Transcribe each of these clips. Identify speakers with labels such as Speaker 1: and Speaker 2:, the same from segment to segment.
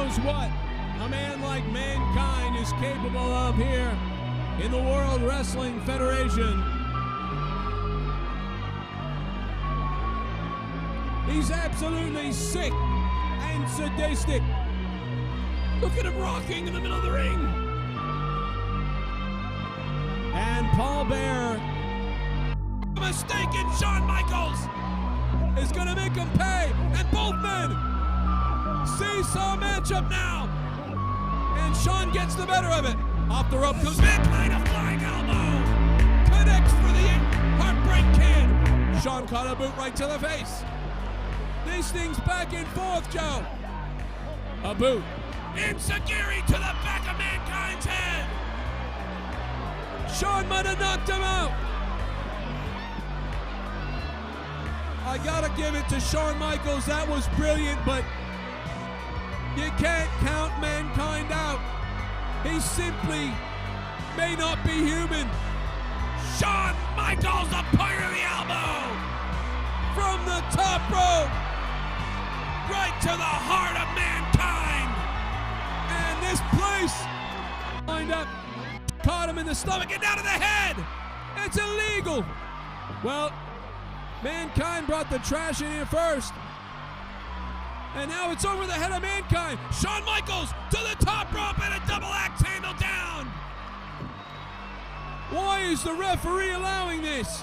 Speaker 1: shows what a man like Mankind is capable of here in the World Wrestling Federation. He's absolutely sick and sadistic. Look at him rocking in the middle of the ring. And Paul Bear, mistaken Shawn Michaels, is going to make him pay. And both men seesaw matchup now. And Shawn gets the better of it. Off the rope comes Mankind, a flying elbow. Connects for the Heartbreak Kid. Shawn caught a boot right to the face. These things back and forth, Joe. A boot. Enziguri to the back of Mankind's head. Shawn might have knocked him out. I gotta give it to Shawn Michaels. That was brilliant, but you can't count Mankind out. He simply may not be human. Shawn Michaels, the point of the elbow. From the top rope. Right to the heart of Mankind. And this place lined up, caught him in the stomach and down to the head. It's illegal. Well, Mankind brought the trash in here first. And now it's over the head of Mankind. Shawn Michaels to the top rope and a double axe handle down. Why is the referee allowing this?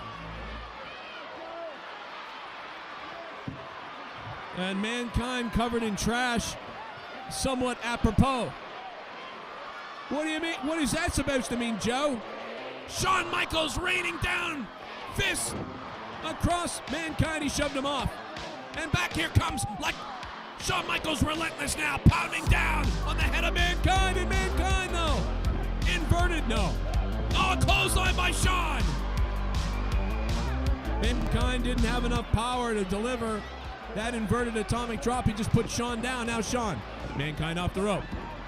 Speaker 1: And Mankind covered in trash, somewhat apropos. What do you mean? What is that supposed to mean, Joe? Shawn Michaels raining down, fists across Mankind. He shoved him off. And back here comes, like, Shawn Michaels relentless now, pounding down on the head of Mankind. And Mankind, no. Inverted, no. Oh, a clothesline by Shawn. Mankind didn't have enough power to deliver that inverted atomic drop. He just put Shawn down. Now Shawn. Mankind off the rope.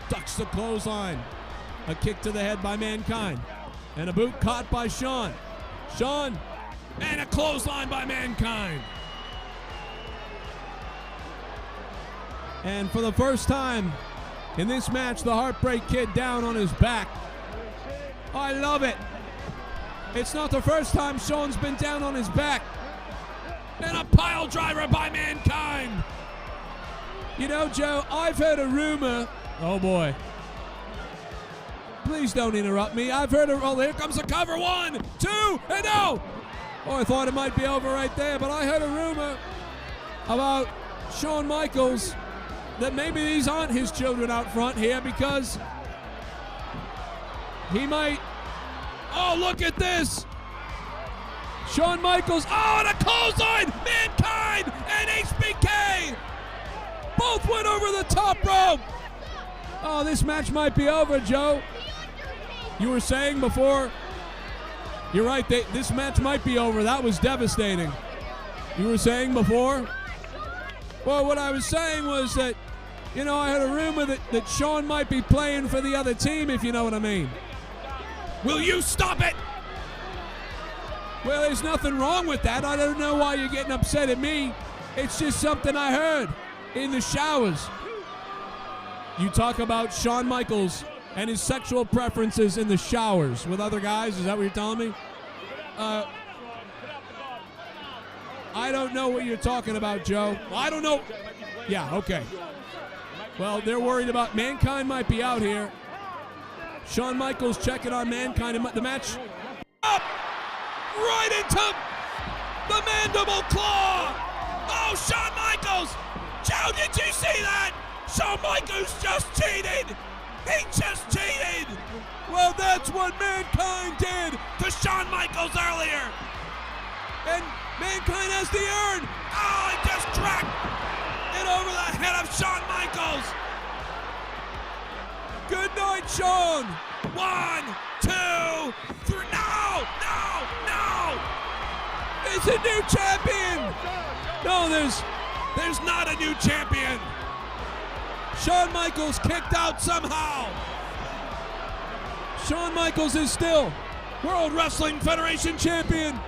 Speaker 1: Ducks the clothesline. A kick to the head by Mankind. And a boot caught by Shawn. Shawn. And a clothesline by Mankind. And for the first time in this match, the Heartbreak Kid down on his back. I love it. It's not the first time Shawn's been down on his back. And a pile driver by Mankind. You know, Joe, I've heard a rumor. Oh, boy. Please don't interrupt me. I've heard a... Oh, here comes the cover. 1, 2, and no! Oh, I thought it might be over right there, but I heard a rumor about Shawn Michaels that maybe these aren't his children out front here because he might... Oh, look at this! Shawn Michaels, oh, and a clothesline! Mankind and HBK! Both went over the top rope! Oh, this match might be over, Joe. You were saying before, you're right, this match might be over. That was devastating. You were saying before? Well, what I was saying was that, you know, I heard a rumor that Shawn might be playing for the other team, if you know what I mean. Will you stop it? Well, there's nothing wrong with that. I don't know why you're getting upset at me. It's just something I heard in the showers. You talk about Shawn Michaels and his sexual preferences in the showers with other guys. Is that what you're telling me? I don't know what you're talking about, Joe. Well, I don't know. Yeah, okay. Well, they're worried about Mankind might be out here. Shawn Michaels checking on Mankind. The match up. Right into the mandible claw. Oh, Shawn Michaels. Joe, did you see that? Shawn Michaels just cheated. He just cheated. Well, that's what Mankind did to Shawn Michaels earlier. And Mankind has the urn. Oh, he just cracked it over the head of Shawn Michaels. Good night, Shawn. 1, 2, 3. No. He's a new champion. No, there's not a new champion. Shawn Michaels kicked out somehow. Shawn Michaels is still World Wrestling Federation champion.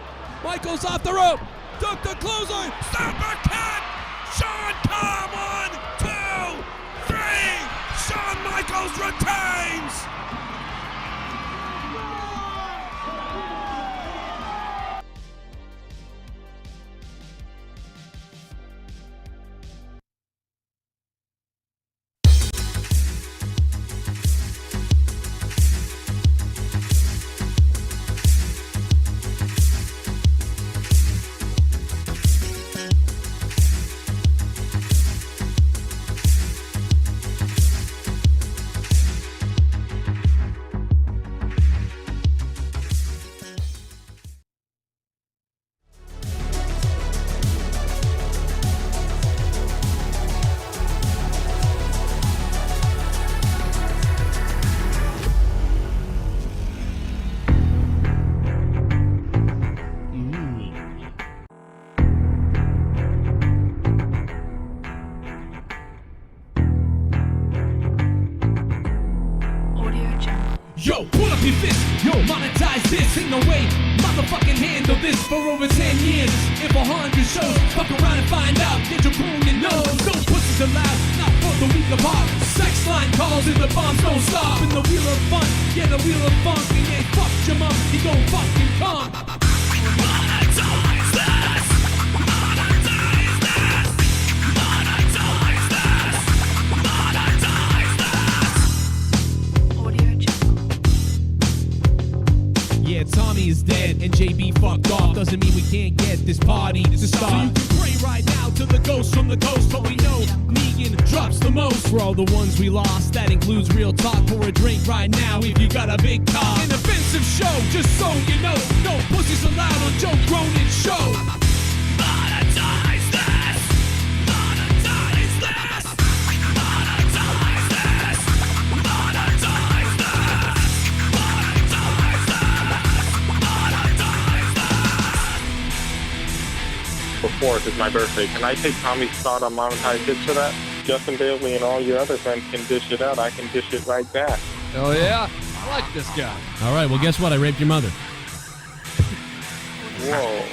Speaker 1: Michaels off the rope. Duck the clothesline. Supercat. Shawn, come. 1, 2, 3. Michaels retains!
Speaker 2: Yo, pull up your fist, yo, monetize this. Ain't no way, motherfucking handle this for over 10 years. If 100 shows, fuck around and find out. Get your boom and nose. No pussies allowed, not for the weak of heart. Sex line calls and the bombs don't stop. In the wheel of fun, yeah, the wheel of funk. And yeah, fuck your mom, he gon' fucking come. Monetize this. Monetize this. Monetize this. Monetize this.
Speaker 3: Audio Jungle.
Speaker 2: Yeah, Tommy is dead and JB fucked off. Doesn't mean we can't get this party to start. So you can pray right now to the ghost from the coast. But we know Negan drops the most. For all the ones we lost, that includes real talk. Pour a drink right now if you got a big car. An offensive show, just so you know. No pussies allowed on Joe Cronin's show. Monetize this. Monetize this. Monetize this. Monetize this. Monetize this.
Speaker 4: Before it's my birthday. Can I take Tommy's spot on Monetize This for that? Justin Bailey and all your other friends can dish it out. I can dish it right back.
Speaker 1: Oh yeah, I like this guy.
Speaker 2: All right, well, guess what? I raped your mother.
Speaker 4: Whoa.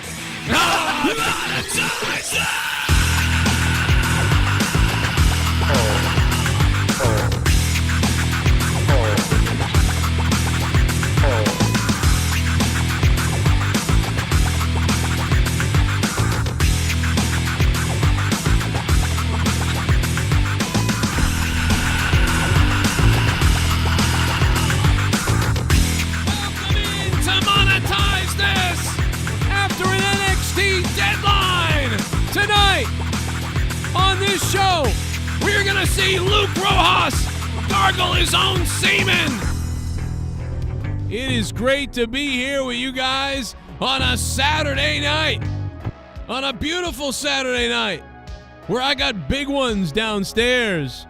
Speaker 1: Welcome in to Monetize This! After an NXT deadline! Tonight, on this show, we're gonna see Luke Rojas gargle his own semen! It is great to be here with you guys on a Saturday night. On a beautiful Saturday night, where I got big ones downstairs.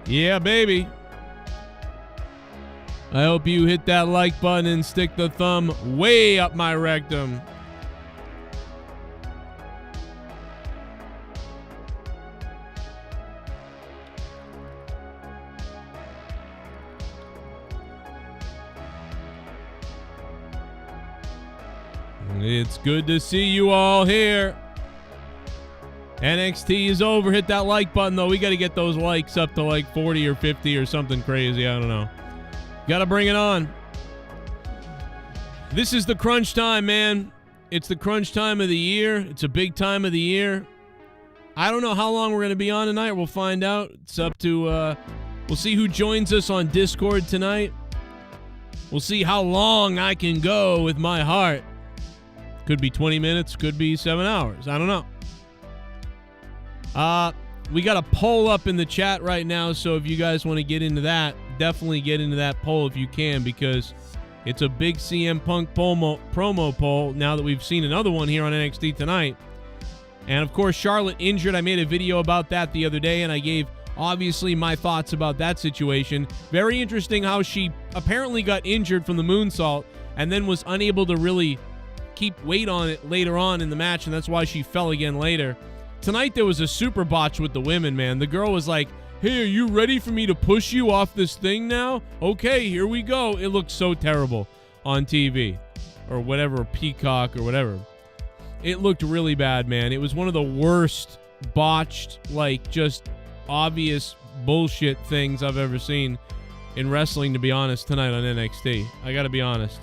Speaker 1: Yeah, baby. I hope you hit that like button and stick the thumb way up my rectum. It's good to see you all here. NXT is over. Hit that like button, though. We got to get those likes up to like 40 or 50 or something crazy. I don't know. Got to bring it on. This is the crunch time, man. It's the crunch time of the year. It's a big time of the year. I don't know how long we're going to be on tonight. We'll find out. It's up to, we'll see who joins us on Discord tonight. We'll see how long I can go with my heart. Could be 20 minutes, could be 7 hours. I don't know. We got a poll up in the chat right now, so if you guys want to get into that, definitely get into that poll if you can, because it's a big CM Punk promo poll now that we've seen another one here on NXT tonight. And, of course, Charlotte injured. I made a video about that the other day, and I gave, obviously, my thoughts about that situation. Very interesting how she apparently got injured from the moonsault and then was unable to really keep weight on it later on in the match, and that's why she fell again later. Tonight there was a super botch with the women, man. The girl was like, hey, are you ready for me to push you off this thing now? Okay, here we go. It looked so terrible on TV or whatever, Peacock or whatever. It looked really bad, man. It was one of the worst botched, like, just obvious bullshit things I've ever seen in wrestling, to be honest, tonight on NXT. I got to be honest.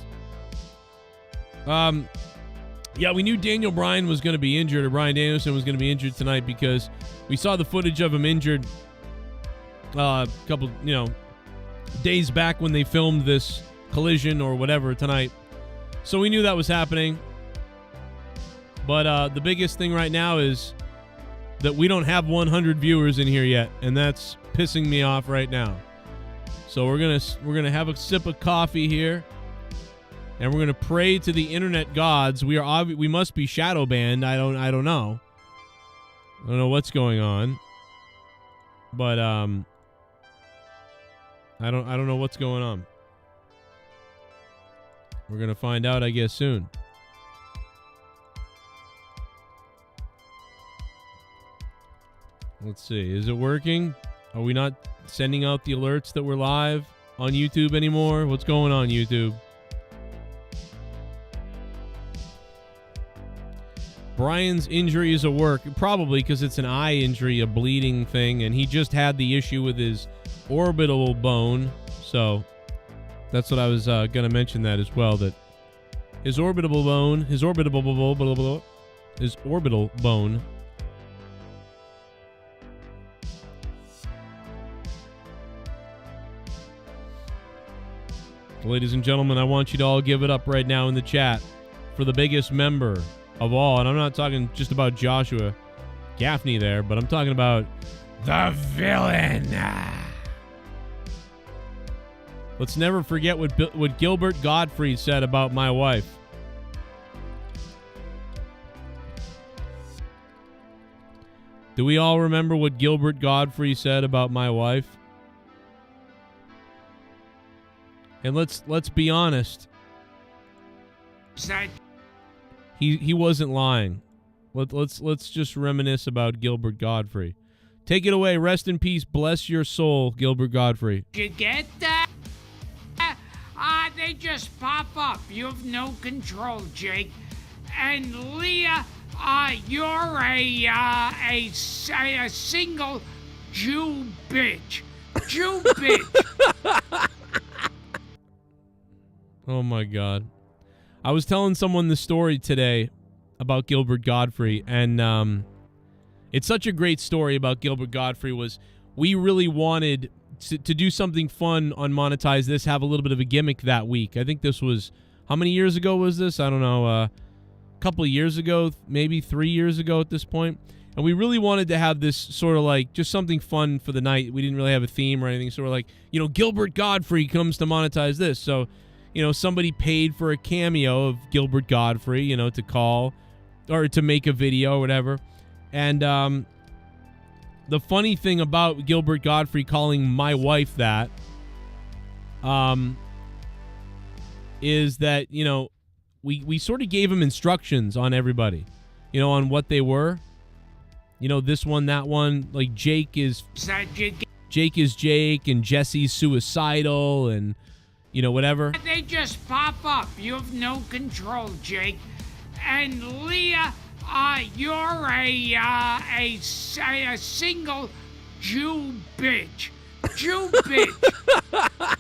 Speaker 1: Yeah, we knew Daniel Bryan was going to be injured, or Bryan Danielson was going to be injured tonight, because we saw the footage of him injured a couple, days back when they filmed this collision or whatever tonight. So we knew that was happening. But the biggest thing right now is that we don't have 100 viewers in here yet, and that's pissing me off right now. So we're gonna have a sip of coffee here, and we're gonna pray to the internet gods. We must be shadow banned. I don't know. I don't know what's going on, but I don't know what's going on. We're gonna find out, I guess, soon. Let's see. Is it working? Are we not sending out the alerts that we're live on YouTube anymore? What's going on, YouTube? Brian's injury is a work. Probably because it's an eye injury, a bleeding thing, and he just had the issue with his orbital bone. So that's what I was going to mention that as well, that his orbital bone, ladies and gentlemen, I want you to all give it up right now in the chat for the biggest member of all. And I'm not talking just about Joshua Gaffney there, but I'm talking about the villain. Let's never forget what Gilbert Gottfried said about my wife. Do we all remember what Gilbert Gottfried said about my wife? And let's be honest. He wasn't lying. Let's just reminisce about Gilbert Gottfried. Take it away. Rest in peace. Bless your soul, Gilbert Gottfried.
Speaker 3: You get that? They just pop up. You have no control, Jake. And Leah, you're a single Jew bitch. Jew bitch.
Speaker 1: Oh my God. I was telling someone the story today about Gilbert Gottfried, and it's such a great story about Gilbert Gottfried. Was we really wanted to do something fun on Monetize This, have a little bit of a gimmick that week. I think this was, how many years ago was this? I don't know, a couple of years ago, maybe 3 years ago at this point. And we really wanted to have this sort of like just something fun for the night. We didn't really have a theme or anything, so we're like, Gilbert Gottfried comes to Monetize This. So, somebody paid for a cameo of Gilbert Gottfried, to call or to make a video or whatever. And the funny thing about Gilbert Gottfried calling my wife that is that, we sort of gave him instructions on everybody, on what they were. This one, that one, like Jake is Jake and Jesse's suicidal and whatever.
Speaker 3: They just pop up. You have no control, Jake. And Leah, you're a single Jew bitch. Jew bitch.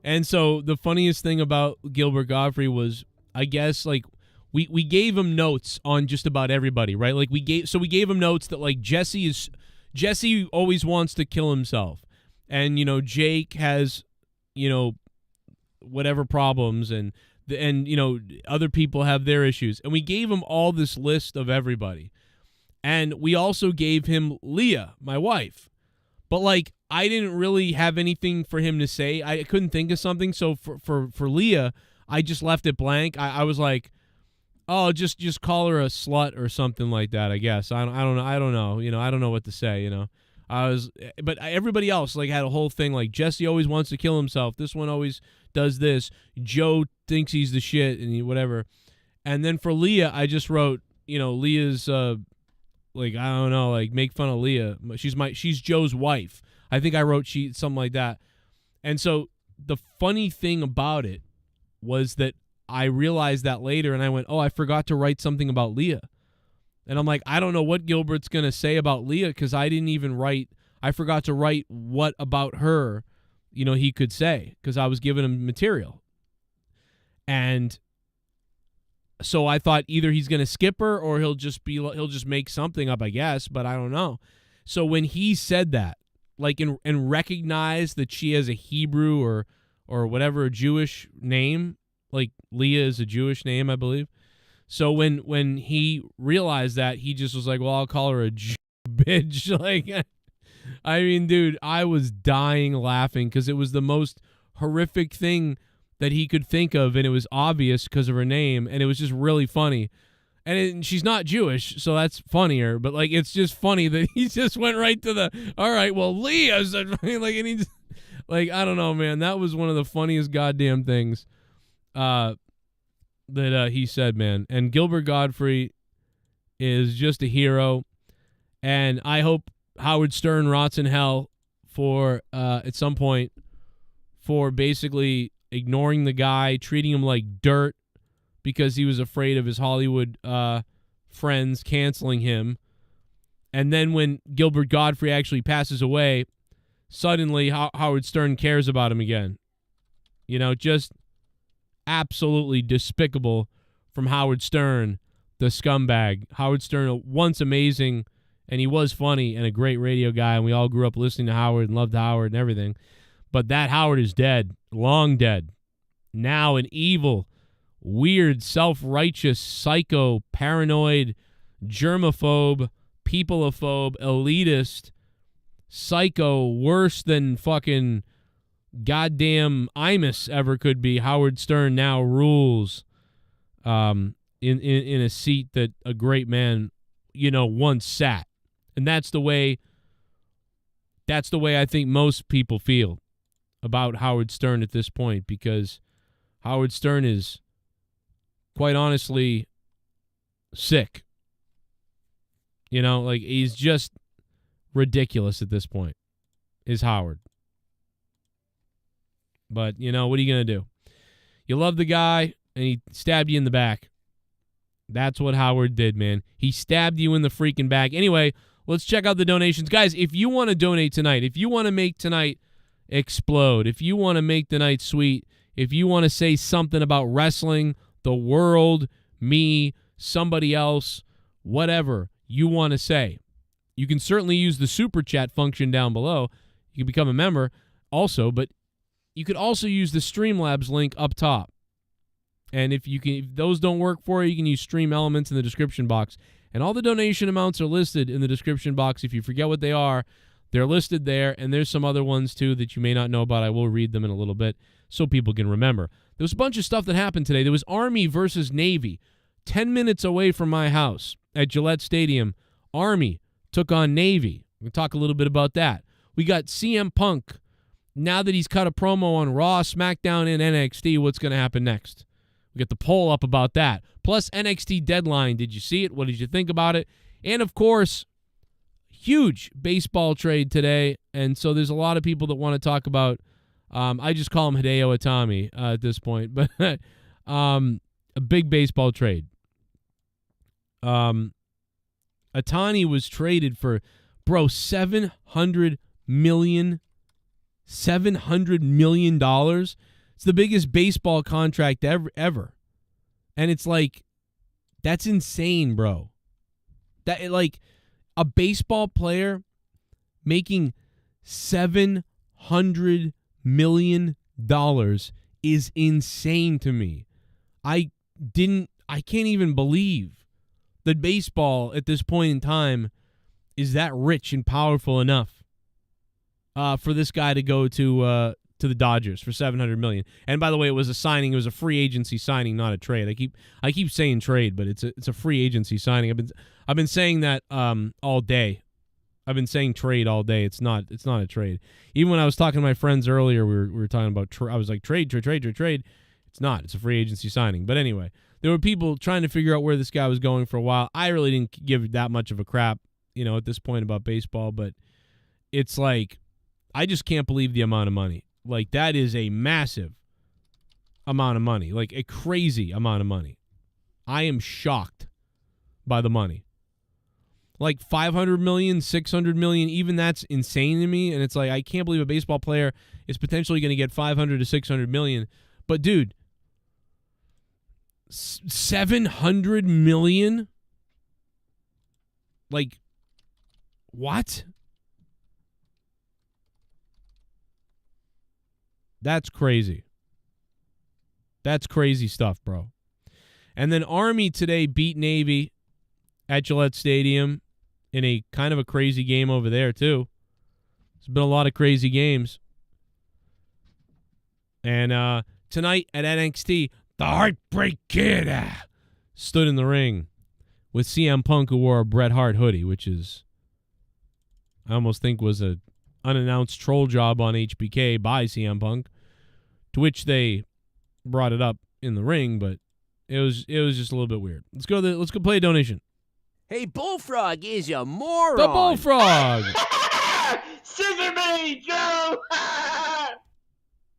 Speaker 1: And so the funniest thing about Gilbert Gottfried was, I guess, like, we gave him notes on just about everybody, right? Like we gave him notes that like Jesse always wants to kill himself, and Jake has whatever problems, and other people have their issues, and we gave him all this list of everybody, and we also gave him Leah, my wife, but like I didn't really have anything for him to say. I couldn't think of something, so for Leah, I just left it blank. I was like, oh, just call her a slut or something like that, I guess. I don't know. I don't know what to say. But everybody else like had a whole thing like Jesse always wants to kill himself. This one always does this. Joe thinks he's the shit and whatever. And then for Leah, I just wrote, Leah's like, I don't know, like make fun of Leah. She's Joe's wife. I think I wrote something like that. And so the funny thing about it was that I realized that later, and I went, oh, I forgot to write something about Leah. And I'm like, I don't know what Gilbert's going to say about Leah, because I didn't even write I forgot to write what about her, he could say, because I was giving him material. And so I thought either he's going to skip her or he'll just make something up, I guess, but I don't know. So when he said that, like, and recognized that she has a Hebrew or whatever, a Jewish name, like Leah is a Jewish name, I believe. So when he realized that, he just was like, well, I'll call her a Jew bitch. Like, I mean, dude, I was dying laughing because it was the most horrific thing that he could think of, and it was obvious because of her name, and it was just really funny. And she's not Jewish, so that's funnier. But like, it's just funny that he just went right to the, all right, well, Leah's like, and he just, like, I don't know, man. That was one of the funniest goddamn things that he said, man. And Gilbert Gottfried is just a hero, and I hope Howard Stern rots in hell for at some point for basically ignoring the guy, treating him like dirt because he was afraid of his Hollywood friends canceling him. And then when Gilbert Gottfried actually passes away, suddenly Howard Stern cares about him again. Just absolutely despicable from Howard Stern, the scumbag. Howard Stern, once amazing, and he was funny and a great radio guy, and we all grew up listening to Howard and loved Howard and everything. But that Howard is dead, long dead. Now an evil, weird, self-righteous, psycho, paranoid, germaphobe, peopleophobe, elitist, psycho, worse than fucking goddamn Imus ever could be. Howard Stern now rules in a seat that a great man, once sat. And that's the way I think most people feel about Howard Stern at this point, because Howard Stern is, quite honestly, sick. Like, he's just ridiculous at this point, is Howard. But, what are you going to do? You love the guy, and he stabbed you in the back. That's what Howard did, man. He stabbed you in the freaking back. Anyway, let's check out the donations. Guys, if you want to donate tonight, if you want to make tonight explode, if you want to make the night sweet, if you want to say something about wrestling, the world, me, somebody else, whatever you want to say, you can certainly use the super chat function down below. You can become a member also, but you could also use the Streamlabs link up top. And if those don't work for you, you can use Stream Elements in the description box. And all the donation amounts are listed in the description box. If you forget what they are, they're listed there. And there's some other ones, too, that you may not know about. I will read them in a little bit so people can remember. There was a bunch of stuff that happened today. There was Army versus Navy, 10 minutes away from my house at Gillette Stadium. Army took on Navy. We'll talk a little bit about that. We got CM Punk. Now that he's cut a promo on Raw, SmackDown, and NXT, what's going to happen next? We got the poll up about that. Plus NXT Deadline. Did you see it? What did you think about it? And, of course, huge baseball trade today. And so there's a lot of people that want to talk about, I just call him Hideo Itami at this point, but a big baseball trade. Otani was traded for, $700 million. $700 million. It's the biggest baseball contract ever. And it's like, that's insane, bro. That, like, a baseball player making $700 million is insane to me. I can't even believe that baseball at this point in time is that rich and powerful enough for this guy to go to the Dodgers for $700 million. And by the way, it was a signing. It was a free agency signing, not a trade. I keep saying trade, but it's a free agency signing. I've been saying that all day. I've been saying trade all day. It's not a trade. Even when I was talking to my friends earlier, we were talking about I was like trade. It's not. It's a free agency signing. But anyway, there were people trying to figure out where this guy was going for a while. I really didn't give that much of a crap, at this point about baseball, but it's like, I just can't believe the amount of money. Like, that is a massive amount of money, like a crazy amount of money. I am shocked by the money. like 500 million, 600 million, even that's insane to me. And it's like, I can't believe a baseball player is potentially going to get 500 to 600 million. But dude, 700 million? Like, what? That's crazy. That's crazy stuff, bro. And then Army today beat Navy at Gillette Stadium in a kind of a crazy game over there, too. There's been a lot of crazy games. And tonight at NXT, the Heartbreak Kid stood in the ring with CM Punk, who wore a Bret Hart hoodie, which is, I almost think was a unannounced troll job on HBK by CM Punk, to which they brought it up in the ring, but it was just a little bit weird. Let's go play a donation.
Speaker 5: Hey, Bullfrog is a moron.
Speaker 1: The Bullfrog.
Speaker 6: Scissor me, Joe!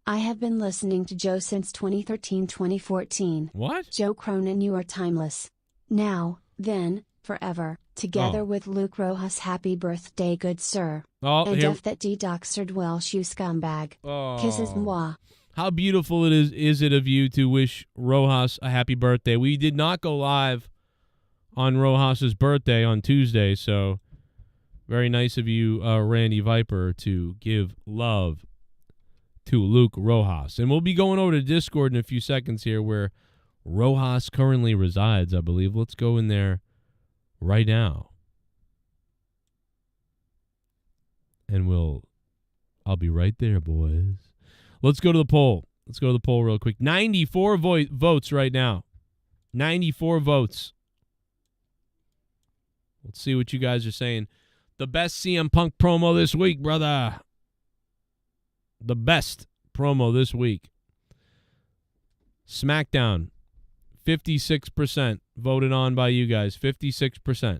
Speaker 7: I have been listening to Joe since 2013-2014.
Speaker 1: What?
Speaker 7: Joe Cronin, you are timeless. Now, then, forever, together with Luke Rojas. Happy birthday, good sir.
Speaker 1: Oh,
Speaker 7: and
Speaker 1: here.
Speaker 7: F that D-Doxered Welsh, you scumbag.
Speaker 1: Oh.
Speaker 7: Kisses moi.
Speaker 1: How beautiful is it of you to wish Rojas a happy birthday. We did not go live on Rojas's birthday on Tuesday, so very nice of you, Randy Viper, to give love to Luke Rojas. And we'll be going over to Discord in a few seconds here, where Rojas currently resides, I believe. Let's go in there right now. And I'll be right there, boys. Let's go to the poll. Let's go to the poll real quick. 94 votes right now. 94 votes. Let's see what you guys are saying. The best CM Punk promo this week, brother. The best promo this week. SmackDown. 56% voted on by you guys. 56%.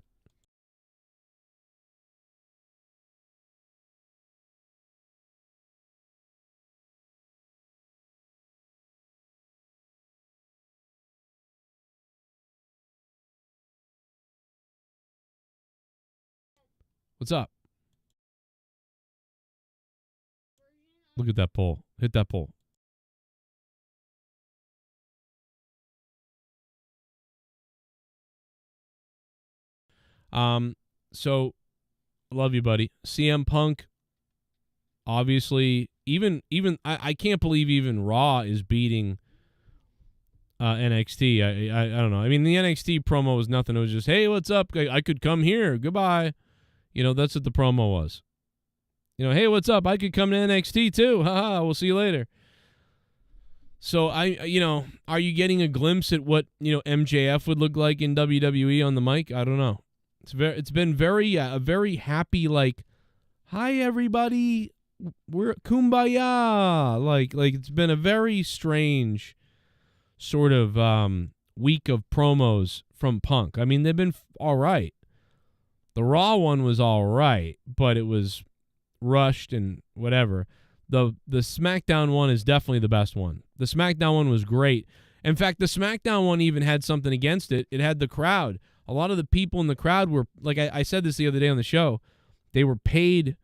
Speaker 1: What's up? Look at that poll. Hit that poll. So I love you, buddy. CM Punk, obviously, even I can't believe even Raw is beating NXT. I don't know. I mean, the NXT promo was nothing. It was just, hey, what's up? I could come here. Goodbye. You know, that's what the promo was. You know, hey, what's up? I could come to NXT too. Haha, we'll see you later. So are you getting a glimpse at what, MJF would look like in WWE on the mic? I don't know. It's been a very happy, like, hi everybody, we're kumbaya. Like it's been a very strange sort of week of promos from Punk. I mean, they've been all right. The Raw one was all right, but it was rushed and whatever. The SmackDown one is definitely the best one. The SmackDown one was great. In fact, the SmackDown one even had something against it. It had the crowd. A lot of the people in the crowd were, like I said this the other day on the show, they were paid,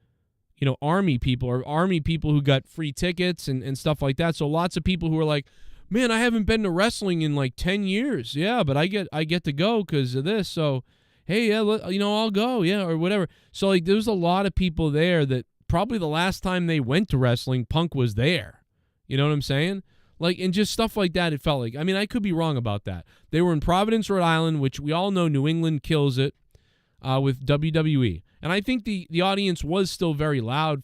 Speaker 1: Army people or Army people who got free tickets and stuff like that. So lots of people who were like, man, I haven't been to wrestling in like 10 years. Yeah, but I get to go because of this. So, hey, yeah, I'll go, yeah, or whatever. So, like, there was a lot of people there that probably the last time they went to wrestling, Punk was there. You know what I'm saying? Like, and just stuff like that, it felt like. I mean, I could be wrong about that. They were in Providence, Rhode Island, which we all know New England kills it with WWE. And I think the audience was still very loud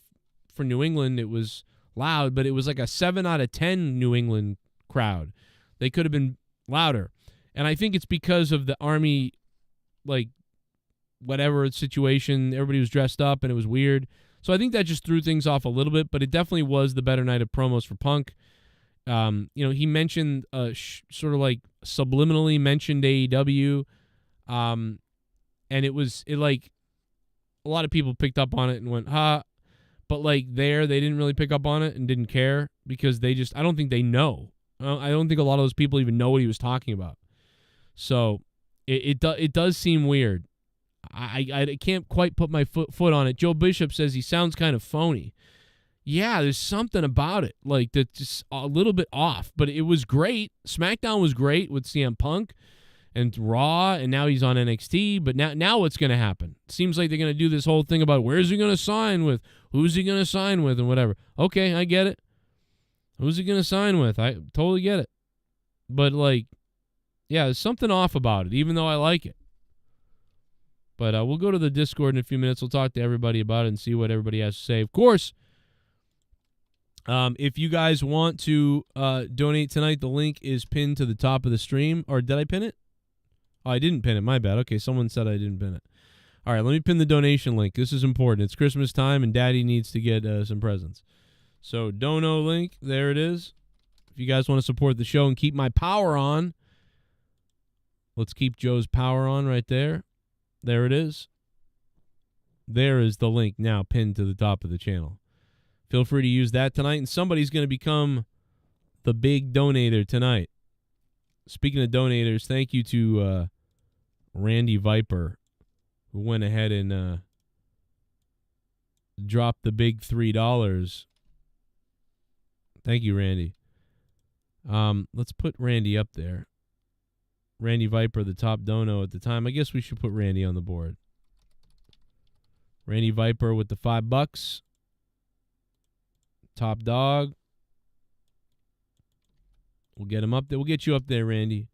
Speaker 1: for New England. It was loud, but it was like a 7 out of 10 New England crowd. They could have been louder. And I think it's because of the Army, like, whatever situation. Everybody was dressed up, and it was weird. So I think that just threw things off a little bit, but it definitely was the better night of promos for Punk. He mentioned, sort of like subliminally mentioned AEW, and it like a lot of people picked up on it and went, ha, but like they didn't really pick up on it and didn't care because I don't think they know. I don't think a lot of those people even know what he was talking about. So it does seem weird. I can't quite put my foot on it. Joe Bishop says he sounds kind of phony. Yeah, there's something about it, like that's just a little bit off. But it was great. SmackDown was great with CM Punk and Raw, and now he's on NXT. But now what's going to happen? Seems like they're going to do this whole thing about where's he going to sign with, who's he going to sign with, and whatever. Okay, I get it. Who's he going to sign with? I totally get it. But, like, yeah, there's something off about it, even though I like it. But we'll go to the Discord in a few minutes. We'll talk to everybody about it and see what everybody has to say. Of course, if you guys want to donate tonight, the link is pinned to the top of the stream. Or did I pin it? Oh, I didn't pin it. My bad. Okay, someone said I didn't pin it. All right, let me pin the donation link. This is important. It's Christmas time, and Daddy needs to get some presents. So, dono link, there it is. If you guys want to support the show and keep my power on, let's keep Joe's power on right there. There it is. There is the link now pinned to the top of the channel. Feel free to use that tonight, and somebody's going to become the big donator tonight. Speaking of donators, thank you to Randy Viper, who went ahead and dropped the big $3. Thank you, Randy. Let's put Randy up there. Randy Viper, the top dono at the time. I guess we should put Randy on the board. Randy Viper with the $5. Top dog. We'll get him up there. We'll get you up there, Randy.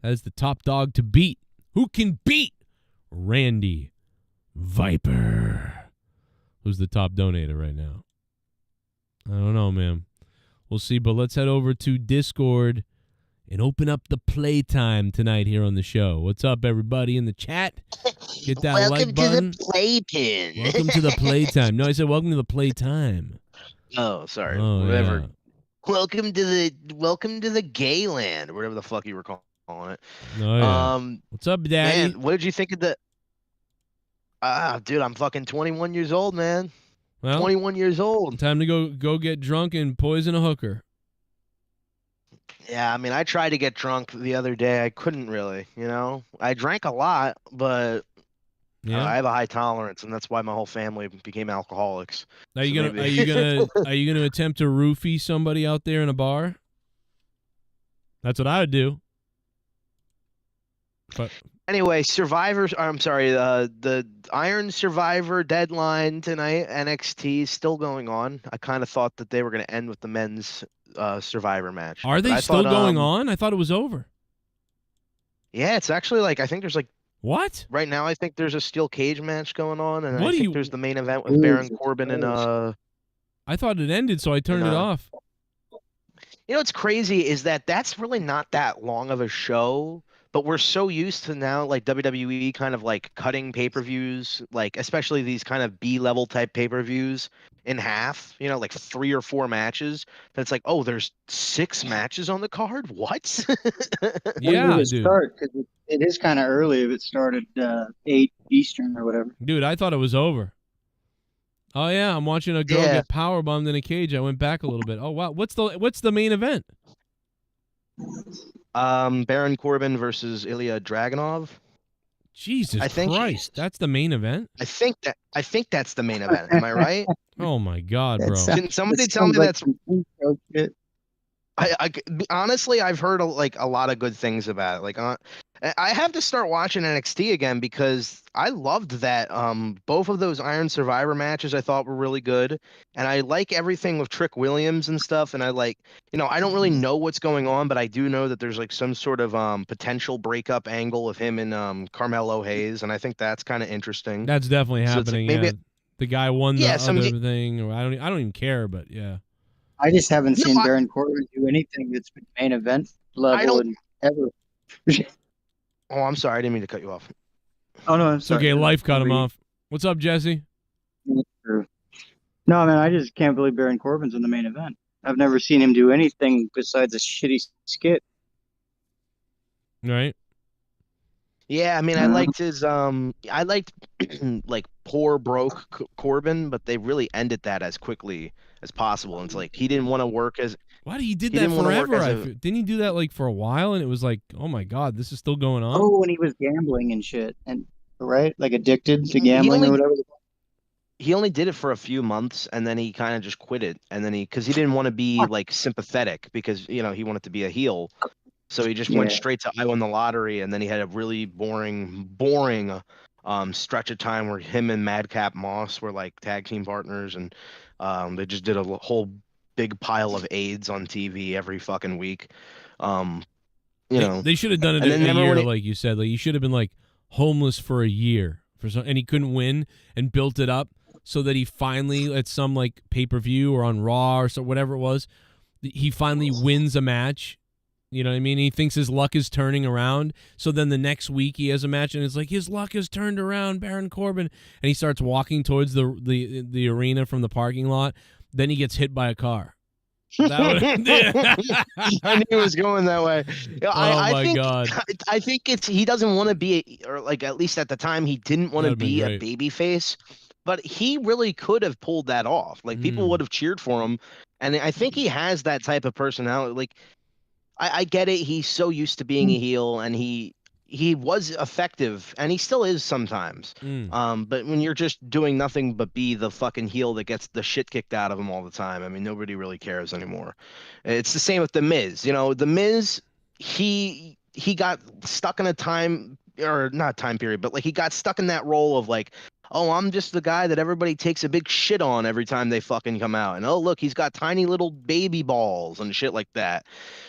Speaker 1: That is the top dog to beat. Who can beat Randy Viper? Who's the top donator right now? I don't know, man. We'll see, but let's head over to Discord and open up the playtime tonight here on the show. What's up, everybody in the chat? Hit that like button.
Speaker 6: Welcome to the playpen.
Speaker 1: Welcome to the playtime. No, I said welcome to the playtime.
Speaker 6: Oh, sorry.
Speaker 1: Oh,
Speaker 6: Whatever.
Speaker 1: yeah.
Speaker 6: Welcome to the gay land, or whatever the fuck you were calling it.
Speaker 1: Oh, yeah. What's up, Daddy?
Speaker 6: Man, what did you think of the? Dude, I'm fucking 21 years old, man.
Speaker 1: Well,
Speaker 6: 21 years old.
Speaker 1: time to go get drunk and poison a hooker.
Speaker 6: Yeah, I mean, I tried to get drunk the other day. I couldn't really, I drank a lot, but
Speaker 1: Yeah.
Speaker 6: I have a high tolerance, and that's why my whole family became alcoholics.
Speaker 1: Are you
Speaker 6: So
Speaker 1: gonna
Speaker 6: maybe-
Speaker 1: are you gonna attempt to roofie somebody out there in a bar? That's what I would do. But
Speaker 6: Anyway, the Iron Survivor deadline tonight, NXT, is still going on. I kind of thought that they were going to end with the men's Survivor match.
Speaker 1: are
Speaker 6: But
Speaker 1: they
Speaker 6: I
Speaker 1: still
Speaker 6: thought,
Speaker 1: going on? I thought it was over.
Speaker 6: Yeah, it's actually I think there's
Speaker 1: What?
Speaker 6: right now, I think there's a steel cage match going on, and
Speaker 1: What
Speaker 6: I
Speaker 1: do
Speaker 6: think
Speaker 1: you-
Speaker 6: there's the main event with Baron Corbin and
Speaker 1: I thought it ended, so I turned it off.
Speaker 6: what's crazy is that that's really not that long of a show, but we're so used to now WWE kind of cutting pay-per-views, especially these kind of B-level type pay-per-views in half, 3 or 4 matches. That's oh, there's 6 matches on the card? What?
Speaker 1: Yeah,
Speaker 8: When did it
Speaker 1: dude.
Speaker 8: start? 'Cause it is kind of early if it started 8 Eastern or whatever.
Speaker 1: Dude, I thought it was over. Oh yeah, I'm watching a girl get power bombed in a cage. I went back a little bit. Oh wow, what's the main event?
Speaker 6: Baron Corbin versus Ilya Dragunov.
Speaker 1: Jesus
Speaker 6: I think-
Speaker 1: Christ, that's the main event?
Speaker 6: I think that's the main event. Am I right?
Speaker 1: Oh my God, bro.
Speaker 6: Can somebody
Speaker 8: That
Speaker 6: tell me
Speaker 8: sounds like
Speaker 6: that's?
Speaker 8: some intro shit.
Speaker 6: Honestly, I've heard a lot of good things about it. I have to start watching NXT again because I loved that. Both of those Iron Survivor matches I thought were really good, and I like everything with Trick Williams and stuff. And I I don't really know what's going on, but I do know that there's some sort of potential breakup angle of him and Carmelo Hayes, and I think that's kind of interesting.
Speaker 1: That's definitely
Speaker 6: So it's
Speaker 1: happening.
Speaker 6: maybe
Speaker 1: yeah. The guy won the
Speaker 6: Yeah, some
Speaker 1: other thing, or I don't even care, but yeah.
Speaker 8: I just haven't
Speaker 6: No,
Speaker 8: seen
Speaker 6: I-
Speaker 8: Baron Corbin do anything that's been main event level
Speaker 6: don't-
Speaker 8: ever.
Speaker 6: Oh, I'm sorry, I didn't mean to cut you off.
Speaker 8: Oh no, I'm
Speaker 1: It's
Speaker 8: sorry.
Speaker 1: okay, life cut him
Speaker 8: Maybe-
Speaker 1: off. What's up, Jesse?
Speaker 8: No, man, I just can't believe Baron Corbin's in the main event. I've never seen him do anything besides a shitty skit.
Speaker 1: Right?
Speaker 6: Yeah, I mean, I liked his I liked poor broke Corbin, but they really ended that as quickly as possible. And it's he didn't want to work as
Speaker 1: Why did he did
Speaker 6: He
Speaker 1: that
Speaker 6: didn't wanna work
Speaker 1: forever?
Speaker 6: as a-
Speaker 1: Didn't he do that for a while? And it was oh my God, this is still going on.
Speaker 8: Oh, when he was gambling and shit. And right? Like addicted to
Speaker 6: He
Speaker 8: gambling or
Speaker 6: only
Speaker 8: whatever.
Speaker 6: he only did it for a few months, and then he kind of just quit it. And then because he didn't want to be like sympathetic, because he wanted to be a heel, so he just went
Speaker 8: Yeah.
Speaker 6: straight to I won the lottery. And then he had a really boring stretch of time where him and Madcap Moss were like tag team partners, and they just did a whole big pile of AIDS on TV every fucking week. Um,
Speaker 1: They should have done it
Speaker 6: and then
Speaker 1: a
Speaker 6: remember
Speaker 1: year,
Speaker 6: when
Speaker 1: like you said. Like, you should have been like homeless for a year and he couldn't win, and built it up so that he finally at some like pay-per-view or on Raw or so whatever it was, he finally wins a match. You know what I mean? He thinks his luck is turning around. So then the next week he has a match, and it's like his luck has turned around, Baron Corbin, and he starts walking towards the arena from the parking lot. Then he gets hit by a car.
Speaker 6: I knew it was going that way. Yeah,
Speaker 1: Oh my
Speaker 6: think,
Speaker 1: God.
Speaker 6: I think he doesn't want to be, or like at least at the time he didn't want to
Speaker 1: That'd been
Speaker 6: be a
Speaker 1: great.
Speaker 6: baby face, but he really could have pulled that off. Like people would have cheered for him, and I think he has that type of personality. Like I get it. He's so used to being a heel, and he was effective, and he still is sometimes. But when you're just doing nothing but be the fucking heel that gets the shit kicked out of him all the time, I mean, nobody really cares anymore. It's the same with The Miz. The Miz, he got stuck in a time, or not time period, but like he got stuck in that role of like, oh, I'm just the guy that everybody takes a big shit on every time they fucking come out. And oh, look, he's got tiny little baby balls and shit like that.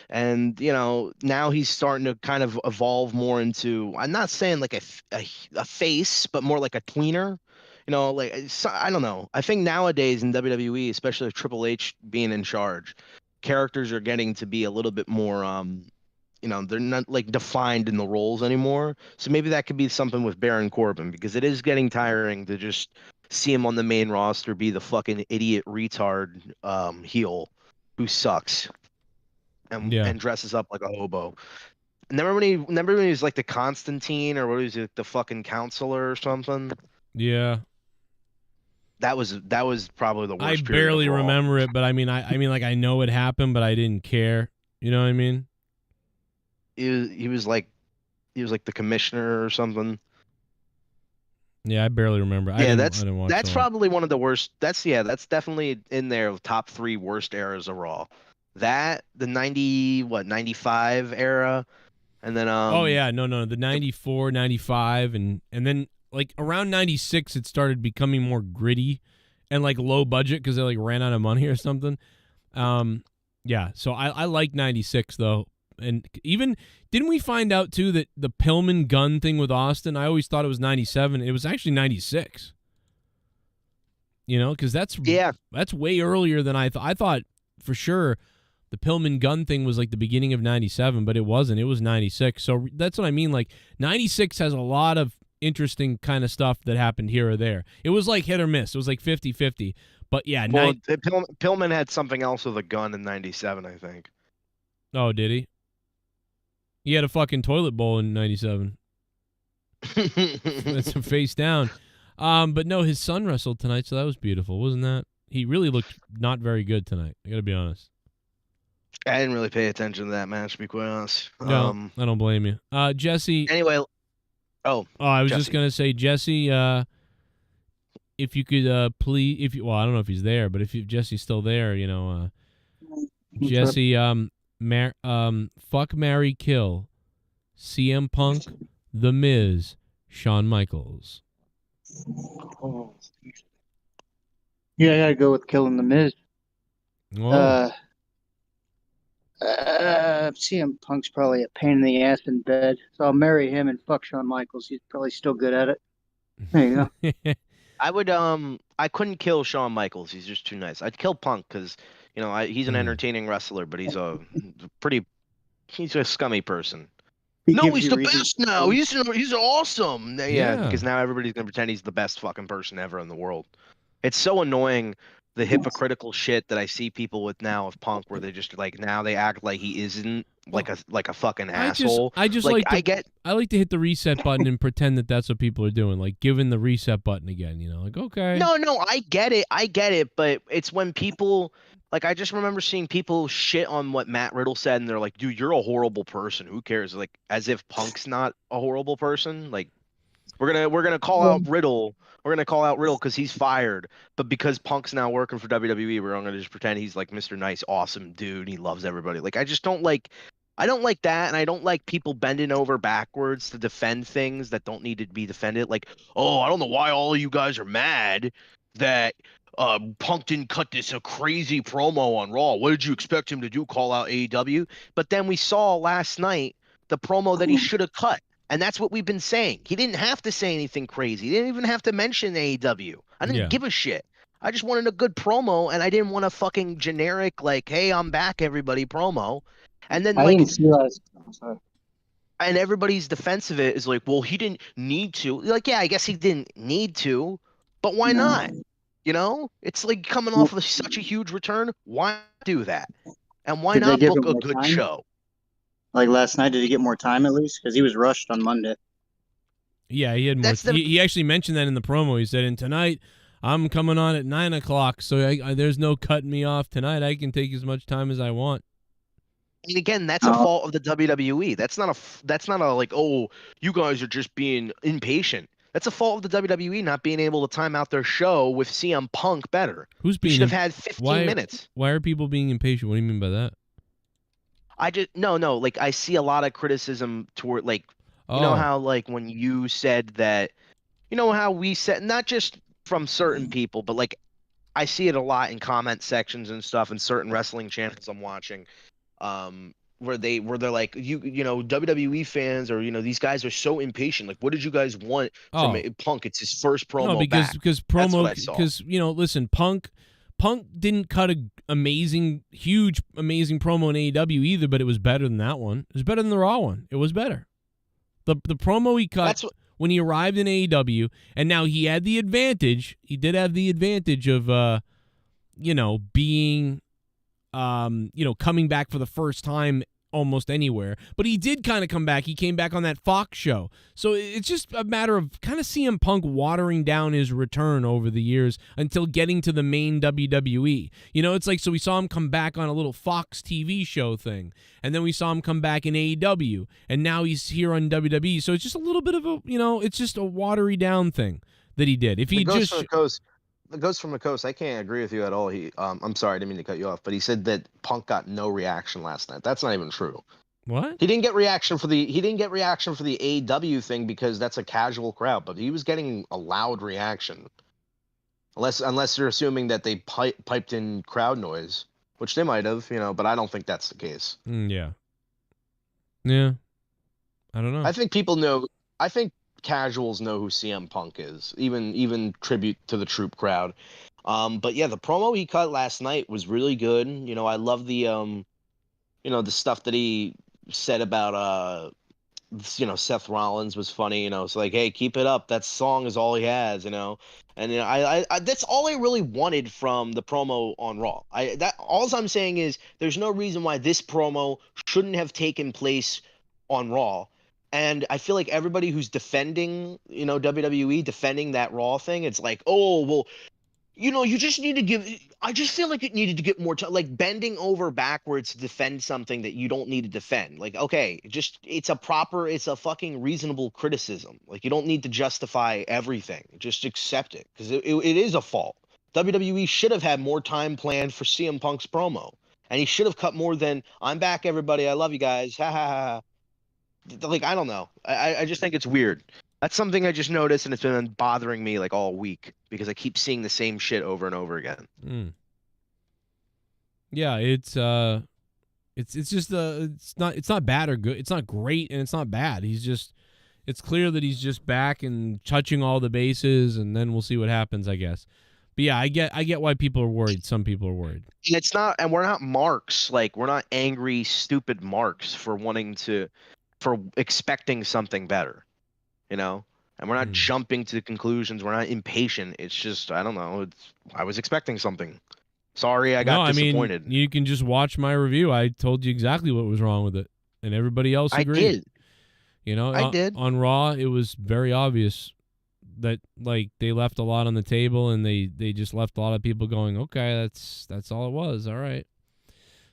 Speaker 6: And, now he's starting to kind of evolve more into, I'm not saying like a face, but more like a tweener. I don't know. I think nowadays in WWE, especially with Triple H being in charge, characters are getting to be a little bit more, they're not like defined in the roles anymore. So maybe that could be something with Baron Corbin, because it is getting tiring to just see him on the main roster be the fucking idiot retard heel who sucks and dresses up like a hobo. Remember when he was like the Constantine, or what was it, the fucking counselor or something?
Speaker 1: Yeah.
Speaker 6: That was probably the worst.
Speaker 1: I barely remember it, but I mean like I know it happened, but I didn't care. You know what I mean?
Speaker 6: He was like the commissioner or something.
Speaker 1: Yeah, I barely remember.
Speaker 6: Yeah,
Speaker 1: I didn't watch
Speaker 6: that's
Speaker 1: that.
Speaker 6: probably one of the worst. That's definitely in there, top 3 worst eras of Raw. That, the 95 era, and then
Speaker 1: Oh yeah, no, the 94, 95, and then like around 96 it started becoming more gritty and like low budget because they like ran out of money or something. Yeah, so I like 96 though. And even, didn't we find out too that the Pillman gun thing with Austin, I always thought it was 97. It was actually 96. Because that's way earlier than I thought. I thought for sure the Pillman gun thing was like the beginning of 97, but it wasn't. It was 96. So that's what I mean. Like 96 has a lot of interesting kind of stuff that happened here or there. It was like hit or miss. It was like 50-50. But yeah.
Speaker 6: Well, Pillman had something else with a gun in 97, I think.
Speaker 1: Oh, did he? He had a fucking toilet bowl in 97. That's a face down. But no, his son wrestled tonight, so that was beautiful, wasn't that? He really looked not very good tonight. I gotta be honest.
Speaker 6: I didn't really pay attention to that match, to be quite honest.
Speaker 1: No, I don't blame you. Jesse.
Speaker 6: Anyway,
Speaker 1: I was just gonna say, Jesse. If you could please, I don't know if he's there, but if Jesse's still there, Jesse, fuck, marry, kill, CM Punk, The Miz, Shawn Michaels.
Speaker 8: Yeah, I gotta go with killing The Miz.
Speaker 1: Oh.
Speaker 8: CM Punk's probably a pain in the ass in bed, so I'll marry him and fuck Shawn Michaels. He's probably still good at it. There you go.
Speaker 6: I would I couldn't kill Shawn Michaels. He's just too nice. I'd kill Punk because he's an entertaining wrestler, but he's a scummy person. No, he's the best now. He's awesome. Yeah, because now everybody's gonna pretend he's the best fucking person ever in the world. It's so annoying, the hypocritical shit that I see people with now of Punk, where they just like, now they act like he isn't like a fucking asshole.
Speaker 1: I like to hit the reset button and pretend that that's what people are doing, like giving the reset button again. Like, okay.
Speaker 6: No, I get it, but it's when people. Like, I just remember seeing people shit on what Matt Riddle said, and they're like, dude, you're a horrible person. Who cares? Like, as if Punk's not a horrible person. Like, We're gonna call out Riddle. We're gonna call out Riddle because he's fired. But because Punk's now working for WWE, we're gonna just pretend he's like Mr. Nice, awesome dude. He loves everybody. Like I don't like that, and I don't like people bending over backwards to defend things that don't need to be defended. Like, oh, I don't know why all of you guys are mad that Punk didn't cut this a crazy promo on Raw. What did you expect him to do? Call out AEW? But then we saw last night the promo that he should have cut. And that's what we've been saying. He didn't have to say anything crazy. He didn't even have to mention AEW. I didn't give a shit. I just wanted a good promo, and I didn't want a fucking generic, like, hey, I'm back, everybody promo. And then,
Speaker 8: I didn't see last. Sorry.
Speaker 6: And everybody's defense of it is like, well, he didn't need to. Like, yeah, I guess he didn't need to, but why not? You know? It's like coming off of such a huge return. Why do that? And why not book a good show?
Speaker 8: Like last night, did he get more time at least? Because he was rushed on Monday.
Speaker 1: Yeah, he had more. He actually mentioned that in the promo. He said, "And tonight, I'm coming on at 9 o'clock, so there's no cutting me off tonight. I can take as much time as I want."
Speaker 6: And again, that's a fault of the WWE. That's not a like, oh, you guys are just being impatient. That's a fault of the WWE not being able to time out their show with CM Punk better.
Speaker 1: Who's being?
Speaker 6: Should have had 15 minutes.
Speaker 1: Why are people being impatient? What do you mean by that?
Speaker 6: No. Like, I see a lot of criticism toward, like, you know how, like, when you said that, you know how we said, not just from certain people, but, like, I see it a lot in comment sections and stuff in certain wrestling channels I'm watching, where they're like, you know, WWE fans, or, you know, these guys are so impatient. Like, what did you guys want from Punk? It's his first promo.
Speaker 1: No, because you know, listen, Punk didn't cut a huge, amazing promo in AEW either, but it was better than that one. It was better than the Raw one. It was better. The promo he cut when he arrived in AEW, and now he had the advantage. He did have the advantage of, you know, being, you know, coming back for the first time almost anywhere. But he did kind of come back. He came back on that Fox show. So it's just a matter of kind of CM Punk watering down his return over the years until getting to the main WWE. You know, it's like, so we saw him come back on a little Fox TV show thing, and then we saw him come back in AEW, and now he's here on WWE. So it's just a little bit of a, you know, it's just a watery down thing that he did. If he just...
Speaker 6: The Ghost from the Coast, I can't agree with you at all. I'm sorry, I didn't mean to cut you off, but he said that Punk got no reaction last night. That's not even true.
Speaker 1: What?
Speaker 6: He didn't get reaction for the AEW thing because that's a casual crowd, but he was getting a loud reaction. Unless you're assuming that they piped in crowd noise, which they might have, you know, but I don't think that's the case.
Speaker 1: Yeah. I don't know.
Speaker 6: I think people know. I think casuals know who CM Punk is, even tribute to the Troop crowd. But yeah, the promo he cut last night was really good. You know, I love the you know, the stuff that he said about you know, Seth Rollins was funny. You know, it's like, hey, keep it up. That song is all he has. You know, and you know, I that's all I really wanted from the promo on Raw. All I'm saying is there's no reason why this promo shouldn't have taken place on Raw. And I feel like everybody who's defending, you know, WWE, defending that Raw thing, it's like, oh, well, you know, you just need to give – I just feel like it needed to get more time. Like, bending over backwards to defend something that you don't need to defend. Like, okay, it's a fucking reasonable criticism. Like, you don't need to justify everything. Just accept it, because it is a fault. WWE should have had more time planned for CM Punk's promo. And he should have cut more than, I'm back, everybody. I love you guys. Ha, ha, ha. Like, I don't know. I just think it's weird. That's something I just noticed, and it's been bothering me like all week because I keep seeing the same shit over and over again.
Speaker 1: Yeah, it's just it's not bad or good. It's not great and it's not bad. It's clear that he's just back and touching all the bases, and then we'll see what happens, I guess. But yeah, I get why people are worried. Some people are worried.
Speaker 6: And we're not marks. Like, we're not angry, stupid marks for expecting something better, you know? And we're not jumping to conclusions. We're not impatient. It's just, I don't know. I was expecting something. Sorry, I got disappointed.
Speaker 1: I mean, you can just watch my review. I told you exactly what was wrong with it, and everybody else agreed.
Speaker 6: I did.
Speaker 1: You know,
Speaker 6: I did.
Speaker 1: On Raw, it was very obvious that, like, they left a lot on the table, and they just left a lot of people going, okay, that's all it was. All right.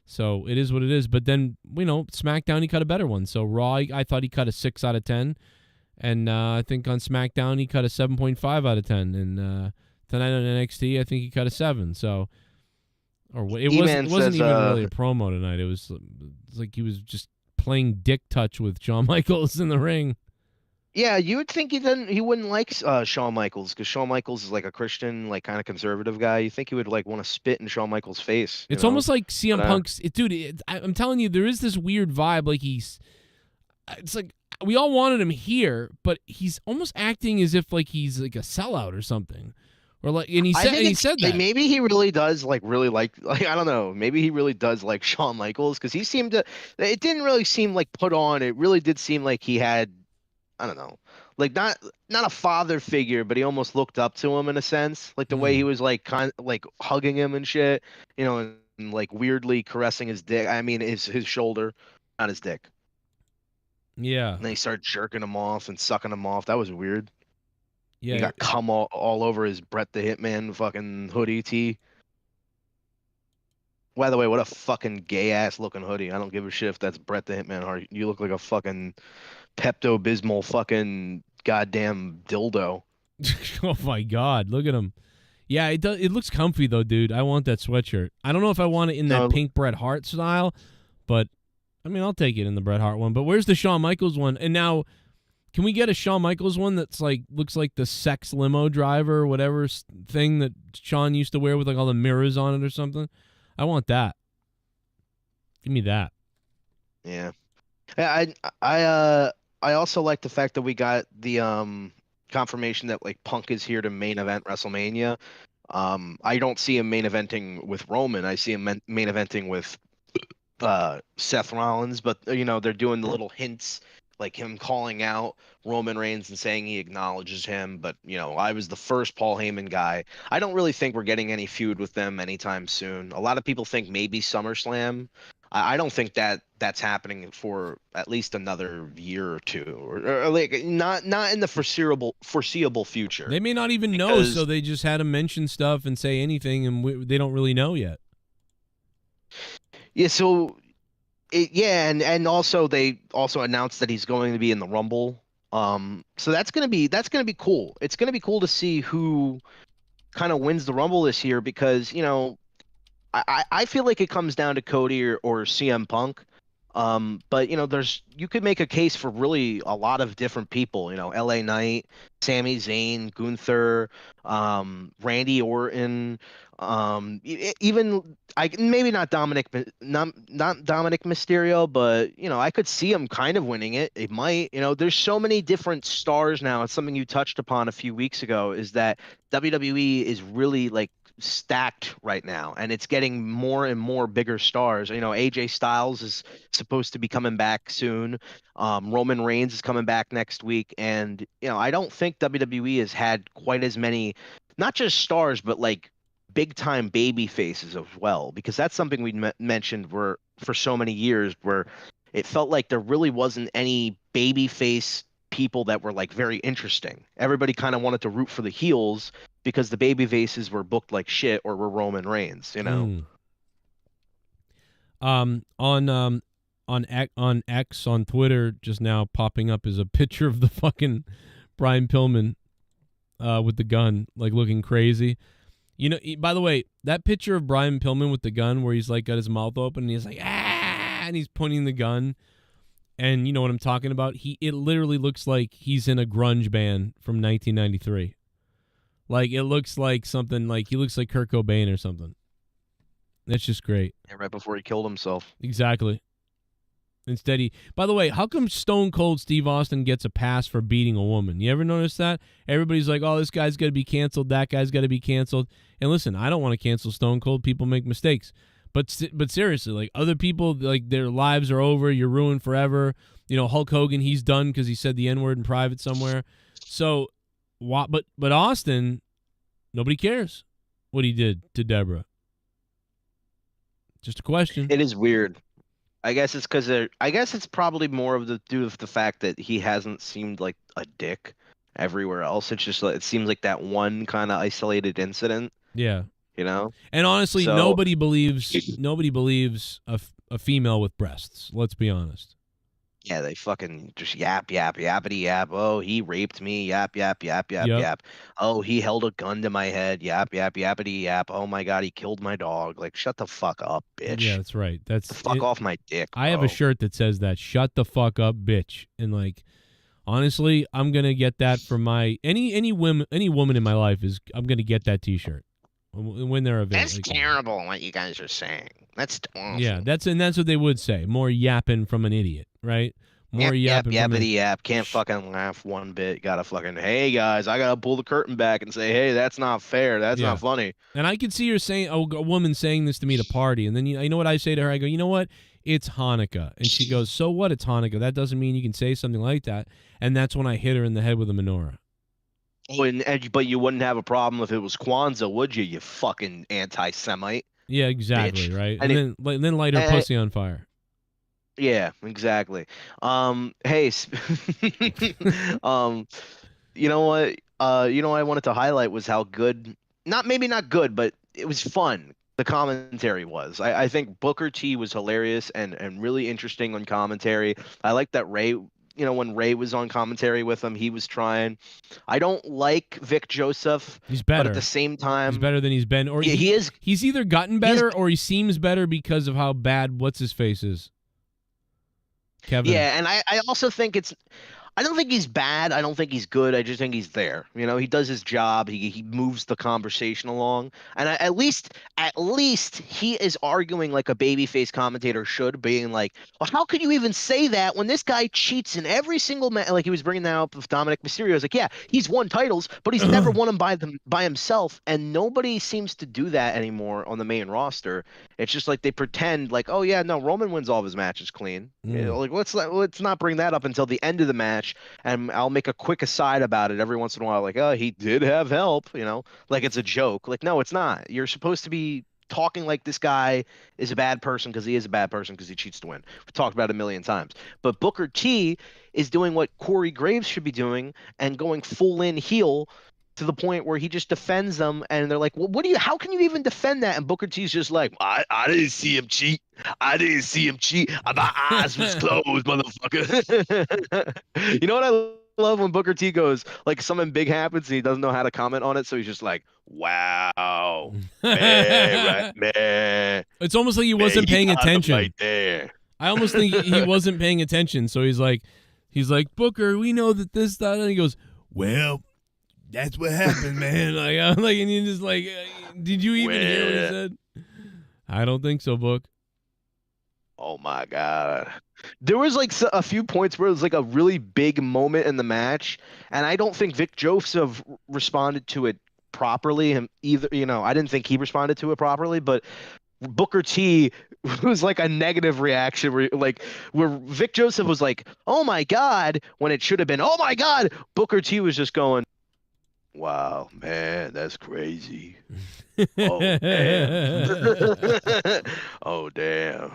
Speaker 1: So it is what it is. But then, you know, SmackDown, he cut a better one. So Raw, I thought he cut a 6 out of 10. And I think on SmackDown he cut a 7.5 out of 10, and tonight on NXT I think he cut a 7. So, it wasn't even really a promo tonight. It was like he was just playing dick touch with Shawn Michaels in the ring.
Speaker 6: Yeah, you would think he wouldn't like Shawn Michaels, because Shawn Michaels is like a Christian, like kind of conservative guy. You think he would like want to spit in Shawn Michaels' face.
Speaker 1: It's almost like CM Punk's. I'm telling you, there is this weird vibe. Like it's like we all wanted him here, but he's almost acting as if like he's like a sellout or something. Or like, and he said that
Speaker 6: maybe he really does like I don't know. Maybe he really does like Shawn Michaels, because he seemed to. It didn't really seem like put on. It really did seem like he had. I don't know, like not a father figure, but he almost looked up to him in a sense, like the way he was like like hugging him and shit, and like weirdly caressing his dick. I mean, his shoulder, not his dick.
Speaker 1: Yeah.
Speaker 6: And then he started jerking him off and sucking him off. That was weird.
Speaker 1: Yeah.
Speaker 6: He got cum all over his Bret the Hitman fucking hoodie tee. By the way, what a fucking gay ass looking hoodie. I don't give a shit if that's Bret the Hitman. You look like a fucking Pepto-Bismol fucking goddamn dildo.
Speaker 1: Oh my God, look at him. Yeah, it does. It looks comfy though, dude. I want that sweatshirt. I don't know if I want it in that pink Bret Hart style, but I mean, I'll take it in the Bret Hart one. But where's the Shawn Michaels one? And now, can we get a Shawn Michaels one that's like looks like the sex limo driver or whatever thing that Shawn used to wear with like all the mirrors on it or something? I want that. Give me that.
Speaker 6: Yeah. I also like the fact that we got the confirmation that like Punk is here to main event WrestleMania. I don't see him main eventing with Roman. I see him main eventing with Seth Rollins, but they're doing the little hints, like him calling out Roman Reigns and saying he acknowledges him. But I was the first Paul Heyman guy. I don't really think we're getting any feud with them anytime soon. A lot of people think maybe SummerSlam. I don't think that's happening for at least another year or two, or like not in the foreseeable future.
Speaker 1: They may not even know, so they just had him mention stuff and say anything, and they don't really know yet.
Speaker 6: Yeah. So, and also they also announced that he's going to be in the Rumble. So that's gonna be cool. It's gonna be cool to see who kind of wins the Rumble this year, because I feel like it comes down to Cody or CM Punk. But you could make a case for really a lot of different people. LA Knight, Sami Zayn, Gunther, Randy Orton, even maybe not Dominic Mysterio, but I could see him kind of winning it. It might. There's so many different stars now. It's something you touched upon a few weeks ago, is that WWE is really like stacked right now, and it's getting more and more bigger stars. AJ Styles is supposed to be coming back soon. Roman Reigns is coming back next week, and I don't think WWE has had quite as many, not just stars, but like big time baby faces as well, because that's something we mentioned for so many years, where it felt like there really wasn't any baby face people that were like very interesting. Everybody kind of wanted to root for the heels because the baby faces were booked like shit or were Roman Reigns,
Speaker 1: On X on Twitter just now popping up is a picture of the fucking Brian Pillman with the gun, like looking crazy. By the way, that picture of Brian Pillman with the gun where he's like got his mouth open and he's like, and he's pointing the gun. And you know what I'm talking about? It literally looks like he's in a grunge band from 1993. Like, it looks like something like he looks like Kurt Cobain or something. That's just great.
Speaker 6: Yeah, right before he killed himself.
Speaker 1: Exactly. Instead, by the way, how come Stone Cold Steve Austin gets a pass for beating a woman? You ever notice that? Everybody's like, oh, this guy's got to be canceled. That guy's got to be canceled. And listen, I don't want to cancel Stone Cold. People make mistakes. But seriously, like other people, like their lives are over. You're ruined forever. Hulk Hogan, he's done because he said the N-word in private somewhere. So, but Austin, nobody cares what he did to Deborah. Just a question.
Speaker 6: It is weird. I guess it's because it's probably more of the due of the fact that he hasn't seemed like a dick everywhere else. It's just like it seems like that one kind of isolated incident.
Speaker 1: Yeah.
Speaker 6: And
Speaker 1: honestly, nobody believes a female with breasts. Let's be honest.
Speaker 6: Yeah, they fucking just yap, yappity yap. Oh, he raped me. Yap, yap, yap, yap,
Speaker 1: Yep.
Speaker 6: yap. Oh, he held a gun to my head. Yap, yap, yappity yap. Oh my God, he killed my dog. Like, shut the fuck up, bitch.
Speaker 1: Yeah, that's right.
Speaker 6: The fuck off my dick,
Speaker 1: I have a
Speaker 6: bro.
Speaker 1: shirt that says that. Shut the fuck up, bitch. And like, honestly, I'm gonna get that for my any woman in my life I'm gonna get that T-shirt when they're available.
Speaker 6: That's terrible what you guys are saying. That's awful.
Speaker 1: Yeah, that's what they would say. More yapping from an idiot, right? More
Speaker 6: yap,
Speaker 1: yapping
Speaker 6: yap,
Speaker 1: from
Speaker 6: yappity yap. Can't fucking laugh one bit. Gotta fucking, hey guys, I gotta pull the curtain back and say, hey, that's not fair. That's
Speaker 1: Yeah.
Speaker 6: not funny.
Speaker 1: And I could see her saying, a woman saying this to me at a party, and then you know what I say to her? I go, you know what? It's Hanukkah, and she goes, so what? It's Hanukkah. That doesn't mean you can say something like that. And that's when I hit her in the head with a menorah.
Speaker 6: Oh, but you wouldn't have a problem if it was Kwanzaa, would you? You fucking anti-Semite.
Speaker 1: Yeah, exactly,
Speaker 6: Bitch.
Speaker 1: right.
Speaker 6: And
Speaker 1: And then light her pussy on fire.
Speaker 6: Yeah, exactly. Hey, you know what? You know what I wanted to highlight was how good, maybe not good, but it was fun. The commentary was. I think Booker T was hilarious and really interesting on commentary. I like that Ray, when Ray was on commentary with him, he was trying. I don't like Vic Joseph.
Speaker 1: He's better.
Speaker 6: But at the same time,
Speaker 1: he's better than he's been. Or
Speaker 6: yeah, he is.
Speaker 1: He's either gotten better or he seems better because of how bad what's his face is. Kevin.
Speaker 6: Yeah, and I also think I don't think he's bad. I don't think he's good. I just think he's there. He does his job. He moves the conversation along. And at least he is arguing like a babyface commentator should, being like, well, how could you even say that when this guy cheats in every single match? Like he was bringing that up with Dominic Mysterio. I was like, yeah, he's won titles, but he's never won them by himself. And nobody seems to do that anymore on the main roster. It's just like they pretend like, oh yeah, no, Roman wins all of his matches clean. Like let's not bring that up until the end of the match. And I'll make a quick aside about it every once in a while, like, oh, he did have help, like it's a joke. Like, no, it's not. You're supposed to be talking like this guy is a bad person because he is a bad person because he cheats to win. We've talked about it a million times. But Booker T is doing what Corey Graves should be doing and going full in heel to the point where he just defends them, and they're like, well, how can you even defend that? And Booker T's just like, I didn't see him cheat. I didn't see him cheat. My eyes was closed, motherfucker. You know what I love when Booker T goes, like something big happens and he doesn't know how to comment on it, so he's just like, wow, man.
Speaker 1: It's almost like he wasn't paying attention.
Speaker 6: Right there.
Speaker 1: I almost think he wasn't paying attention, so he's like, Booker, we know that this, that, and he goes, well, that's what happened, man. And you're just like, did you even hear what he said? I don't think so, Book.
Speaker 6: Oh my God. There was like a few points where it was like a really big moment in the match, and I don't think Vic Joseph responded to it properly. Either, I didn't think he responded to it properly, but Booker T was like a negative reaction where Vic Joseph was like, oh my God, when it should have been, oh my God. Booker T was just going, wow, man, that's crazy. Oh, damn. Oh, damn.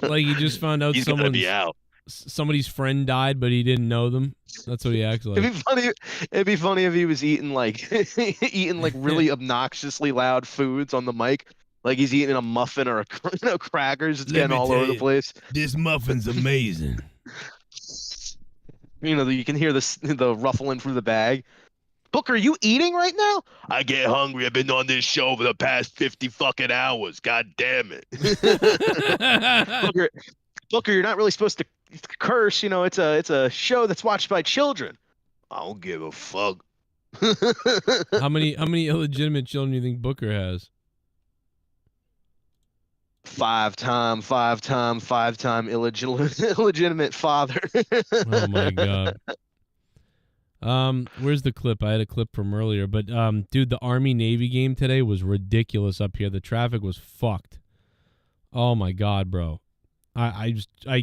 Speaker 1: Like he just found out
Speaker 6: He's gonna be out.
Speaker 1: Somebody's friend died, but he didn't know them. That's what he acts like.
Speaker 6: It'd be funny if he was eating really obnoxiously loud foods on the mic. Like he's eating a muffin or crackers. It's getting all over the place.
Speaker 1: This muffin's amazing.
Speaker 6: You can hear the ruffling through the bag. Booker, are you eating right now? I get hungry. I've been on this show for the past 50 fucking hours. God damn it. Booker, you're not really supposed to curse. It's a show that's watched by children. I don't give a fuck.
Speaker 1: How many illegitimate children do you think Booker has?
Speaker 6: Five-time illegitimate father.
Speaker 1: Oh my God. Where's the clip? I had a clip from earlier, but dude, the Army-Navy game today was ridiculous up here. The traffic was fucked. Oh my God, bro. I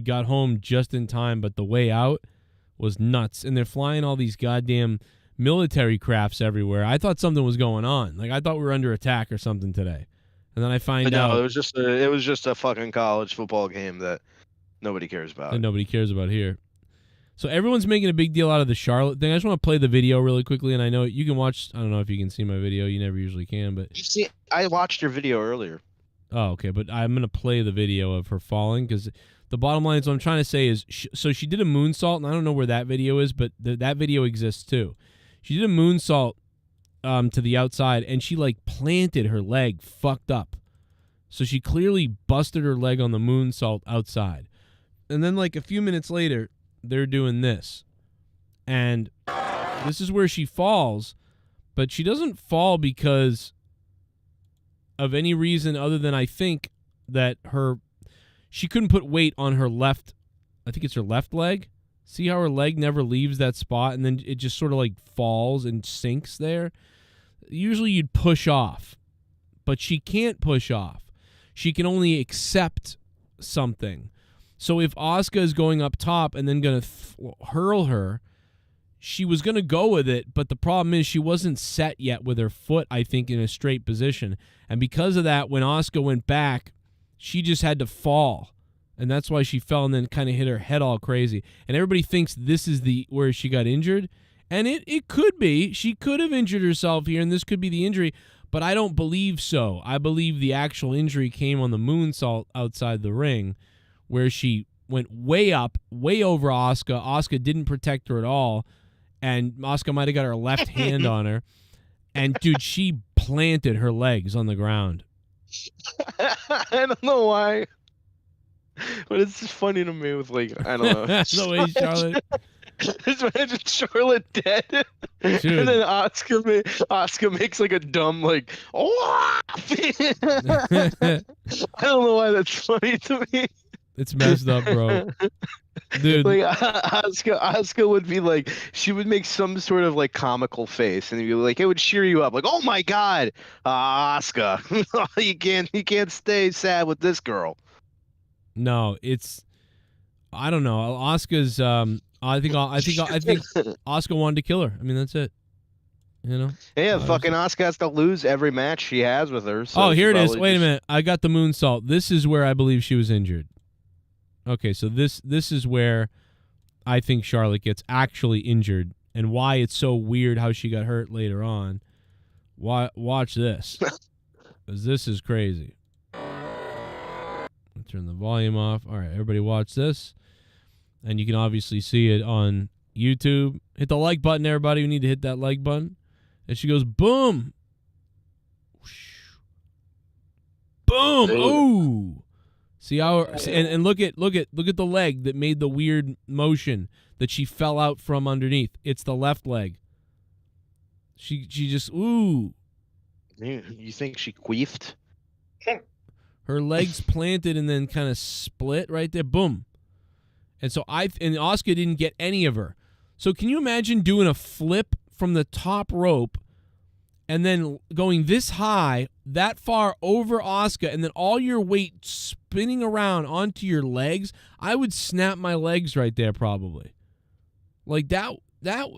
Speaker 1: got home just in time, but the way out was nuts. And they're flying all these goddamn military crafts everywhere. I thought something was going on. Like I thought we were under attack or something today. And then I find out
Speaker 6: it was just a fucking college football game that nobody cares about.
Speaker 1: And nobody cares about here. So everyone's making a big deal out of the Charlotte thing. I just want to play the video really quickly, and I know you can watch. I don't know if you can see my video. You never usually can, but
Speaker 6: I watched your video earlier.
Speaker 1: Oh, okay. But I'm gonna play the video of her falling because the bottom line is what I'm trying to say is, so she did a moonsault, and I don't know where that video is, but that video exists too. She did a moonsault to the outside, and she like planted her leg fucked up. So she clearly busted her leg on the moonsault outside. And then like a few minutes later, they're doing this. And this is where she falls, but she doesn't fall because of any reason other than I think that she couldn't put weight on her left, I think it's her left leg. See how her leg never leaves that spot and then it just sort of like falls and sinks there? Usually you'd push off, but she can't push off. She can only accept something. So if Asuka is going up top and then going to hurl her, she was going to go with it, but the problem is she wasn't set yet with her foot, I think, in a straight position. And because of that, when Asuka went back, she just had to fall. And that's why she fell and then kind of hit her head all crazy. And everybody thinks this is where she got injured. And it could be. She could have injured herself here, and this could be the injury. But I don't believe so. I believe the actual injury came on the moonsault outside the ring, where she went way up, way over Asuka. Asuka didn't protect her at all. And Asuka might have got her left hand on her. And, dude, she planted her legs on the ground.
Speaker 6: I don't know why. But it's just funny to me with, like, I don't know.
Speaker 1: The way Charlotte...
Speaker 6: Just imagine Charlotte dead.
Speaker 1: Dude.
Speaker 6: And then Asuka makes, like, a dumb, like, oh! I don't know why that's funny to me.
Speaker 1: It's messed up, bro. Dude.
Speaker 6: Like, Asuka would be like, she would make some sort of, like, comical face. And you'd be like, it would cheer you up. Like, oh, my God, Asuka. you can't stay sad with this girl.
Speaker 1: No, I don't know. Asuka's I think Asuka wanted to kill her. I mean, that's it. You know?
Speaker 6: Yeah, fucking Asuka has to lose every match she has with her. So
Speaker 1: here it is. Wait a minute. I got the moonsault. This is where I believe she was injured. Okay, so this is where I think Charlotte gets actually injured and why it's so weird how she got hurt later on. Watch this. Because this is crazy. Turn the volume off. All right, everybody watch this. And you can obviously see it on YouTube. Hit the like button, everybody. We need to hit that like button. And she goes, boom. Boom. Ooh. See how and look at the leg that made the weird motion that she fell out from underneath. It's the left leg. She just ooh.
Speaker 6: You think she queefed?
Speaker 1: Her legs planted and then kind of split right there. Boom. And so Asuka didn't get any of her. So can you imagine doing a flip from the top rope and then going this high, that far over Asuka, and then all your weight spinning around onto your legs? I would snap my legs right there probably. Like that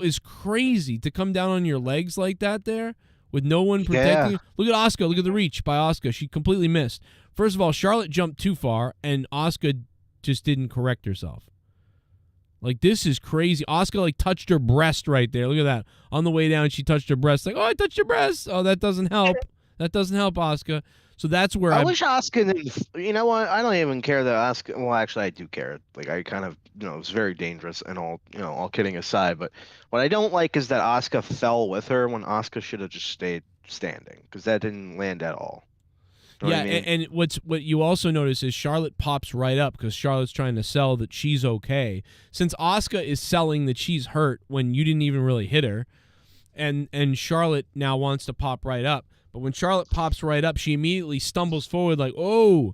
Speaker 1: is crazy to come down on your legs like that there with no one protecting you. Look at Asuka. Look at the reach by Asuka. She completely missed. First of all, Charlotte jumped too far, and Asuka just didn't correct herself. Like, this is crazy. Asuka, like, touched her breast right there. Look at that. On the way down, she touched her breast. Like, oh, I touched your breast. Oh, that doesn't help. That doesn't help, Asuka. So that's where
Speaker 6: I wish Asuka didn't. You know what? I don't even care that Asuka. Well, actually, I do care. Like, I kind of, it's very dangerous and all, all kidding aside. But what I don't like is that Asuka fell with her when Asuka should have just stayed standing because that didn't land at all. You know what I mean?
Speaker 1: And what you also notice is Charlotte pops right up because Charlotte's trying to sell that she's okay. Since Asuka is selling that she's hurt when you didn't even really hit her, and Charlotte now wants to pop right up. But when Charlotte pops right up, she immediately stumbles forward like, oh.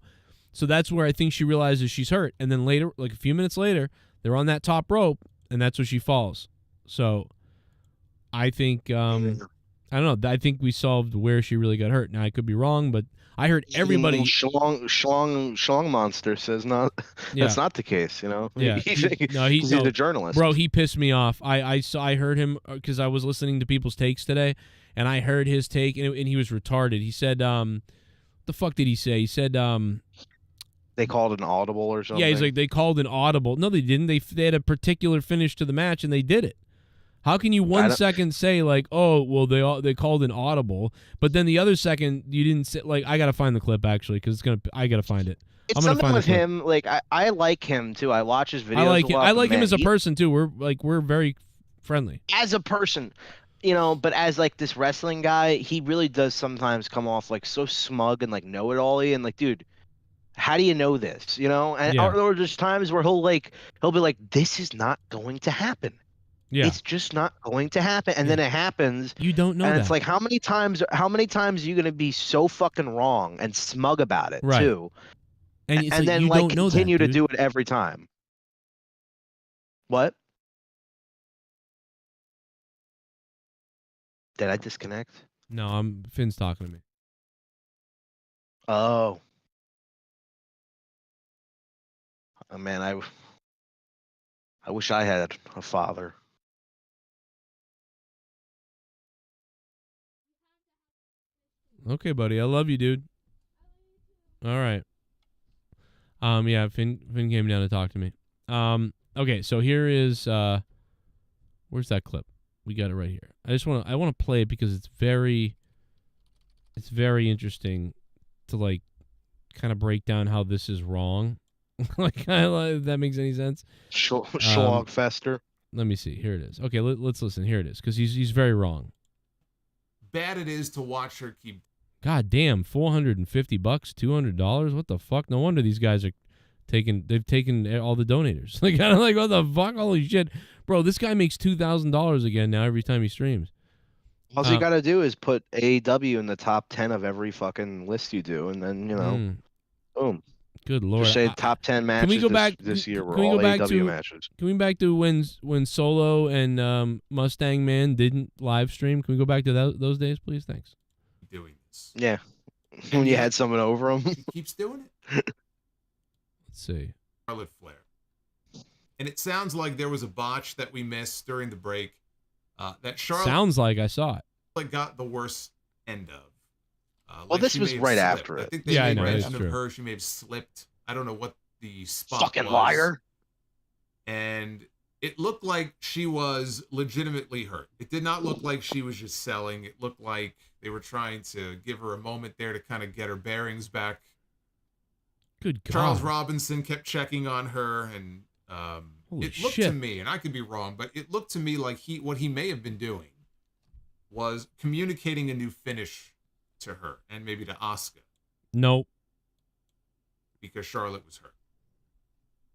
Speaker 1: So that's where I think she realizes she's hurt. And then later, like a few minutes later, they're on that top rope, and that's where she falls. So I think, I don't know, I think we solved where she really got hurt. Now, I could be wrong, but I heard everybody.
Speaker 6: Schlong Monster says not. That's not the case,
Speaker 1: Yeah,
Speaker 6: he's a journalist,
Speaker 1: bro. He pissed me off. I heard him because I was listening to people's takes today, and I heard his take, and he was retarded. He said, "The fuck did he say?" He said,
Speaker 6: "They called an audible or something."
Speaker 1: Yeah, he's like they called an audible. No, they didn't. They had a particular finish to the match, and they did it. How can you 1 second say like, oh, well, they called an audible, but then the other second you didn't say, like, I gotta find the clip actually because I gotta find it.
Speaker 6: It's something with him. Like I like him too. I watch his videos.
Speaker 1: I like him as a person too. We're very friendly
Speaker 6: as a person, but as like this wrestling guy, he really does sometimes come off like so smug and like know-it-all-y and like, dude, how do you know this? And or there's times where he'll be like, this is not going to happen.
Speaker 1: Yeah.
Speaker 6: It's just not going to happen, and then it happens.
Speaker 1: You don't know
Speaker 6: and
Speaker 1: that.
Speaker 6: It's like how many times are you gonna be so fucking wrong and smug about it too?
Speaker 1: And
Speaker 6: then
Speaker 1: you
Speaker 6: like
Speaker 1: don't know
Speaker 6: continue
Speaker 1: that,
Speaker 6: to do it every time. What? Did I disconnect?
Speaker 1: No, Finn's talking to me.
Speaker 6: Oh. Oh man, I wish I had a father.
Speaker 1: Okay, buddy. I love you, dude. All right. Yeah, Finn came down to talk to me. Okay, so here is where's that clip? We got it right here. I want to play it because it's very interesting to like kind of break down how this is wrong. Like, if that makes any sense.
Speaker 6: Schlogfester.
Speaker 1: Let me see. Here it is. Okay, let's listen. Here it is because he's very wrong.
Speaker 9: Bad it is to watch her keep.
Speaker 1: God damn, $450, $200. What the fuck? No wonder these guys are they've taken all the donators. Like, kind of like, what the fuck? Holy shit, bro! This guy makes $2,000 again now every time he streams.
Speaker 6: All you gotta do is put AEW in the top 10 of every fucking list you do, and then boom.
Speaker 1: Good lord!
Speaker 6: Just say top 10 matches.
Speaker 1: Can we go back
Speaker 6: this year? Were
Speaker 1: can we
Speaker 6: all
Speaker 1: go back
Speaker 6: AEW
Speaker 1: to
Speaker 6: matches.
Speaker 1: Can we back to when Solo and Mustang Man didn't live stream? Can we go back to those days, please? Thanks.
Speaker 9: Doing this.
Speaker 6: Yeah, when you had someone over him.
Speaker 9: He keeps doing it.
Speaker 1: Let's see.
Speaker 9: Charlotte Flair. And it sounds like there was a botch that we missed during the break. That Charlotte
Speaker 1: sounds like I saw it.
Speaker 9: Got the worst end of.
Speaker 6: Well, this was right after it.
Speaker 9: I think they made mention
Speaker 1: of
Speaker 9: her. She may have slipped. I don't know what the spot
Speaker 6: fucking
Speaker 9: was.
Speaker 6: liar.
Speaker 9: And it looked like she was legitimately hurt. It did not look like she was just selling. It looked like they were trying to give her a moment there to kind of get her bearings back.
Speaker 1: Good God.
Speaker 9: Charles Robinson kept checking on her, and it looked to me, and I could be wrong, but it looked to me like what he may have been doing was communicating a new finish to her and maybe to Asuka.
Speaker 1: Nope.
Speaker 9: Because Charlotte was hurt.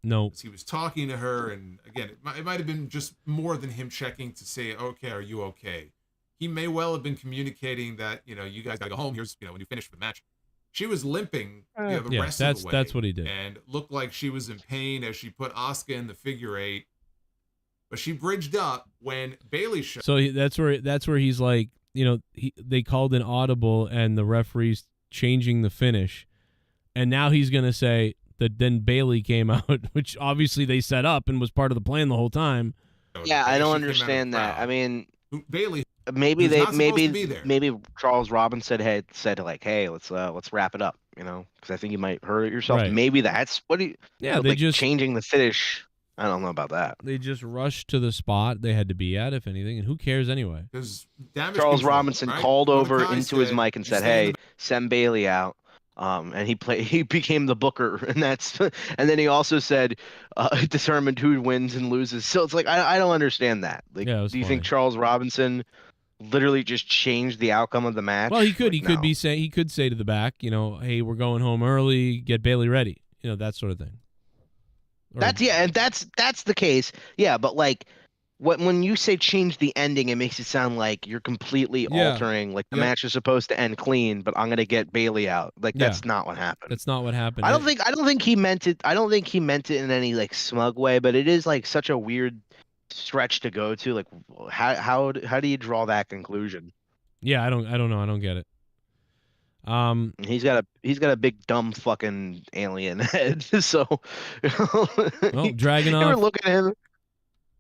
Speaker 1: Nope.
Speaker 9: He was talking to her, and again, it might have been just more than him checking to say, okay, are you okay? He may well have been communicating that, you guys gotta go home. Here's, when you finish the match. She was limping the rest of the way.
Speaker 1: That's what he did.
Speaker 9: And looked like she was in pain as she put Asuka in the figure 8. But she bridged up when Bayley showed.
Speaker 1: So that's where he's like, they called an audible and the referee's changing the finish. And now he's going to say that then Bayley came out, which obviously they set up and was part of the plan the whole time.
Speaker 6: Yeah, I don't understand that. I mean,
Speaker 9: Bayley.
Speaker 6: Maybe Charles Robinson said like, hey, let's wrap it up, because I think you might hurt yourself.
Speaker 1: Right.
Speaker 6: Maybe that's what he.
Speaker 1: Yeah, they just
Speaker 6: changing the finish. I don't know about that.
Speaker 1: They just rushed to the spot they had to be at, if anything, and who cares anyway?
Speaker 6: Charles Robinson called over into his mic and said, "Hey, send Bayley out." And he became the booker, and then he also said, determined who wins and loses. So it's like I don't understand that. Like, do you think Charles Robinson literally just changed the outcome of the match?
Speaker 1: Well, he could. He could say to the back, hey, we're going home early. Get Bayley ready. That sort of thing.
Speaker 6: And that's the case. Yeah, but like, when you say change the ending, it makes it sound like you're completely altering. Like the match is supposed to end clean, but I'm gonna get Bayley out. Like that's not what happened.
Speaker 1: That's not what happened.
Speaker 6: I don't think he meant it. I don't think he meant it in any like smug way. But it is like such a weird stretch to go to. Like, how do you draw that conclusion?
Speaker 1: Yeah, I don't know. I don't get it.
Speaker 6: He's got a big dumb fucking alien head. So,
Speaker 1: Dragunov.
Speaker 6: You ever look at him?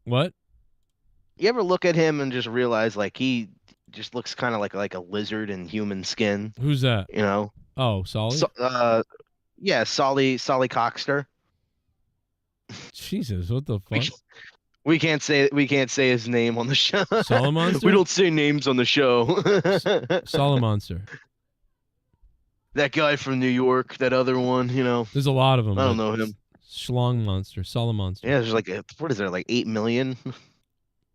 Speaker 1: What?
Speaker 6: You ever look at him and just realize like he just looks kind of like a lizard in human skin?
Speaker 1: Who's that? Oh, Solly.
Speaker 6: Yeah, Solly Coxter.
Speaker 1: Jesus, what the fuck?
Speaker 6: We can't say his name on the show.
Speaker 1: Solomonster?
Speaker 6: We don't say names on the show.
Speaker 1: Solomonster.
Speaker 6: That guy from New York, that other one, you know.
Speaker 1: There's a lot of them.
Speaker 6: I don't know him.
Speaker 1: Schlong Monster, Solomonster.
Speaker 6: Yeah, there's like what is there, like 8 million?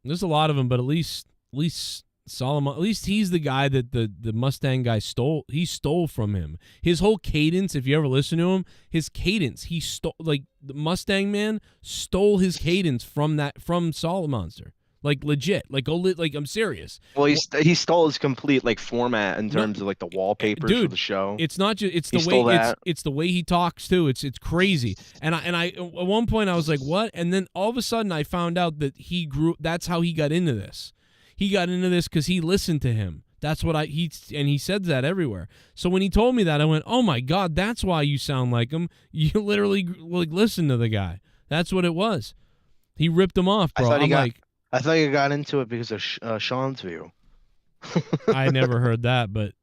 Speaker 1: There's a lot of them, but at least Solomon, at least he's the guy that the Mustang guy stole. He stole from him. His whole cadence, if you ever listen to him, his cadence, he stole, like the Mustang man stole his cadence from Solomonster. Like legit. Like I'm serious.
Speaker 6: Well, he stole his complete like format in terms of like the wallpapers for the show.
Speaker 1: It's not just it's the way he talks too. It's crazy. And I at one point I was like, what? And then all of a sudden I found out that that's how he got into this. He got into this because he listened to him. That's what he said that everywhere. So when he told me that, I went, oh my God, that's why you sound like him. You literally like listen to the guy. That's what it was. He ripped him off, bro.
Speaker 6: I thought you got into it because of Sean's view.
Speaker 1: I never heard that, but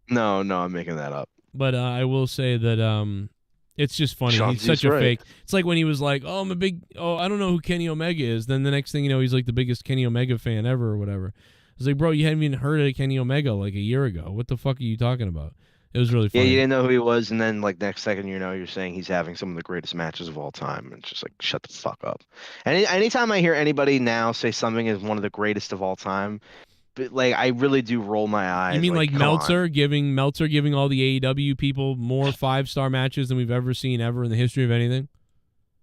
Speaker 6: no, I'm making that up.
Speaker 1: But I will say that it's just funny. He's such a fake. It's like when he was like, "Oh, I don't know who Kenny Omega is." Then the next thing you know, he's like the biggest Kenny Omega fan ever or whatever. I was like, "Bro, you hadn't even heard of Kenny Omega like a year ago. What the fuck are you talking about?" It was really funny.
Speaker 6: Yeah, you didn't know who he was, and then like next second, you know, you're saying he's having some of the greatest matches of all time, and it's just like, shut the fuck up. And anytime I hear anybody now say something is one of the greatest of all time, but like I really do roll my eyes.
Speaker 1: You mean like Meltzer giving all the AEW people more 5-star matches than we've ever seen ever in the history of anything?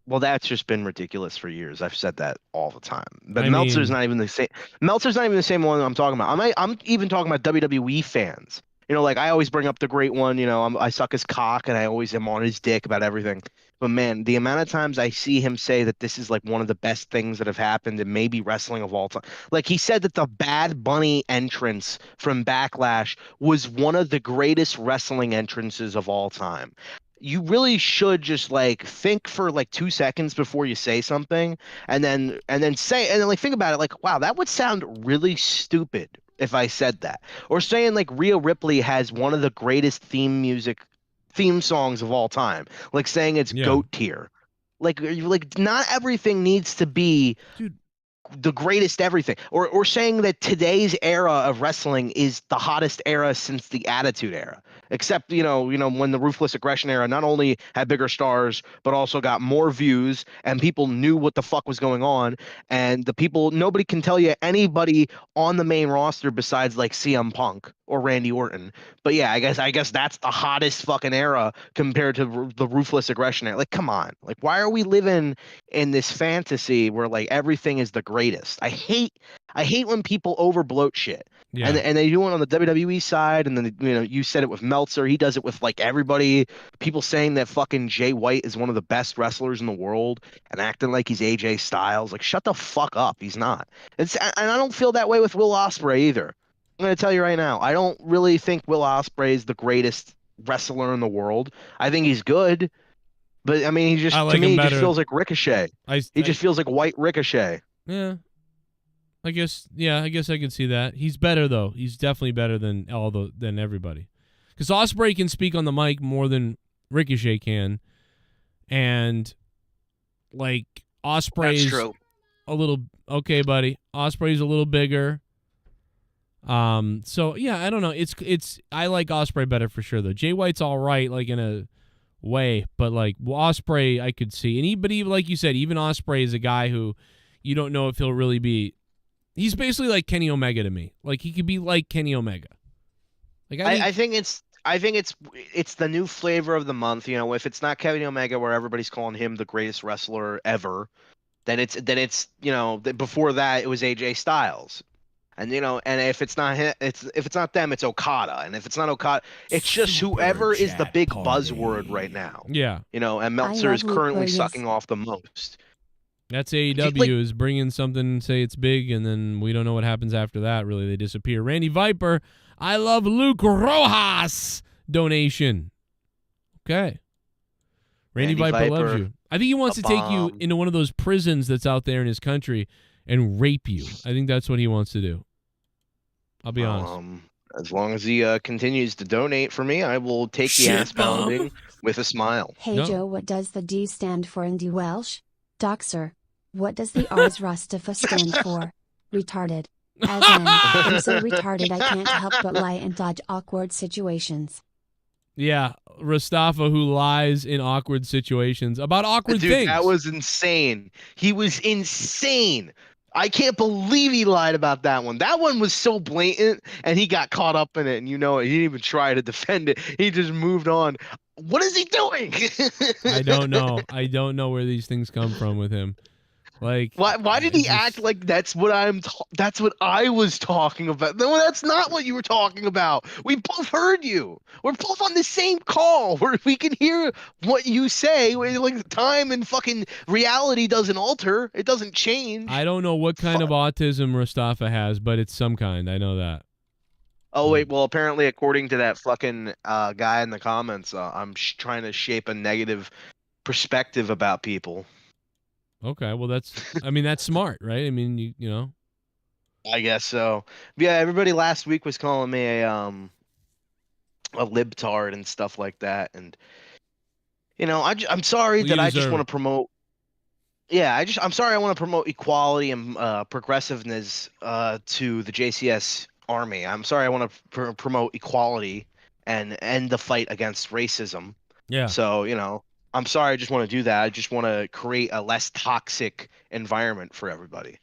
Speaker 6: Well, that's just been ridiculous for years. I've said that all the time. But Meltzer's not even the same. Meltzer's not even the same one I'm talking about. I'm even talking about WWE fans. You know, like I always bring up the great one, you know, I suck his cock and I always am on his dick about everything. But man, the amount of times I see him say that this is like one of the best things that have happened in maybe wrestling of all time. Like he said that the Bad Bunny entrance from Backlash was one of the greatest wrestling entrances of all time. You really should just like think for like 2 seconds before you say something and then like think about it like, wow, that would sound really stupid if I said that. Or saying like Rhea Ripley has one of the greatest theme songs of all time. Like saying it's GOAT tier. Like not everything needs to be the greatest everything. Or saying that today's era of wrestling is the hottest era since the Attitude Era. Except, you know, when the Ruthless Aggression era not only had bigger stars, but also got more views and people knew what the fuck was going on. And nobody can tell you anybody on the main roster besides like CM Punk or Randy Orton. But yeah, I guess that's the hottest fucking era compared to the Ruthless Aggression era. Like, come on. Like, why are we living in this fantasy where like everything is the greatest? I hate when people overbloat shit. Yeah. And they do it on the WWE side, and then you said it with Meltzer. He does it with like everybody. People saying that fucking Jay White is one of the best wrestlers in the world, and acting like he's AJ Styles. Like, shut the fuck up. He's not. And I don't feel that way with Will Ospreay either. I'm gonna tell you right now. I don't really think Will Ospreay is the greatest wrestler in the world. I think he's good, but I mean, he just he just feels like Ricochet. He just feels like white Ricochet.
Speaker 1: Yeah. I guess I can see that. He's better though. He's definitely better than than everybody. Because Ospreay can speak on the mic more than Ricochet can, and like Ospreay's a little okay, buddy. Ospreay's a little bigger. So yeah, I don't know. It's I like Ospreay better for sure though. Jay White's all right, like in a way, but like Ospreay I could see, and even like you said, even Ospreay is a guy who you don't know if he'll really be. He's basically like Kenny Omega to me. Like he could be like Kenny Omega. Like
Speaker 6: I think it's the new flavor of the month. You know, if it's not Kenny Omega, where everybody's calling him the greatest wrestler ever, then it's before that it was AJ Styles, and and if it's not him, if it's not them, it's Okada, and if it's not Okada, it's just whoever is the big buzzword right now.
Speaker 1: Yeah,
Speaker 6: and Meltzer is currently sucking off the most.
Speaker 1: That's AEW is bringing something, say it's big, and then we don't know what happens after that. Really, they disappear. Randy Viper, I love Luke Rojas donation. Okay. Randy Viper loves you. I think he wants to take you into one of those prisons that's out there in his country and rape you. I think that's what he wants to do. I'll be honest.
Speaker 6: As long as he continues to donate for me, I will take the ass pounding with a smile.
Speaker 7: Hey Joe, what does the D stand for in D Welsh? Doxer. What does the Rs Rustafa stand for? Retarded. As in, I'm so retarded I can't help but lie and dodge awkward situations.
Speaker 1: Yeah, Rustafa who lies in awkward situations about awkward
Speaker 6: Dude,
Speaker 1: things.
Speaker 6: that was insane. He was insane. I can't believe he lied about that one. That one was so blatant, and he got caught up in it, and he didn't even try to defend it. He just moved on. What is he doing?
Speaker 1: I don't know. I don't know where these things come from with him. Like,
Speaker 6: why did he act like that's what that's what I was talking about? No, that's not what you were talking about. We both heard you. We're both on the same call where we can hear what you say. Like, time and fucking reality doesn't alter. It doesn't change.
Speaker 1: I don't know what kind of autism Rustafa has, but it's some kind. I know that.
Speaker 6: Oh wait, well apparently according to that fucking guy in the comments, I'm trying to shape a negative perspective about people.
Speaker 1: Okay, well that's smart, right? I mean, you know.
Speaker 6: I guess so. Yeah, everybody last week was calling me a libtard and stuff like that, and you know, I'm sorry that I just want to promote. Yeah, I'm sorry I want to promote equality and progressiveness to the JCS Army. I'm sorry I want to promote equality and end the fight against racism.
Speaker 1: Yeah.
Speaker 6: So, you know, I'm sorry I just want to do that. I just want to create a less toxic environment for everybody.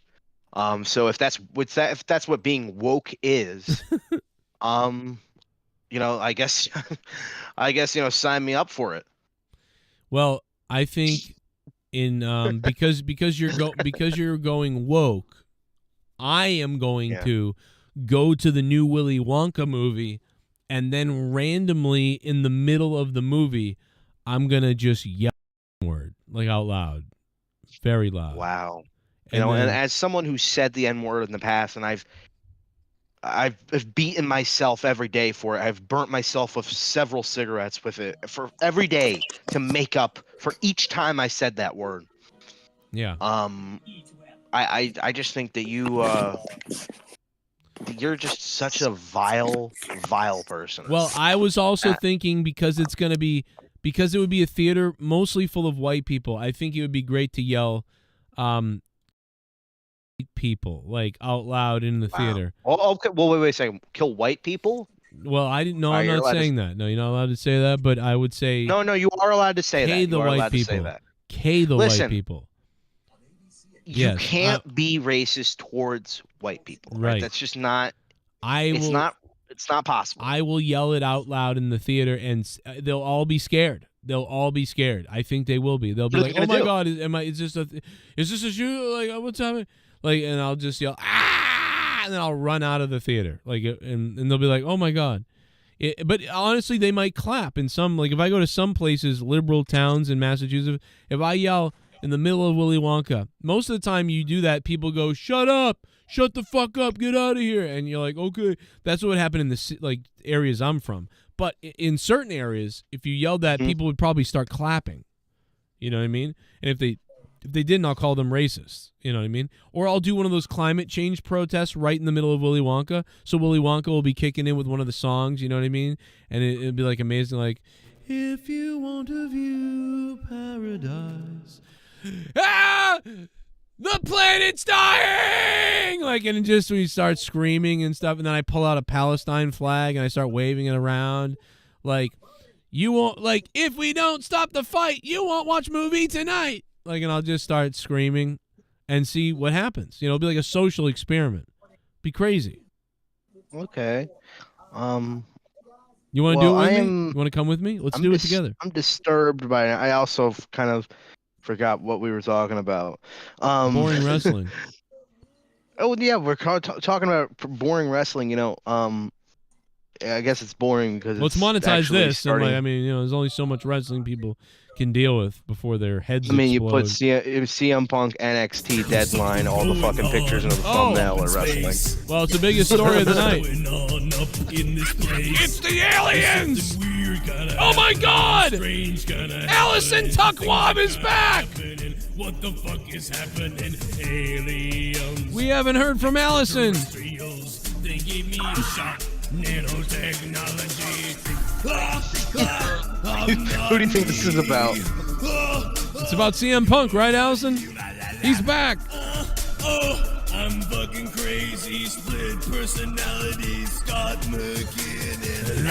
Speaker 6: So if that's what being woke is, you know, I guess you know, sign me up for it.
Speaker 1: Well, I think in because you're going woke, I am going to go to the new Willy Wonka movie, and then randomly in the middle of the movie, I'm gonna just yell the word like out loud, very loud.
Speaker 6: Wow. You know, and as someone who said the N-word in the past, and I've beaten myself every day for it. I've burnt myself with several cigarettes with it for every day to make up for each time I said that word.
Speaker 1: Yeah.
Speaker 6: I just think that you're just such a vile person.
Speaker 1: Well, I was also thinking because it would be a theater mostly full of white people. I think it would be great to yell, people like out loud in the theater.
Speaker 6: Oh, okay. Well, wait a second. Kill white people?
Speaker 1: Well, I didn't know. I'm not saying that. No, you're not allowed to say that. But I would say
Speaker 6: no. You are allowed to say that.
Speaker 1: K the white people. K the white people.
Speaker 6: You can't be racist towards white people. Right. That's just not. It's not possible.
Speaker 1: I will yell it out loud in the theater, and they'll all be scared. They'll all be scared. I think they will be. They'll be like, "Oh my God, is this a shoe? Like, what's happening?" Like, and I'll just yell, "Ah!" and then I'll run out of the theater. Like, and they'll be like, "Oh my God." But honestly, they might clap in some. Like, if I go to some places, liberal towns in Massachusetts, if I yell in the middle of Willy Wonka, most of the time you do that, people go, "Shut up! Shut the fuck up! Get out of here!" And you're like, "Okay." That's what would happen in the areas I'm from. But in certain areas, if you yelled that, people would probably start clapping. You know what I mean? And if they didn't, I'll call them racist. You know what I mean? Or I'll do one of those climate change protests right in the middle of Willy Wonka. So Willy Wonka will be kicking in with one of the songs. You know what I mean? And it'd be like amazing, like, "If you want to view paradise, the planet's dying!" Like, and just we start screaming and stuff, and then I pull out a Palestine flag and I start waving it around, like, "You won't, like, if we don't stop the fight, you won't watch movie tonight." Like, and I'll just start screaming and see what happens. You know, it'll be like a social experiment. Be crazy.
Speaker 6: Okay.
Speaker 1: You want to do it with me? You want to come with me? Let's do it together.
Speaker 6: I'm disturbed by it. I also kind of forgot what we were talking about.
Speaker 1: Boring wrestling.
Speaker 6: Oh yeah, we're talking about boring wrestling. You know, I guess it's boring because
Speaker 1: let's monetize this. And like, I mean, you know, there's only so much wrestling people can deal with before their heads explode.
Speaker 6: You put CM Punk NXT deadline, all the fucking pictures into the thumbnail of wrestling.
Speaker 1: Well, it's the biggest story of the night. It's the aliens! Oh my God! Allison Tuckwab is back! What the fuck is happening? Aliens. We haven't heard from Allison. They gave me a shot. Nanotechnology.
Speaker 6: Who do you think this is about?
Speaker 1: It's about CM Punk, right, Allison? He's back.
Speaker 2: I'm fucking crazy, split personality, Scott McKinnon.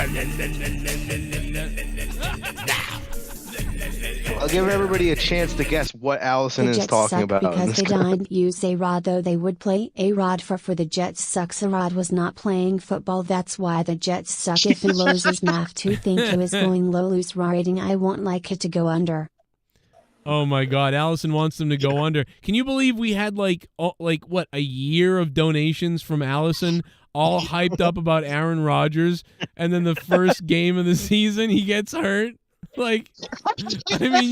Speaker 6: I'll give everybody a chance to guess what Allison
Speaker 7: The
Speaker 6: is
Speaker 7: Jets
Speaker 6: talking
Speaker 7: suck
Speaker 6: about.
Speaker 7: because they didn't use A-Rod, though they would play A-Rod for the Jets sucks. A-Rod was not playing football, that's why the Jets suck. If he loses math to think he was going low, lose rating, I won't like it to go under.
Speaker 1: Oh my God, Allison wants them to go under. Can you believe we had like what, a year of donations from Allison, all hyped up about Aaron Rodgers, and then the first game of the season he gets hurt? Like, I mean,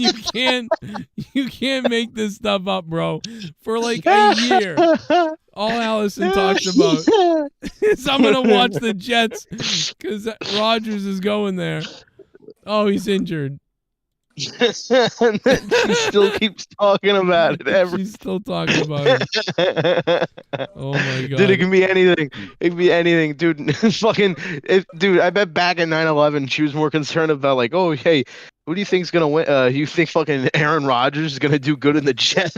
Speaker 1: you can't make this stuff up, bro. For like a year, all Allison talks about is I'm gonna watch the Jets because Rodgers is going there. Oh, he's injured.
Speaker 6: And then she still keeps talking about it.
Speaker 1: She's still talking about it. Oh my God.
Speaker 6: Dude, it can be anything. It can be anything, dude. Dude, I bet back in 9/11 she was more concerned about like, oh hey, who do you think's gonna win? You think fucking Aaron Rodgers is gonna do good in the Jets?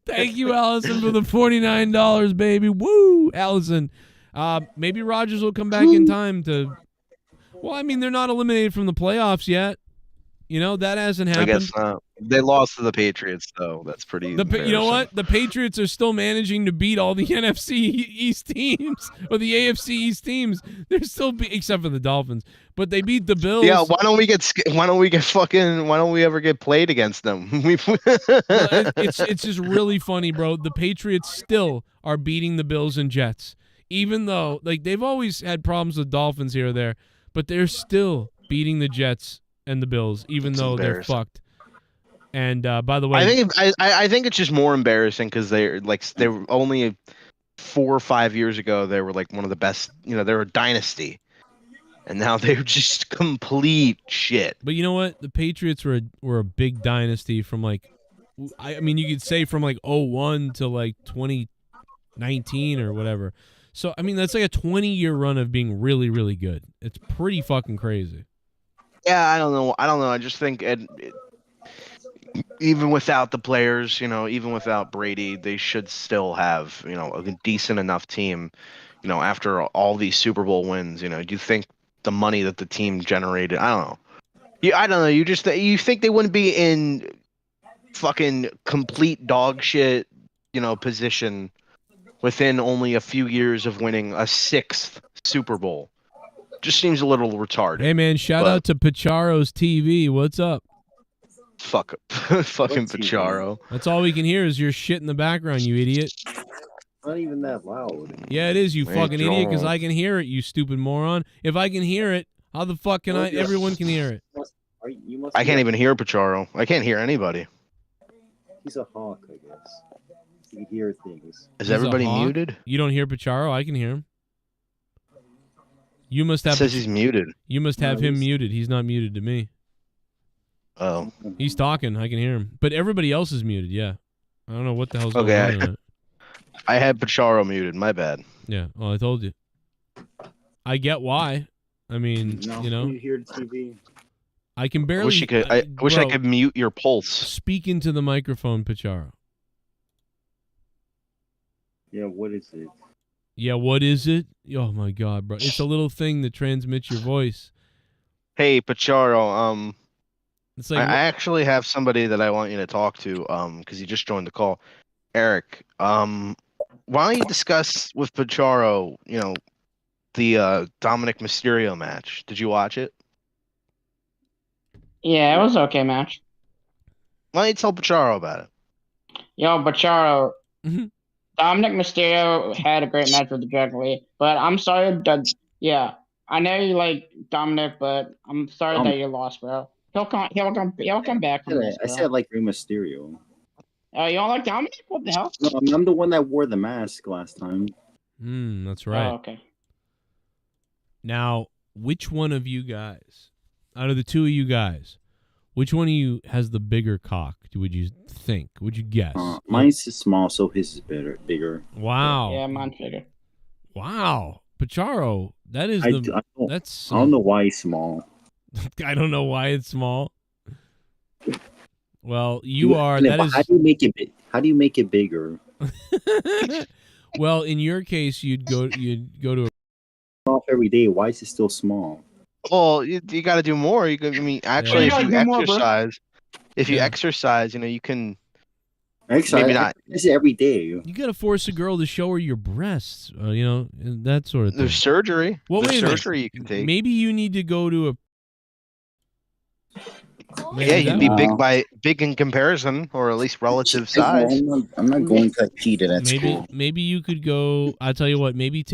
Speaker 1: Thank you, Allison, for the $49, baby. Woo, Allison. Maybe Rodgers will come back in time to. Well, I mean, they're not eliminated from the playoffs yet. You know, that hasn't happened.
Speaker 6: I guess not. They lost to the Patriots, though. That's pretty.
Speaker 1: You know what? The Patriots are still managing to beat all the NFC East teams or the AFC East teams. They're still except for the Dolphins, but they beat the Bills.
Speaker 6: Yeah, why don't we ever get played against them?
Speaker 1: It's just really funny, bro. The Patriots still are beating the Bills and Jets, even though like they've always had problems with Dolphins here or there, but they're still beating the Jets and the Bills, even though they're fucked. And by the way,
Speaker 6: I think it's just more embarrassing because they were only 4 or 5 years ago they were like one of the best. You know, they were a dynasty, and now they're just complete shit.
Speaker 1: But you know what? The Patriots were a big dynasty from like, I mean, you could say from like 2001 to like 2019 or whatever. So I mean, that's like a 20-year run of being really, really good. It's pretty fucking crazy.
Speaker 6: Yeah, I don't know. I just think even without the players, you know, even without Brady, they should still have, you know, a decent enough team, you know, after all these Super Bowl wins. You know, do you think the money that the team generated? I don't know. I don't know. You think they wouldn't be in fucking complete dog shit, you know, position within only a few years of winning a 6th Super Bowl? Just seems a little retarded.
Speaker 1: Hey man, shout out to Pacharo's TV. What's up?
Speaker 6: Fucking Pacharo.
Speaker 1: That's all we can hear is your shit in the background, you idiot.
Speaker 10: Not even that loud.
Speaker 1: Yeah, it is, you fucking idiot, because I can hear it, you stupid moron. If I can hear it, how the fuck can I? Everyone can hear it.
Speaker 6: I can't even hear Pacharo. I can't hear anybody.
Speaker 10: He's a hawk, I guess. He can hear things.
Speaker 6: Is everybody muted?
Speaker 1: You don't hear Pacharo? I can hear him. You must have.
Speaker 6: It says he's muted.
Speaker 1: You must have him muted. He's not muted to me.
Speaker 6: Oh.
Speaker 1: He's talking. I can hear him. But everybody else is muted, yeah. I don't know what the hell's going on.
Speaker 6: I had Pacharo muted. My bad.
Speaker 1: Yeah. Well, I told you. I get why. I mean, you know.
Speaker 10: You hear the TV.
Speaker 1: I can barely.
Speaker 6: I wish I could mute your pulse.
Speaker 1: Speak into the microphone, Pacharo.
Speaker 10: Yeah, what is it?
Speaker 1: Yeah, what is it? Oh my God, bro! It's a little thing that transmits your voice.
Speaker 6: Hey, Pacharo.
Speaker 1: It's like,
Speaker 6: I actually have somebody that I want you to talk to. Because he just joined the call. Eric. Why don't you discuss with Pacharo? You know, the Dominic Mysterio match. Did you watch it?
Speaker 11: Yeah, it was an okay match.
Speaker 6: Why don't you tell Pacharo about it?
Speaker 11: Yo, Pacharo. Dominic Mysterio had a great match with the Dragon Lee, but I'm sorry that, yeah, I know you like Dominic, but I'm sorry that you lost, bro. He'll come back from this,
Speaker 10: I said like Rey Mysterio.
Speaker 11: Oh, you don't like Dominic? What the hell?
Speaker 10: No, I'm the one that wore the mask last time.
Speaker 1: That's right.
Speaker 11: Oh, okay.
Speaker 1: Now, which one of you guys, out of the two of you guys, which one of you has the bigger cock? Would you think? Would you guess?
Speaker 10: Mine's small, so his is bigger.
Speaker 1: Wow.
Speaker 11: Yeah, mine's bigger.
Speaker 1: Wow, Pacharo, that is
Speaker 10: I don't know why he's small.
Speaker 1: I don't know why it's small. Well, you are.
Speaker 10: Yeah,
Speaker 1: That
Speaker 10: but
Speaker 1: is.
Speaker 10: how do you make it? How do you make it bigger?
Speaker 1: Well, in your case, you'd go to a
Speaker 10: Off every day. Why is it still small?
Speaker 6: Well, you got to do more. You can, I mean, actually,
Speaker 11: Yeah.
Speaker 6: if you
Speaker 11: Do more, bro.
Speaker 6: exercise,
Speaker 1: Yeah.
Speaker 6: you can
Speaker 10: Actually,
Speaker 6: maybe not.
Speaker 10: I it every day.
Speaker 1: You got to force a girl to show her your breasts, you know, and that sort of thing.
Speaker 6: There's surgery.
Speaker 1: Well,
Speaker 6: There's
Speaker 1: wait a minute.
Speaker 6: surgery you can take.
Speaker 1: Maybe you need to go to a.
Speaker 6: Yeah, you'd be big in comparison, or at least relative size.
Speaker 10: I'm not going to cheat at school.
Speaker 1: Maybe you could go. I'll tell you what. Maybe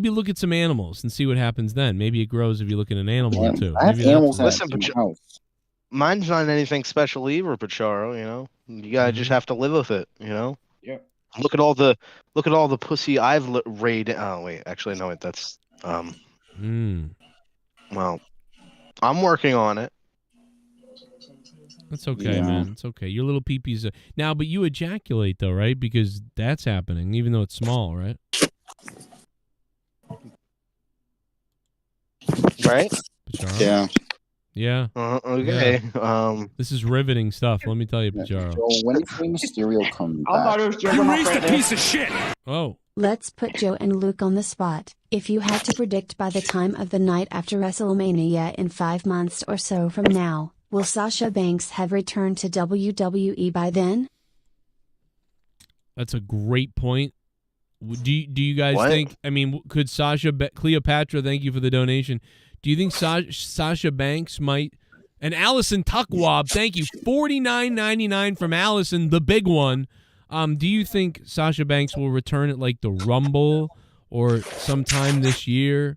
Speaker 1: look at some animals and see what happens then. Maybe it grows if you look at an animal or two.
Speaker 10: I have
Speaker 1: Maybe
Speaker 10: animals
Speaker 6: Listen,
Speaker 10: in my house.
Speaker 6: mine's not anything special either, Pacharo. You know, you gotta just have to live with it. You know.
Speaker 11: Yep.
Speaker 6: Look at all the pussy I've raided. Oh wait, actually no, wait, that's Well, I'm working on it.
Speaker 1: That's okay, man. It's okay. Your little peepee's now, but you ejaculate though, right? Because that's happening, even though it's small, right?
Speaker 6: Right?
Speaker 1: Pacharo?
Speaker 10: Yeah.
Speaker 1: Yeah.
Speaker 6: Okay.
Speaker 1: Yeah. This is riveting stuff. Let me tell you, Pacharo.
Speaker 10: So when is Rey Mysterio coming
Speaker 11: I thought
Speaker 10: back?
Speaker 11: it was Joe. You raised a piece
Speaker 2: of shit.
Speaker 1: Oh.
Speaker 7: Let's put Joe and Luke on the spot. If you had to predict by the time of the night after WrestleMania in 5 months or so from now, will Sasha Banks have returned to WWE by then?
Speaker 1: That's a great point. Do you guys think? I mean, could Cleopatra? Thank you for the donation. Do you think Sasha Banks might? And Allison Tuckwab, thank you, $49.99 from Allison, the big one. Do you think Sasha Banks will return at like the Rumble or sometime this year?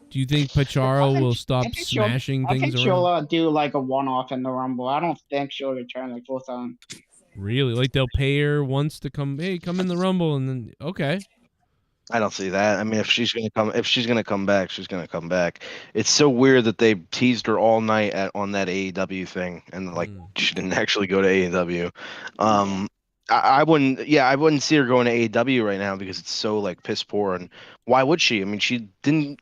Speaker 1: Do you think Pacharo will stop smashing things
Speaker 11: I think
Speaker 1: around?
Speaker 11: she'll do like a one-off in the Rumble. I don't think she'll return like full time.
Speaker 1: Really? Like they'll pay her once to come? Hey, come in the Rumble, and then okay.
Speaker 6: I don't see that. I mean, if she's gonna come back, she's gonna come back. It's so weird that they teased her all night on that AEW thing, and like she didn't actually go to AEW. I wouldn't see her going to AEW right now because it's so like piss poor. And why would she? I mean,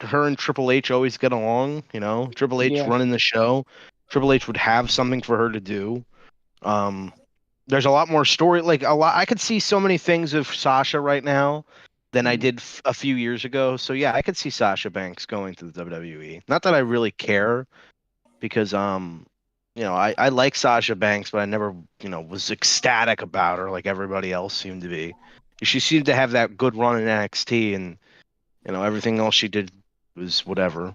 Speaker 6: her and Triple H always get along. You know, Triple H running the show. Triple H would have something for her to do. There's a lot more story. I could see so many things of Sasha right now than I did a few years ago. So yeah, I could see Sasha Banks going to the WWE. Not that I really care, because I like Sasha Banks, but I never was ecstatic about her like everybody else seemed to be. She seemed to have that good run in NXT, and everything else she did was whatever.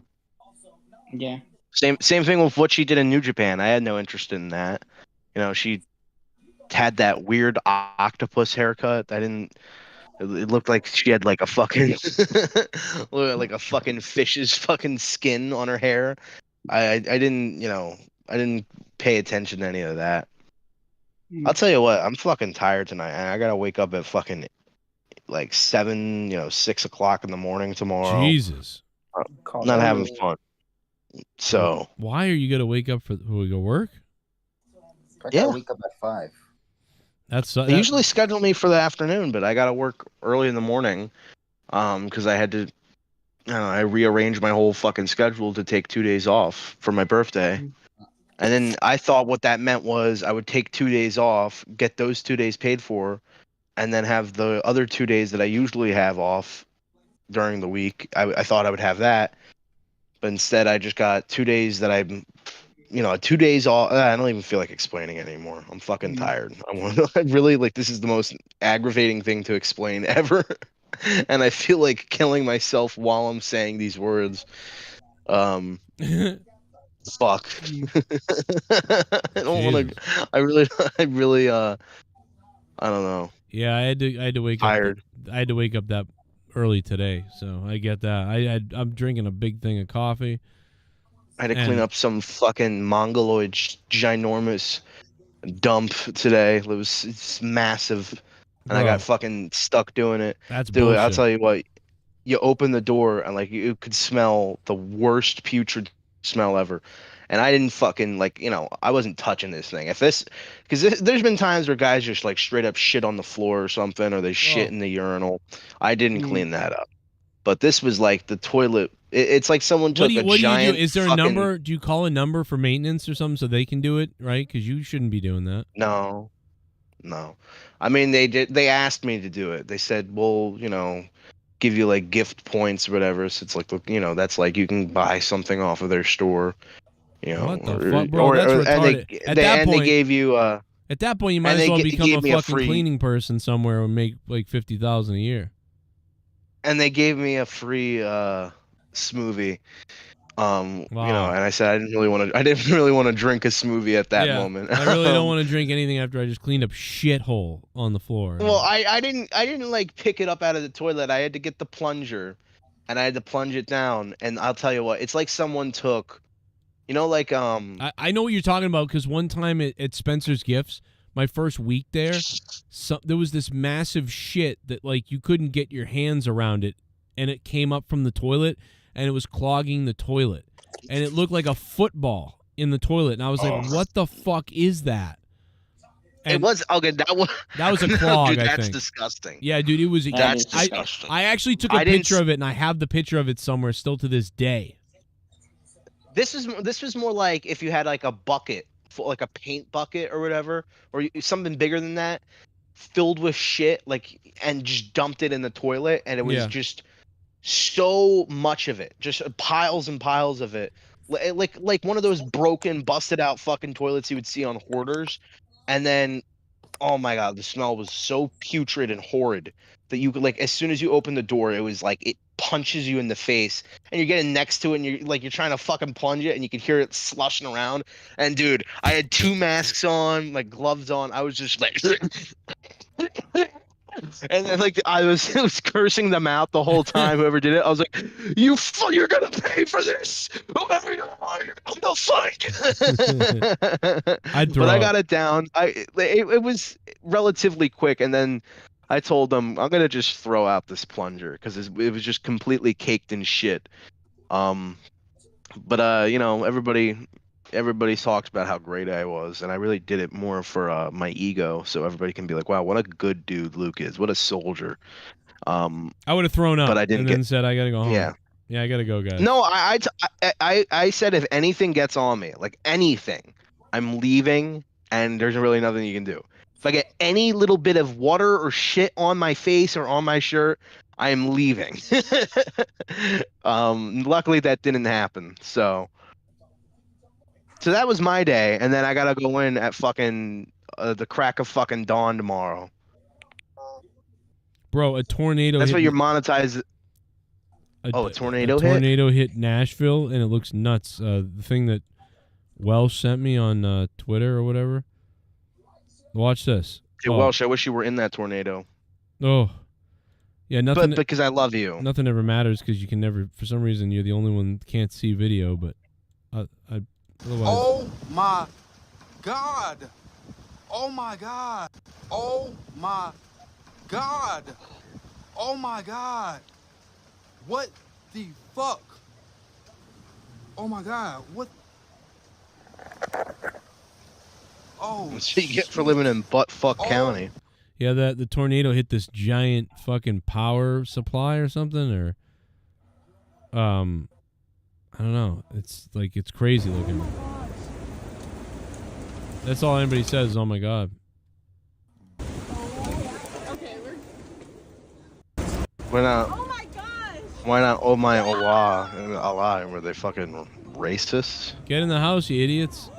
Speaker 11: Yeah.
Speaker 6: Same thing with what she did in New Japan. I had no interest in that. She had that weird octopus haircut. It looked like she had like a fucking fish's fucking skin on her hair. I didn't pay attention to any of that. I'll tell you what, I'm fucking tired tonight, and I gotta wake up at fucking like 6 o'clock in the morning tomorrow.
Speaker 1: Jesus.
Speaker 6: I'm not having fun. So
Speaker 1: why are you gonna wake up for we go work?
Speaker 10: I gotta wake up at 5.
Speaker 6: They usually schedule me for the afternoon, but I got to work early in the morning because I had to. I rearranged my whole fucking schedule to take 2 days off for my birthday, and then I thought what that meant was I would take 2 days off, get those 2 days paid for, and then have the other 2 days that I usually have off during the week. I thought I would have that, but instead I just got 2 days that I'm. 2 days off. I don't even feel like explaining it anymore. I'm fucking tired. I really this is the most aggravating thing to explain ever. And I feel like killing myself while I'm saying these words. Fuck. I don't want to. I really. I don't know.
Speaker 1: Yeah, I had to wake
Speaker 6: Tired.
Speaker 1: up. I had to wake up that early today, so I get that. I'm drinking a big thing of coffee.
Speaker 6: I had to clean up some fucking mongoloid ginormous dump today. It's massive, and I got fucking stuck doing it.
Speaker 1: That's
Speaker 6: bullshit. I'll
Speaker 1: bullshit.
Speaker 6: tell you what. You open the door and you could smell the worst putrid smell ever, and I didn't fucking I wasn't touching this thing. Because there's been times where guys just straight up shit on the floor or something, or they shit in the urinal. I didn't clean that up. But this was like the toilet. It's like someone took
Speaker 1: What do
Speaker 6: giant.
Speaker 1: you do? Is there a
Speaker 6: fucking-
Speaker 1: number? Do you call a number for maintenance or something so they can do it, right? Because you shouldn't be doing that.
Speaker 6: No. I mean, they did. They asked me to do it. They said, "Well, give you like gift points or whatever." So it's like, that's like you can buy something off of their store.
Speaker 1: What the fuck, bro? That's retarded. At that point,
Speaker 6: they gave you.
Speaker 1: At that point, you might as well become a fucking cleaning person somewhere and make like $50,000 a year.
Speaker 6: And they gave me a free smoothie.
Speaker 1: Wow.
Speaker 6: And I said I didn't really want to drink a smoothie at that moment.
Speaker 1: I really don't want to drink anything after I just cleaned up shithole on the floor.
Speaker 6: Well, I didn't like pick it up out of the toilet. I had to get the plunger, and I had to plunge it down. And I'll tell you what, it's like someone took, I know what
Speaker 1: you're talking about because one time at Spencer's Gifts, my first week there, there was this massive shit that like you couldn't get your hands around it, and it came up from the toilet. And it was clogging the toilet. And it looked like a football in the toilet. And I was like, what the fuck is that? And
Speaker 6: it was okay. That
Speaker 1: was a clog.
Speaker 6: Dude,
Speaker 1: I
Speaker 6: that's
Speaker 1: think.
Speaker 6: disgusting.
Speaker 1: Yeah, dude, it was.
Speaker 6: That's disgusting.
Speaker 1: I actually took a picture of it, and I have the picture of it somewhere still to this day.
Speaker 6: This was more like if you had like a bucket, like a paint bucket or whatever, or something bigger than that, filled with shit, and just dumped it in the toilet, and it was just so much of it, just piles and piles of it, like one of those broken, busted out fucking toilets you would see on Hoarders. And then, oh my god, the smell was so putrid and horrid that you could, like, as soon as you open the door, it was like it punches you in the face, and you're getting next to it, and you're trying to fucking plunge it, and you could hear it slushing around. And dude, I had 2 masks on, like gloves on. I was just like and then I was cursing them out the whole time. Whoever did it, I was like, you're gonna pay for this. Whoever you are, they'll find you. But I got it down. It was relatively quick, and then I told them I'm gonna just throw out this plunger because it was just completely caked in shit. But everybody talks about how great I was, and I really did it more for my ego, so everybody can be like, wow, what a good dude Luke is, what a soldier.
Speaker 1: I would have thrown up,
Speaker 6: but I didn't
Speaker 1: and then said I gotta go home. Yeah, I gotta go, guys.
Speaker 6: No, I said if anything gets on me, like anything, I'm leaving, and there's really nothing you can do. If I get any little bit of water or shit on my face or on my shirt, I am leaving. Luckily that didn't happen, so that was my day, and then I gotta go in at fucking the crack of fucking dawn tomorrow.
Speaker 1: Bro, a tornado.
Speaker 6: That's what you're monetized. A tornado hit?
Speaker 1: A tornado hit Nashville, and it looks nuts. The thing that Welsh sent me on Twitter or whatever. Watch this.
Speaker 6: Hey, Welsh, I wish you were in that tornado.
Speaker 1: Oh. Yeah, nothing.
Speaker 6: But because I love you.
Speaker 1: Nothing ever matters because you can never, for some reason, you're the only one that can't see video, but otherwise.
Speaker 12: Oh my God. Oh my God. Oh my God. Oh my God. What the fuck? Oh my God. What? Oh.
Speaker 6: That's what you get for living in butt-fuck county.
Speaker 1: Yeah, the tornado hit this giant fucking power supply or something, or I don't know. It's like, it's crazy looking. That's all anybody says is, oh my God.
Speaker 6: Why not? Oh my gosh. Why not? Oh my Allah. Were they fucking racists?
Speaker 1: Get in the house, you idiots.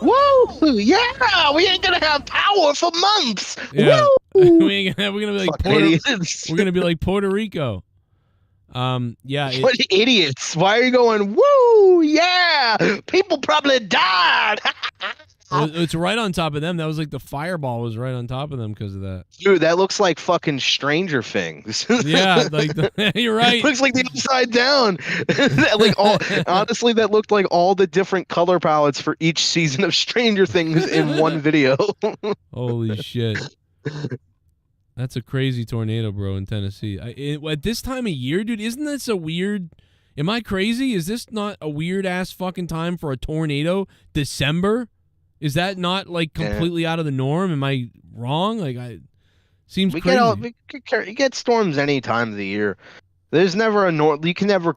Speaker 6: Woo! Yeah, we ain't gonna have power for months.
Speaker 1: Yeah.
Speaker 6: Woo!
Speaker 1: we're gonna be like we're gonna be like Puerto Rico. Yeah.
Speaker 6: What idiots? Why are you going? Woo! Yeah, people probably died.
Speaker 1: It's right on top of them. That was like the fireball was right on top of them because of that.
Speaker 6: Dude, that looks like fucking Stranger Things.
Speaker 1: Yeah, like you're right.
Speaker 6: Looks like the Upside Down. Honestly, that looked like all the different color palettes for each season of Stranger Things in one video.
Speaker 1: Holy shit. That's a crazy tornado, bro, in Tennessee. At this time of year, dude, isn't this a weird... Am I crazy? Is this not a weird-ass fucking time for a tornado? December? Is that not, like, completely out of the norm? Am I wrong? Like, Seems
Speaker 6: we
Speaker 1: crazy.
Speaker 6: you get storms any time of the year. There's never you can never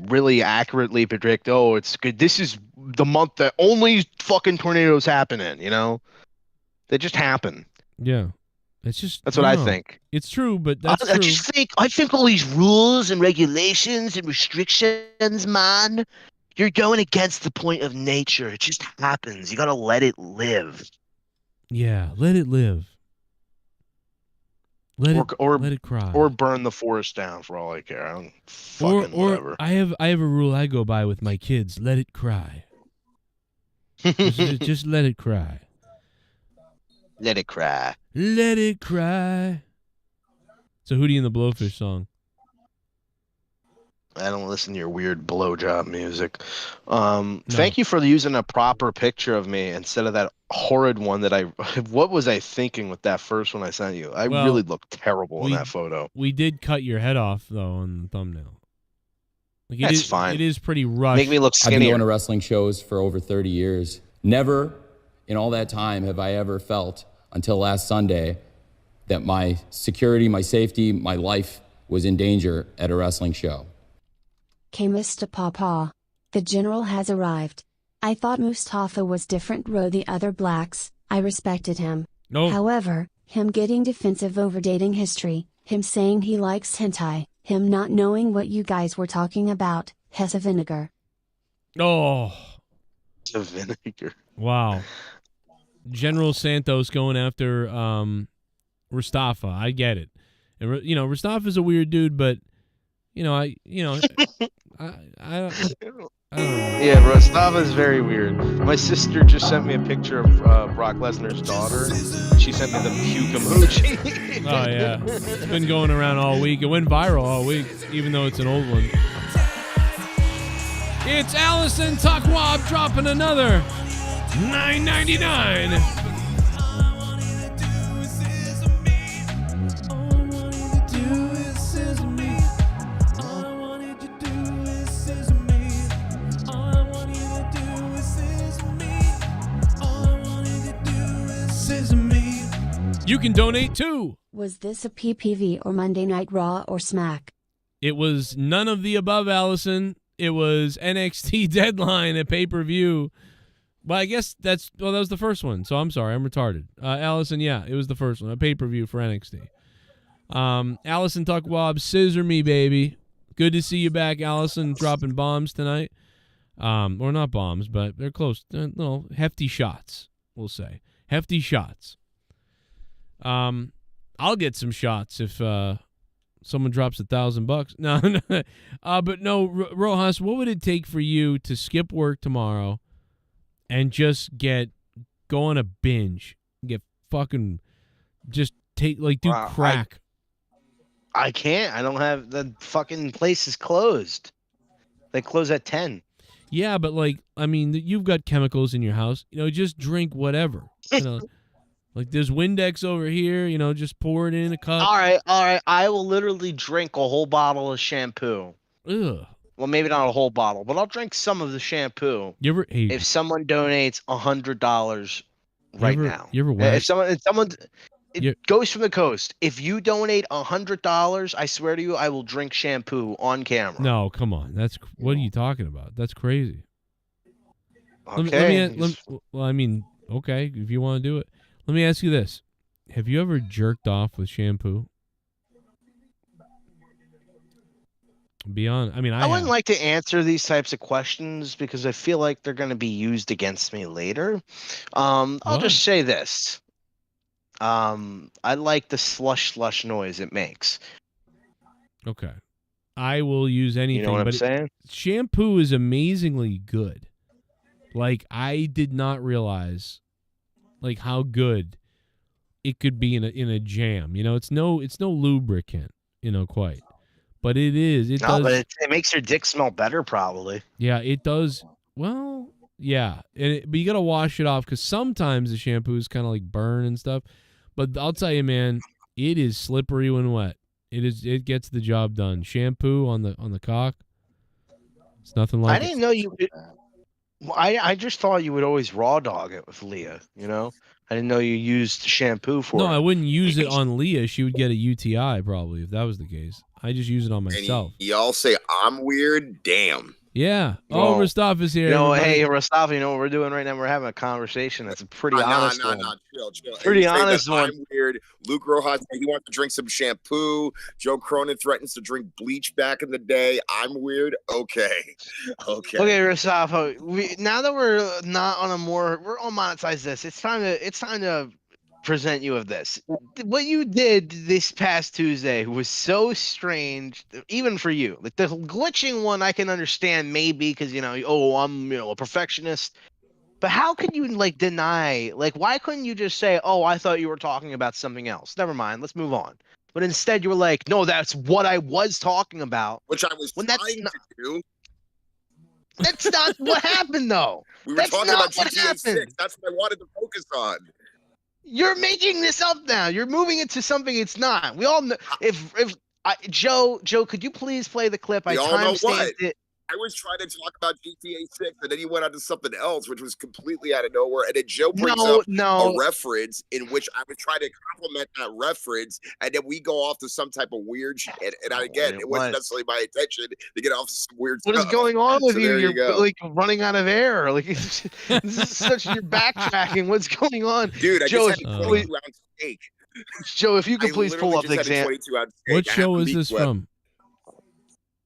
Speaker 6: really accurately predict. Oh, it's good. This is the month that only fucking tornadoes happen in. You know, they just happen.
Speaker 1: Yeah, it's just
Speaker 6: That's what I think.
Speaker 1: It's true, but that's true.
Speaker 6: I think all these rules and regulations and restrictions, man, you're going against the point of nature. It just happens. You gotta let it live.
Speaker 1: Yeah, let it live. Let it cry.
Speaker 6: Or burn the forest down for all I care. I don't fucking whatever.
Speaker 1: I have a rule I go by with my kids. Let it cry. just let it cry.
Speaker 6: Let it cry.
Speaker 1: Let it cry. It's a Hootie and the Blowfish song.
Speaker 6: I don't listen to your weird blowjob music. Thank you for using a proper picture of me instead of that horrid one that what was I thinking with that first one I sent you? I really looked terrible in that photo.
Speaker 1: We did cut your head off, though, on the thumbnail. Like,
Speaker 6: That's fine.
Speaker 1: It is pretty rushed.
Speaker 6: Make me look skinnier.
Speaker 13: I've been going to wrestling shows for over 30 years. Never in all that time have I ever felt, until last Sunday, that my security, my safety, my life was in danger at a wrestling show.
Speaker 7: K Mr. Papa. The general has arrived. I thought Mustafa was different row the other blacks, I respected him.
Speaker 1: No.
Speaker 7: However, him getting defensive over dating history, him saying he likes hentai, him not knowing what you guys were talking about, Hessa vinegar.
Speaker 1: Oh.
Speaker 6: The vinegar.
Speaker 1: Wow. General Santos going after Mustafa. I get it. And Mustafa's a weird dude, but I don't know.
Speaker 6: Yeah, Mustafa's very weird. My sister just sent me a picture of Brock Lesnar's daughter. She sent me the puke emoji.
Speaker 1: Oh, yeah. It's been going around all week. It went viral all week, even though it's an old one. It's Allison Tuckwab dropping another $9.99. You can donate too.
Speaker 7: Was this a PPV or Monday Night Raw or Smack?
Speaker 1: It was none of the above, Allison. It was NXT Deadline, a pay-per-view. Well, I guess that was the first one, so I'm sorry, I'm retarded. Allison, yeah, it was the first one, a pay-per-view for NXT. Allison Tuckwab, scissor me, baby. Good to see you back, Allison, dropping bombs tonight. Or not bombs, but they're close. Little hefty shots, we'll say. Hefty shots. I'll get some shots if someone drops $1,000. No. But no, Rojas, what would it take for you to skip work tomorrow and just go on a binge, get fucking, just do crack?
Speaker 6: I can't. I don't have, the fucking place is closed. They close at 10.
Speaker 1: Yeah, but you've got chemicals in your house. Just drink whatever. Like there's Windex over here, just pour it in a cup.
Speaker 6: All right. I will literally drink a whole bottle of shampoo.
Speaker 1: Ugh.
Speaker 6: Well, maybe not a whole bottle, but I'll drink some of the shampoo. If someone donates $100 right now.
Speaker 1: You ever whack?
Speaker 6: If someone goes from the coast. If you donate $100, I swear to you, I will drink shampoo on camera.
Speaker 1: No, come on. What are you talking about? That's crazy.
Speaker 6: Okay.
Speaker 1: Okay, if you want to do it. Let me ask you this. Have you ever jerked off with shampoo? I
Speaker 6: wouldn't like to answer these types of questions because I feel like they're going to be used against me later. I'll just say this. I like the slush noise it makes.
Speaker 1: Okay. I will use anything.
Speaker 6: You know what I'm saying?
Speaker 1: Shampoo is amazingly good. I did not realize how good it could be in a jam. It's no lubricant, quite. But it is. It does.
Speaker 6: But it makes your dick smell better, probably.
Speaker 1: Yeah, it does. Well, yeah. But you got to wash it off because sometimes the shampoo is kind of burn and stuff. But I'll tell you, man, it is slippery when wet. It gets the job done. Shampoo on the cock. It's nothing like.
Speaker 6: I didn't know you. I just thought you would always raw dog it with Leah. I didn't know you used shampoo for
Speaker 1: No,
Speaker 6: it.
Speaker 1: I wouldn't use it on Leah. She would get a UTI probably if that was the case. I just use it on myself.
Speaker 14: Y'all say I'm weird? Damn.
Speaker 1: Yeah. Oh, Rostov is here.
Speaker 6: You know,
Speaker 1: everybody.
Speaker 6: hey, Rostov, you know what we're doing right now? We're having a conversation. That's a pretty honest one.
Speaker 14: Chill.
Speaker 6: Pretty
Speaker 14: You say that
Speaker 6: honest one.
Speaker 14: I'm weird. Luke Rojas, he wants to drink some shampoo. Joe Cronin threatens to drink bleach back in the day. I'm weird. Okay.
Speaker 6: Okay, Rostov. Now that we're not on we're on monetize this. It's time to present you of this. What you did this past Tuesday was so strange, even for you. Like the glitching one, I can understand maybe because I'm a perfectionist. But how could you deny? Why couldn't you just say, "Oh, I thought you were talking about something else"? Never mind. Let's move on. But instead, you were like, "No, that's what I was talking about,"
Speaker 14: which I was trying to do.
Speaker 6: That's not what happened, though.
Speaker 14: We were
Speaker 6: That's
Speaker 14: talking
Speaker 6: not
Speaker 14: about
Speaker 6: what
Speaker 14: GTA 6.
Speaker 6: happened.
Speaker 14: That's what I wanted to focus on.
Speaker 6: You're making this up now. You're moving it to something it's not. We all know. Joe, could you please play the clip?
Speaker 14: We
Speaker 6: I
Speaker 14: all know what.
Speaker 6: timestamped it.
Speaker 14: I was trying to talk about GTA 6, and then he went on to something else, which was completely out of nowhere. And then Joe brings up a reference in which I was trying to compliment that reference, and then we go off to some type of weird shit. And again, it wasn't necessarily my intention to get off to some weird stuff.
Speaker 6: What is going on with you?
Speaker 14: There
Speaker 6: You're running out of air. This is such you're backtracking. What's going on,
Speaker 14: dude? I
Speaker 6: Joe,
Speaker 14: just had a 22-ounce steak.
Speaker 6: Joe, if you could please pull up example.
Speaker 1: What show is this from?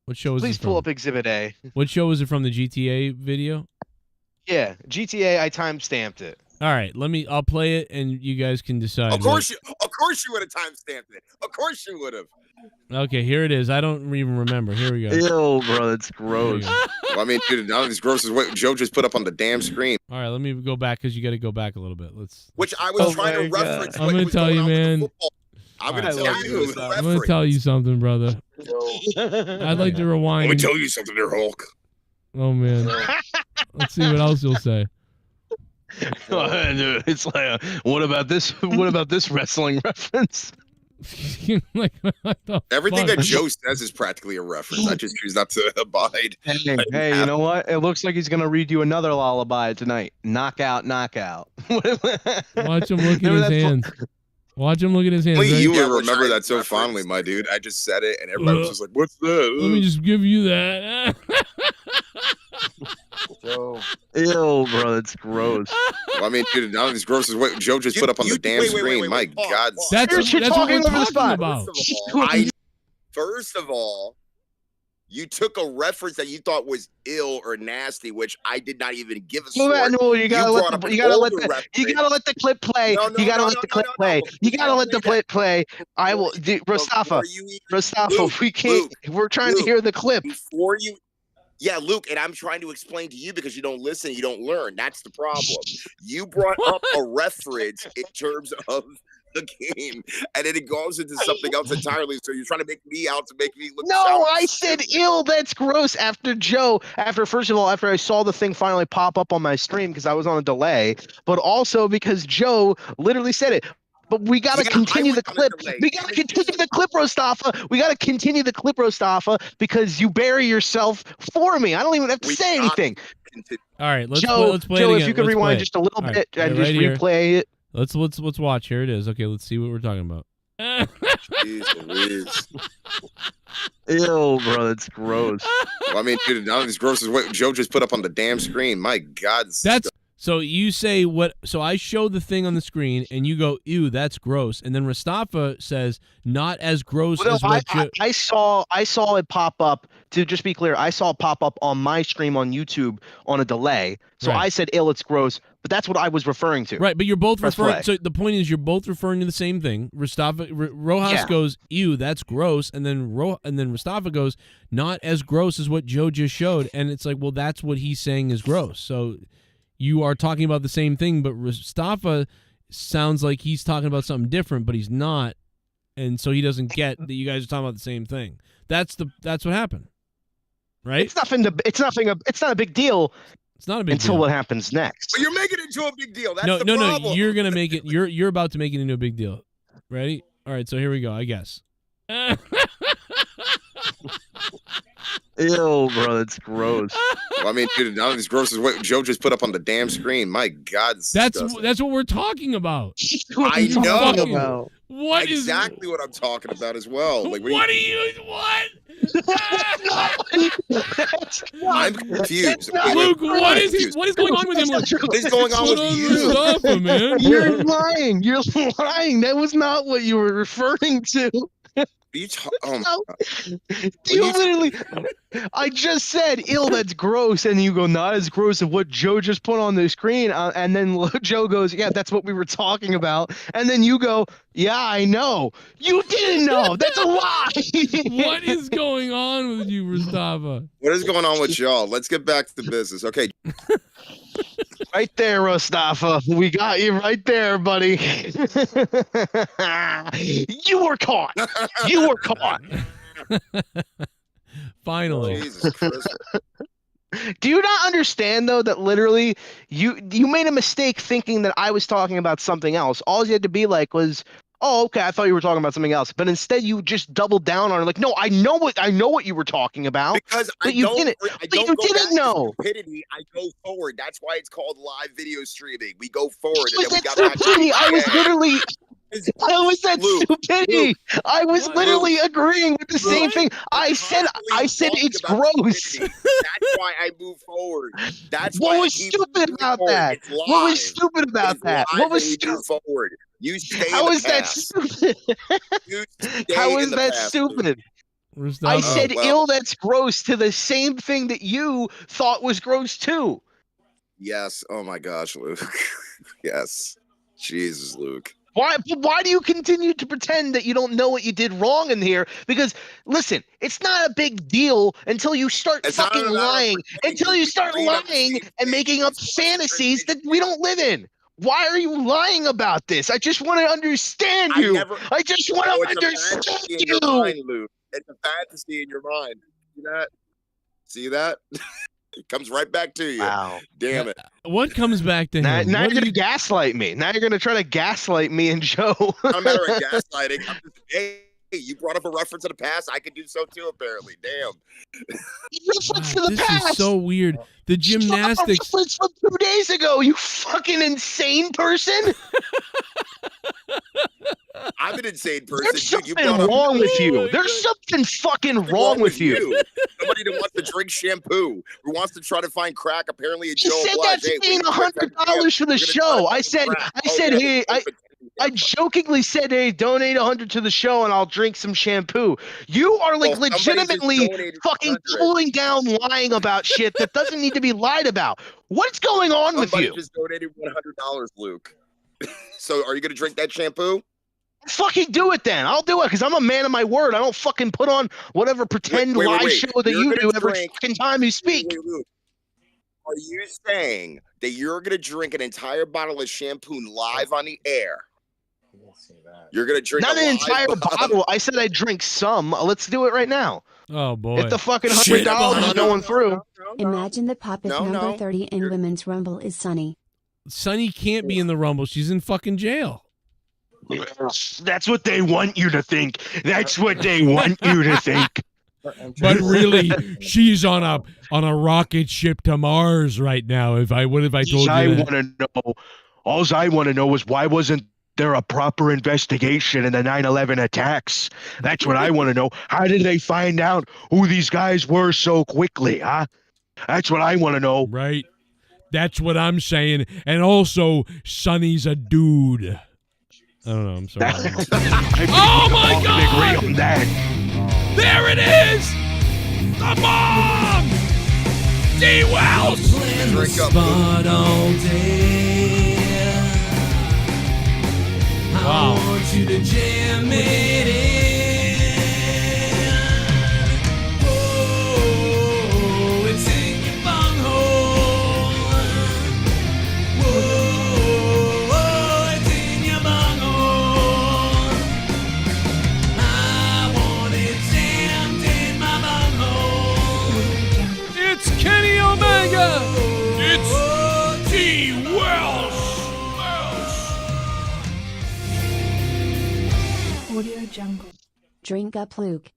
Speaker 1: What show is
Speaker 6: Please
Speaker 1: this
Speaker 6: pull
Speaker 1: from?
Speaker 6: up Exhibit A.
Speaker 1: What show is it from? The GTA video?
Speaker 6: Yeah, GTA. I timestamped it.
Speaker 1: All right, I'll play it, and you guys can decide.
Speaker 14: Of course you would have timestamped it. Of course you would have.
Speaker 1: Okay, here it is. I don't even remember. Here we go.
Speaker 6: Ew, bro, that's gross.
Speaker 14: Well, I mean, dude, none of these gross is what Joe just put up on the damn screen.
Speaker 1: All right, let me go back because you got to go back a little bit.
Speaker 14: Which I was trying to reference.
Speaker 1: I'm going to tell you, man.
Speaker 14: I'm going to tell you.
Speaker 1: I'm going to tell you something, brother. I'd like to rewind.
Speaker 14: Let me tell you something there, Hulk.
Speaker 1: Oh, man. Let's see what else you'll say.
Speaker 6: It's like, what about this? What about this wrestling reference?
Speaker 14: Everything that Joe says is practically a reference. I just choose not to abide.
Speaker 6: Hey, you know what? It looks like he's gonna read you another lullaby tonight. Knockout.
Speaker 1: Watch him look at his hands. Watch him look at his hands.
Speaker 14: Only
Speaker 1: right?
Speaker 14: you would remember that so fondly, my dude. I just said it, and everybody was just like, "What's that?"
Speaker 1: Let me just give you that.
Speaker 6: Ew, bro, that's gross.
Speaker 14: Well, I mean, dude, none of these gross is what Joe just put up on the damn screen. My God,
Speaker 1: That's what we're talking about.
Speaker 14: First of all, you took a reference that you thought was ill or nasty, which I did not even give a sort.
Speaker 6: No, you gotta let the clip play. You gotta let the clip play. You gotta let the clip play. I will, Mustafa. We can't. We're trying to hear the clip
Speaker 14: before you. Yeah, Luke, and I'm trying to explain to you because you don't listen, you don't learn. That's the problem. You brought up a reference in terms of the game, and then it goes into something else entirely. So you're trying to make me out to make me look.
Speaker 6: No, I said ill. That's gross. After first of all, after I saw the thing finally pop up on my stream because I was on a delay, but also because Joe literally said it. But we gotta continue the clip. We gotta continue the clip, Rostafa. We gotta continue the clip, Rostafa, because you bury yourself for me. I don't even have to say anything.
Speaker 1: All right, let's
Speaker 6: Joe,
Speaker 1: play it
Speaker 6: Joe,
Speaker 1: again.
Speaker 6: if you could rewind just a little bit and just replay it.
Speaker 1: Let's watch. Here it is. Okay, let's see what we're talking about.
Speaker 6: Ew, bro, that's gross.
Speaker 14: Well, I mean, dude, none of these gross is what Joe just put up on the damn screen. My God,
Speaker 1: So you say what? So I show the thing on the screen, and you go, "Ew, that's gross." And then Mustafa says, "Not as gross as what
Speaker 6: I saw it pop up. To just be clear, I saw it pop up on my stream on YouTube on a delay. So I said, "Ill, it's gross." But that's what I was referring to.
Speaker 1: Right, but you're both referring. So the point is, you're both referring to the same thing. Rojas goes, "Ew, that's gross," and then Mustafa goes, "Not as gross as what Joe just showed." And it's like, well, that's what he's saying is gross. So you are talking about the same thing, but Mustafa sounds like he's talking about something different, but he's not, and so he doesn't get that you guys are talking about the same thing. That's what happened, right?
Speaker 6: It's not a big deal.
Speaker 1: It's not a big
Speaker 6: until
Speaker 1: deal.
Speaker 6: what happens next.
Speaker 14: But you're making it into a big deal. That's
Speaker 1: no,
Speaker 14: the problem.
Speaker 1: no. You're gonna make it. You're about to make it into a big deal. Ready? All right. So here we go. I guess.
Speaker 6: Ew, bro, that's gross.
Speaker 14: Well, I mean, dude, none of these gross is what Joe just put up on the damn screen. My God,
Speaker 1: That's what we're talking about.
Speaker 14: I know.
Speaker 6: About.
Speaker 1: What is
Speaker 14: exactly what I'm talking about as well? Like,
Speaker 1: what are you? What?
Speaker 14: I'm confused.
Speaker 1: Luke, what is going on with him?
Speaker 14: What is going on with you?
Speaker 1: Mustafa, man?
Speaker 6: You're lying. You're lying. That was not what you were referring to. I just said, ill, that's gross, and you go, not as gross as what Joe just put on the screen, and then Joe goes, yeah, that's what we were talking about, and then you go, yeah, I know. You didn't know. That's a lie.
Speaker 1: What is going on with you, Mustafa?
Speaker 14: What is going on with y'all? Let's get back to business. Okay.
Speaker 6: Right there, Mustafa. We got you right there, buddy. You were caught. You were caught.
Speaker 1: Finally.
Speaker 14: Jesus Christ.
Speaker 6: Do you not understand, though, that literally you made a mistake thinking that I was talking about something else? All you had to be like was, oh, okay, I thought you were talking about something else. But instead, you just doubled down on it. Like, no, I know what you were talking about.
Speaker 14: Because
Speaker 6: but you didn't. But you didn't know.
Speaker 14: Stupidity, I go forward. That's why it's called live video streaming. We go forward.
Speaker 6: Was that stupidity? I was literally. How was that stupidity? I was literally agreeing with the same thing. I said it's gross.
Speaker 14: That's why I move forward. That's
Speaker 6: what
Speaker 14: why
Speaker 6: was stupid about that? What was stupid about that? What was stupid?
Speaker 14: Forward. You stay.
Speaker 6: How
Speaker 14: in
Speaker 6: is
Speaker 14: the
Speaker 6: that
Speaker 14: past.
Speaker 6: stupid?
Speaker 14: You
Speaker 6: How is
Speaker 14: in the
Speaker 6: that
Speaker 14: past,
Speaker 6: stupid?
Speaker 14: dude.
Speaker 6: I said ill, that's gross, to the same thing that you thought was gross too.
Speaker 14: Yes. Oh my gosh, Luke. Yes. Jesus, Luke.
Speaker 6: Why do you continue to pretend that you don't know what you did wrong in here? Because listen, it's not a big deal until you start fucking lying. Until you start lying and making up fantasies that we don't live in. Why are you lying about this? I just want to understand you. I just want to understand you.
Speaker 14: Mind, Luke. It's a fantasy in your mind. See that? See that? It comes right back to you.
Speaker 6: Wow.
Speaker 14: Damn it.
Speaker 1: What comes back to
Speaker 6: now,
Speaker 1: him?
Speaker 6: Now you're going to gaslight me. Now you're going to try to gaslight me and Joe.
Speaker 14: Not a matter of gaslighting. I'm just, hey, you brought up a reference in the past. I could do so too, apparently. Damn.
Speaker 6: Reference to the
Speaker 1: this
Speaker 6: past.
Speaker 1: is so weird. The gymnastics.
Speaker 6: Reference from 2 days ago. You fucking insane person.
Speaker 14: I'm an insane person.
Speaker 6: There's something wrong with you. There's something fucking wrong with you.
Speaker 14: Somebody that wants to drink shampoo, who wants to try to find crack, apparently.
Speaker 6: You said that's paying $100 for the show. I said, hey, I jokingly said, hey, donate $100 to the show and I'll drink some shampoo. You are like legitimately fucking doubling down, lying about shit that doesn't need to be lied about. What's going on with you?
Speaker 14: Somebody just donated $100, Luke. So are you going to drink that shampoo?
Speaker 6: Fucking do it then. I'll do it because I'm a man of my word. I don't fucking put on whatever pretend lie show that you do every fucking time you speak.
Speaker 14: Are you saying that you're going to drink an entire bottle of shampoo live on the air? You're going to drink
Speaker 6: not an entire bottle. I said I'd drink some. Let's do it right now.
Speaker 1: Oh, boy.
Speaker 6: If the fucking $100 is going through.
Speaker 7: Imagine the puppet number 30 in Women's Rumble is Sunny.
Speaker 1: Sunny can't be in the Rumble. She's in fucking jail.
Speaker 6: That's what they want you to think. That's what they want you to think.
Speaker 1: But really, she's on a rocket ship to Mars right now. What if I told you?
Speaker 6: I want to know. All I want to know is why wasn't there a proper investigation in the 9/11 attacks? That's what I want to know. How did they find out who these guys were so quickly, huh? That's what I want to know.
Speaker 1: Right. That's what I'm saying. And also, Sonny's a dude. I don't know. I'm sorry. Oh my God!
Speaker 6: Agree on that.
Speaker 1: There it is! The bomb! D. Wells!
Speaker 14: Drink up.
Speaker 2: All day.
Speaker 1: Wow.
Speaker 2: I want you to jam it in. Oh, it's in your bunghole. Whoa, it's in your bunghole. I want it jammed in my bunghole.
Speaker 1: It's Kenny Omega! It's D. Wells!
Speaker 7: Audio Jungle. Drink up, Luke.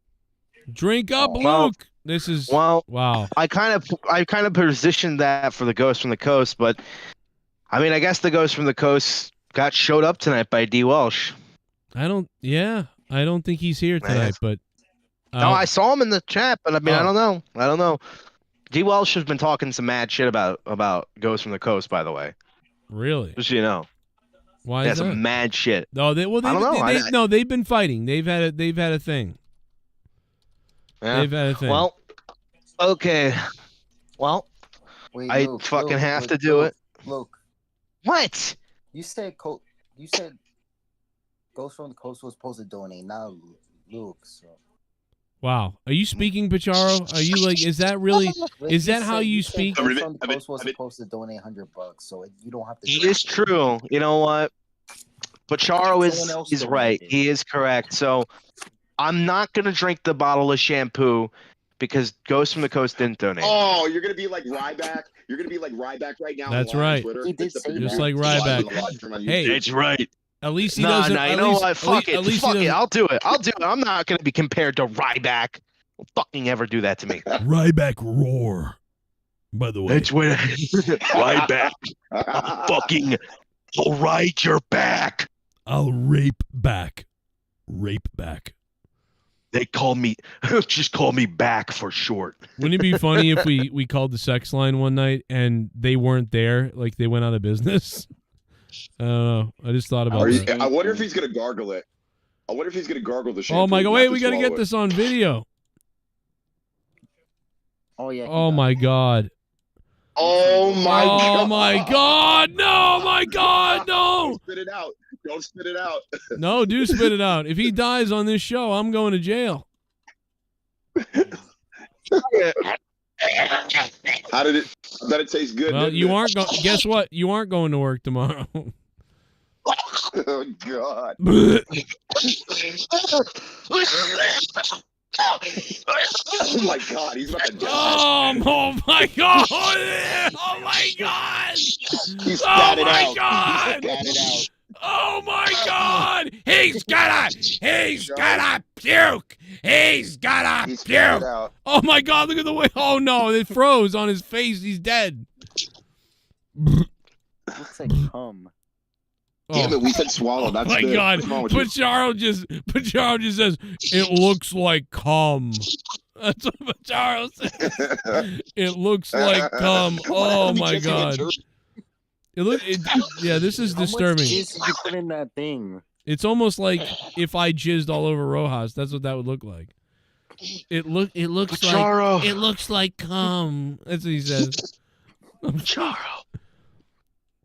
Speaker 1: Drink up, Luke. This is
Speaker 6: Well,
Speaker 1: wow.
Speaker 6: I kind of positioned that for the Ghost from the Coast, but I mean, I guess the Ghost from the Coast got showed up tonight by D. Welsh.
Speaker 1: I don't think he's here tonight, but
Speaker 6: no, I saw him in the chat, but I mean, I
Speaker 1: Oh.
Speaker 6: don't know. D. Welsh has been talking some mad shit about Ghost from the Coast, by the way.
Speaker 1: Really?
Speaker 6: Just so you know.
Speaker 1: Why is that?
Speaker 6: Some mad shit.
Speaker 1: No,
Speaker 6: I don't know.
Speaker 1: No, they've been fighting. They've had a thing.
Speaker 6: Yeah.
Speaker 1: They've had a thing.
Speaker 6: Well, okay. Well,
Speaker 15: Wait,
Speaker 6: I
Speaker 15: Luke,
Speaker 6: fucking
Speaker 15: Luke,
Speaker 6: have
Speaker 15: Luke,
Speaker 6: to do it.
Speaker 15: Luke,
Speaker 6: What?
Speaker 15: you said Ghost from the Coast was supposed to donate, not Luke. So.
Speaker 1: Wow. Are you speaking Pacharo? Are you like? Is that really? Is that how you speak?
Speaker 15: Ghost from the Coast was supposed to donate $100, so you don't have to.
Speaker 6: It is true. You know what? Pacharo is right. He is correct. So I'm not gonna drink the bottle of shampoo because Ghost from the Coast didn't donate.
Speaker 14: Oh, you're gonna be like Ryback. You're gonna be like Ryback right now.
Speaker 1: That's
Speaker 14: on
Speaker 1: right.
Speaker 14: Twitter.
Speaker 15: He did say
Speaker 1: Just
Speaker 15: that.
Speaker 1: like Ryback. Hey,
Speaker 6: It's right.
Speaker 1: At least he
Speaker 6: Nah,
Speaker 1: doesn't.
Speaker 6: nah, you
Speaker 1: at
Speaker 6: know
Speaker 1: least-
Speaker 6: what?
Speaker 1: at
Speaker 6: Fuck
Speaker 1: least-
Speaker 6: it.
Speaker 1: at least he
Speaker 6: Fuck it.
Speaker 1: doesn't-
Speaker 6: I'll do it. I'm not gonna be compared to Ryback. Don't fucking ever do that to me.
Speaker 1: Ryback roar. By the way,
Speaker 6: That's when Ryback. I'll ride your back.
Speaker 1: I'll rape back. Rape back.
Speaker 6: They just call me back for short.
Speaker 1: Wouldn't it be funny if we called the sex line one night and they weren't there, like they went out of business? I don't know. I just thought about that.
Speaker 14: I wonder if he's gonna gargle it. I wonder if he's gonna gargle the shampoo.
Speaker 1: Oh my god!
Speaker 14: not
Speaker 1: Wait,
Speaker 14: to
Speaker 1: we got to
Speaker 14: swallow
Speaker 1: get
Speaker 14: it.
Speaker 1: this on video.
Speaker 15: Oh yeah.
Speaker 1: Oh my god.
Speaker 14: Oh my god.
Speaker 1: Oh my god! No! My god! No!
Speaker 14: Spit it out. Don't spit it out.
Speaker 1: No, do spit it out. If he dies on this show, I'm going to jail.
Speaker 14: How did it? I bet it tastes good.
Speaker 1: Well,
Speaker 14: didn't
Speaker 1: you
Speaker 14: it?
Speaker 1: aren't. Guess what? You aren't going to work tomorrow.
Speaker 14: Oh god. Oh my god, he's about to die.
Speaker 1: Oh my god! Oh my god!
Speaker 14: He spat
Speaker 1: Oh
Speaker 14: it
Speaker 1: my
Speaker 14: out.
Speaker 1: god!
Speaker 14: He spat it out.
Speaker 1: Oh my god! He's gonna puke! He's gonna
Speaker 14: He spat it
Speaker 1: puke!
Speaker 14: out.
Speaker 1: Oh my god, look at the way. Oh no, it froze on his face. He's dead.
Speaker 15: Looks like cum.
Speaker 14: Damn it, we said swallow. That's
Speaker 1: Oh my
Speaker 14: good.
Speaker 1: god.
Speaker 14: What's wrong with you?
Speaker 1: Pacharo just says, it looks like cum. That's what Pacharo says. It looks like cum. Oh my god. Yeah, this is disturbing.
Speaker 15: How much jizz did you put in that thing?
Speaker 1: It's almost like if I jizzed all over Rojas. That's what that would look like. It looks
Speaker 6: Pacharo.
Speaker 1: like it looks like cum. That's what he says.
Speaker 6: Pacharo.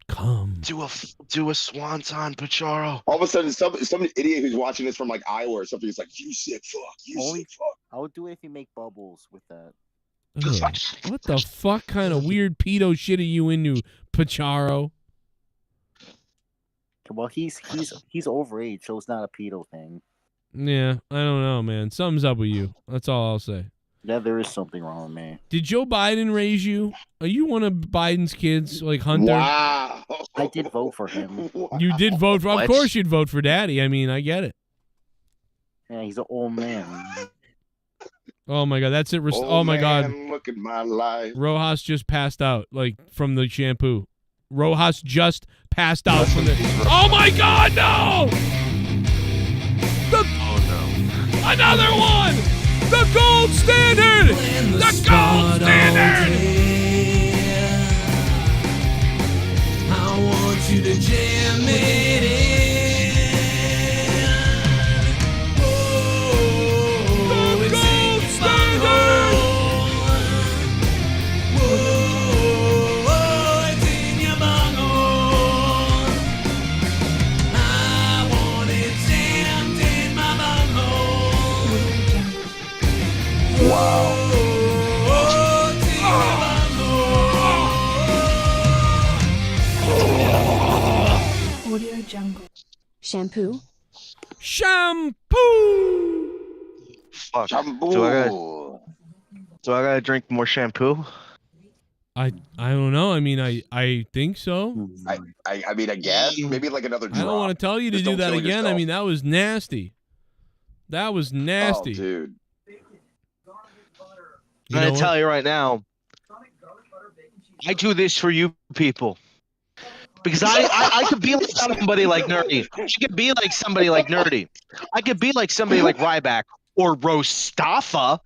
Speaker 1: Cum.
Speaker 6: Do a swanton, Pacharo.
Speaker 14: All of a sudden, some idiot who's watching this from like Iowa or something is like, "You sick fuck, you
Speaker 15: Only-
Speaker 14: sick fuck."
Speaker 15: I would do it if you make bubbles with that.
Speaker 1: Ugh. What the fuck kind of weird pedo shit are you into, Pacharo?
Speaker 15: Well, he's overage, so it's not a pedo thing.
Speaker 1: Yeah, I don't know, man. Something's up with you. That's all I'll say.
Speaker 15: Yeah, there is something wrong with me.
Speaker 1: Did Joe Biden raise you? Are you one of Biden's kids, like Hunter?
Speaker 14: Wow.
Speaker 15: I did vote for him.
Speaker 1: You did vote for. Of
Speaker 6: What?
Speaker 1: course, you'd vote for Daddy. I mean, I get it.
Speaker 15: Yeah, he's an old man.
Speaker 1: Oh my god, that's it. Oh my god,
Speaker 14: man, look at my life.
Speaker 1: Rojas just passed out, like from the shampoo. Rojas just passed out from the. Oh my god, no! Another one! The gold standard! The gold standard!
Speaker 2: I want you to jam it in. Oh, it's in my hole. Whoa, it's in your bunghole. I want it jammed in my bunghole.
Speaker 14: Wow.
Speaker 2: Oh, it's in your bunghole.
Speaker 7: Audio Jungle. Shampoo?
Speaker 1: Shampoo!
Speaker 6: Fuck.
Speaker 14: Shampoo.
Speaker 6: Do I gotta drink more shampoo?
Speaker 1: I don't know. I mean, I think so.
Speaker 14: I mean, I guess maybe like another drop.
Speaker 1: I don't want to tell you to
Speaker 14: Just
Speaker 1: do
Speaker 14: don't
Speaker 1: that
Speaker 14: kill
Speaker 1: again. I
Speaker 14: yourself.
Speaker 1: mean, that was nasty. That was nasty.
Speaker 14: Oh, dude.
Speaker 6: I'm going to tell you right now, I do this for you people. Because I could be like somebody like Nerdy. I could be like somebody like Nerdy. I could be like somebody like Ryback or Rostafa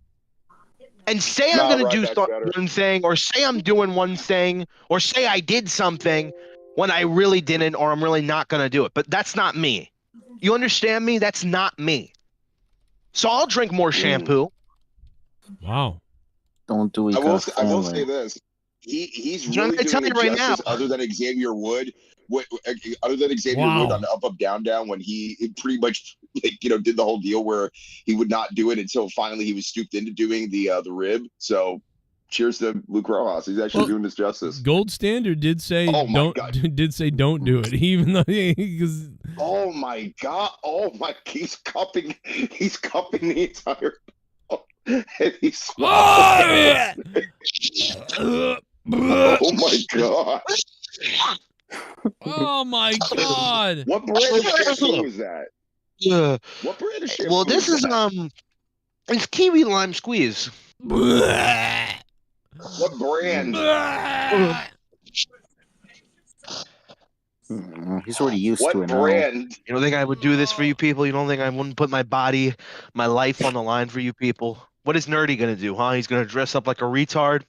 Speaker 6: and say I'm going to do one thing, or say I'm doing one thing, or say I did something when I really didn't, or I'm really not going to do it. But that's not me. You understand me? That's not me. So I'll drink more shampoo.
Speaker 1: Wow.
Speaker 15: Don't do it.
Speaker 14: I will say this. He's really doing it
Speaker 6: right
Speaker 14: justice
Speaker 6: now.
Speaker 14: other than Xavier Wood. Other than Xavier Wood on the Up Up Down Down, when he pretty much did the whole deal where he would not do it until finally he was stooped into doing the rib. So cheers to Luke Rojas. He's actually doing this justice.
Speaker 1: Gold Standard did say don't do it, even though because
Speaker 14: oh my god, he's cupping the entire and he's oh my god.
Speaker 1: Oh my god.
Speaker 14: What brand of shampoo is that? What brand of shampoo?
Speaker 6: Well, this is it's Kiwi Lime Squeeze.
Speaker 14: What brand?
Speaker 15: He's already used
Speaker 14: what
Speaker 15: to it
Speaker 14: brand?
Speaker 15: now.
Speaker 6: You don't think I would do this for you people? You don't think I wouldn't put my body, my life on the line for you people? What is Nerdy gonna do, huh? He's gonna dress up like a retard?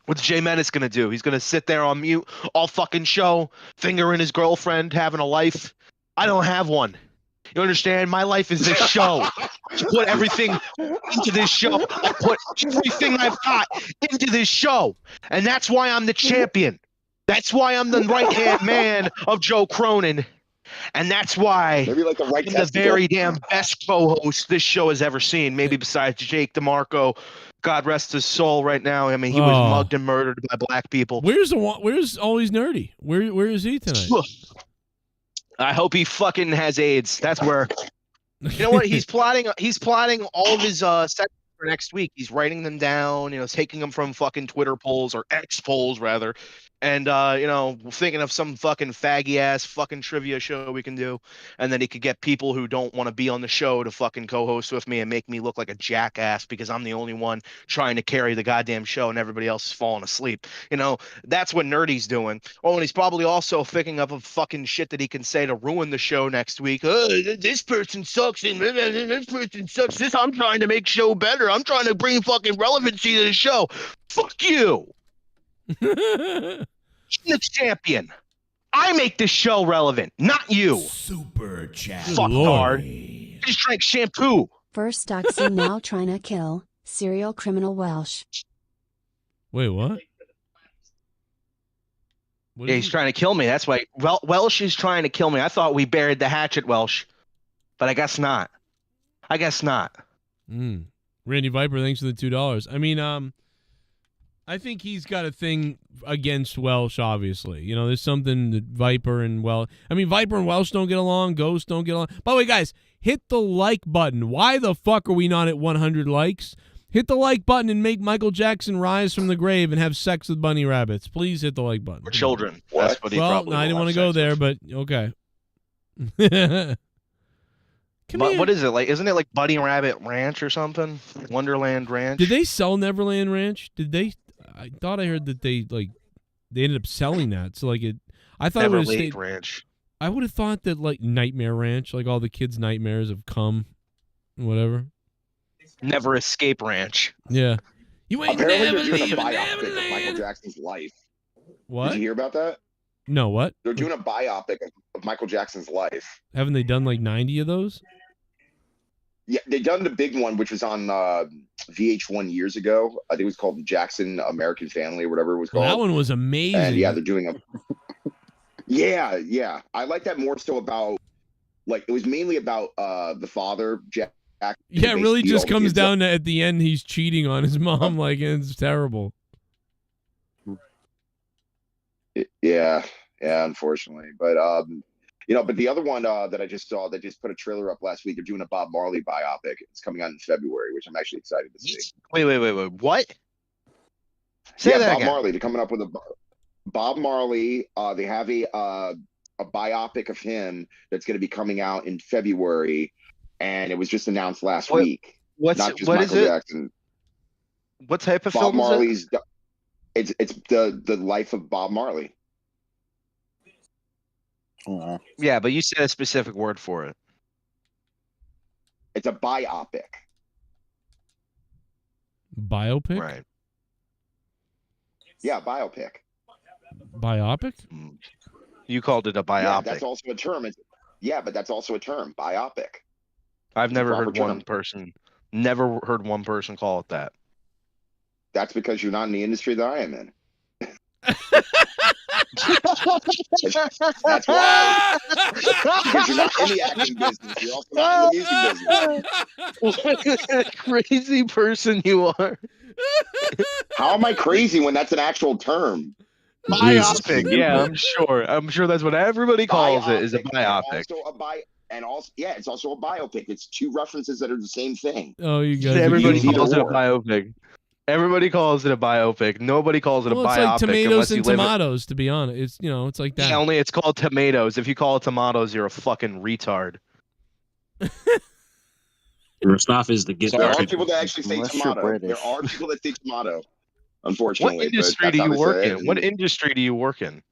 Speaker 6: What's Jay Menace gonna do? He's gonna sit there on mute all fucking show, fingering his girlfriend, having a life. I don't have one. You understand? My life is this show. I put everything into this show. I put everything I've got into this show. And that's why I'm the champion. That's why I'm the right-hand man of Joe Cronin. And that's why
Speaker 14: maybe like the right
Speaker 6: I'm the very damn best co-host this show has ever seen. Maybe besides Jake DeMarco. God rest his soul right now. I mean, he was mugged and murdered by black people.
Speaker 1: Where's Always Nerdy? Where is he tonight?
Speaker 6: I hope he fucking has AIDS. That's where. You know what? He's plotting all of his sets for next week. He's writing them down. Taking them from fucking Twitter polls or X polls rather, and thinking of some fucking faggy ass fucking trivia show we can do, and then he could get people who don't want to be on the show to fucking co-host with me and make me look like a jackass because I'm the only one trying to carry the goddamn show and everybody else is falling asleep. That's what Nerdy's doing. Oh, and he's probably also picking up a fucking shit that he can say to ruin the show next week. This person sucks and this person sucks. I'm trying to make show better. I'm trying to bring fucking relevancy to the show. Fuck you. The champion. I make this show relevant, not you.
Speaker 2: Super chat.
Speaker 6: Fucktard. Just drank shampoo.
Speaker 7: First Doxy now trying to kill serial criminal Welsh.
Speaker 1: Wait, what?
Speaker 6: Yeah, he's trying to kill me. That's why. Welsh is trying to kill me. I thought we buried the hatchet, Welsh, but I guess not.
Speaker 1: Randy Viper, thanks for the $2. I mean, I think he's got a thing against Welsh, obviously. There's something that Viper and Welsh don't get along. Ghosts don't get along. By the way, guys, hit the like button. Why the fuck are we not at 100 likes? Hit the like button and make Michael Jackson rise from the grave and have sex with bunny rabbits. Please hit the like button.
Speaker 6: Or children.
Speaker 14: What?
Speaker 6: That's what he
Speaker 1: Well,
Speaker 6: probably
Speaker 1: no, I didn't want to go there, but okay.
Speaker 6: What is it like? Isn't it like Bunny Rabbit Ranch or something? Wonderland Ranch.
Speaker 1: Did they sell Neverland Ranch? Did they? I thought I heard that they ended up selling that. So I thought
Speaker 6: Never
Speaker 1: it would have
Speaker 6: Lake
Speaker 1: stayed.
Speaker 6: Ranch.
Speaker 1: I would have thought that Nightmare Ranch, all the kids' nightmares have come, whatever.
Speaker 6: Never Escape Ranch.
Speaker 1: Yeah. You ain't
Speaker 14: Apparently
Speaker 1: never
Speaker 14: they're doing a
Speaker 1: leaving
Speaker 14: biopic of Michael
Speaker 1: Neverland.
Speaker 14: Jackson's life.
Speaker 1: What?
Speaker 14: Did you hear about that?
Speaker 1: No, what?
Speaker 14: They're doing a biopic of Michael Jackson's life.
Speaker 1: Haven't they done 90 of those?
Speaker 14: Yeah, they done the big one, which was on VH1 years ago. I think it was called Jackson American Family or whatever it was called.
Speaker 1: That one was amazing.
Speaker 14: And yeah, they're doing a. Yeah. I like that more so about it was mainly about the father, Jack.
Speaker 1: Yeah, it really just comes down to at the end he's cheating on his mom, and it's terrible.
Speaker 14: Yeah, unfortunately, but but the other one that I just saw, that just put a trailer up last week, they're doing a Bob Marley biopic. It's coming out in February, which I'm actually excited to see.
Speaker 6: Wait. What? Say that
Speaker 14: Bob
Speaker 6: again.
Speaker 14: Marley. They're coming up with a Bob Marley. They have a biopic of him that's going to be coming out in February, and it was just announced last week.
Speaker 6: What is it?
Speaker 14: Jackson.
Speaker 6: What type of
Speaker 16: Bob
Speaker 6: film
Speaker 16: Marley's. It's the life of Bob Marley.
Speaker 6: Yeah, but you said a specific word for it.
Speaker 16: It's a biopic.
Speaker 1: Biopic?
Speaker 6: Right.
Speaker 16: Yeah, biopic.
Speaker 1: Biopic?
Speaker 6: You called it a biopic.
Speaker 16: Yeah, that's also a term. But that's also a term. Biopic.
Speaker 6: I've never heard
Speaker 16: term.
Speaker 6: one person call it that.
Speaker 16: That's because you're not in the industry that I am in. That's why. Because you're not in the acting business. You're also not in the music business.
Speaker 6: What a crazy person you are.
Speaker 16: How am I crazy when that's an actual term?
Speaker 6: Biopic, yeah, I'm sure. I'm sure that's what everybody calls it, is a biopic.
Speaker 16: It's also a biopic. It's two references that are the same thing.
Speaker 1: Oh, you guys.
Speaker 6: Everybody calls it a biopic. Everybody calls it a biopic. Nobody calls it a biopic.
Speaker 1: It's like tomatoes and
Speaker 6: live
Speaker 1: tomatoes, to be honest. It's it's like that.
Speaker 6: Yeah, only it's called tomatoes. If you call it tomatoes, you're a fucking retard.
Speaker 17: Rostov is the
Speaker 16: So there are people that actually say tomato. There are people that say tomato. Unfortunately,
Speaker 6: What industry do you work in? What industry do you work in?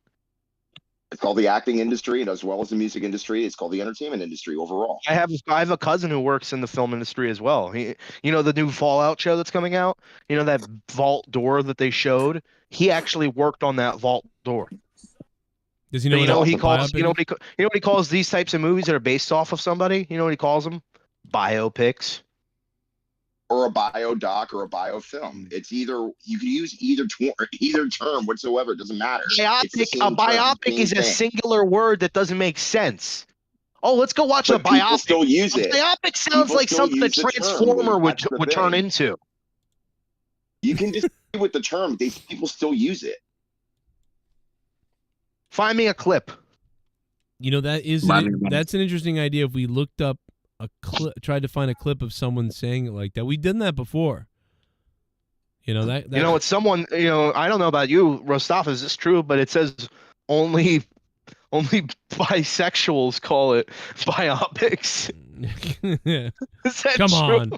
Speaker 16: It's called the acting industry, and as well as the music industry, it's called the entertainment industry overall.
Speaker 6: I have a cousin who works in the film industry as well. The new Fallout show that's coming out. You know that vault door that they showed. He actually worked on that vault door.
Speaker 1: Does he know?
Speaker 6: What he calls? You know what he calls these types of movies that are based off of somebody? You know what he calls them? Biopics.
Speaker 16: Or a biodoc or a biofilm. It's either you can use either term whatsoever. It doesn't matter.
Speaker 6: A biopic is a singular word that doesn't make sense. Oh, let's go watch a biopic.
Speaker 16: People still use it.
Speaker 6: A biopic sounds like something that Transformer would turn into.
Speaker 16: You can just with the term. People still use it.
Speaker 6: Find me a clip.
Speaker 1: That's an interesting idea. If we looked up tried to find a clip of someone saying it like that. We've done that before.
Speaker 6: It's someone, I don't know about you, Rostov, is this true? But it says only bisexuals call it biopics. Is that
Speaker 1: Come
Speaker 6: true?
Speaker 1: on.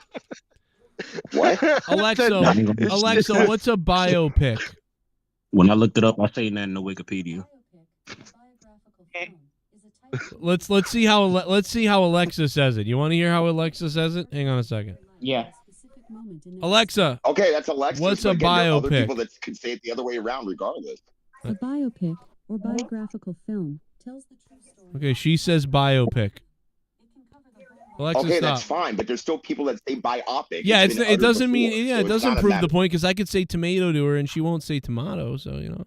Speaker 16: What?
Speaker 1: Alexa, what's a biopic?
Speaker 17: When I looked it up, I seen that in the Wikipedia.
Speaker 1: Let's see how Alexa says it. You want to hear how Alexa says it? Hang on a second.
Speaker 11: Yeah.
Speaker 1: Alexa.
Speaker 16: Okay, that's Alexa.
Speaker 1: What's a
Speaker 16: There are other
Speaker 1: biopic?
Speaker 16: people that can say it the other way around, regardless.
Speaker 18: A biopic or biographical film tells the true story.
Speaker 1: Okay, she says biopic. Alexa,
Speaker 16: Okay,
Speaker 1: stop.
Speaker 16: that's fine, but there's still people that say biopic.
Speaker 1: Yeah,
Speaker 16: It's been
Speaker 1: it doesn't
Speaker 16: uttered
Speaker 1: mean
Speaker 16: before, so
Speaker 1: it
Speaker 16: it's
Speaker 1: doesn't
Speaker 16: not a
Speaker 1: prove the
Speaker 16: matter-
Speaker 1: point because I could say tomato to her and she won't say tomato. So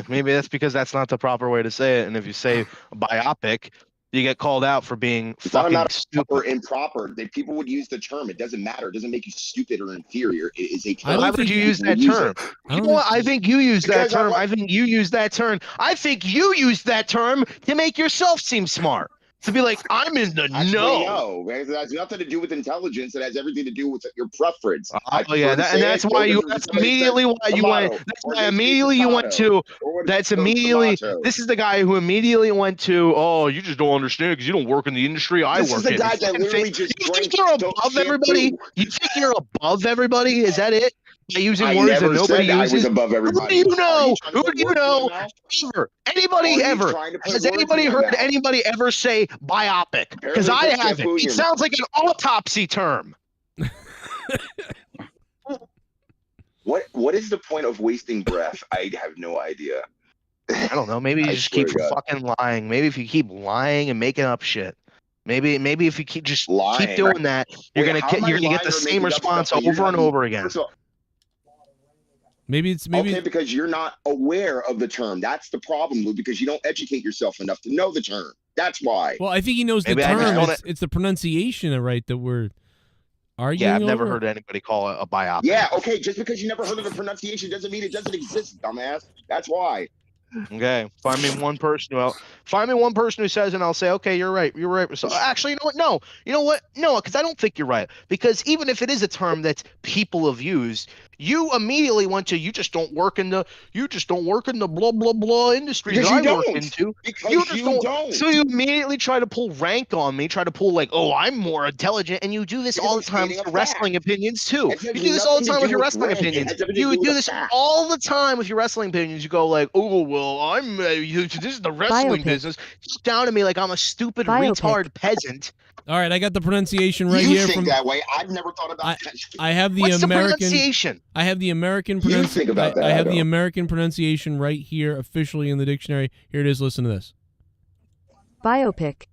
Speaker 6: Maybe that's because that's not the proper way to say it. And if you say biopic, you get called out for being
Speaker 16: It's not a
Speaker 6: fucking
Speaker 16: matter
Speaker 6: stupid.
Speaker 16: of improper. People would use the term. It doesn't matter. It doesn't make you stupid or inferior. It is a term.
Speaker 6: Why would you use that term? You know what? I think you use that term. I think you use that term. I think you use that term to make yourself seem smart. To be like, I'm in the
Speaker 16: Actually,
Speaker 6: know.
Speaker 16: no, it has nothing to do with intelligence. It has everything to do with your preference.
Speaker 6: Oh yeah, and that's why you. That's immediately why you went. That's why immediately you went to. That's immediately. This is the guy who immediately went to. Oh, you just don't understand because you don't work in the industry I work in.
Speaker 16: This is the guy that literally just
Speaker 6: You think you're above everybody? You think you're above everybody? Is that it? By using words that nobody uses.
Speaker 16: I was above everybody.
Speaker 6: Who do you know? Who do you know? Ever? Anybody ever? Has anybody heard anybody ever say biopic? Because I haven't. It sounds like an autopsy term.
Speaker 16: What is the point of wasting breath? I have no idea.
Speaker 6: I don't know. Maybe you just keep fucking lying. Maybe if you keep lying and making up shit. Maybe if you keep doing that, you're gonna get the same response over and over again.
Speaker 1: Maybe
Speaker 16: okay, because you're not aware of the term. That's the problem, Lou, because you don't educate yourself enough to know the term. That's why.
Speaker 1: Well, I think he knows the term. It's the pronunciation, right, that we're arguing
Speaker 6: Yeah, I've never
Speaker 1: over.
Speaker 6: heard anybody call it a biopic.
Speaker 16: Yeah, okay, just because you never heard of the pronunciation doesn't mean it doesn't exist, dumbass. That's why.
Speaker 6: Okay, find me one person who says, and I'll say, okay, you're right. So actually, you know what? No, because I don't think you're right. Because even if it is a term that people have used, You immediately went to you just don't work in the blah blah blah industry
Speaker 16: Because
Speaker 6: that
Speaker 16: you
Speaker 6: I work
Speaker 16: don't.
Speaker 6: into.
Speaker 16: Because
Speaker 6: You just
Speaker 16: you don't.
Speaker 6: So you immediately try to pull rank on me, try to pull like, oh, I'm more intelligent, and you do this
Speaker 16: Because
Speaker 6: all
Speaker 16: I'm
Speaker 6: the time
Speaker 16: stating
Speaker 6: with
Speaker 16: a
Speaker 6: your wrestling
Speaker 16: fact.
Speaker 6: opinions too.
Speaker 16: It has
Speaker 6: You do this all the
Speaker 16: nothing to
Speaker 6: time with
Speaker 16: do
Speaker 6: your
Speaker 16: with
Speaker 6: wrestling
Speaker 16: rank. It
Speaker 6: opinions.
Speaker 16: has everything to
Speaker 6: You
Speaker 16: do
Speaker 6: do
Speaker 16: with
Speaker 6: this
Speaker 16: fact.
Speaker 6: all the time with your wrestling opinions. You go like, oh well, I'm this is the wrestling
Speaker 7: Biopic.
Speaker 6: business. Look down at me like I'm a stupid
Speaker 7: Biopic.
Speaker 6: retard peasant.
Speaker 1: All right, I got the pronunciation right
Speaker 16: You
Speaker 1: here
Speaker 16: think
Speaker 1: from.
Speaker 16: that way. I've never thought about that.
Speaker 1: I have the
Speaker 6: What's the
Speaker 1: American.
Speaker 6: pronunciation?
Speaker 1: I have the American
Speaker 16: You think about that,
Speaker 1: I
Speaker 16: I
Speaker 1: have the
Speaker 16: don't.
Speaker 1: American pronunciation right here, officially in the dictionary. Here it is. Listen to this.
Speaker 7: Biopic.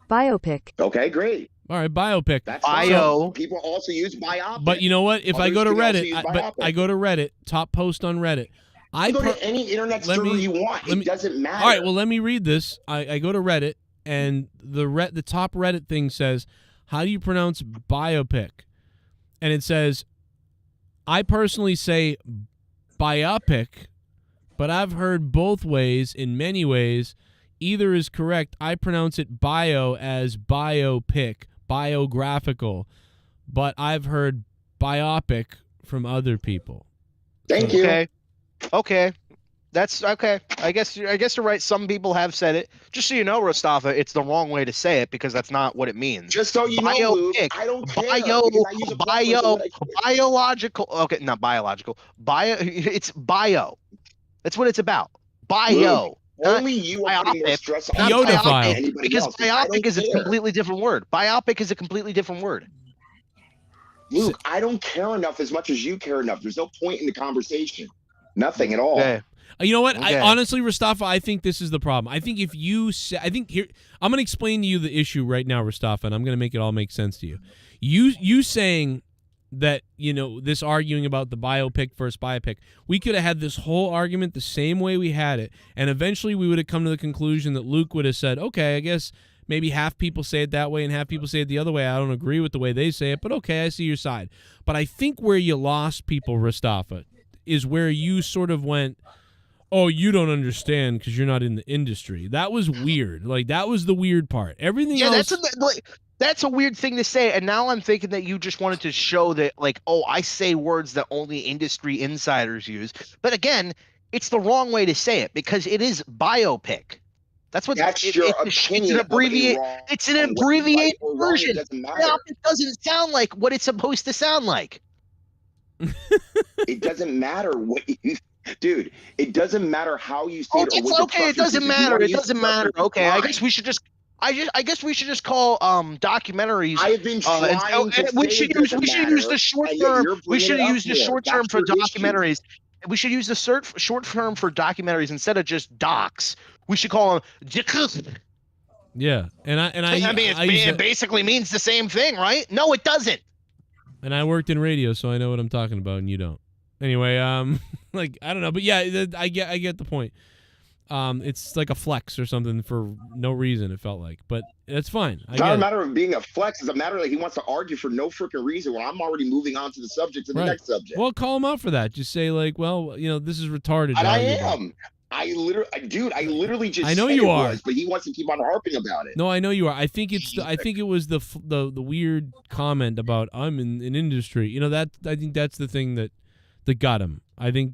Speaker 7: Biopic.
Speaker 16: Okay, great.
Speaker 1: All right, biopic.
Speaker 16: That's fine. People also use biopic.
Speaker 1: But you know what? If I
Speaker 16: Others
Speaker 1: go to
Speaker 16: can also
Speaker 1: Reddit,
Speaker 16: use
Speaker 1: but
Speaker 16: biopic.
Speaker 1: I go to Reddit, top post on Reddit.
Speaker 16: You go to any internet server you want. It doesn't matter.
Speaker 1: All right, well, let me read this. I go to Reddit, and the top Reddit thing says, how do you pronounce biopic? And it says, I personally say biopic, but I've heard both ways in many ways. Either is correct. I pronounce it bio as biopic, biographical, but I've heard biopic from other people.
Speaker 16: Thank you.
Speaker 6: Okay. That's okay. I guess you're right. Some people have said it. Just so you know, Rostafa, it's the wrong way to say it because that's not what it means.
Speaker 16: Just so you know, Luke, I don't care. because I use a
Speaker 6: Biological. Okay, not biological. It's bio. That's what it's about. Bio.
Speaker 16: Luke, only you are putting more stress on
Speaker 1: Biodophile.
Speaker 16: than anybody
Speaker 6: Because
Speaker 16: else. I don't
Speaker 6: biopic is a
Speaker 16: care.
Speaker 6: completely different word. Biopic is a completely different word.
Speaker 16: Luke, I don't care enough as much as you care enough. There's no point in the conversation. Nothing at all.
Speaker 6: Okay.
Speaker 1: You know what?
Speaker 6: Okay.
Speaker 1: I honestly, Rostafa, I think this is the problem. I think if you say, I'm going to explain to you the issue right now, Rostafa, and I'm going to make it all make sense to you. You saying that, this arguing about the biopic versus biopic, we could have had this whole argument the same way we had it, and eventually we would have come to the conclusion that Luke would have said, okay, I guess maybe half people say it that way and half people say it the other way. I don't agree with the way they say it, but okay, I see your side. But I think where you lost people, Rostafa, is where you sort of went, oh, you don't understand because you're not in the industry. That was weird. Like, that was the weird part. Everything else...
Speaker 6: That's a weird thing to say, and now I'm thinking that you just wanted to show that, like, oh, I say words that only industry insiders use. But again, it's the wrong way to say it because it is biopic. That's what
Speaker 16: your opinion.
Speaker 6: It's an abbreviated version. Biopic doesn't sound like what it's supposed to sound like.
Speaker 16: It doesn't matter what you... Dude, it doesn't matter how you say it or what
Speaker 6: okay, it doesn't matter. It doesn't matter. Okay, I guess we should just... I guess we should just call documentaries.
Speaker 16: I have been trying to
Speaker 6: we should use the short term. We should use the short term for documentaries. We should use the short term for documentaries instead of just docs. We should call them.
Speaker 1: Yeah, I mean,
Speaker 6: it basically means the same thing, right? No, it doesn't.
Speaker 1: And I worked in radio, so I know what I'm talking about, and you don't. Anyway, like, I don't know, but yeah, I get the point. It's like a flex or something for no reason, it felt like, but it's fine.
Speaker 16: It's not a matter of being a flex. It's a matter that he wants to argue for no freaking reason when I'm already moving on to the subject to the next subject.
Speaker 1: Well, call him out for that. Just say like, well, this is retarded.
Speaker 16: And I am. I literally just.
Speaker 1: I know
Speaker 16: said
Speaker 1: you
Speaker 16: it
Speaker 1: are,
Speaker 16: was, but he wants to keep on harping about it.
Speaker 1: No, I know you are. I think it was the weird comment about I'm in an industry. I think that's the thing that got him. I think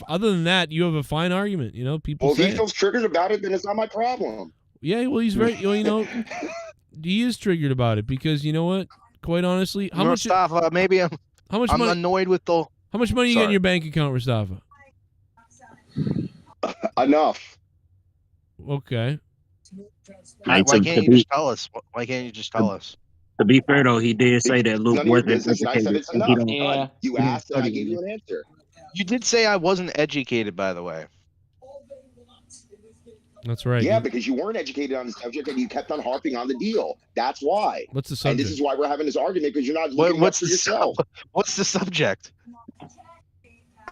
Speaker 1: other than that, you have a fine argument. People.
Speaker 16: Well, if he feels triggered about it, then it's not my problem.
Speaker 1: Yeah, well, he's very. He is triggered about it because you know what? Quite honestly, how much?
Speaker 6: Maybe I'm
Speaker 1: money,
Speaker 6: annoyed with the.
Speaker 1: How much money you get in your bank account, Rostafa?
Speaker 16: Enough.
Speaker 1: Okay.
Speaker 6: Why can't you just tell us? Why can't you just tell us?
Speaker 17: To be fair, though, he did say that Luke wasn't
Speaker 16: educated.
Speaker 17: Yeah.
Speaker 16: You asked, and I gave you an answer.
Speaker 6: You did say I wasn't educated, by the way.
Speaker 1: That's right.
Speaker 16: Yeah, because you weren't educated on the subject, and you kept on harping on the deal. That's why.
Speaker 1: What's the subject?
Speaker 16: And this is why we're having this argument because you're not looking up for yourself.
Speaker 6: What's the subject?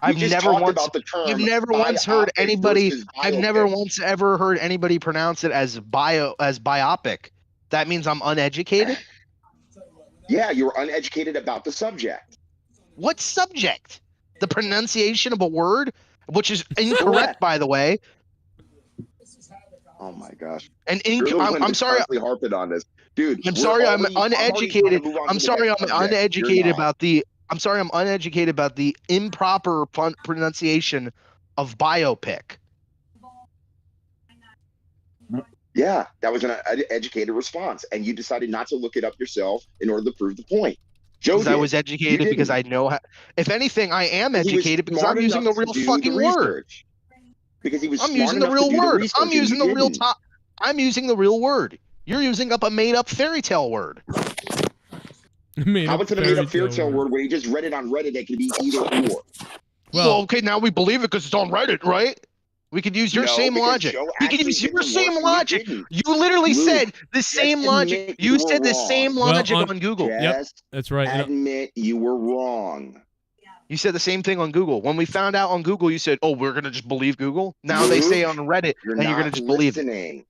Speaker 16: I've never
Speaker 6: once heard anybody. I've never once ever heard anybody pronounce it as biopic. That means I'm uneducated.
Speaker 16: Yeah, you're uneducated about the subject.
Speaker 6: What subject? The pronunciation of a word, which is incorrect, by the way.
Speaker 16: Oh my gosh!
Speaker 6: And I'm sorry.
Speaker 16: Harping on this, dude.
Speaker 6: I'm sorry. I'm uneducated. I'm sorry. I'm uneducated about the. I'm sorry, I'm uneducated about the improper pronunciation of biopic.
Speaker 16: Yeah, that was an educated response, and you decided not to look it up yourself in order to prove the point. Joe
Speaker 6: Because I was educated because I know how. If anything, I am educated because I'm using the real fucking word.
Speaker 16: Because he was
Speaker 6: I'm using the real word. I'm using the real top. I'm using the real word. You're using up a made-up fairy tale word.
Speaker 16: How about a made-up fairy tale word where you just read it on Reddit that could be either or?
Speaker 6: Well, okay, now we believe it because it's on Reddit, right? We could use your same logic. We could use your same logic. You literally said the same logic. You said the same logic on Google.
Speaker 1: Yep, that's right.
Speaker 16: Admit you were wrong.
Speaker 6: You said the same thing on Google. When we found out on Google, you said, "Oh, we're gonna just believe Google." Now they say on Reddit, and you're gonna just believe it.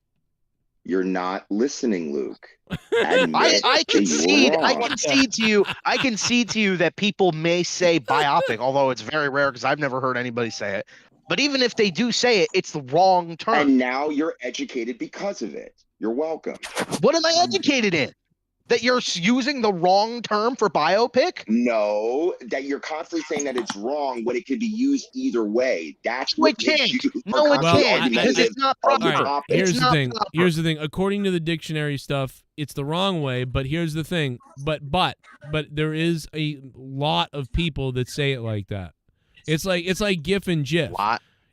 Speaker 16: You're not listening, Luke.
Speaker 6: I concede. I concede to you. I concede to you that people may say biopic, although it's very rare because I've never heard anybody say it. But even if they do say it, it's the wrong term.
Speaker 16: And now you're educated because of it. You're welcome.
Speaker 6: What am I educated in? That you're using the wrong term for biopic?
Speaker 16: No, that you're constantly saying that it's wrong when it could be used either way. That's what makes you.
Speaker 6: No, it can't because it's not proper.
Speaker 1: All right, here's the thing. Here's the thing. According to the dictionary stuff, it's the wrong way. But here's the thing. But there is a lot of people that say it like that. It's like GIF and GIF.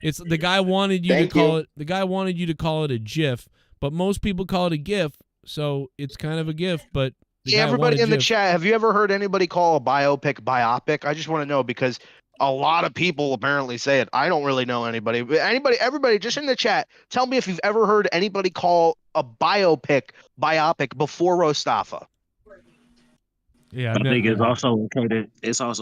Speaker 1: It's the guy wanted you to call it. The guy wanted you to call it a GIF, but most people call it a GIF. So it's kind of a GIF, but
Speaker 6: everybody in the chat, have you ever heard anybody call a biopic biopic? I just want to know because a lot of people apparently say it. I don't really know anybody. But everybody, just in the chat, tell me if you've ever heard anybody call a biopic before Rostafa.
Speaker 17: Yeah, I think it's also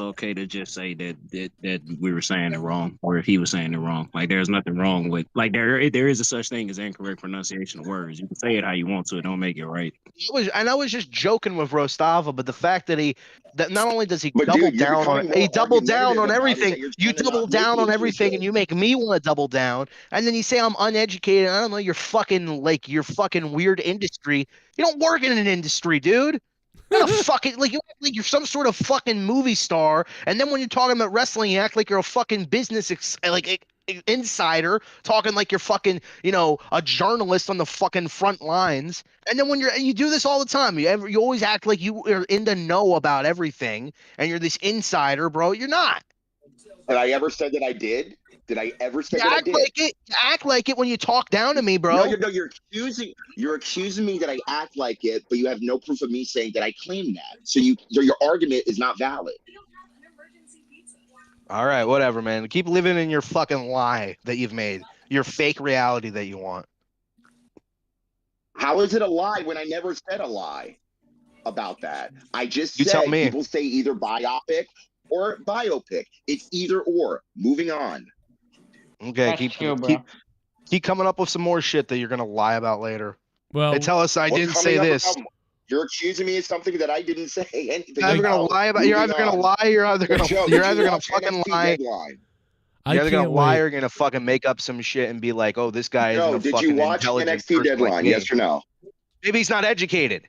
Speaker 17: okay to just say that we were saying it wrong, or if he was saying it wrong. Like there's nothing wrong with there is a such thing as incorrect pronunciation of words. You can say it how you want to, it don't make it right.
Speaker 6: I was just joking with Rostava, but the fact that not only does he double down on everything, you double down on everything, and you make me want to double down, and then you say I'm uneducated. I don't know, you're fucking weird industry. You don't work in an industry, dude. You're not fucking you're some sort of fucking movie star, and then when you're talking about wrestling, you act like you're a fucking business insider, talking like you're fucking a journalist on the fucking front lines. And then when you do this all the time, you always act like you are in the know about everything, and you're this insider, bro. You're not.
Speaker 16: Have I ever said that I did? Did I ever say that I did?
Speaker 6: Act like it when you talk down to me, bro.
Speaker 16: No, you're accusing me that I act like it, but you have no proof of me saying that I claim that. So your argument is not valid.
Speaker 6: All right, whatever, man. Keep living in your fucking lie that you've made. Your fake reality that you want.
Speaker 16: How is it a lie when I never said a lie about that? I just said
Speaker 6: tell me.
Speaker 16: People say either biopic or biopic. It's either or. Moving on.
Speaker 6: Okay, keep coming up with some more shit that you're gonna lie about later.
Speaker 1: Well,
Speaker 6: they tell us I didn't say this.
Speaker 16: You're accusing me of something that I didn't say anything.
Speaker 6: You're either gonna lie about. You're either gonna lie. You're either gonna fucking lie. You're either gonna lie or you're gonna fucking make up some shit and be like, "Oh, this guy is a fucking
Speaker 16: did you watch NXT Deadline? Yes or no?
Speaker 6: Maybe he's not educated.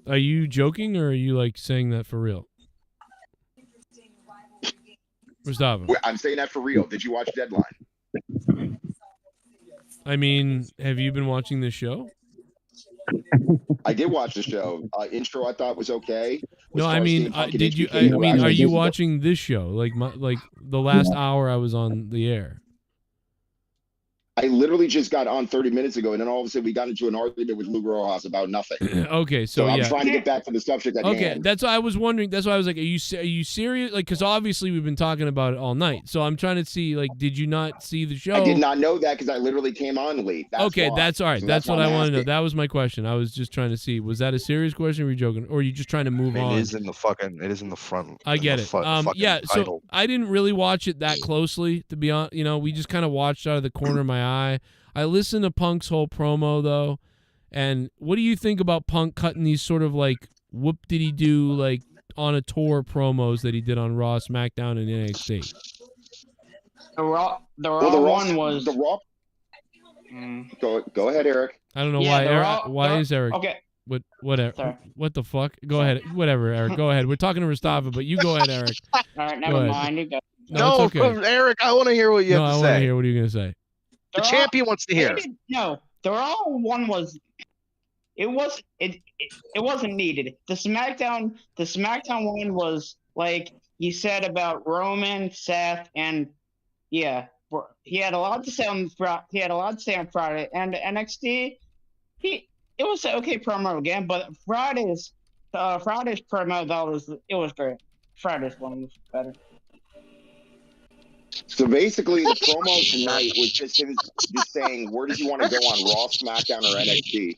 Speaker 1: Are you joking or are you saying that for real? Gustavo.
Speaker 16: I'm saying that for real. Did you watch Deadline?
Speaker 1: I mean, have you been watching this show?
Speaker 16: I did watch the show. Intro I thought was okay.
Speaker 1: No, I mean, did you? I mean, are you watching this show? Like the last hour I was on the air.
Speaker 16: I literally just got on 30 minutes ago, and then all of a sudden we got into an argument with Lou Rojas about nothing.
Speaker 1: Okay, so
Speaker 16: I'm trying to get back to the subject at hand.
Speaker 1: Okay, that's why I was wondering. That's why I was like, are you serious? Like, because obviously we've been talking about it all night. So I'm trying to see, did you not see the show?
Speaker 16: I did not know that because I literally came on late.
Speaker 1: Okay, that's all right. So that's what I want to know. That was my question. I was just trying to see, was that a serious question or were you joking? Or are you just trying to move on?
Speaker 6: It is in the front.
Speaker 1: I get it. Yeah, so I didn't really watch it that closely, to be honest. We just kind of watched out of the corner of my eye. I listened to Punk's whole promo, though, and what do you think about Punk cutting these sort of whoop-did-he-do, on a tour promos that he did on Raw, SmackDown, and NXT?
Speaker 11: The Raw one was...
Speaker 16: The Raw... Go ahead, Eric.
Speaker 1: I don't know why is Eric...
Speaker 11: Okay.
Speaker 1: Whatever.
Speaker 11: Sorry.
Speaker 1: What the fuck? Go ahead. Whatever, Eric. Go ahead. We're talking to Rastava, but you go ahead, Eric.
Speaker 11: All right, never mind. You go.
Speaker 6: No,
Speaker 1: it's okay.
Speaker 6: Eric, I want to hear what you have to
Speaker 1: I
Speaker 6: say.
Speaker 1: want to hear. What are you gonna say?
Speaker 6: The champion wants to hear.
Speaker 11: No, the Raw one was. It wasn't needed. The SmackDown one was like you said about Roman, Seth, and yeah, he had a lot to say on Friday. And NXT, it was an okay promo again, but Friday's promo it was great. Friday's one was better.
Speaker 16: So basically, the promo tonight was just him just saying, where does he want to go on Raw, SmackDown, or NXT?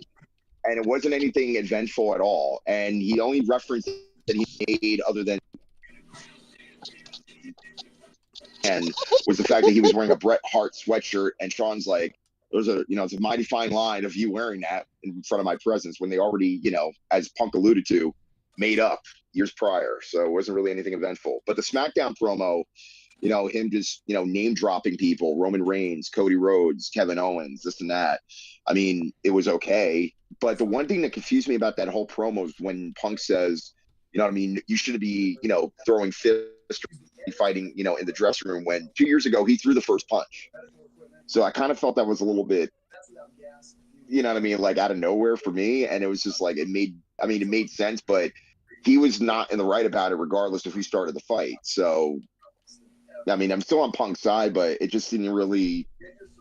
Speaker 16: And it wasn't anything eventful at all. And he only referenced that he made other than and was the fact that he was wearing a Bret Hart sweatshirt. And Sean's like, it's a mighty fine line of you wearing that in front of my presence when they already, as Punk alluded to, made up years prior. So it wasn't really anything eventful. But the SmackDown promo, him just, name dropping people, Roman Reigns, Cody Rhodes, Kevin Owens, this and that. I mean, it was okay. But the one thing that confused me about that whole promo is when Punk says, you shouldn't be, throwing fists, fighting, in the dressing room, when 2 years ago he threw the first punch. So I kind of felt that was a little bit, like out of nowhere for me. And it was just like, it made sense, but he was not in the right about it regardless of who started the fight. So, I'm still on Punk's side, but it just didn't really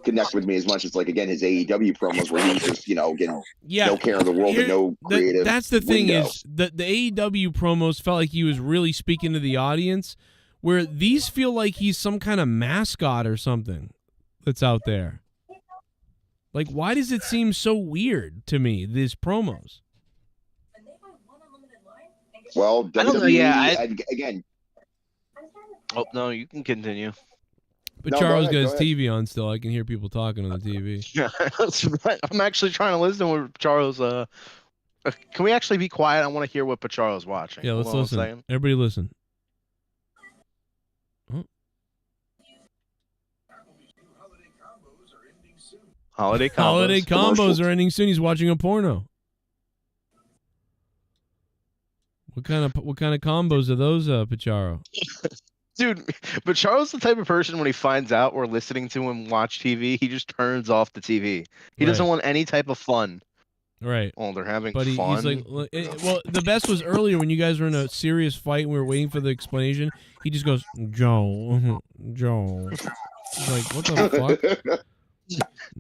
Speaker 16: connect with me as much as, like, again, his AEW promos where he was just, getting no care in the world and no creative
Speaker 1: That's the thing
Speaker 16: window.
Speaker 1: is, the AEW promos felt like he was really speaking to the audience, where these feel like he's some kind of mascot or something that's out there. Like, why does it seem so weird to me, these promos?
Speaker 16: Well,
Speaker 6: I don't know, yeah,
Speaker 16: again.
Speaker 6: Oh, no, you can continue.
Speaker 1: But
Speaker 6: No,
Speaker 1: Charles
Speaker 6: go
Speaker 1: got
Speaker 6: ahead,
Speaker 1: his TV on still. I can hear people talking on the TV.
Speaker 6: Yeah, I'm actually trying to listen to what Charles. Can we actually be quiet? I want to hear what Pacharo's watching.
Speaker 1: Yeah, let's
Speaker 6: Hold on a
Speaker 1: listen.
Speaker 6: second.
Speaker 1: Everybody listen.
Speaker 6: Holiday combos.
Speaker 1: Holiday combos are ending soon. He's watching a porno. What kind of combos are those, Pacharo?
Speaker 6: Dude, but Charles the type of person when he finds out we're listening to him watch TV, he just turns off the TV. He doesn't want any type of fun.
Speaker 1: Right.
Speaker 6: Oh, they're having
Speaker 1: But
Speaker 6: fun.
Speaker 1: he's like, well, the best was earlier when you guys were in a serious fight and we were waiting for the explanation. He just goes, Joe. He's like, what the fuck?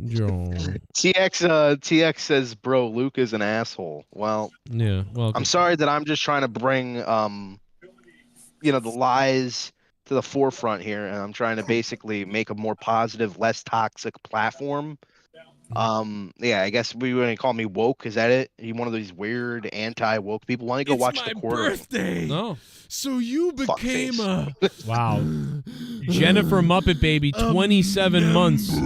Speaker 1: Joe.
Speaker 6: TX says, bro, Luke is an asshole. Well,
Speaker 1: yeah. Well,
Speaker 6: I'm sorry that I'm just trying to bring, the lies to the forefront here, and I'm trying to basically make a more positive, less toxic platform. Yeah, I guess we want to call me woke. Is that it? Are you one of these weird anti-woke people? Why don't you go watch the quarter?
Speaker 1: Birthday. No.
Speaker 2: So you became a
Speaker 1: wow. Jennifer Muppet Baby, 27 months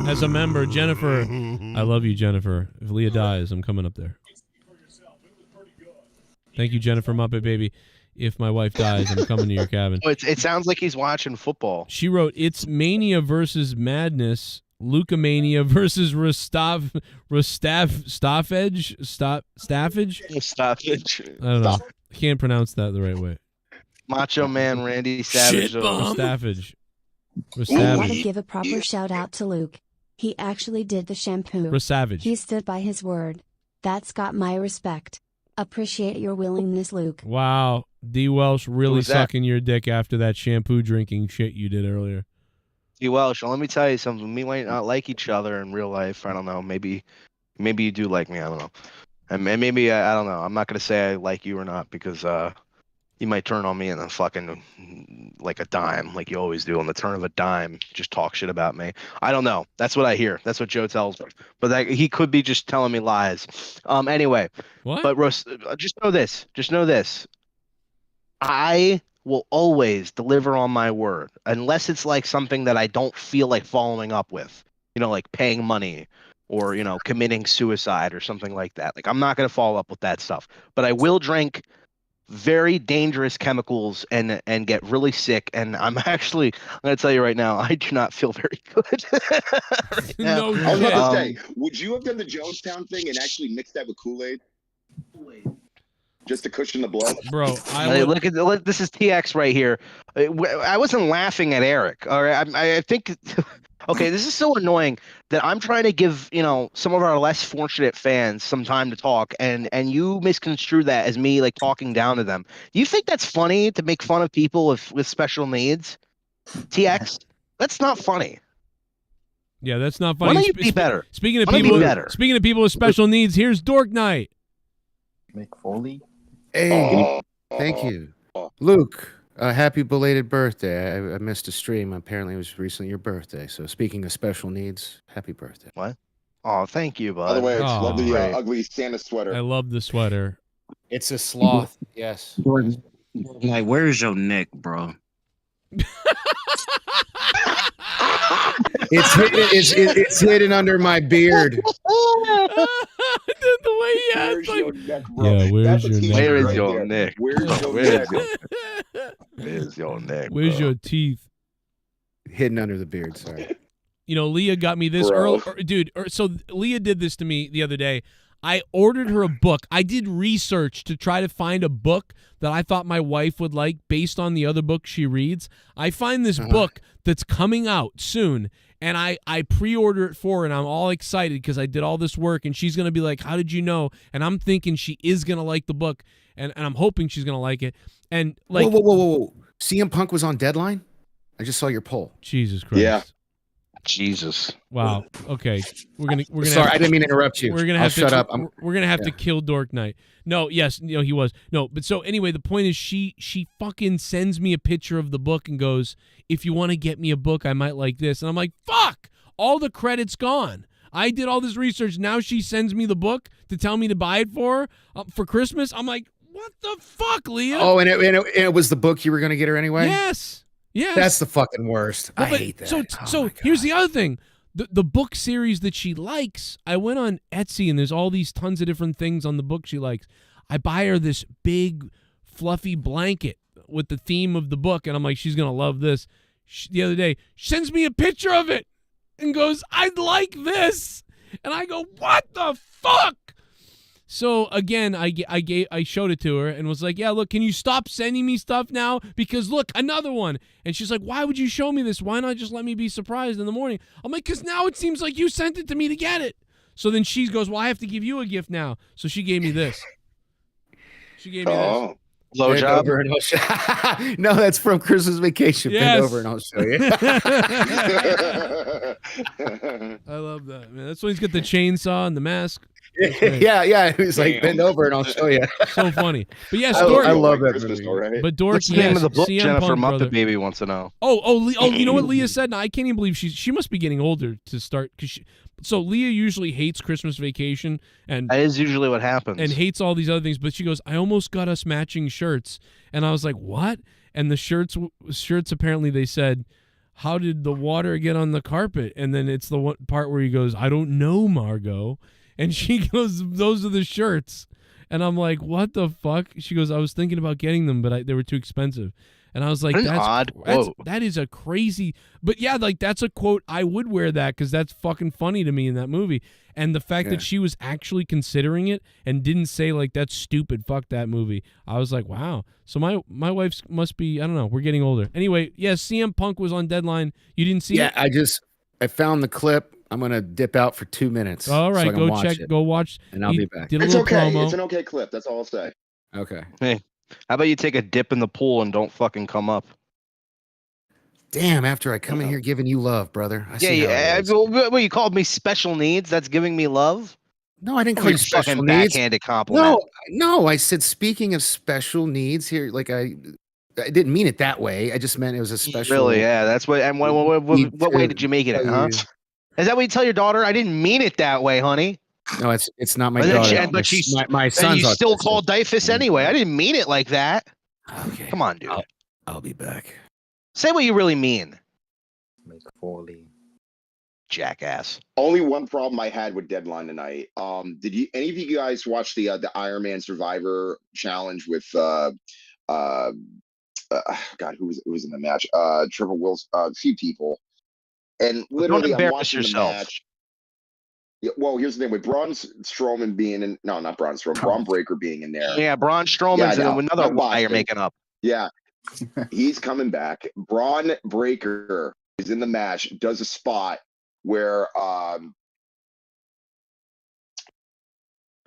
Speaker 1: as a member. Jennifer, I love you, Jennifer. If Leah dies, I'm coming up there. Thank you, Jennifer Muppet Baby. If my wife dies, I'm coming to your cabin.
Speaker 6: Oh, it sounds like he's watching football.
Speaker 1: She wrote, "It's Mania versus Madness, Lucamania versus Staffage. I don't know. I can't pronounce that the right way.
Speaker 6: Macho Man Randy Savage.
Speaker 1: Staffage.
Speaker 7: I want to give a proper shout out to Luke. He actually did the shampoo.
Speaker 1: Savage.
Speaker 7: He stood by his word. That's got my respect. Appreciate your willingness, Luke.
Speaker 1: Wow. D. Welsh really
Speaker 6: Who's that?
Speaker 1: sucking your dick after that shampoo drinking shit you did earlier.
Speaker 6: D. Welsh, let me tell you something. We might not like each other in real life. I don't know. Maybe you do like me. I don't know. And maybe I don't know. I'm not gonna say I like you or not because you might turn on me and then fucking like a dime, like you always do on the turn of a dime. Just talk shit about me. I don't know. That's what I hear. That's what Joe tells me. But he could be just telling me lies. Anyway.
Speaker 1: What?
Speaker 6: But just know this. Just know this. I will always deliver on my word unless it's like something that I don't feel like following up with. Like paying money or committing suicide or something like that. Like I'm not going to follow up with that stuff. But I will drink very dangerous chemicals and get really sick, and I'm going to tell you right now, I do not feel very good right now.
Speaker 16: I was about to say, would you have done the Jonestown thing and actually mixed that with Kool-Aid? Just to cushion the blow,
Speaker 1: bro.
Speaker 6: Look at this is TX right here. I wasn't laughing at Eric. All right, I think. Okay, this is so annoying that I'm trying to give some of our less fortunate fans some time to talk, and you misconstrue that as me like talking down to them. Do you think that's funny to make fun of people with special needs? TX, that's not funny.
Speaker 1: Yeah, that's not funny.
Speaker 6: Why don't you be better?
Speaker 1: Speaking of people with special needs, here's Dork Knight.
Speaker 15: Mick Foley.
Speaker 19: Hey, thank you, Luke. Happy belated birthday. I missed a stream. Apparently, it was recently your birthday. So, speaking of special needs, happy birthday.
Speaker 6: What? Oh, thank you, bud.
Speaker 16: By the way, I love the ugly Santa sweater.
Speaker 1: I love the sweater.
Speaker 19: It's a sloth. Yes.
Speaker 17: Like, where's your neck, bro?
Speaker 19: It's hidden under my beard.
Speaker 1: The way he asked, like, yeah, where's your neck?
Speaker 6: Where is your neck?
Speaker 19: Where's your neck?
Speaker 1: Where's your teeth?
Speaker 19: Hidden under the beard. Sorry.
Speaker 1: Leah got me this dude. So Leah did this to me the other day. I ordered her a book. I did research to try to find a book that I thought my wife would like based on the other books she reads. I find this book that's coming out soon, and I pre-order it for her, and I'm all excited because I did all this work, and she's going to be like, how did you know? And I'm thinking she is going to like the book, and I'm hoping she's going to like it. And like,
Speaker 19: whoa. CM Punk was on Deadline? I just saw your poll.
Speaker 1: Jesus Christ.
Speaker 16: Yeah.
Speaker 6: Jesus.
Speaker 1: Wow. Okay. We're gonna.
Speaker 19: Sorry, I didn't mean to interrupt you.
Speaker 1: We're gonna have to
Speaker 19: shut up.
Speaker 1: We're gonna have to kill Dork Knight. No. Yes. He was. No. But so anyway, the point is, she fucking sends me a picture of the book and goes, "If you want to get me a book, I might like this." And I'm like, "Fuck! All the credit's gone. I did all this research. Now she sends me the book to tell me to buy it for her for Christmas." I'm like, "What the fuck, Leah?"
Speaker 19: Oh, and it was the book you were gonna get her anyway.
Speaker 1: Yes. Yes.
Speaker 19: That's the fucking worst. I hate that.
Speaker 1: So here's the other thing. The book series that she likes, I went on Etsy and there's all these tons of different things on the book she likes. I buy her this big fluffy blanket with the theme of the book, and I'm like, she's going to love this. The other day, she sends me a picture of it and goes, "I'd like this." And I go, "What the fuck?" So again, I showed it to her and was like, "Yeah, look, can you stop sending me stuff now? Because look, another one." And she's like, "Why would you show me this? Why not just let me be surprised in the morning?" I'm like, "Because now it seems like you sent it to me to get it." So then she goes, "Well, I have to give you a gift now." So she gave me this. She gave me this.
Speaker 6: Blowjob.
Speaker 19: No, that's from Christmas Vacation.
Speaker 1: Yes.
Speaker 19: Bend over and I'll show you.
Speaker 1: I love that, man. That's when he's got the chainsaw and the mask.
Speaker 19: Yeah. He was like, "Bend over and I'll show you."
Speaker 1: So funny. But yes,
Speaker 19: I love that movie.
Speaker 1: But Dork,
Speaker 6: what's the name of the book?
Speaker 1: CM
Speaker 6: Jennifer
Speaker 1: Punk,
Speaker 6: Muppet
Speaker 1: brother.
Speaker 6: Baby wants to know.
Speaker 1: Oh, you know what Leah said? Now, I can't even believe she must be getting older to start. So Leah usually hates Christmas Vacation, and
Speaker 6: that is usually what happens,
Speaker 1: and hates all these other things. But she goes, "I almost got us matching shirts," and I was like, "What?" And the shirts apparently they said, "How did the water get on the carpet?" And then it's the one part where he goes, "I don't know, Margot," and she goes, "Those are the shirts." And I'm like, "What the fuck?" She goes, "I was thinking about getting them, but they were too expensive." And I was like, that is a crazy, but yeah, like that's a quote. I would wear that because that's fucking funny to me in that movie. And the fact that she was actually considering it and didn't say like, "That's stupid, fuck that movie." I was like, wow. So my wife's must be, I don't know, we're getting older. Anyway, yes, CM Punk was on Deadline. You didn't see it?
Speaker 19: Yeah, I found the clip. I'm gonna dip out for 2 minutes.
Speaker 1: All right, go watch,
Speaker 19: and I'll be back.
Speaker 16: It's okay. It's an okay clip. That's all I'll say.
Speaker 19: Okay.
Speaker 6: Hey, how about you take a dip in the pool and don't fucking come up?
Speaker 19: Damn, after I come in here giving you love, brother.
Speaker 6: Well, you called me special needs. That's giving me love.
Speaker 19: No, I didn't call you special
Speaker 6: fucking
Speaker 19: needs.
Speaker 6: Backhanded compliment.
Speaker 19: No, I said speaking of special needs here, like I didn't mean it that way. I just meant it was a special.
Speaker 6: Really? Yeah, that's what. And what way did you make it? Huh? Is that what you tell your daughter? I didn't mean it that way, honey.
Speaker 19: No, it's not my daughter.
Speaker 6: But she's
Speaker 19: my son's.
Speaker 6: You still called Dyfus anyway. I didn't mean it like that.
Speaker 19: Okay.
Speaker 6: Come on, dude.
Speaker 19: I'll be back.
Speaker 6: Say what you really mean.
Speaker 15: Mick Foley.
Speaker 6: Jackass.
Speaker 16: Only one problem I had with Deadline tonight. Did any of you guys watch the Iron Man Survivor challenge with God, who was in the match? Trevor Wills, a few people. And literally,
Speaker 6: don't embarrass
Speaker 16: I'm watching
Speaker 6: yourself.
Speaker 16: the match. Yeah, well, here's the thing with Braun Strowman being in. No, not Braun Strowman. Braun Breaker being in there.
Speaker 6: Yeah, Braun Strowman's another lie you're making up.
Speaker 16: Yeah, he's coming back. Braun Breaker is in the match. Does a spot where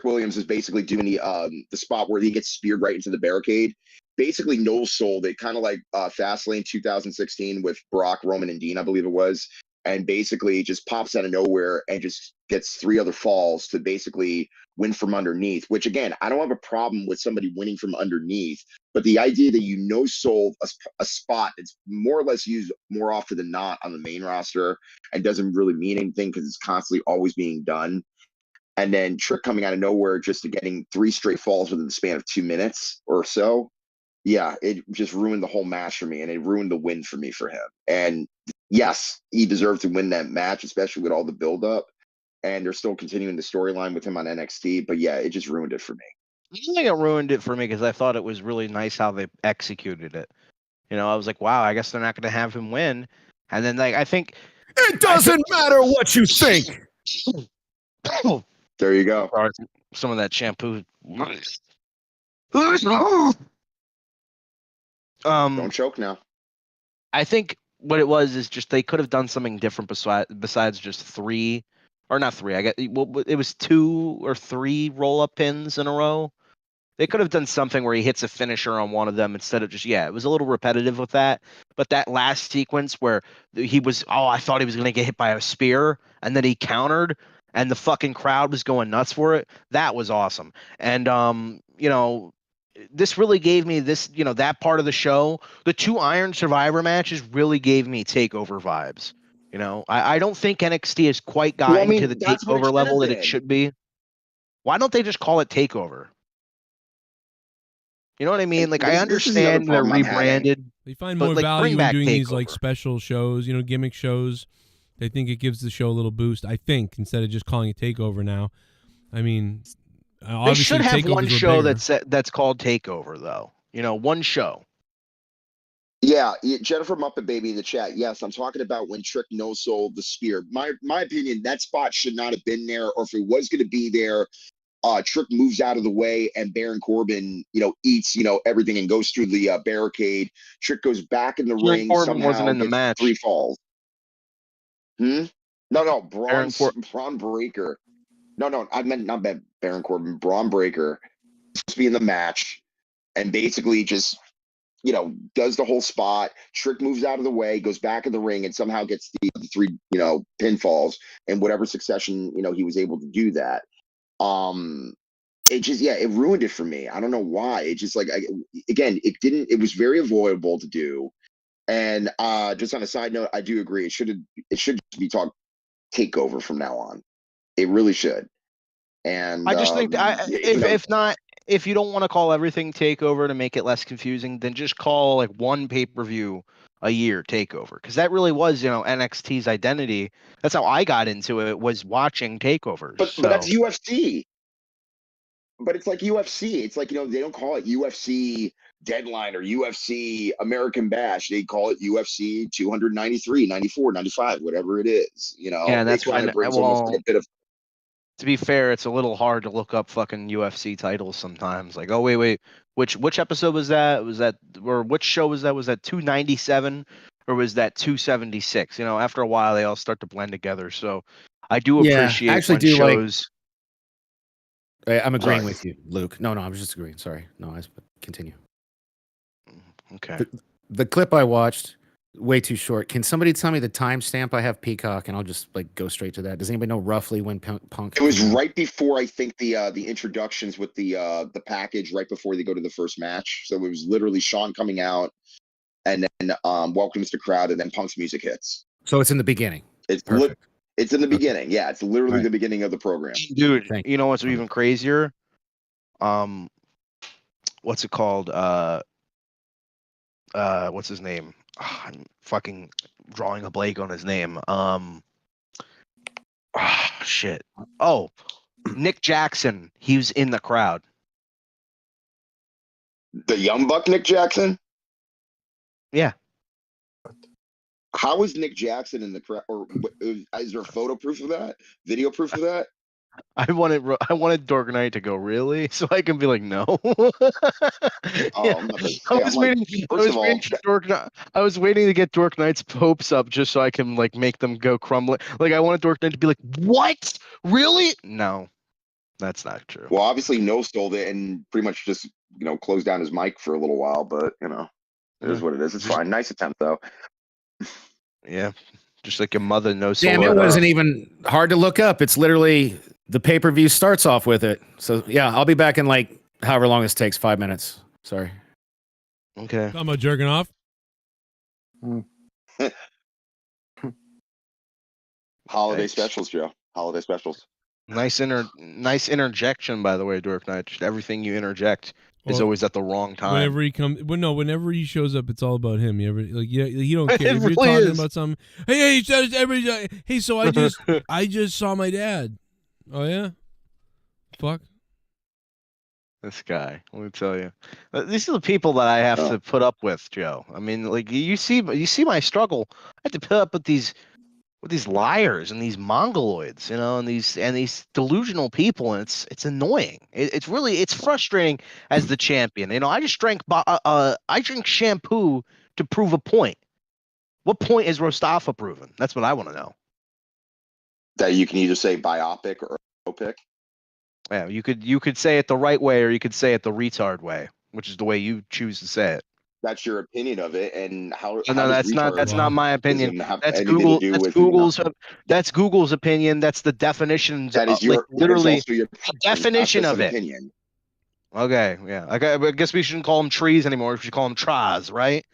Speaker 16: Williams is basically doing the spot where he gets speared right into the barricade. Basically, no sold it, kind of like Fastlane 2016 with Brock, Roman, and Dean, I believe it was. And basically just pops out of nowhere and just gets 3 other falls to basically win from underneath, which again, I don't have a problem with somebody winning from underneath, but the idea that sold a spot that's more or less used more often than not on the main roster and doesn't really mean anything because it's constantly always being done. And then Trick coming out of nowhere just to getting 3 straight falls within the span of 2 minutes or so. Yeah, it just ruined the whole match for me, and it ruined the win for me for him. And yes, he deserved to win that match, especially with all the buildup. And they're still continuing the storyline with him on NXT. But yeah, it just ruined it for me.
Speaker 6: I think it ruined it for me because I thought it was really nice how they executed it. You know, I was like, wow, I guess they're not going to have him win. And then, like, I think
Speaker 19: it doesn't matter what you think.
Speaker 16: There you go.
Speaker 6: Some of that shampoo.
Speaker 16: Don't choke now.
Speaker 6: I think what it was is just they could have done something different besides just 3, or not 3. It was 2 or 3 roll-up pins in a row. They could have done something where he hits a finisher on one of them instead of just, it was a little repetitive with that. But that last sequence where he was, I thought he was going to get hit by a spear, and then he countered, and the fucking crowd was going nuts for it. That was awesome. And, this really gave me that part of the show. The 2 Iron Survivor matches really gave me TakeOver vibes. You know, I don't think NXT has quite gotten to the TakeOver level that it should be. Why don't they just call it TakeOver? You know what I mean? Like, I understand they're rebranded.
Speaker 1: They find more value in doing these like special shows, gimmick shows. They think it gives the show a little boost. I think instead of just calling it TakeOver now. I mean,
Speaker 6: they should have one show that's called TakeOver, though. One show.
Speaker 16: Yeah, Jennifer Muppet Baby in the chat. Yes, I'm talking about when Trick no-sold the spear. My opinion, that spot should not have been there, or if it was going to be there, Trick moves out of the way and Baron Corbin, eats, everything and goes through the barricade. Trick goes back in the ring.
Speaker 6: Corbin
Speaker 16: somehow
Speaker 6: wasn't in the match.
Speaker 16: 3 falls. No, Braun Breaker. No, I meant not Baron Corbin. Braun Breaker supposed to be in the match and basically just, does the whole spot. Trick moves out of the way, goes back in the ring, and somehow gets the 3, pinfalls in whatever succession, he was able to do that. It just, it ruined it for me. I don't know why. It just it was very avoidable to do. And just on a side note, I do agree. It should be called TakeOver from now on. It really should. And
Speaker 6: I just think if you don't want to call everything TakeOver to make it less confusing, then just call like one pay-per-view a year TakeOver, because that really was NXT's identity. That's how I got into it, was watching takeovers.
Speaker 16: But that's UFC. But it's like UFC. It's like, they don't call it UFC Deadline or UFC American Bash. They call it UFC 293, 94, 95, whatever it is.
Speaker 6: Yeah, that's why.
Speaker 16: Almost a bit of.
Speaker 6: To be fair, it's a little hard to look up fucking UFC titles sometimes. Like, oh wait, which episode was that? Or which show was that? Was that 297 or was that 276? After a while, they all start to blend together. So, I do appreciate when shows.
Speaker 19: I'm agreeing with you, Luke. No, I'm just agreeing. Sorry. No, I continue.
Speaker 6: Okay.
Speaker 19: The clip I watched, way too short. Can somebody tell me the timestamp? I have Peacock, and I'll just go straight to that. Does anybody know roughly when Punk?
Speaker 16: It was right before, I think, the introductions with the package, right before they go to the first match. So it was literally Sean coming out, and then welcomes the crowd, and then Punk's music hits.
Speaker 19: So it's in the beginning.
Speaker 16: It's in the beginning. Yeah, it's literally the beginning of the program.
Speaker 6: Dude, you know what's even crazier? What's it called? What's his name? I'm fucking drawing a blank on his name. Shit. Oh, Nick Jackson. He was in the crowd.
Speaker 16: The young buck Nick Jackson?
Speaker 6: Yeah.
Speaker 16: How is Nick Jackson in the crowd? Or is there photo proof of that? Video proof of that?
Speaker 6: I wanted Dork Knight to go, really? So I can be like, no.
Speaker 16: I'm not gonna say. I'm like, first of all,
Speaker 6: I was waiting to get Dork Knight's hopes up just so I can like make them go crumbling. Like I wanted Dork Knight to be like, what? Really? No, that's not true.
Speaker 16: well, obviously, No sold it and pretty much just closed down his mic for a little while. But it is what it is. It's fine. Nice attempt though.
Speaker 6: Yeah, just like your mother knows.
Speaker 19: Damn, it wasn't even hard to look up. It's literally the pay-per-view starts off with it. So yeah, I'll be back in like however long this takes, 5 minutes. Sorry.
Speaker 6: Okay.
Speaker 1: Talking about jerking off.
Speaker 16: Holiday specials, Joe. Holiday specials.
Speaker 6: Nice interjection, by the way, Dork Knight. Just everything you interject is
Speaker 1: Well,
Speaker 6: always at the wrong time.
Speaker 1: Whenever he comes, whenever he shows up, it's all about him. You ever he don't
Speaker 6: It
Speaker 1: care if you're
Speaker 6: really
Speaker 1: talking
Speaker 6: is.
Speaker 1: about something. Hey, hey, so I just saw my dad. Oh yeah, fuck.
Speaker 6: This guy, let me tell you, these are the people that I have to put up with, Joe. I mean, like you see my struggle. I have to put up with these liars and these mongoloids, and these delusional people, and it's annoying. It's really frustrating as the champion. I just drank I drink shampoo to prove a point. What point is Rostafa proven? That's what I want to know.
Speaker 16: That you can either say biopic or opic.
Speaker 6: Yeah, you could say it the right way, or you could say it the retard way, which is the way you choose to say it.
Speaker 16: That's your opinion of it, and how?
Speaker 6: No, that's not my opinion. That's
Speaker 16: Google.
Speaker 6: That's Google's opinion. That's the definition.
Speaker 16: That is your
Speaker 6: literally
Speaker 16: that is also your
Speaker 6: definition of it.
Speaker 16: opinion.
Speaker 6: Okay, yeah. I guess we shouldn't call them trees anymore. We should call them tras, right?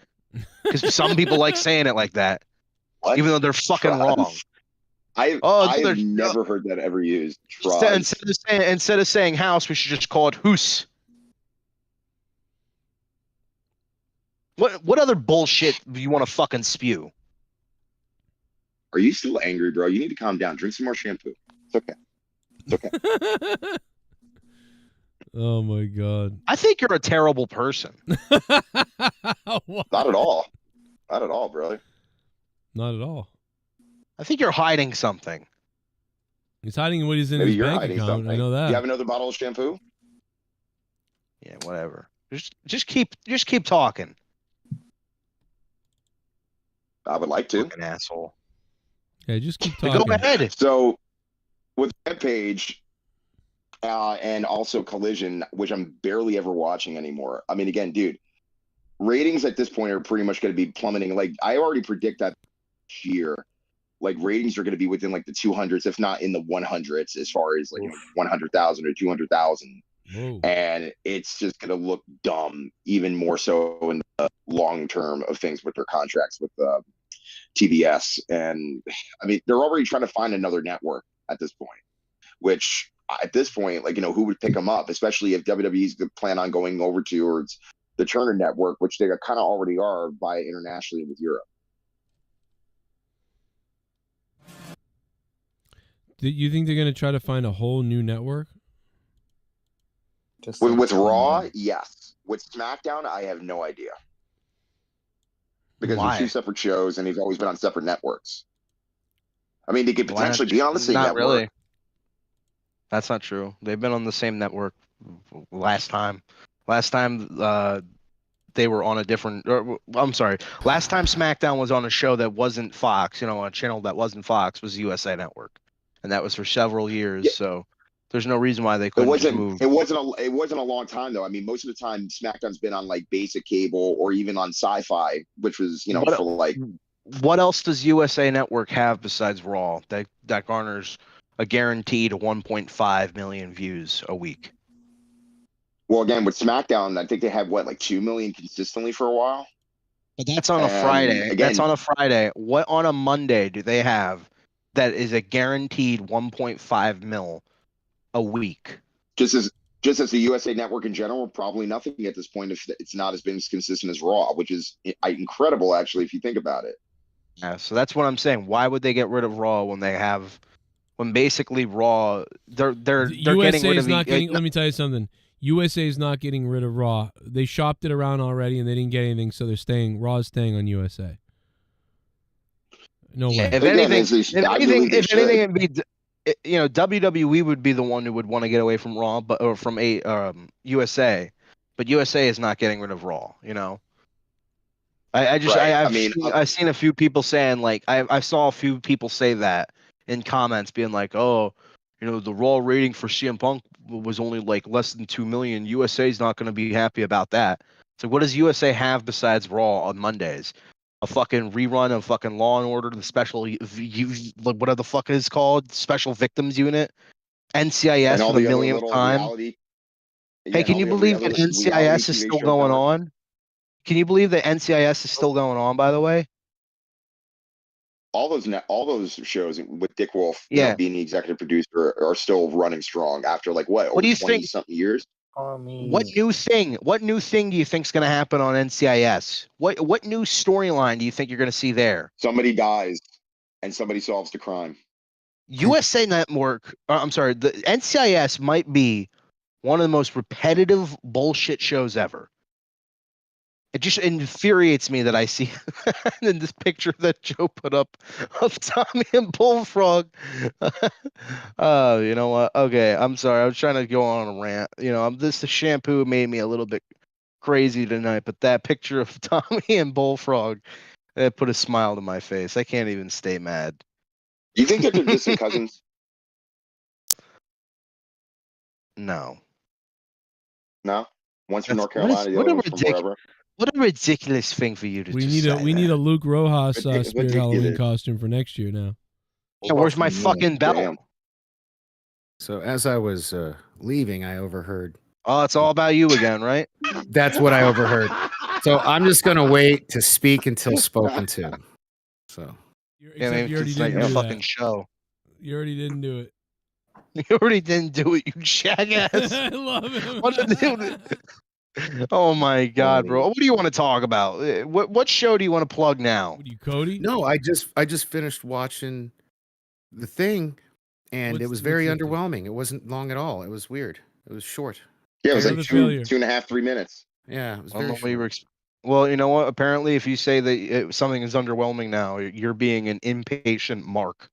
Speaker 6: Because some people like saying it like that, even though they're fucking wrong.
Speaker 16: I've never heard that ever used.
Speaker 6: Instead of saying house, we should just call it hoose. What other bullshit do you want to fucking spew?
Speaker 16: Are you still angry, bro? You need to calm down. Drink some more shampoo. It's okay. It's okay.
Speaker 1: Oh my god.
Speaker 6: I think you're a terrible person.
Speaker 16: Not at all. Not at all, brother.
Speaker 1: Not at all.
Speaker 16: Uh,
Speaker 6: I think you're hiding something.
Speaker 1: He's hiding what he's in
Speaker 16: Maybe
Speaker 1: his
Speaker 16: you're
Speaker 1: bank
Speaker 16: hiding
Speaker 1: account.
Speaker 16: something.
Speaker 1: I know that.
Speaker 16: Do you have another bottle of shampoo?
Speaker 6: Yeah, whatever. Just keep talking.
Speaker 16: I would like to.
Speaker 6: Fucking asshole.
Speaker 1: Okay, just keep talking.
Speaker 6: Go ahead.
Speaker 16: So, with Rampage and also Collision, which I'm barely ever watching anymore. I mean, again, dude, ratings at this point are pretty much going to be plummeting. Like, I already predict that this year, like, ratings are going to be within, like, the 200s, if not in the 100s, as far as, like, 100,000 or 200,000. And it's just going to look dumb, even more so in the long term of things with their contracts with TBS. And I mean, they're already trying to find another network at this point, which at this point, like, who would pick them up, especially if WWE's plan on going over towards the Turner network, which they kind of already are by internationally with Europe.
Speaker 1: Do you think they're going to try to find a whole new network?
Speaker 16: With Raw, yes. With SmackDown, I have no idea. Because they're two separate shows, and he's always been on separate networks. I mean, they could potentially be on the same network. Not really.
Speaker 6: That's not true. They've been on the same network last time. Last time they were on a different... I'm sorry. Last time SmackDown was on a show that wasn't Fox, a channel that wasn't Fox, was USA Network. And that was for several years, yeah. So... There's no reason why they couldn't just move.
Speaker 16: It wasn't a long time though. I mean, most of the time SmackDown's been on like basic cable or even on Sci-Fi, which was for like.
Speaker 6: What else does USA Network have besides Raw that garners a guaranteed 1.5 million views a week?
Speaker 16: Well, again, with SmackDown, I think they had like 2 million consistently for a while.
Speaker 6: But that's on a Friday. Again, that's on a Friday. What on a Monday do they have that is a guaranteed 1.5 mil? A week,
Speaker 16: just as the USA Network in general, probably nothing at this point if it's not as been as consistent as Raw, which is incredible actually if you think about it.
Speaker 6: Yeah, so that's what I'm saying. Why would they get rid of Raw when basically Raw they're getting rid of
Speaker 1: let me tell you something. USA is not getting rid of Raw. They shopped it around already and they didn't get anything, so they're staying. Raw is staying on USA. No way.
Speaker 6: If anything, it'd be, WWE would be the one who would want to get away from Raw, or from USA, but USA is not getting rid of Raw. I've seen a few people saying, like, I saw a few people say that in comments, being like, oh, the Raw rating for CM Punk was only like less than 2 million. USA's not going to be happy about that. So what does USA have besides Raw on Mondays? A fucking rerun of fucking Law and Order, the special, whatever the fuck is called, Special Victims Unit, NCIS for the millionth time. Hey, can you believe that NCIS is still going on? Can you believe that NCIS is still going on? By the way,
Speaker 16: all those shows with Dick Wolf, being the executive producer, are still running strong after
Speaker 6: what do you think?
Speaker 16: Something years.
Speaker 6: What new thing do you think is going to happen on NCIS? What new storyline do you think you're going to see there?
Speaker 16: Somebody dies and somebody solves the crime.
Speaker 6: USA Network, I'm sorry, the NCIS might be one of the most repetitive bullshit shows ever. It just infuriates me that I see in this picture that Joe put up of Tommy and Bullfrog. You know what? Okay, I'm sorry. I was trying to go on a rant. The shampoo made me a little bit crazy tonight, but that picture of Tommy and Bullfrog, it put a smile to my face. I can't even stay mad.
Speaker 16: You think that they're distant cousins?
Speaker 6: No.
Speaker 16: No? One's from North Carolina, the other one's from wherever.
Speaker 6: What a ridiculous thing for you to say.
Speaker 1: We need a Luke Rojas Spirit Halloween costume for next year now.
Speaker 6: Yeah, where's my fucking belt? Damn.
Speaker 19: So as I was leaving, I overheard.
Speaker 6: Oh, it's all about you again, right?
Speaker 19: That's what I overheard. So I'm just gonna wait to speak until spoken to. So
Speaker 1: you already didn't do
Speaker 6: fucking show.
Speaker 1: You already didn't do it.
Speaker 6: You already didn't do it, you jackass.
Speaker 1: I love him.
Speaker 6: Oh my God, bro! What do you want to talk about? What show do you want to plug now?
Speaker 1: What are you, Cody?
Speaker 19: No, I just finished watching The Thing, and it was very underwhelming. It wasn't long at all. It was weird. It was short.
Speaker 16: Yeah, it was like 2.5, 3 minutes.
Speaker 19: Yeah, it was very short.
Speaker 6: Well, you know what? Apparently, if you say that something is underwhelming now, you're being an impatient mark.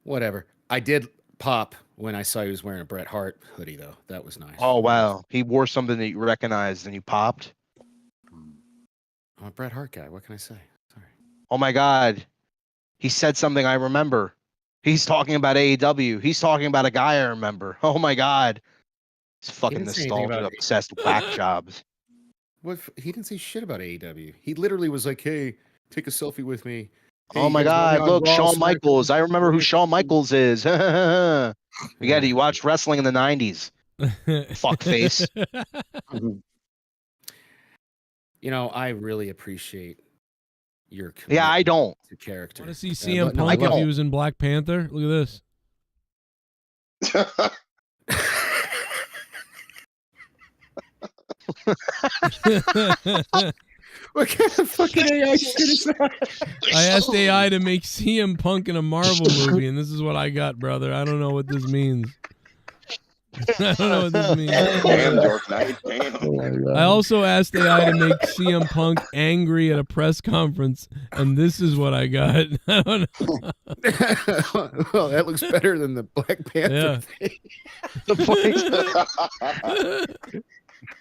Speaker 19: Whatever. I did pop when I saw he was wearing a Bret Hart hoodie, though. That was nice.
Speaker 6: Oh, wow. He wore something that you recognized and you popped?
Speaker 19: I'm a Bret Hart guy. What can I say? Sorry.
Speaker 6: Oh, my God. He said something I remember. He's talking about AEW. He's talking about a guy I remember. Oh, my God. He's fucking nostalgia obsessed whack jobs.
Speaker 19: What? He didn't say shit about AEW. He literally was like, hey, take a selfie with me. Hey,
Speaker 6: oh my God! Look, Shawn Michaels. I remember who Shawn Michaels is. You watched wrestling in the '90s. Fuckface.
Speaker 19: I really appreciate your commitment.
Speaker 6: Yeah, I don't.
Speaker 19: To character.
Speaker 1: Want to see CM Punk if he was in Black Panther? Look at this.
Speaker 19: What kind of fucking AI shit is that?
Speaker 1: I asked AI to make CM Punk in a Marvel movie, and this is what I got, brother. I don't know what this means. I don't know what this means.
Speaker 16: Damn, Dark Knight. Damn.
Speaker 1: I also asked AI to make CM Punk angry at a press conference, and this is what I got. I don't know.
Speaker 19: Well, that looks better than the Black Panther thing.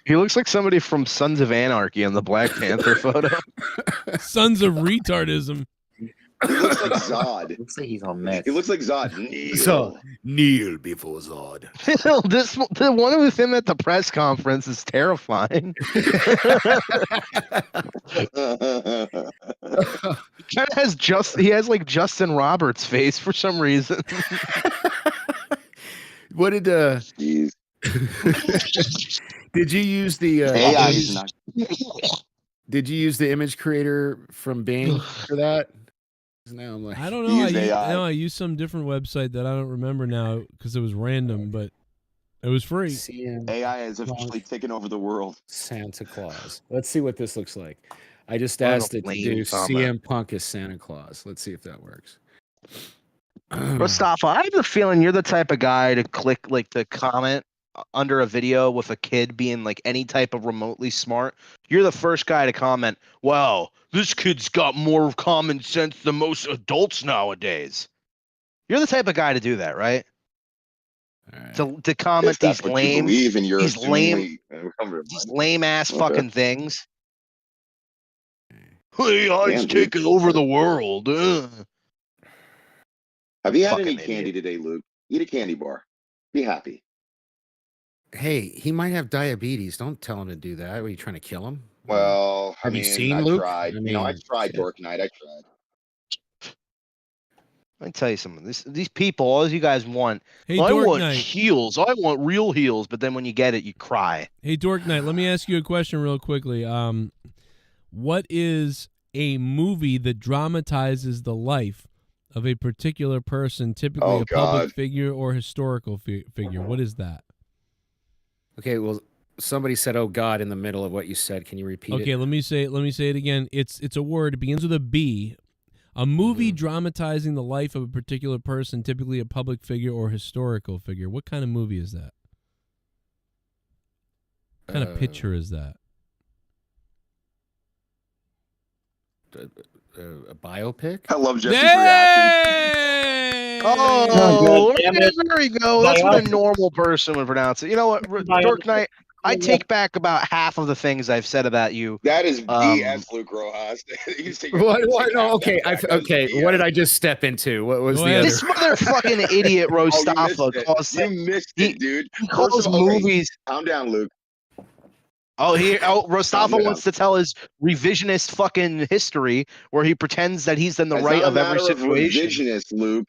Speaker 6: He looks like somebody from Sons of Anarchy in the Black Panther photo.
Speaker 1: Sons of retardism.
Speaker 16: He looks like Zod.
Speaker 15: Looks like he's on meth.
Speaker 16: He looks like Zod. Kneel.
Speaker 19: So kneel before Zod.
Speaker 6: The one with him at the press conference is terrifying. He kind of has like Justin Roberts' face for some reason.
Speaker 19: What did
Speaker 16: Jeez.
Speaker 19: Did you use the
Speaker 16: AI is not.
Speaker 19: Did you use the image creator from Bing for that? Now I'm like,
Speaker 1: I don't know. I used some different website that I don't remember now because it was random, but it was free.
Speaker 16: AI has officially taken over the world.
Speaker 19: Santa Claus. Let's see what this looks like. I just asked it to do CM Punk as Santa Claus. Let's see if that works.
Speaker 6: Mustafa, I have a feeling you're the type of guy to click like the comment under a video with a kid being like any type of remotely smart, you're the first guy to comment, "Wow, this kid's got more common sense than most adults nowadays." You're the type of guy to do that, right? To comment
Speaker 16: If that's
Speaker 6: these
Speaker 16: what
Speaker 6: lame,
Speaker 16: you believe, and you're
Speaker 6: these lame,
Speaker 16: assumingly
Speaker 6: these lame ass
Speaker 16: Okay.
Speaker 6: fucking things. AI's
Speaker 16: Damn, dude.
Speaker 6: taking over the world.
Speaker 16: Have you had
Speaker 6: Fucking
Speaker 16: any
Speaker 6: idiot.
Speaker 16: candy today, Luke? Eat a candy bar. Be happy.
Speaker 19: Hey, he might have diabetes. Don't tell him to do that. Are you trying to kill him?
Speaker 16: Well, I
Speaker 19: Have you
Speaker 16: mean,
Speaker 19: seen
Speaker 16: I
Speaker 19: Luke?
Speaker 16: tried.
Speaker 19: I
Speaker 16: You know, I
Speaker 19: mean,
Speaker 16: tried,
Speaker 19: shit.
Speaker 16: Dork Knight. I tried.
Speaker 6: Let me tell you something. These people, all you guys want.
Speaker 1: Hey,
Speaker 6: I
Speaker 1: Dork
Speaker 6: want
Speaker 1: Knight.
Speaker 6: heels. I want real heels. But then when you get it, you cry.
Speaker 1: Hey, Dork Knight, let me ask you a question real quickly. What is a movie that dramatizes the life of a particular person, typically
Speaker 16: Oh,
Speaker 1: a public
Speaker 16: God.
Speaker 1: figure or historical figure? What is that?
Speaker 19: Okay, well, somebody said, "Oh God," in the middle of what you said. Can you repeat it?
Speaker 1: Okay, let me say it again. It's a word. It begins with a B. A movie dramatizing the life of a particular person, typically a public figure or historical figure. What kind of movie is that? What kind of picture is that?
Speaker 19: A biopic?
Speaker 16: I love Jesse's
Speaker 1: reaction.
Speaker 6: Oh,
Speaker 8: God damn it.
Speaker 6: there you go. That's what a
Speaker 8: Biopic.
Speaker 6: normal person would pronounce it. You know what, Dork Knight? I take back about half of the things I've said about you.
Speaker 16: That is BS, Luke Rojas. You take your
Speaker 19: What?
Speaker 16: take
Speaker 19: No,
Speaker 16: half
Speaker 19: okay.
Speaker 16: that back. That is
Speaker 19: Okay. What
Speaker 16: BS.
Speaker 19: did I just step into? What was
Speaker 1: Go
Speaker 19: the
Speaker 1: ahead.
Speaker 19: other?
Speaker 6: This motherfucking idiot
Speaker 16: Oh, you missed
Speaker 6: Rostafa
Speaker 16: it.
Speaker 6: calls
Speaker 16: You missed it, dude.
Speaker 6: he
Speaker 16: First
Speaker 6: calls
Speaker 16: of all, okay,
Speaker 6: movies.
Speaker 16: calm down, Luke.
Speaker 6: Rostafa
Speaker 16: down.
Speaker 6: wants to tell his revisionist fucking history where he pretends that he's in the
Speaker 16: It's
Speaker 6: right
Speaker 16: not a
Speaker 6: of every
Speaker 16: matter of
Speaker 6: situation.
Speaker 16: revisionist, Luke.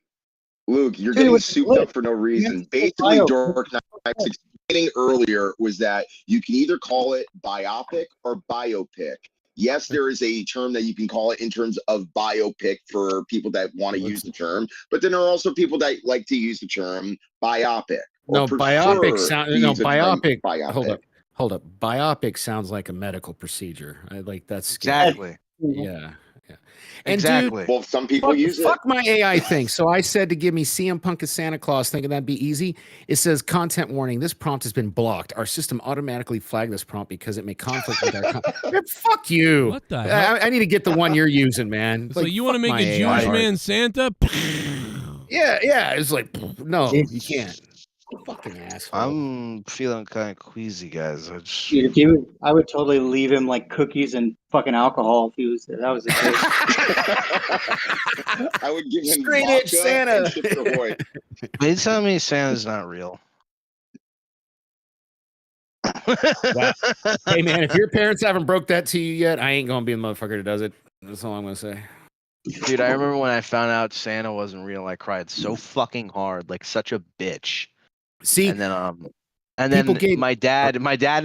Speaker 16: Luke, you're
Speaker 8: Dude,
Speaker 16: getting
Speaker 8: what's
Speaker 16: souped
Speaker 8: lit?
Speaker 16: up for no reason.
Speaker 8: Mental
Speaker 16: Basically,
Speaker 8: bio-
Speaker 16: Dork Knight's explaining earlier was that you can either call it biopic or biopic. Yes, there is a term that you can call it in terms of biopic for people that want to use the term, but then there are also people that like to use the term biopic.
Speaker 19: No, biopic sound.
Speaker 16: to
Speaker 19: No,
Speaker 16: use the term
Speaker 19: biopic. Hold up. Biopic sounds like a medical procedure. That's scary.
Speaker 6: Exactly.
Speaker 19: Yeah. And
Speaker 6: Exactly.
Speaker 19: dude,
Speaker 16: Well, some people use it.
Speaker 19: fuck my AI thing. So I said to give me CM Punk as Santa Claus, thinking that'd be easy. It says content warning. This prompt has been blocked. Our system automatically flagged this prompt because it may conflict with our content. Fuck you.
Speaker 1: What the hell?
Speaker 19: I need to get the one you're using, man.
Speaker 1: So you want to
Speaker 19: fuck
Speaker 1: make
Speaker 19: my
Speaker 1: a Jewish
Speaker 19: AI.
Speaker 1: man Santa?
Speaker 19: Yeah. It's like, no, you can't. Fucking asshole.
Speaker 6: I'm feeling kind of queasy, guys.
Speaker 8: Dude, if you, I would totally leave him like cookies and fucking alcohol if he was. That was the case.
Speaker 16: I would give him
Speaker 19: Straight
Speaker 16: vodka
Speaker 19: edge Santa.
Speaker 16: and Chips Ahoy.
Speaker 6: They tell me Santa's not real.
Speaker 19: Wow. Hey man, if your parents haven't broke that to you yet, I ain't gonna be the motherfucker that does it. That's all I'm gonna say.
Speaker 6: Dude, I remember when I found out Santa wasn't real, I cried so fucking hard, like such a bitch.
Speaker 19: See,
Speaker 6: and then my dad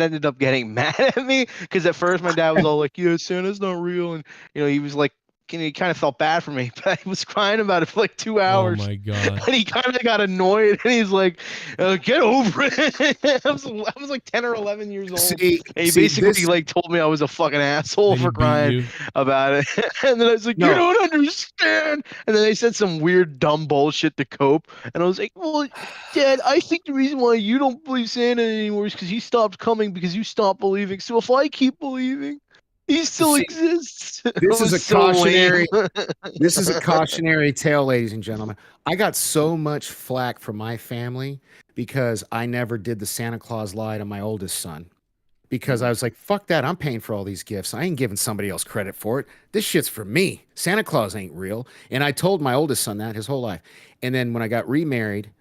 Speaker 6: ended up getting mad at me because at first my dad was all like, "Yeah, Santa's not real," and he was like, he kind of felt bad for me, but I was crying about it for like 2 hours.
Speaker 1: Oh my god!
Speaker 6: And he kind of got annoyed, and he's like, "Get over it." I was like 10 or 11 years old. And he basically like told me I was a fucking asshole for crying about it. And then I was like, "You don't understand." And then they said some weird dumb bullshit to cope, and I was like, "Well, Dad, I think the reason why you don't believe Santa anymore is because he stopped coming because you stopped believing. So if I keep believing, he still exists."
Speaker 19: This is a
Speaker 6: so
Speaker 19: cautionary.
Speaker 6: lame.
Speaker 19: This is a cautionary tale, ladies and gentlemen. I got so much flack from my family because I never did the Santa Claus lie to my oldest son. Because I was like, fuck that. I'm paying for all these gifts. I ain't giving somebody else credit for it. This shit's for me. Santa Claus ain't real. And I told my oldest son that his whole life. And then when I got remarried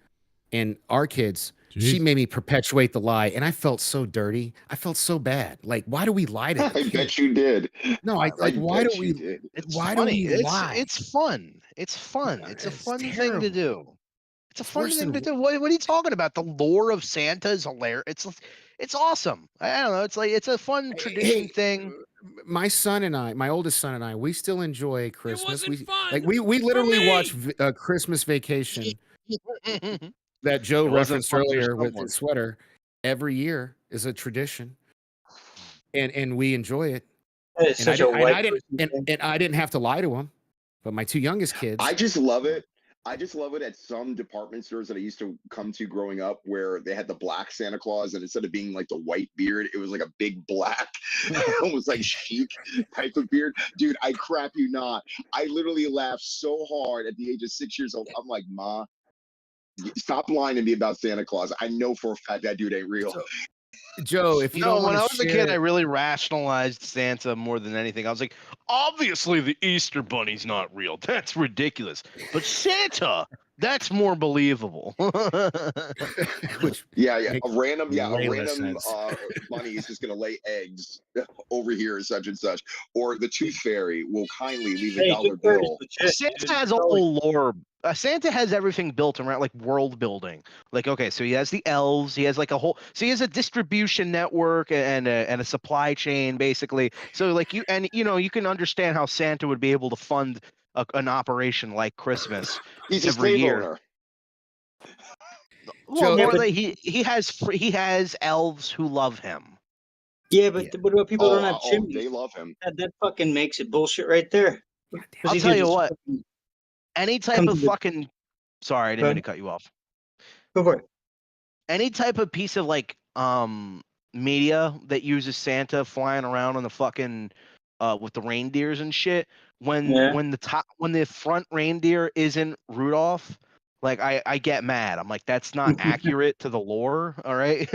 Speaker 19: and our kids, she made me perpetuate the lie. And I felt so dirty. I felt so bad. Like, why do we lie to
Speaker 16: I bet you did.
Speaker 19: No, why do we?
Speaker 6: It's
Speaker 19: Why
Speaker 6: funny.
Speaker 19: do we lie?
Speaker 6: It's fun. It's fun. It's a fun thing to
Speaker 19: terrible.
Speaker 6: do. It's a fun
Speaker 19: worse
Speaker 6: thing
Speaker 19: than-
Speaker 6: to do. What are you talking about? The lore of Santa is hilarious. It's awesome. I don't know. It's like it's a fun tradition thing.
Speaker 19: My son and I, my oldest son and I, we still enjoy Christmas. We literally watch Christmas Vacation that Joe
Speaker 6: It wasn't
Speaker 19: referenced
Speaker 6: fun for
Speaker 19: earlier with
Speaker 6: someone.
Speaker 19: his sweater. Every year is a tradition, and we enjoy it.
Speaker 8: That is
Speaker 19: And
Speaker 8: such a white
Speaker 19: I didn't have to lie to him, but my two youngest kids.
Speaker 16: I just love it. I just love it at some department stores that I used to come to growing up where they had the black Santa Claus, and instead of being like the white beard, it was like a big black, almost like chic type of beard. Dude, I crap you not. I literally laughed so hard at the age of 6 years old. I'm like, Ma, stop lying to me about Santa Claus. I know for a fact that dude ain't real.
Speaker 19: Joe, if you
Speaker 6: No,
Speaker 19: don't
Speaker 6: when
Speaker 19: want
Speaker 6: I
Speaker 19: to
Speaker 6: was a kid, I really rationalized Santa more than anything. I was like, obviously the Easter Bunny's not real. That's ridiculous. But Santa, that's more believable.
Speaker 16: Yeah, a random
Speaker 19: way less sense.
Speaker 16: bunny is just gonna lay eggs over here, such and such. Or the Tooth Fairy will kindly leave a dollar bill.
Speaker 6: Santa has a whole lore. Santa has everything built around like world building. Like, okay, so he has the elves. He has like a whole. So he has a distribution network and a supply chain, basically. So like you can understand how Santa would be able to fund an operation like Christmas
Speaker 16: He's a
Speaker 6: every
Speaker 16: slave
Speaker 6: year.
Speaker 16: owner.
Speaker 6: Well, more like he has elves who love him.
Speaker 8: Yeah, but what about people who don't have
Speaker 16: Oh,
Speaker 8: chimneys?
Speaker 16: they love him.
Speaker 8: That fucking makes it bullshit right there.
Speaker 6: I'll tell you what. Any type of fucking. Sorry, I didn't mean to cut you off.
Speaker 8: Go for it.
Speaker 6: Any type of piece of like media that uses Santa flying around on the fucking with the reindeers and shit. When the front reindeer isn't Rudolph, like I get mad. I'm like, that's not accurate to the lore. All right.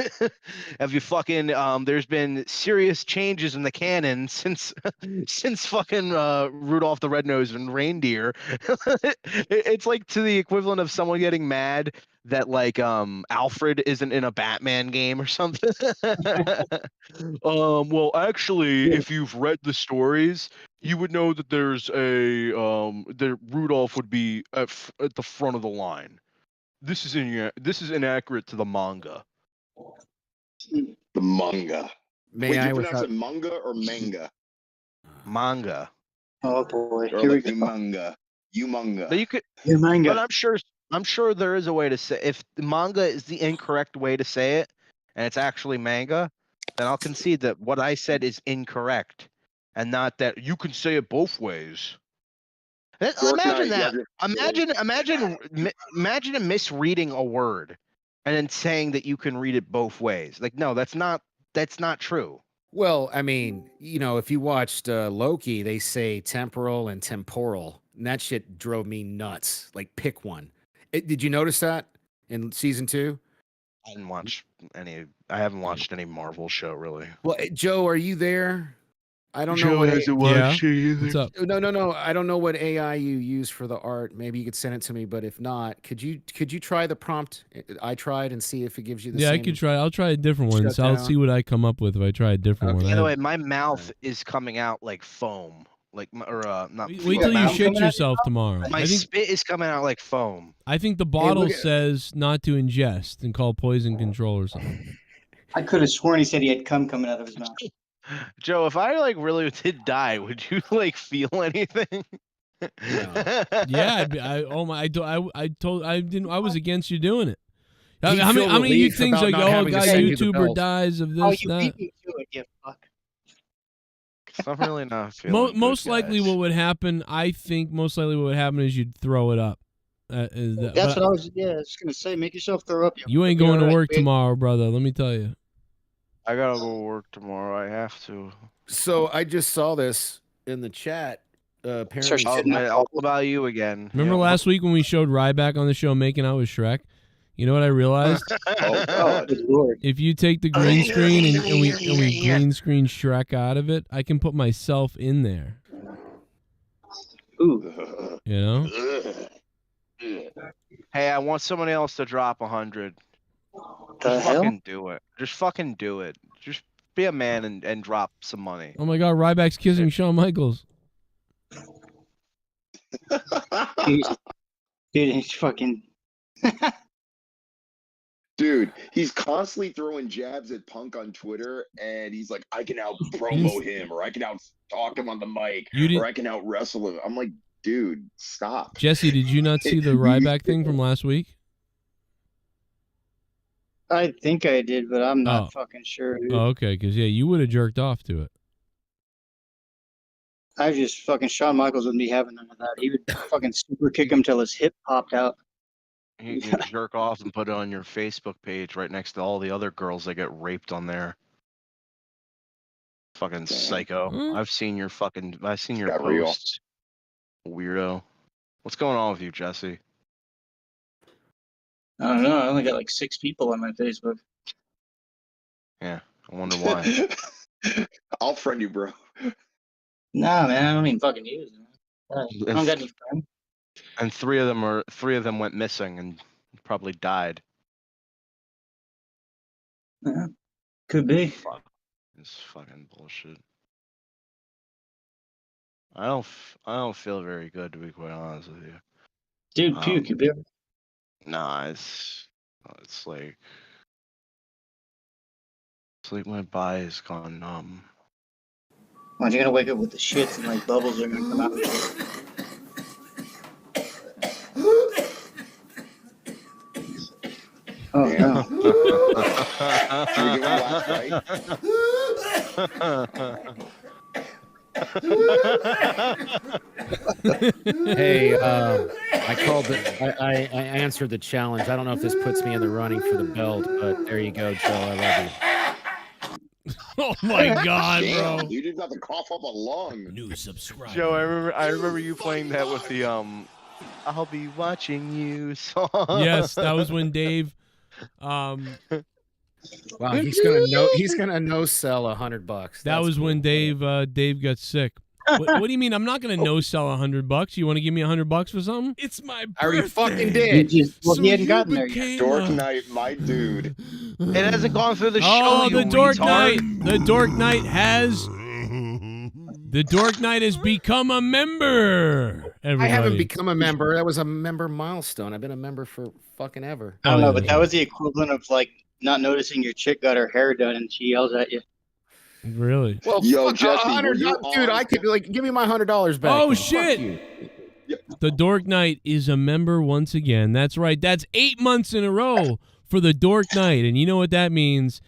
Speaker 6: Have you fucking there's been serious changes in the canon since fucking Rudolph the Red-Nosed Reindeer. It's like to the equivalent of someone getting mad that like Alfred isn't in a Batman game or something. Well, actually, if you've read the stories, you would know that there's a that Rudolph would be at the front of the line. This is inaccurate to the manga.
Speaker 16: The manga.
Speaker 19: May I
Speaker 16: you pronounce
Speaker 19: without-
Speaker 16: it manga or manga?
Speaker 6: Manga.
Speaker 8: Oh boy.
Speaker 16: Or
Speaker 8: Here we
Speaker 16: like
Speaker 8: go.
Speaker 16: humanga. Humanga.
Speaker 6: But you could.
Speaker 8: Humanga.
Speaker 6: But I'm sure there is a way to say, if the manga is the incorrect way to say it, and it's actually manga, then I'll concede that what I said is incorrect, and not that you can say it both ways. Imagine that. Imagine misreading a word, and then saying that you can read it both ways. Like, no, that's not true.
Speaker 19: Well, I mean, if you watched Loki, they say temporal and temporal, and that shit drove me nuts. Like, pick one. Did you notice that in season 2?
Speaker 6: I haven't watched any Marvel show really.
Speaker 19: Well, Joe, are you there? I don't know
Speaker 6: Joe
Speaker 19: what
Speaker 6: hasn't watched it either.
Speaker 19: What's up? No. I don't know what AI you use for the art. Maybe you could send it to me, but if not, could you try the prompt I tried and see if it gives you the same?
Speaker 1: I could try. I'll try a different one. So I'll see what I come up with if I try a different one.
Speaker 6: By the way, my mouth is coming out like foam. Like, or not.
Speaker 1: Wait till you shit yourself tomorrow.
Speaker 6: My spit is coming out like foam.
Speaker 1: I think the bottle says not to ingest and call poison control or something.
Speaker 8: I could have sworn he said he had cum coming out of his mouth.
Speaker 6: Joe, if I like really did die, would you like feel anything?
Speaker 1: Yeah, I was against you doing it. How many of you things like, oh god, YouTuber dies of this, that?
Speaker 8: Beat me to it, you fuck.
Speaker 6: I'm really not feeling
Speaker 1: most likely what would happen, I think most likely what would happen is you'd throw it up.
Speaker 8: That's what I was just gonna say. Make yourself throw up.
Speaker 1: You ain't going to work tomorrow, brother. Let me tell you.
Speaker 6: I gotta go work tomorrow. I have to.
Speaker 19: So I just saw this in the chat. Apparently,
Speaker 6: all about you again.
Speaker 1: Remember last week when we showed Ryback on the show making out with Shrek? You know what I realized?
Speaker 8: Good Lord.
Speaker 1: If you take the green screen and we green screen Shrek out of it, I can put myself in there.
Speaker 8: Ooh.
Speaker 1: You know?
Speaker 6: Hey, I want somebody else to drop 100. Just fucking do it. Just be a man and drop some money.
Speaker 1: Oh my god, Ryback's kissing Shawn Michaels.
Speaker 8: Dude, he's fucking...
Speaker 16: Dude, he's constantly throwing jabs at Punk on Twitter, and he's like, I can out promo him, or I can out talk him on the mic, or I can out wrestle him. I'm like, dude, stop.
Speaker 1: Jesse, did you not see the Ryback thing from last week?
Speaker 8: I think I did, but I'm not fucking sure. Dude.
Speaker 1: Oh, okay, because you would have jerked off to it.
Speaker 8: I just fucking Shawn Michaels wouldn't be having none of that. He would fucking super kick him till his hip popped out.
Speaker 6: You can jerk off and put it on your Facebook page right next to all the other girls that get raped on there. Fucking psycho. I've seen your
Speaker 16: Got real.
Speaker 6: posts. Weirdo. What's going on with you, Jesse?
Speaker 8: I don't know. I only got like 6 people on my Facebook.
Speaker 6: Yeah, I wonder why.
Speaker 16: I'll friend you, bro.
Speaker 8: Nah, man, I don't even fucking use it. I don't got any friends.
Speaker 6: And three of them went missing and probably died.
Speaker 8: Yeah, could be.
Speaker 6: Fuck. It's fucking bullshit. I don't feel very good, to be quite honest with you.
Speaker 8: Dude, puke, you bitch.
Speaker 6: Nah, it's like my body's gone numb.
Speaker 8: Why you're gonna wake up with the shits and like bubbles are gonna come out? Oh no.
Speaker 16: Should we get one last
Speaker 19: Hey, I called I answered the challenge. I don't know if this puts me in the running for the belt, but there you go, Joe. I love you.
Speaker 1: Oh my God,
Speaker 16: Damn,
Speaker 1: bro!
Speaker 16: You didn't have to cough up a lung.
Speaker 5: New subscriber.
Speaker 6: Joe, I remember you playing that with the "I'll be watching you" song.
Speaker 1: Yes, that was when Dave.
Speaker 19: Wow, he's gonna no sell $100.
Speaker 1: That was when Dave got sick. What do you mean? I'm not gonna no sell $100. You want to give me $100 for something? It's my birthday.
Speaker 19: I already fucking did.
Speaker 8: He hadn't gotten there yet.
Speaker 16: Dork Knight, my dude.
Speaker 6: It hasn't gone through the show.
Speaker 1: Oh,
Speaker 6: you
Speaker 1: the Dork
Speaker 6: retard.
Speaker 1: Knight. The Dork Knight has. The Dork Knight has become a member. Everybody.
Speaker 19: I haven't become a member. That was a member milestone. I've been a member for fucking ever.
Speaker 8: I don't know, but that was the equivalent of like not noticing your chick got her hair done and she yells at you.
Speaker 1: Really?
Speaker 19: Well,
Speaker 16: Yo,
Speaker 19: fuck,
Speaker 16: Jesse, were you
Speaker 19: dude,
Speaker 16: on-
Speaker 19: I could like give me my $100 back.
Speaker 1: Oh
Speaker 19: then.
Speaker 1: shit!
Speaker 19: Fuck you.
Speaker 1: The Dork Knight is a member once again. That's right. That's 8 months in a row for the Dork Knight, and you know what that means?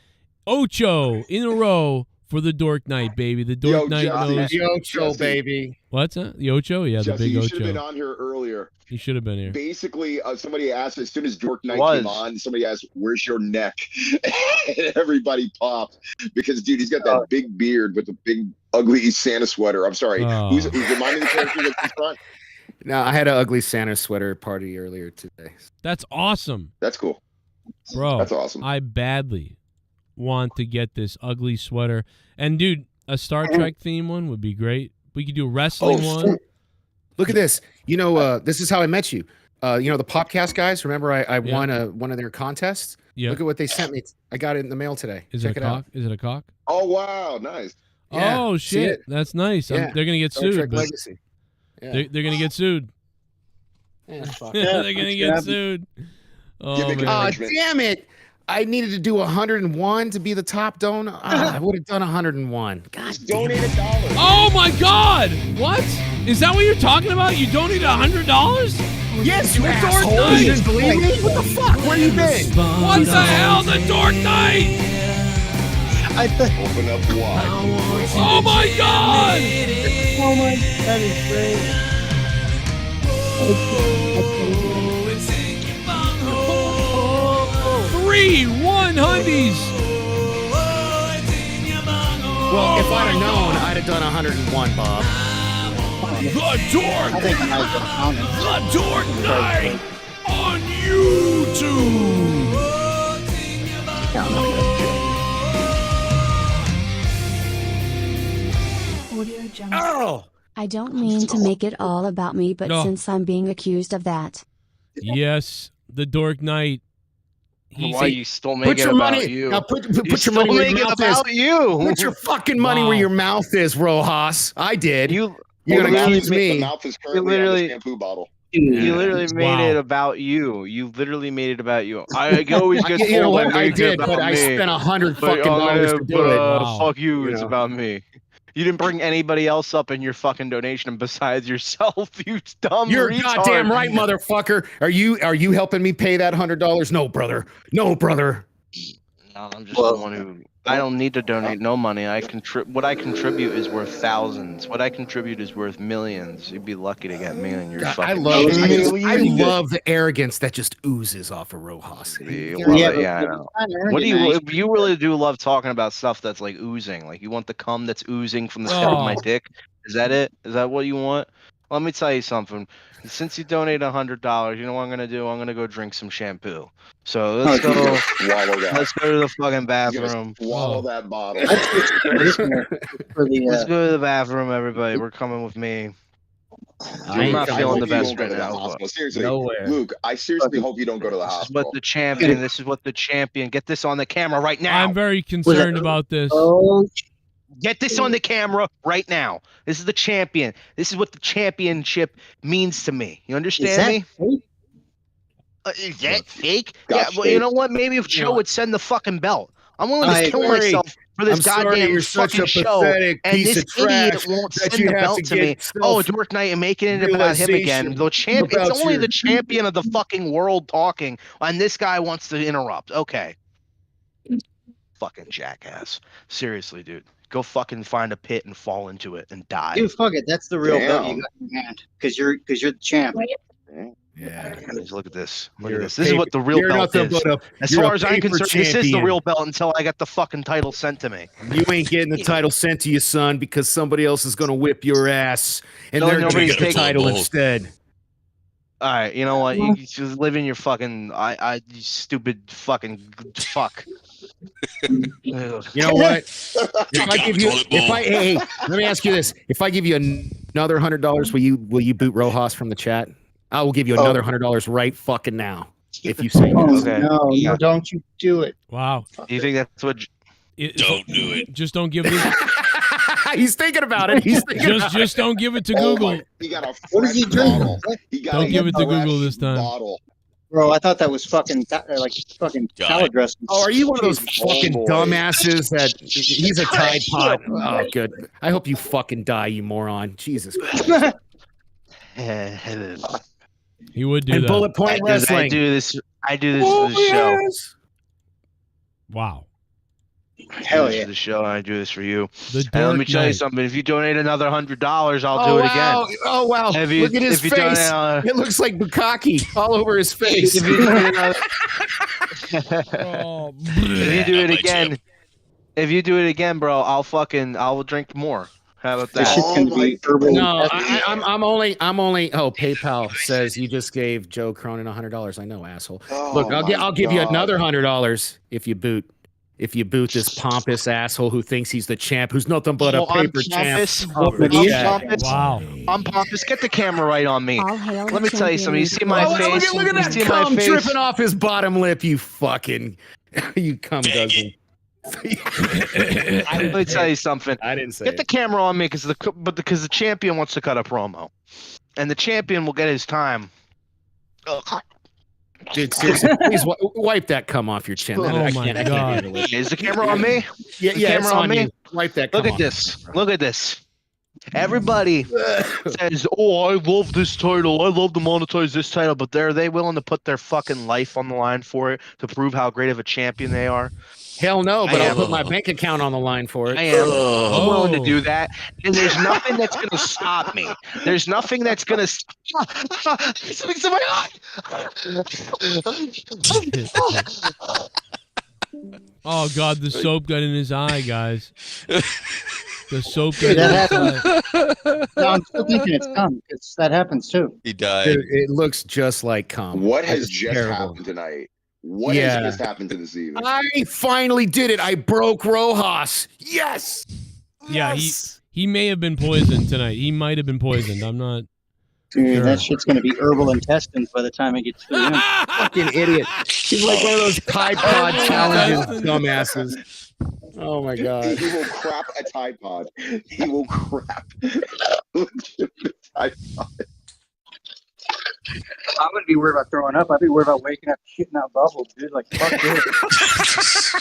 Speaker 1: Ocho in a row for the Dork Knight, baby. The Dork Knight
Speaker 16: Jesse,
Speaker 1: knows.
Speaker 19: The Ocho,
Speaker 16: Jesse.
Speaker 19: baby.
Speaker 1: What's that? The Ocho? Yeah,
Speaker 16: Jesse,
Speaker 1: the big
Speaker 16: you should have been
Speaker 1: Ocho.
Speaker 16: on here earlier.
Speaker 1: He should have been here.
Speaker 16: Basically, somebody asked as soon as Dork Knight
Speaker 6: Was.
Speaker 16: came on, somebody asked, "Where's your neck?" And everybody popped because, dude, he's got that big beard with a big, ugly Santa sweater. I'm sorry,
Speaker 1: Oh.
Speaker 16: who's reminding the character that's in front?
Speaker 19: No, I had an ugly Santa sweater party earlier today.
Speaker 1: That's awesome,
Speaker 16: That's cool.
Speaker 1: bro.
Speaker 16: That's awesome.
Speaker 1: I badly want to get this ugly sweater. And dude, a Star Trek theme one would be great. We could do a wrestling one.
Speaker 19: Look at this. You know, this is how I met you. You know, the Popcast guys. Remember, I
Speaker 1: Yeah.
Speaker 19: won one of their contests.
Speaker 1: Yeah.
Speaker 19: Look at what they sent me. I got it in the mail today.
Speaker 1: Is
Speaker 19: Check
Speaker 1: it a cock? Is it a cock?
Speaker 16: Oh wow, nice.
Speaker 19: Yeah,
Speaker 1: Oh
Speaker 19: see
Speaker 1: shit,
Speaker 19: it?
Speaker 1: that's nice.
Speaker 19: Yeah.
Speaker 1: They're gonna get
Speaker 19: Star
Speaker 1: sued.
Speaker 19: Trek
Speaker 1: But
Speaker 19: Legacy. Yeah.
Speaker 1: they're gonna get sued.
Speaker 19: Yeah, fuck.
Speaker 1: They're gonna get sued. Oh,
Speaker 16: Give me
Speaker 1: man.
Speaker 19: Oh,
Speaker 16: Management.
Speaker 19: damn it. I needed to do 101 to be the top donor. I would have done 101. God damn
Speaker 16: Donate
Speaker 19: it.
Speaker 16: $1.
Speaker 1: Oh my God! What? Is that what you're talking about? You don't need $100?
Speaker 19: Yes, you
Speaker 1: The Dork
Speaker 19: asshole.
Speaker 1: Knight.
Speaker 19: You didn't believe me? What the fuck? Where you been?
Speaker 1: What the hell? The Dork Knight!
Speaker 16: Open up wide.
Speaker 1: Oh my God!
Speaker 8: Oh my, that is great.
Speaker 1: Three 100s.
Speaker 19: Well, if I'd have known, I'd have done 101, Bob.
Speaker 1: The Dork.
Speaker 8: I think I might have found it.
Speaker 1: The Dork Knight on YouTube.
Speaker 19: Oh!
Speaker 7: I don't mean to make it all about me, but
Speaker 1: No.
Speaker 7: since I'm being accused of that,
Speaker 1: Yes, the Dork Knight. He's
Speaker 6: Why
Speaker 1: a-
Speaker 6: you still
Speaker 19: Put
Speaker 6: make it
Speaker 19: your
Speaker 6: about
Speaker 19: money.
Speaker 6: you?
Speaker 19: Now put
Speaker 6: You
Speaker 19: your
Speaker 6: still
Speaker 19: money where
Speaker 6: make
Speaker 19: your
Speaker 6: it
Speaker 19: mouth
Speaker 6: about
Speaker 19: is.
Speaker 6: you.
Speaker 19: Put your fucking money
Speaker 1: Wow.
Speaker 19: where your mouth is, Rojas. I did.
Speaker 6: You
Speaker 19: You're gonna
Speaker 6: literally
Speaker 19: accuse
Speaker 16: The
Speaker 19: me.
Speaker 16: mouth is currently on
Speaker 6: literally-
Speaker 16: the shampoo bottle.
Speaker 6: You literally made
Speaker 1: Wow.
Speaker 6: it about you. You literally made it about you. I always get
Speaker 19: You know
Speaker 6: told
Speaker 19: what?
Speaker 6: I
Speaker 19: I
Speaker 6: make it
Speaker 19: did,
Speaker 6: about
Speaker 19: but I
Speaker 6: me.
Speaker 19: spent $100
Speaker 6: But
Speaker 19: fucking
Speaker 6: I'm
Speaker 19: dollars
Speaker 6: gonna
Speaker 19: to do it.
Speaker 1: Wow.
Speaker 6: fuck you.
Speaker 19: You
Speaker 6: It's
Speaker 19: know.
Speaker 6: about me. You didn't bring anybody else up in your fucking donation besides yourself. You dumb
Speaker 19: You're
Speaker 6: retard.
Speaker 19: goddamn right, motherfucker. Are you helping me pay that $100? No, brother. No, brother.
Speaker 6: No, I'm just
Speaker 8: Well,
Speaker 6: the one who. I don't need to donate no money. What I contribute is worth thousands. What I contribute is worth millions. You'd be lucky to get me on your
Speaker 19: God,
Speaker 6: fucking
Speaker 19: I love the arrogance that just oozes off of Rojas.
Speaker 6: I know. What do you really do love talking about stuff that's like oozing? Like you want the cum that's oozing from the side of my dick? Is that it? Is that what you want? Let me tell you something. Since you donate $100, you know what I'm gonna do? I'm gonna go drink some shampoo. So let's go. Let's go to the fucking bathroom.
Speaker 16: Swallow that bottle.
Speaker 6: Let's go to the bathroom, everybody. We're coming with me. I'm not feeling the best right now.
Speaker 16: Seriously, Luke, I seriously hope you don't go to the hospital.
Speaker 6: This is what the champion. Get this on the camera right now.
Speaker 1: I'm very concerned about this.
Speaker 6: Get this on the camera right now. This is the champion. This is what the championship means to me. You understand me? Is that fake? Yeah, well, you know what? Maybe if Joe would send the fucking belt. I'm willing to kill myself for this goddamn fucking show. And this idiot won't send the belt to me. Oh, Dork Knight and making it about him again. It's only the champion of the fucking world talking, and this guy wants to interrupt. Okay. Fucking jackass. Seriously, dude. Go fucking find a pit and fall into it and die.
Speaker 8: Dude, fuck it. That's the real belt you got in your hand. Because you're the champ.
Speaker 6: Yeah. Look at this. Look at this. This is what the real belt is. As far as I'm concerned, this is the real belt until I get the fucking title sent to me.
Speaker 19: You ain't getting the title sent to you, son, because somebody else is gonna whip your ass, and they're gonna get the title instead.
Speaker 6: All right, you know what? You just live in your fucking you stupid fucking fuck.
Speaker 19: You know what? If I give you, hey, let me ask you this: if I give you another $100, will you boot Rojas from the chat? I will give you another $100 right fucking now if you say yes.
Speaker 8: Okay. No, don't you do it?
Speaker 1: Wow.
Speaker 6: Do you think that's what?
Speaker 20: Don't do it.
Speaker 1: Just don't give it.
Speaker 19: He's thinking about it.
Speaker 1: Just don't give it to Google.
Speaker 16: He got a
Speaker 8: what is he drinking?
Speaker 1: Don't give it to Google this time.
Speaker 8: Bro, I thought that was fucking fucking salad dressing.
Speaker 19: Oh, are you one of those fucking dumbasses that he's a Tide Pod? Oh, good. I hope you fucking die, you moron. Jesus Christ.
Speaker 1: He would do
Speaker 19: and
Speaker 1: that.
Speaker 19: Bullet Point Wrestling.
Speaker 6: I do this for the show.
Speaker 1: Wow.
Speaker 8: Hell yeah.
Speaker 6: For the show, and I do this for you.
Speaker 1: The
Speaker 6: And let me
Speaker 1: Dark
Speaker 6: tell you
Speaker 1: Knight.
Speaker 6: something. If you donate another $100, I'll do it again.
Speaker 19: Oh, wow.
Speaker 6: If you-
Speaker 19: Look at his
Speaker 6: if you
Speaker 19: face.
Speaker 6: donate,
Speaker 19: It looks like bukkake all over his face.
Speaker 6: If you do it if you do it again, bro, I'll drink more. How about that?
Speaker 8: This shit's gonna be herbal.
Speaker 19: No, I'm only. Oh, PayPal says you just gave Joe Cronin $100. I know, asshole. Look, I'll give you another $100 if you boot this pompous asshole who thinks he's the champ, who's nothing but a paper champ.
Speaker 1: Wow.
Speaker 6: I'm pompous. Get the camera right on me.
Speaker 7: All hail
Speaker 6: Let me
Speaker 7: the
Speaker 6: tell you something. You see my
Speaker 7: champion.
Speaker 6: face?
Speaker 19: Look at
Speaker 6: You
Speaker 19: that
Speaker 6: see my
Speaker 19: cum
Speaker 6: face?
Speaker 19: dripping off his bottom lip. You fucking, you cum doesn't.
Speaker 6: Let me tell you something.
Speaker 19: I didn't say
Speaker 6: Get the camera on me because the champion wants to cut a promo, and the champion will get his time.
Speaker 19: Dude, seriously, please wipe that cum off your chin.
Speaker 1: Oh
Speaker 19: I
Speaker 1: my
Speaker 19: can't
Speaker 1: God.
Speaker 19: handle it.
Speaker 6: Is the camera on me?
Speaker 19: Yeah,
Speaker 6: The
Speaker 19: yeah,
Speaker 6: camera
Speaker 19: it's
Speaker 6: on
Speaker 19: on
Speaker 6: me?
Speaker 19: you. Wipe that cum
Speaker 6: Look at
Speaker 19: off.
Speaker 6: this. Look at this. Everybody says, "Oh, I love this title. I love to monetize this title," but are they willing to put their fucking life on the line for it to prove how great of a champion they are?
Speaker 19: Hell no, but
Speaker 6: I
Speaker 19: I'll
Speaker 6: am.
Speaker 19: put my bank account on the line for it.
Speaker 6: I am. I'm willing to do that, and there's nothing that's gonna stop me. There's nothing that's gonna. Something's in my eye.
Speaker 1: Oh God, the soap got in his eye, guys. The soap got
Speaker 8: Dude,
Speaker 1: in
Speaker 8: that
Speaker 1: his eye.
Speaker 8: happens. No, I'm still thinking it's cum because that happens too.
Speaker 20: He died.
Speaker 19: Dude, it looks just like cum.
Speaker 16: What has
Speaker 19: It's
Speaker 16: just
Speaker 19: terrible.
Speaker 16: happened tonight? What
Speaker 19: Yeah.
Speaker 16: has just happened to this evening?
Speaker 19: I finally did it. I broke Rojas. Yes.
Speaker 1: Yeah,
Speaker 19: Yes.
Speaker 1: he may have been poisoned tonight. He might have been poisoned. I'm not.
Speaker 8: Dude,
Speaker 1: Sure.
Speaker 8: that shit's gonna be herbal intestines by the time it gets to him.
Speaker 19: Fucking idiot. He's like one of those Tide Pod challenges, dumbasses. Oh my God.
Speaker 16: He will crap a Tide Pod. He will crap legitimate Tide Pod.
Speaker 8: I'm gonna be worried about throwing up. I'd be worried about waking up shitting out bubbles, dude. Like fuck this.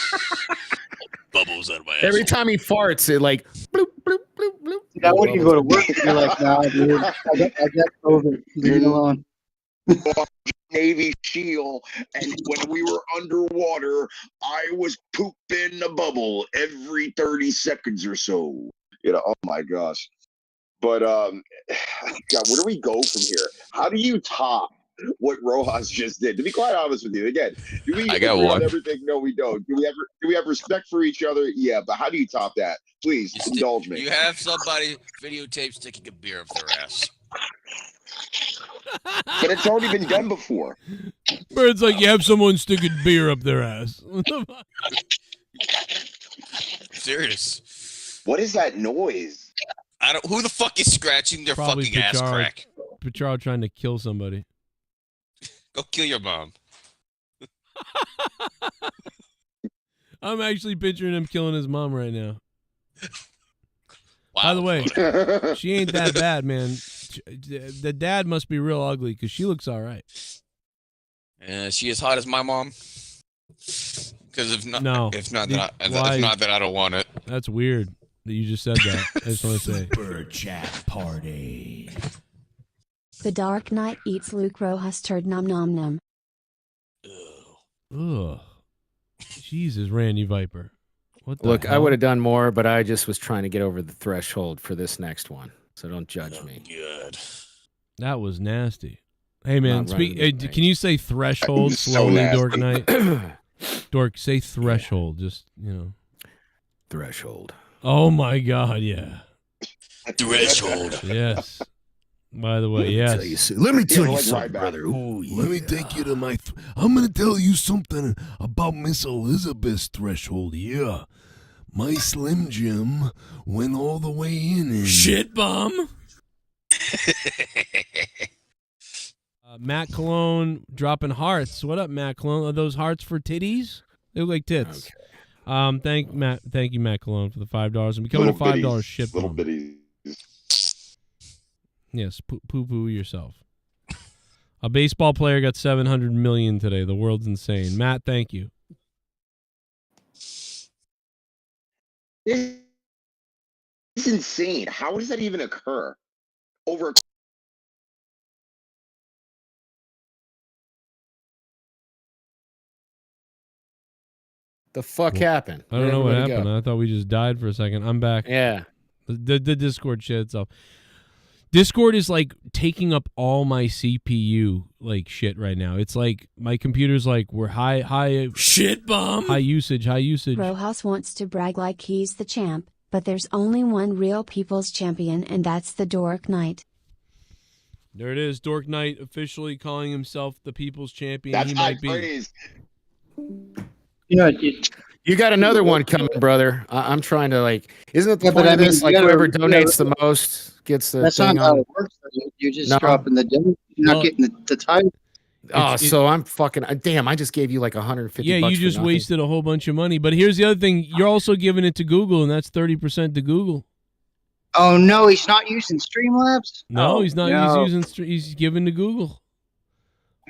Speaker 20: Bubbles out of my ass.
Speaker 19: Every time he farts, it like bloop, bloop, bloop, bloop.
Speaker 8: I wouldn't even go to work and be like, nah, dude. I got COVID. Leave me alone.
Speaker 16: Navy SEAL, and when we were underwater, I was pooping a bubble every 30 seconds or so. Oh my gosh. But God, where do we go from here? How do you top what Rojas just did? To be quite honest with you, again, do we
Speaker 20: I got
Speaker 16: agree on
Speaker 20: one.
Speaker 16: everything? No, we don't. Do we have respect for each other? Yeah, but how do you top that? Please indulge me.
Speaker 20: You have somebody videotape sticking a beer up their ass.
Speaker 16: But it's already been done before.
Speaker 1: Where it's like you have someone sticking beer up their ass.
Speaker 20: Serious.
Speaker 16: What is that noise?
Speaker 20: I don't. Who the fuck is scratching their
Speaker 1: Probably
Speaker 20: fucking ass crack?
Speaker 1: Pacharo trying to kill somebody.
Speaker 20: Go kill your mom.
Speaker 1: I'm actually picturing him killing his mom right now.
Speaker 20: Wow.
Speaker 1: By the way, she ain't that bad, man. The dad must be real ugly because she looks all right.
Speaker 20: She as hot as my mom. Because if not,
Speaker 1: No.
Speaker 20: if not
Speaker 1: Why?
Speaker 20: that I don't want it.
Speaker 1: That's weird that you just said that. I just want to say.
Speaker 2: Super chat party.
Speaker 7: The Dark Knight eats Luke Rojas turd nom nom nom.
Speaker 1: Ugh. Jesus, Randy Viper. What the
Speaker 19: Look, I
Speaker 1: hell?
Speaker 19: would have done more, but I just was trying to get over the threshold for this next one. So don't judge me.
Speaker 20: Good.
Speaker 1: That was nasty. Hey, man,
Speaker 19: Not running
Speaker 1: can you say threshold
Speaker 16: So
Speaker 1: slowly,
Speaker 16: nasty.
Speaker 1: Dork Knight? Dork, say threshold. Just,
Speaker 19: Threshold.
Speaker 1: Oh, my God, yeah.
Speaker 20: Threshold.
Speaker 1: Yes. By the way, yes.
Speaker 19: Let me tell you
Speaker 16: like
Speaker 19: something,
Speaker 16: Ryback.
Speaker 19: brother.
Speaker 2: Oh, let me take you to my. I'm gonna tell you something about Miss Elizabeth's threshold. Yeah, my Slim Jim went all the way in. And
Speaker 1: Shit bum. Matt Cologne dropping hearts. What up, Matt Cologne? Are those hearts for titties? They look like tits. Okay. Thank you, Matt Cologne, for the $5 and becoming a $5 shit
Speaker 16: Little
Speaker 1: bum.
Speaker 16: bitties.
Speaker 1: Yes, poo yourself. A baseball player got $700 million today. The world's insane. Matt, thank you.
Speaker 16: It's insane. How does that even occur? Over
Speaker 19: The fuck happened?
Speaker 1: I don't know what
Speaker 19: Where'd everybody
Speaker 1: happened.
Speaker 19: go?
Speaker 1: I thought we just died for a second. I'm back.
Speaker 19: Yeah.
Speaker 1: The Discord shit itself. Discord is like taking up all my CPU like shit right now. It's like my computer's like we're high
Speaker 2: shit bomb.
Speaker 1: High usage.
Speaker 7: Rojas wants to brag like he's the champ, but there's only one real people's champion, and that's the Dork Knight.
Speaker 1: There it is. Dork Knight officially calling himself the people's champion.
Speaker 16: That's
Speaker 1: He
Speaker 16: high
Speaker 1: might be.
Speaker 16: praise.
Speaker 19: You got another one coming, brother. I'm trying to Isn't it the
Speaker 8: Yeah, but
Speaker 19: point
Speaker 8: I
Speaker 19: of this?
Speaker 8: mean,
Speaker 19: Like
Speaker 8: you gotta-
Speaker 19: whoever
Speaker 8: you gotta-
Speaker 19: donates the most gets the
Speaker 8: That's
Speaker 19: thing
Speaker 8: not how
Speaker 19: on.
Speaker 8: it works. You're just
Speaker 19: No.
Speaker 8: dropping the demo. You're not getting the title.
Speaker 19: So I'm fucking. Damn! I just gave you like 150.
Speaker 1: Yeah,
Speaker 19: bucks
Speaker 1: you
Speaker 19: for
Speaker 1: just
Speaker 19: nothing.
Speaker 1: wasted a whole bunch of money. But here's the other thing: you're also giving it to Google, and that's 30% to Google.
Speaker 8: Oh no, he's not using Streamlabs.
Speaker 1: No,
Speaker 8: Oh,
Speaker 1: he's not.
Speaker 8: no.
Speaker 1: He's giving to Google.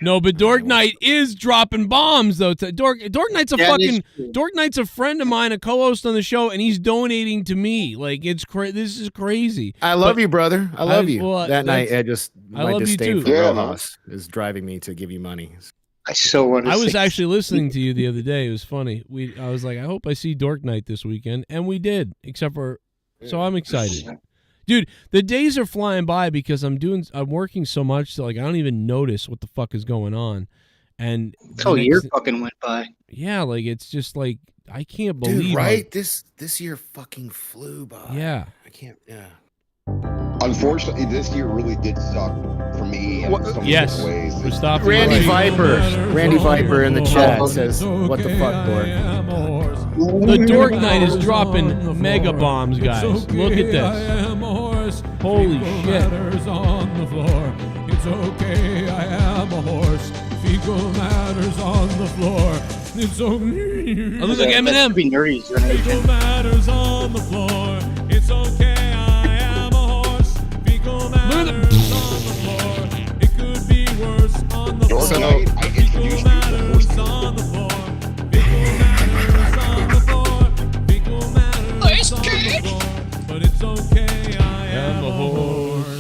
Speaker 1: No, but Dork Knight is dropping bombs though. Dork Knight's a
Speaker 8: That is
Speaker 1: fucking
Speaker 8: true.
Speaker 1: Dork Knight's a friend of mine, a co-host on the show, and he's donating to me. Like this is crazy.
Speaker 19: I love you, brother. I love you.
Speaker 1: well,
Speaker 19: that night,
Speaker 1: that's-
Speaker 19: my
Speaker 1: love you
Speaker 19: disdain
Speaker 1: too.
Speaker 19: for Rojas is driving me to give you money.
Speaker 8: I so want to.
Speaker 1: I was actually listening to you the other day. It was funny. I was like, I hope I see Dork Knight this weekend, and we did. Except for, so I'm excited, dude. The days are flying by because I'm working so much that I don't even notice what the fuck is going on. And
Speaker 8: This whole year fucking went by.
Speaker 1: Yeah, it's just I can't believe.
Speaker 19: Dude, right? This year fucking flew by.
Speaker 1: Yeah.
Speaker 19: I can't. Yeah.
Speaker 16: Unfortunately, this year really did suck for me. In so many
Speaker 1: Yes.
Speaker 16: different ways.
Speaker 1: Mustafa,
Speaker 19: Randy
Speaker 1: right.
Speaker 19: Viper in the chat says, "What the fuck, Dork?"
Speaker 1: The Dork Knight is dropping mega bombs, guys. Look at this. Holy shit.
Speaker 2: On the floor. It's okay, I am a horse. Fecal matters on the floor. It's okay.
Speaker 1: I look like Eminem.
Speaker 8: Be nerdy.
Speaker 2: Fecal matters on the floor. It's okay, I am a horse. Fecal matters on the floor. It could be worse on the
Speaker 16: Dork
Speaker 2: floor.
Speaker 16: Knight, I introduced you to horse.
Speaker 2: On the floor. Fecal matters on the floor. Fecal matters on the floor. But it's okay, I am a horse.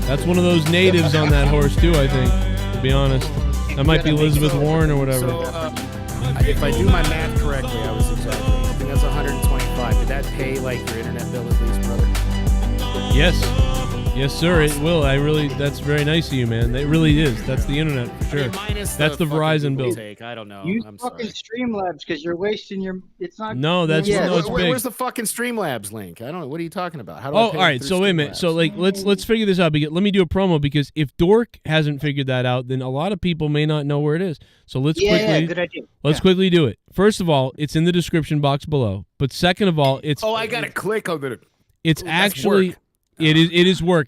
Speaker 1: That's one of those natives on that horse too, I think. to be honest. That might be Elizabeth Warren or whatever.
Speaker 19: So, if I do my math correctly, I was exaggerating. I think that's 125. Did that pay like your internet bill at least, brother?
Speaker 1: Yes. Yes, sir, it will. That's very nice of you, man. It really is. That's the internet for sure. That's the Verizon bill.
Speaker 19: I don't know.
Speaker 8: Use
Speaker 19: I'm
Speaker 8: fucking
Speaker 19: sorry.
Speaker 8: Streamlabs because you're wasting your. It's not.
Speaker 1: No, that's it's big.
Speaker 19: Where's the fucking Streamlabs link? I don't know. What are you talking about? How do I
Speaker 1: Oh,
Speaker 19: pay
Speaker 1: all right.
Speaker 19: through
Speaker 1: So wait a minute.
Speaker 19: Streamlabs?
Speaker 1: So like, let's figure this out. Let me do a promo because if Dork hasn't figured that out, then a lot of people may not know where it is. So let's quickly.
Speaker 8: good idea.
Speaker 1: Let's quickly do it. First of all, it's in the description box below. But second of all, it's.
Speaker 19: Oh, I gotta click on it.
Speaker 1: It's actually. It is work.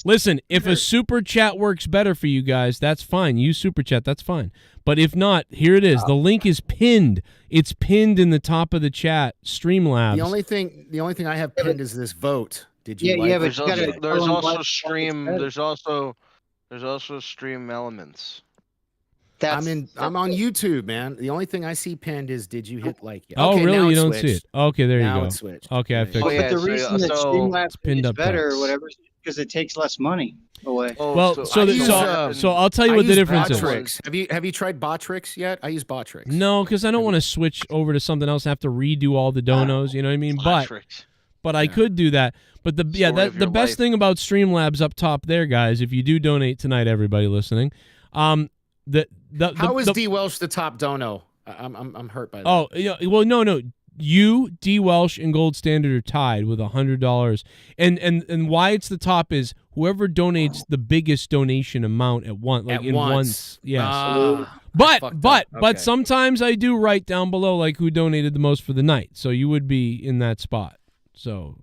Speaker 1: Listen, if a super chat works better for you guys, that's fine. Use super chat, that's fine. But if not, here it is. The link is pinned. It's pinned in the top of the chat. Streamlabs.
Speaker 19: The only thing I have pinned is this vote. Did you?
Speaker 6: Yeah,
Speaker 19: like
Speaker 6: yeah,
Speaker 19: it?
Speaker 6: but there's also stream. There's also stream elements.
Speaker 19: I'm on YouTube, man. The only thing I see pinned is did you hit like yet?
Speaker 1: Oh,
Speaker 19: Okay,
Speaker 1: really?
Speaker 19: now
Speaker 1: You
Speaker 19: it
Speaker 1: don't see
Speaker 19: switched.
Speaker 1: it. Okay, there you
Speaker 19: Now
Speaker 1: go.
Speaker 19: it switched.
Speaker 1: Okay, I fixed it.
Speaker 8: But the reason that Streamlabs
Speaker 1: pinned
Speaker 8: is
Speaker 1: up
Speaker 8: better or
Speaker 1: text.
Speaker 8: whatever is because it takes less money away.
Speaker 1: Well, so I'll tell you what the difference is.
Speaker 19: Botrix. Have you tried Botrix yet? I use Botrix.
Speaker 1: No, because I don't want to switch over to something else and have to redo all the donos. You know what I mean? But I could do that. But the the best thing about Streamlabs up top there, guys, if you do donate tonight, everybody listening, how
Speaker 19: is D Welsh the top dono? I'm hurt by that.
Speaker 1: Oh, yeah, well, no. You, D Welsh, and Gold Standard are tied with $100, and why it's the top is whoever donates the biggest donation amount at once, like in once. Yes. But sometimes I do write down below like who donated the most for the night, so you would be in that spot. So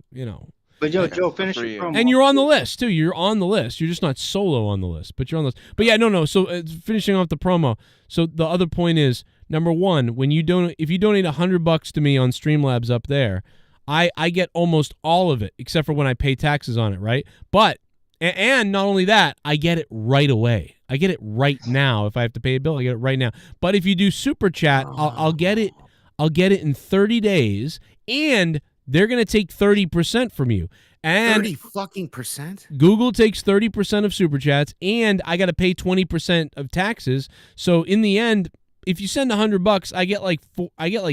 Speaker 8: But Joe, finish your promo.
Speaker 1: And you're on the list too. You're on the list. You're just not solo on the list, but you're on the list. But yeah, no. So finishing off the promo. So the other point is, number one, when you if you donate $100 to me on Streamlabs up there, I get almost all of it except for when I pay taxes on it, right? But and not only that, I get it right away. I get it right now. If I have to pay a bill, I get it right now. But if you do super chat, I'll get it. I'll get it in 30 days, and they're going to take 30% from you. And
Speaker 19: 30%
Speaker 1: Google takes 30% of super chats, and I got to pay 20% of taxes. So in the end, if you send $100, I get like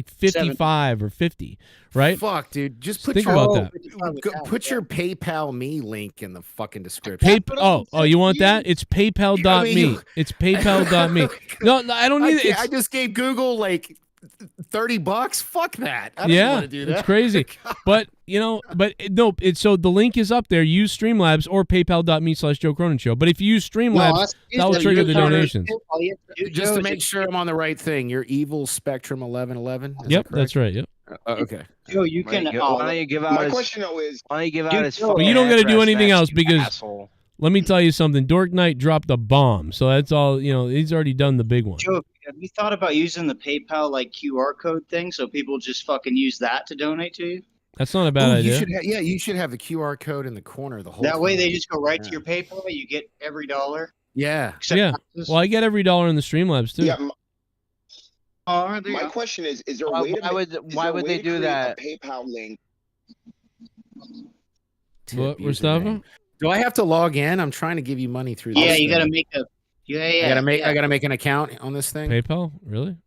Speaker 1: 55 or 50, right?
Speaker 19: Fuck, dude. Just put
Speaker 1: think about that.
Speaker 19: Put your PayPal me link in the fucking description.
Speaker 1: Oh, you want that? It's PayPal.me. It's PayPal.me. No, I don't need it.
Speaker 19: I just gave Google like $30. Fuck that. I don't want to do that.
Speaker 1: It's crazy. But so the link is up there. Use Streamlabs or PayPal.me/Joe Cronin Show. But if you use Streamlabs, that will trigger the donations.
Speaker 19: Just to make sure I'm on the right thing, your Evil Spectrum 1111.
Speaker 1: Yep, that's right. Yep.
Speaker 19: Okay.
Speaker 8: Joe, you can.
Speaker 6: Why don't you give out
Speaker 14: My
Speaker 6: his?
Speaker 14: question though is,
Speaker 6: Why don't you give out his?
Speaker 1: But you don't got to do anything else because
Speaker 6: asshole.
Speaker 1: let me tell you something. Dork Knight dropped a bomb, so that's all. He's already done the big one.
Speaker 8: Joe, have you thought about using the PayPal like QR code thing so people just fucking use that to donate to you?
Speaker 1: That's not a bad idea.
Speaker 19: You should have the QR code in the corner of the whole.
Speaker 8: That way they just go right to your PayPal. You get every dollar.
Speaker 19: Yeah.
Speaker 1: Yeah. Well, I get every dollar in the Streamlabs too.
Speaker 14: yeah. My question is there a way to
Speaker 6: why would they do that?
Speaker 14: A PayPal link.
Speaker 1: What, Mustafa?
Speaker 19: Do I have to log in? I'm trying to give you money through.
Speaker 8: Yeah,
Speaker 19: this
Speaker 8: you
Speaker 19: thing.
Speaker 8: got to make a. Yeah.
Speaker 19: I gotta make an account on this thing.
Speaker 1: PayPal? Really?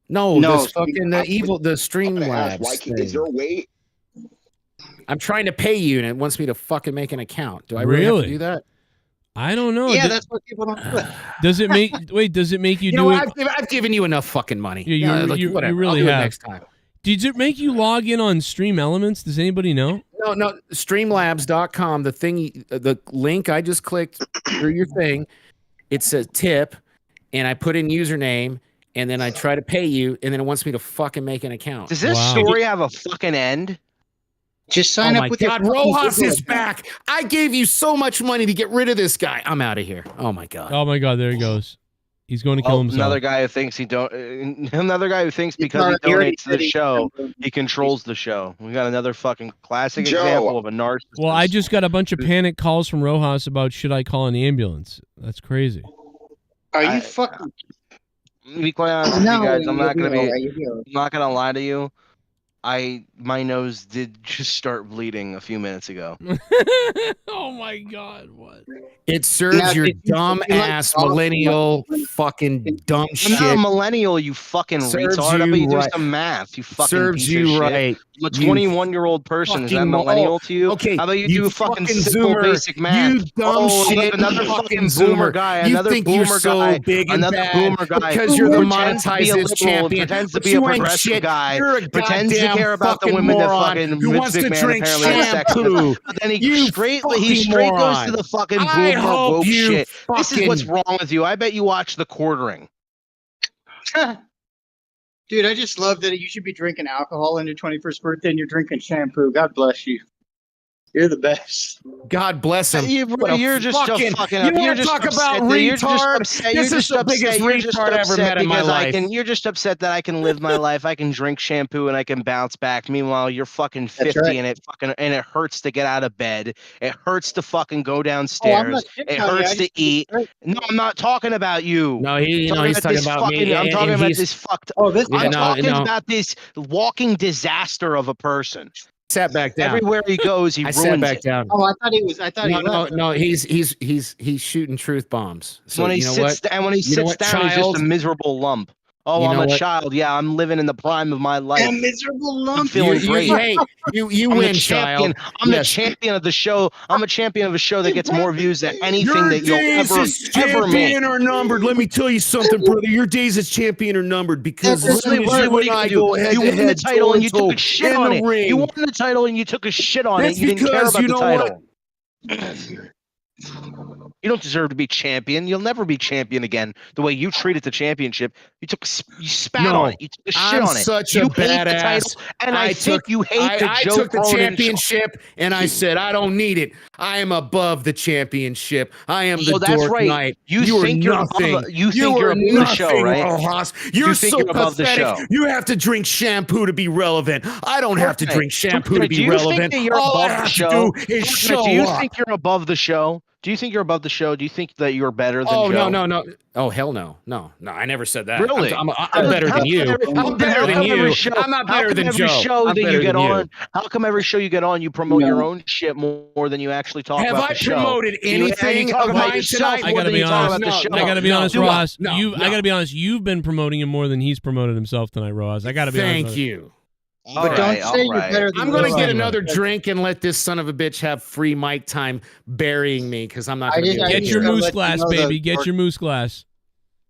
Speaker 19: No,
Speaker 8: No,
Speaker 19: this fucking the Streamlabs.
Speaker 14: Is there a way?
Speaker 19: I'm trying to pay you, and it wants me to fucking make an account. Do I really have to do that?
Speaker 1: I don't know.
Speaker 8: Yeah, that's what people don't do.
Speaker 1: Does it make? Wait, does it make you do
Speaker 19: know
Speaker 1: it?
Speaker 19: what? I've given you enough fucking money.
Speaker 1: Yeah, you really
Speaker 19: I'll do
Speaker 1: have.
Speaker 19: it next time.
Speaker 1: Did it make you log in on Stream Elements? Does anybody know?
Speaker 19: No. Streamlabs.com. The thing, the link I just clicked through your thing. It says tip, and I put in username, and then I try to pay you, and then it wants me to fucking make an account.
Speaker 6: Does this story have a fucking end?
Speaker 8: Just sign up with
Speaker 19: God,
Speaker 8: your
Speaker 19: Rojas is back. I gave you so much money to get rid of this guy. I'm out of here. Oh my god.
Speaker 1: Oh my god, there he goes. He's going to kill himself.
Speaker 6: Another guy who thinks because he donates to the show, he controls the show. We got another fucking classic example of a narcissist.
Speaker 1: Well, I just got a bunch of panic calls from Rojas about should I call an ambulance? That's crazy.
Speaker 8: Are you fucking?
Speaker 6: To be quite honest with you guys, I'm not gonna lie to you. my nose did just start bleeding a few minutes ago.
Speaker 1: Oh my God! What?
Speaker 19: It serves
Speaker 8: Now,
Speaker 19: your
Speaker 8: did you-
Speaker 19: dumb
Speaker 8: did you like
Speaker 19: ass
Speaker 8: golf?
Speaker 19: millennial fucking dumb
Speaker 6: I'm not a
Speaker 19: shit.
Speaker 6: millennial, you fucking
Speaker 19: Serves
Speaker 6: retard. I bet
Speaker 19: you
Speaker 6: you do
Speaker 19: right.
Speaker 6: some math, you fucking
Speaker 19: Serves
Speaker 6: piece
Speaker 19: you
Speaker 6: of shit.
Speaker 19: right.
Speaker 6: I'm a
Speaker 19: You
Speaker 6: 21-year-old person. Is that
Speaker 19: fucking
Speaker 6: millennial to you?
Speaker 19: Okay,
Speaker 6: How about you
Speaker 19: you
Speaker 6: do fucking
Speaker 19: fucking
Speaker 6: simple,
Speaker 19: zoomer.
Speaker 6: basic math?
Speaker 19: You dumb
Speaker 6: Oh, look,
Speaker 19: shit.
Speaker 6: another
Speaker 19: You
Speaker 6: fucking
Speaker 19: fucking
Speaker 6: boomer
Speaker 19: zoomer.
Speaker 6: guy.
Speaker 19: You
Speaker 6: Another
Speaker 19: think you're
Speaker 6: boomer
Speaker 19: so
Speaker 6: guy.
Speaker 19: big and
Speaker 6: Another
Speaker 19: bad
Speaker 6: boomer guy
Speaker 19: because
Speaker 6: who
Speaker 19: you're the
Speaker 6: pretends to be a
Speaker 19: monetizes
Speaker 6: liberal,
Speaker 19: champion.
Speaker 6: pretends to
Speaker 19: But
Speaker 6: be a
Speaker 19: you ain't
Speaker 6: progressive
Speaker 19: shit.
Speaker 6: guy,
Speaker 19: You're a
Speaker 6: pretends to
Speaker 19: goddamn
Speaker 6: care about the
Speaker 19: fucking
Speaker 6: women that
Speaker 19: moron
Speaker 6: fucking
Speaker 19: who
Speaker 6: Vince
Speaker 19: wants to
Speaker 6: McMahon
Speaker 19: drink
Speaker 6: apparently has sex with.
Speaker 19: shampoo.
Speaker 6: But then he
Speaker 19: You
Speaker 6: straight
Speaker 19: fucking
Speaker 6: goes
Speaker 19: moron.
Speaker 6: to the fucking
Speaker 19: I
Speaker 6: boomer
Speaker 19: hope
Speaker 6: woke
Speaker 19: you
Speaker 6: shit. This is what's
Speaker 19: fucking
Speaker 6: wrong with you. I bet you watch the quartering.
Speaker 8: Dude, I just love that you should be drinking alcohol on your 21st birthday and you're drinking shampoo. God bless you. You're the best.
Speaker 19: God bless him.
Speaker 6: You're just
Speaker 19: fucking,
Speaker 6: fucking
Speaker 19: you
Speaker 6: up. You're
Speaker 19: want to
Speaker 6: just
Speaker 19: talk about
Speaker 6: upset that you're just
Speaker 19: retard?
Speaker 6: upset.
Speaker 19: This
Speaker 6: You're
Speaker 19: is
Speaker 6: just
Speaker 19: the biggest
Speaker 6: upset. You're just
Speaker 19: retard I ever
Speaker 6: upset
Speaker 19: met in my
Speaker 6: because I
Speaker 19: life.
Speaker 6: can. You're just upset that I can live my life. I can drink shampoo and I can bounce back. Meanwhile, you're fucking 50
Speaker 8: right.
Speaker 6: and it hurts to get out of bed. It hurts to fucking go
Speaker 8: Oh, I'm
Speaker 6: downstairs.
Speaker 8: not
Speaker 6: It
Speaker 8: shitting on you. I
Speaker 6: hurts to
Speaker 8: just-
Speaker 6: eat. No, I'm not talking about you.
Speaker 19: No, he's talking
Speaker 6: this
Speaker 19: about
Speaker 6: fucking,
Speaker 19: me.
Speaker 6: I'm talking
Speaker 19: and
Speaker 6: about
Speaker 19: he's
Speaker 6: this fucked.
Speaker 8: Oh, this.
Speaker 6: I'm talking
Speaker 19: no.
Speaker 6: about this walking disaster of a person.
Speaker 19: Sat back down.
Speaker 6: Everywhere he goes, he
Speaker 19: I
Speaker 6: ruins
Speaker 19: sat back
Speaker 6: it.
Speaker 19: down.
Speaker 8: Oh, I thought he was. I thought he
Speaker 19: No,
Speaker 8: left.
Speaker 19: no, he's shooting truth bombs. So
Speaker 6: When he
Speaker 19: you know
Speaker 6: sits
Speaker 19: what?
Speaker 6: down, when he
Speaker 19: You know
Speaker 6: sits
Speaker 19: what,
Speaker 6: down, he's just
Speaker 19: child?
Speaker 6: a miserable lump. Oh,
Speaker 19: You
Speaker 6: I'm
Speaker 19: know
Speaker 6: a
Speaker 19: what?
Speaker 6: child. Yeah, I'm living in the prime of my life.
Speaker 8: A miserable lump.
Speaker 6: I'm feeling great.
Speaker 19: Hey, you
Speaker 6: I'm
Speaker 19: win,
Speaker 6: the champion.
Speaker 19: child.
Speaker 6: I'm the
Speaker 19: Yes.
Speaker 6: champion of the show. I'm a champion of a show that gets more views than anything
Speaker 19: Your
Speaker 6: that you'll
Speaker 19: days
Speaker 6: ever
Speaker 19: as
Speaker 6: ever make.
Speaker 19: champion are numbered. Let me tell you something, brother. Your days as champion are numbered because as soon as
Speaker 6: Really,
Speaker 19: you
Speaker 6: what are
Speaker 19: and
Speaker 6: you
Speaker 19: I
Speaker 6: gonna
Speaker 19: go
Speaker 6: do?
Speaker 19: head
Speaker 6: You
Speaker 19: to
Speaker 6: won the
Speaker 19: head,
Speaker 6: title and you took a
Speaker 19: toe-to-toe
Speaker 6: shit
Speaker 19: in
Speaker 6: on
Speaker 19: the
Speaker 6: it.
Speaker 19: ring.
Speaker 6: You won the title and you took a shit on
Speaker 19: That's
Speaker 6: it. You didn't care
Speaker 19: because
Speaker 6: about
Speaker 19: you
Speaker 6: the
Speaker 19: know
Speaker 6: title.
Speaker 19: what?
Speaker 6: You don't deserve to be champion. You'll never be champion again. The way you treated the championship, you spat on it. You took a shit
Speaker 19: I'm
Speaker 6: on it.
Speaker 19: such
Speaker 6: You
Speaker 19: a
Speaker 6: hate the
Speaker 19: badass.
Speaker 6: title, and I think you hate the
Speaker 19: I
Speaker 6: Joe
Speaker 19: took the
Speaker 6: Cronin
Speaker 19: championship, and I said I don't need it. I am above the championship. I am the
Speaker 6: So that's
Speaker 19: Dork
Speaker 6: right.
Speaker 19: Knight.
Speaker 6: You
Speaker 19: are
Speaker 6: think you're
Speaker 19: nothing.
Speaker 6: above. You think you're
Speaker 19: are
Speaker 6: above the show,
Speaker 19: nothing,
Speaker 6: right?
Speaker 19: Rojas. You're
Speaker 6: think
Speaker 19: so
Speaker 6: you're above the
Speaker 19: pathetic.
Speaker 6: show.
Speaker 19: You have to drink shampoo to be relevant. I don't have to
Speaker 6: Fortnite,
Speaker 19: drink shampoo to
Speaker 6: Fortnite,
Speaker 19: be
Speaker 6: do you
Speaker 19: relevant.
Speaker 6: think that you're
Speaker 19: All I
Speaker 6: above the
Speaker 19: have
Speaker 6: show?
Speaker 19: to do is
Speaker 6: Fortnite,
Speaker 19: show
Speaker 6: do you
Speaker 19: up.
Speaker 6: think you're above the show? Do you think you're above the show? Do you think that you're better than
Speaker 19: Oh
Speaker 6: Joe?
Speaker 19: no! Oh hell no! No! I never said that.
Speaker 6: Really?
Speaker 19: I'm better than you. I'm better than you. I'm not better than
Speaker 6: every
Speaker 19: Joe.
Speaker 6: show
Speaker 19: I'm
Speaker 6: that you
Speaker 19: better
Speaker 6: get
Speaker 19: than you.
Speaker 6: on, how come every show you get on, you promote your own shit more than you actually talk
Speaker 19: Have
Speaker 6: about
Speaker 19: I
Speaker 6: the show?
Speaker 19: promoted
Speaker 6: You
Speaker 19: anything
Speaker 6: talk
Speaker 19: of
Speaker 6: about
Speaker 19: mine
Speaker 6: yourself
Speaker 19: tonight?
Speaker 1: I
Speaker 6: more
Speaker 1: gotta
Speaker 6: than
Speaker 1: be
Speaker 6: you talk
Speaker 1: honest.
Speaker 6: about the show.
Speaker 1: I gotta be honest, Ross.
Speaker 19: no,
Speaker 1: I gotta be honest. You've been promoting him more than he's promoted himself tonight, Ross. I gotta be honest.
Speaker 19: Thank you.
Speaker 8: But don't say you're better than
Speaker 19: I'm going to
Speaker 8: Joe.
Speaker 19: get another drink and let this son of a bitch have free mic time burying me because I'm not going to
Speaker 1: Get your moose glass, baby. Get your moose glass.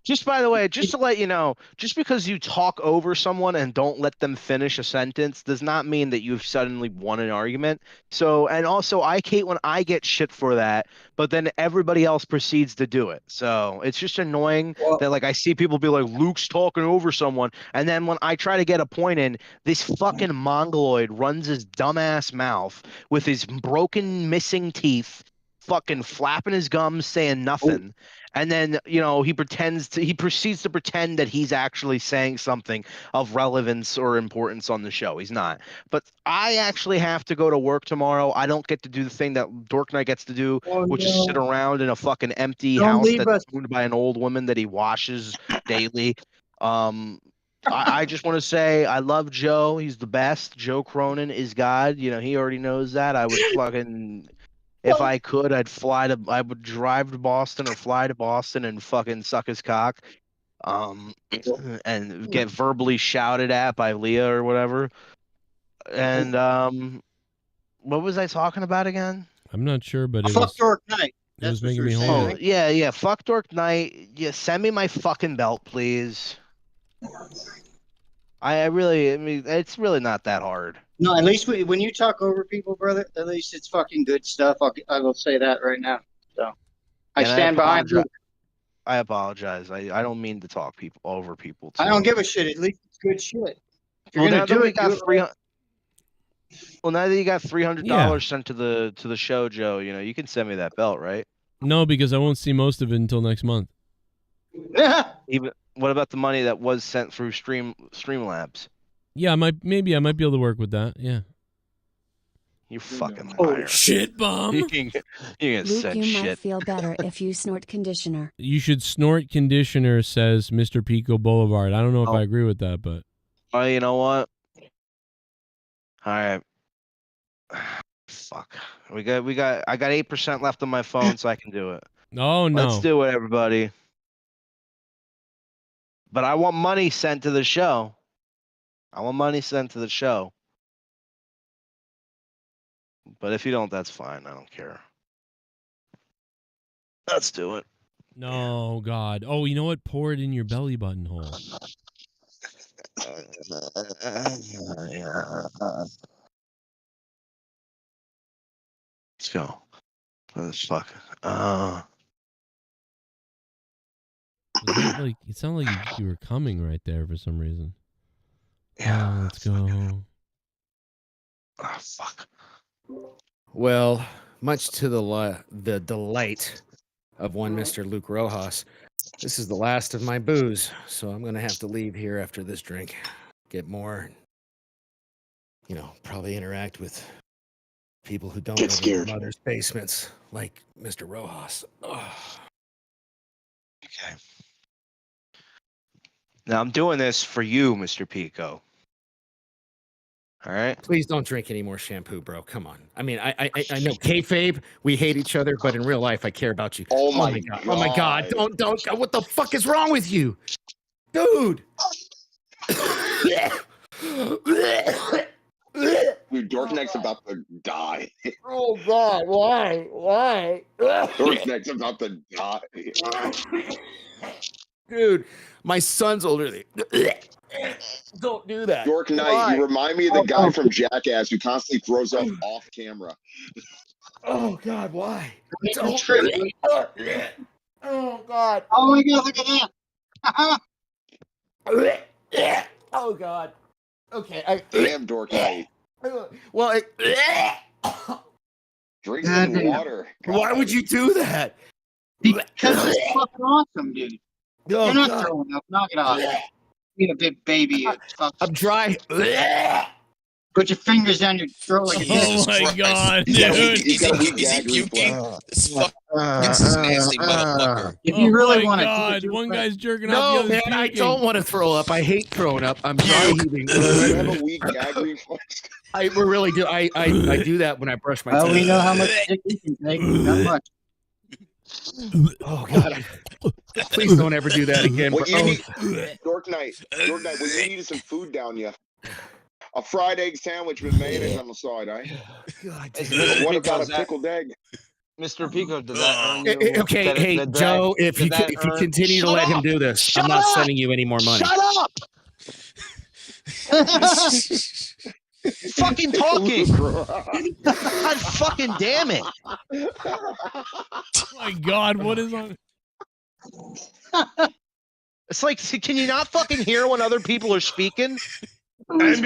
Speaker 6: Just by the way, just to let you know, just because you talk over someone and don't let them finish a sentence does not mean that you've suddenly won an argument. So, and also I hate when I get shit for that, but then everybody else proceeds to do it. So it's just annoying that like I see people be like, Luke's talking over someone. And then when I try to get a point in, this fucking mongoloid runs his dumbass mouth with his broken, missing teeth, fucking flapping his gums, saying nothing. And then, you know, he proceeds to pretend that he's actually saying something of relevance or importance on the show. He's not. But I actually have to go to work tomorrow. I don't get to do the thing that Dork Knight gets to do, which is sit around in a fucking empty house that's owned by an old woman that he washes daily. I just want to say I love Joe. He's the best. Joe Cronin is God. You know, he already knows that. I would fucking... If I could, I would drive to Boston or fly to Boston and fucking suck his cock, and get verbally shouted at by Leah or whatever. And what was I talking about again?
Speaker 1: I'm not sure, but it
Speaker 8: Fuck
Speaker 1: was,
Speaker 8: Dork Knight.
Speaker 1: it was
Speaker 8: That's what
Speaker 1: making
Speaker 8: you're
Speaker 1: me
Speaker 8: saying.
Speaker 1: horny.
Speaker 6: Oh yeah, fuck Dork Knight. Yeah, send me my fucking belt, please. I mean, it's really not that hard.
Speaker 8: No, at least when you talk over people, brother, at least it's fucking good stuff. I will say that right now. So I
Speaker 6: And
Speaker 8: stand behind you.
Speaker 6: I apologize. I don't mean to talk over people.
Speaker 8: I don't give a shit. At least it's good shit. If you're
Speaker 6: Well,
Speaker 8: gonna
Speaker 6: now
Speaker 8: do
Speaker 6: that we
Speaker 8: it,
Speaker 6: got
Speaker 8: do it
Speaker 6: $300. Well, now that you got $300 sent to the show, Joe, you know you can send me that belt, right?
Speaker 1: No, because I won't see most of it until next month.
Speaker 6: Even what about the money that was sent through Streamlabs?
Speaker 1: Yeah, maybe I might be able to work with that. Yeah.
Speaker 6: You fucking liar.
Speaker 1: Shit bomb.
Speaker 6: You can
Speaker 7: Luke,
Speaker 6: said
Speaker 7: you might
Speaker 6: shit.
Speaker 7: feel better if you snort conditioner.
Speaker 1: You should snort conditioner, says Mr. Pico Boulevard. I don't know if
Speaker 6: Oh.
Speaker 1: I agree with that, but
Speaker 6: Well, you know what? All right. Fuck. I got 8% left on my phone, so I can do it.
Speaker 1: Oh no.
Speaker 6: Let's do it, everybody. But I want money sent to the show. But if you don't, that's fine. I don't care. Let's do it.
Speaker 1: No, God. Oh, you know what? Pour it in your belly button hole.
Speaker 6: Let's go. Let's fuck.
Speaker 1: It sounded like you were coming right there for some reason. Yeah. Let's go.
Speaker 6: Oh, fuck.
Speaker 19: Well, much to the delight of one Mr. Luke Rojas, this is the last of my booze, so I'm gonna have to leave here after this drink. Get more, probably interact with people who don't live in their mother's basements, like Mr. Rojas. Ugh.
Speaker 6: Okay. Now I'm doing this for you, Mr. Pico. All right.
Speaker 19: Please don't drink any more shampoo, bro. Come on. I mean, I know kayfabe, we hate each other, but in real life, I care about you.
Speaker 16: Oh my god.
Speaker 19: Oh my god. Don't. What the fuck is wrong with you, dude?
Speaker 16: Dude, Dorkneck's about to die.
Speaker 19: Oh god, why?
Speaker 16: Dorkneck's about to die.
Speaker 19: Dude, my son's older than don't do that.
Speaker 16: Dork Knight, you remind me of the guy from Jackass who constantly throws up off camera.
Speaker 19: Oh god, why?
Speaker 8: Don't
Speaker 19: Oh god.
Speaker 8: Oh my god, look at
Speaker 19: that. Oh god. Okay.
Speaker 16: Damn, Dork Knight.
Speaker 19: Well,
Speaker 16: drink some water.
Speaker 19: Why would you do that?
Speaker 8: Because it's fucking awesome, dude.
Speaker 19: Oh,
Speaker 8: You're not
Speaker 19: God.
Speaker 8: throwing up. Knock it off. Being a big baby.
Speaker 19: I'm dry.
Speaker 8: Put your fingers down your throat like a
Speaker 1: Oh my god, dude.
Speaker 20: Is he puking? This nasty motherfucker.
Speaker 8: If you really
Speaker 1: my
Speaker 8: want to,
Speaker 1: God, one guy's jerking off.
Speaker 19: No,
Speaker 1: the
Speaker 19: man,
Speaker 1: other's
Speaker 19: I
Speaker 1: puking.
Speaker 19: don't want to throw up. I hate throwing up. I'm dry heaving.
Speaker 16: I have a weak gag reflex.
Speaker 19: I really do. I do that when I brush my teeth.
Speaker 8: well, we know how much dick you can take. Not much.
Speaker 19: Oh god! Please don't ever do that again.
Speaker 16: What you need, Dork Knight, what you need is some food down you. A fried egg sandwich with mayonnaise on the side, eh?
Speaker 19: God,
Speaker 16: what about a pickled egg?
Speaker 6: Mr. Pico, does that earn you?
Speaker 19: Okay, hey Joe, if you continue to let him do this, I'm not sending you any more money.
Speaker 6: Shut up! Fucking talking. God fucking damn it.
Speaker 1: Oh my god, what is on?
Speaker 6: It's like, can you not fucking hear when other people are speaking? It's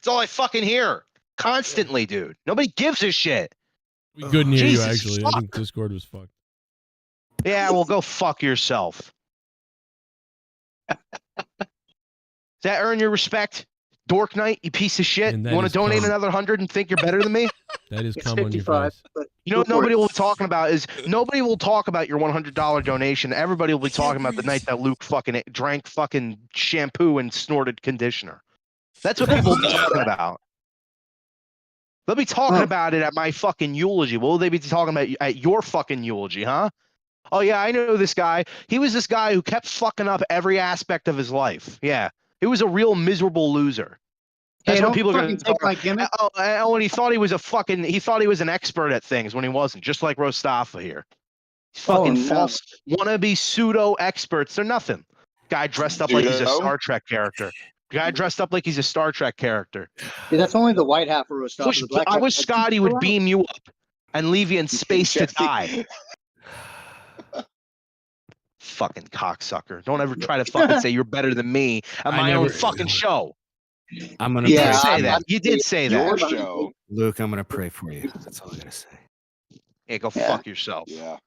Speaker 6: all I fucking hear. Constantly, dude. Nobody gives a shit.
Speaker 1: We couldn't hear
Speaker 6: Jesus
Speaker 1: you actually.
Speaker 6: fuck.
Speaker 1: I think Discord was fucked.
Speaker 6: Yeah, well, go fuck yourself. Does that earn your respect? Dork Knight, you piece of shit.
Speaker 1: And
Speaker 6: You
Speaker 1: that
Speaker 6: want
Speaker 1: is
Speaker 6: to donate
Speaker 1: cum.
Speaker 6: another 100 and think you're better than me?
Speaker 1: That is
Speaker 8: It's
Speaker 1: cum on your
Speaker 8: 55.
Speaker 1: face.
Speaker 8: But
Speaker 6: You know what
Speaker 8: go for
Speaker 6: nobody
Speaker 8: it.
Speaker 6: will be talking about is nobody will talk about your $100 donation. Everybody will be talking about the night that Luke fucking drank fucking shampoo and snorted conditioner. That's what people will be talking about. They'll be talking about it at my fucking eulogy. What will they be talking about at your fucking eulogy, huh? Oh yeah, I know this guy. He was this guy who kept fucking up every aspect of his life. Yeah, he was a real miserable loser. That's
Speaker 8: Hey,
Speaker 6: what
Speaker 8: don't
Speaker 6: people are
Speaker 8: fucking
Speaker 6: going to
Speaker 8: take
Speaker 6: talk
Speaker 8: my
Speaker 6: about.
Speaker 8: gimmick.
Speaker 6: Oh, and he thought he was an expert at things when he wasn't, just like Rostafa here. Fucking
Speaker 8: no.
Speaker 6: false wannabe pseudo experts. They're nothing. Guy dressed up like he's a Star Trek character. Guy dressed up like he's a Star Trek character.
Speaker 8: Yeah, that's only the white half of Rostov.
Speaker 6: I wish Scotty would beam you up and leave you in space to die. Fucking cocksucker. Don't ever try to fucking say you're better than me at my own fucking show.
Speaker 19: I'm gonna
Speaker 6: You
Speaker 19: pray
Speaker 6: did say
Speaker 19: for
Speaker 6: that.
Speaker 19: you.
Speaker 6: You did say
Speaker 16: Your
Speaker 6: that.
Speaker 16: show.
Speaker 19: Luke, I'm gonna pray for you. That's all I gotta say.
Speaker 6: Yeah, go fuck yourself.
Speaker 16: Yeah.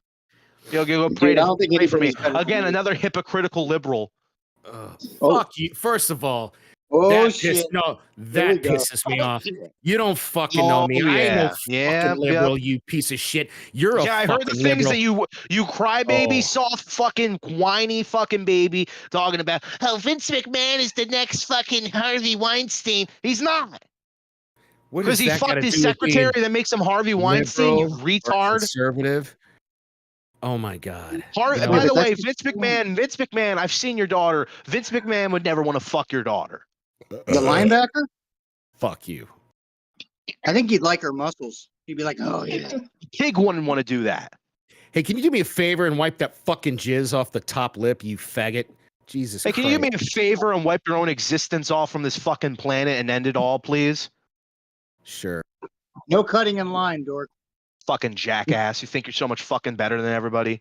Speaker 6: Go pray,
Speaker 8: Dude, I don't think
Speaker 6: pray for me.
Speaker 8: anybody's better than
Speaker 6: Again,
Speaker 8: you.
Speaker 6: another hypocritical liberal.
Speaker 19: Fuck you. First of all,
Speaker 8: Oh
Speaker 19: that
Speaker 8: shit!
Speaker 19: that pisses me off. You don't fucking know me. I ain't no fucking liberal, you piece of shit. You're a
Speaker 6: I
Speaker 19: fucking
Speaker 6: heard the things
Speaker 19: liberal.
Speaker 6: that you crybaby,
Speaker 19: Oh.
Speaker 6: soft fucking whiny fucking baby talking about how Vince McMahon is the next fucking Harvey Weinstein. He's not.
Speaker 19: What
Speaker 6: Because
Speaker 19: does
Speaker 6: he
Speaker 19: that gotta
Speaker 6: fucked his
Speaker 19: do with being
Speaker 6: secretary that makes him Harvey Weinstein, you
Speaker 19: liberal or
Speaker 6: retard.
Speaker 19: conservative? Oh my god.
Speaker 6: By the way, Vince McMahon, I've seen your daughter. Vince McMahon would never want to fuck your daughter.
Speaker 8: The linebacker?
Speaker 19: Fuck you.
Speaker 8: I think he'd like her muscles. He'd be like, oh yeah.
Speaker 6: Pig wouldn't want to do that.
Speaker 19: Hey, can you do me a favor and wipe that fucking jizz off the top lip, you faggot? Jesus
Speaker 6: Hey,
Speaker 19: Christ.
Speaker 6: can you do me a favor and wipe your own existence off from this fucking planet and end it all, please?
Speaker 19: Sure.
Speaker 8: No cutting in line, dork.
Speaker 6: Fucking jackass. You think you're so much fucking better than everybody?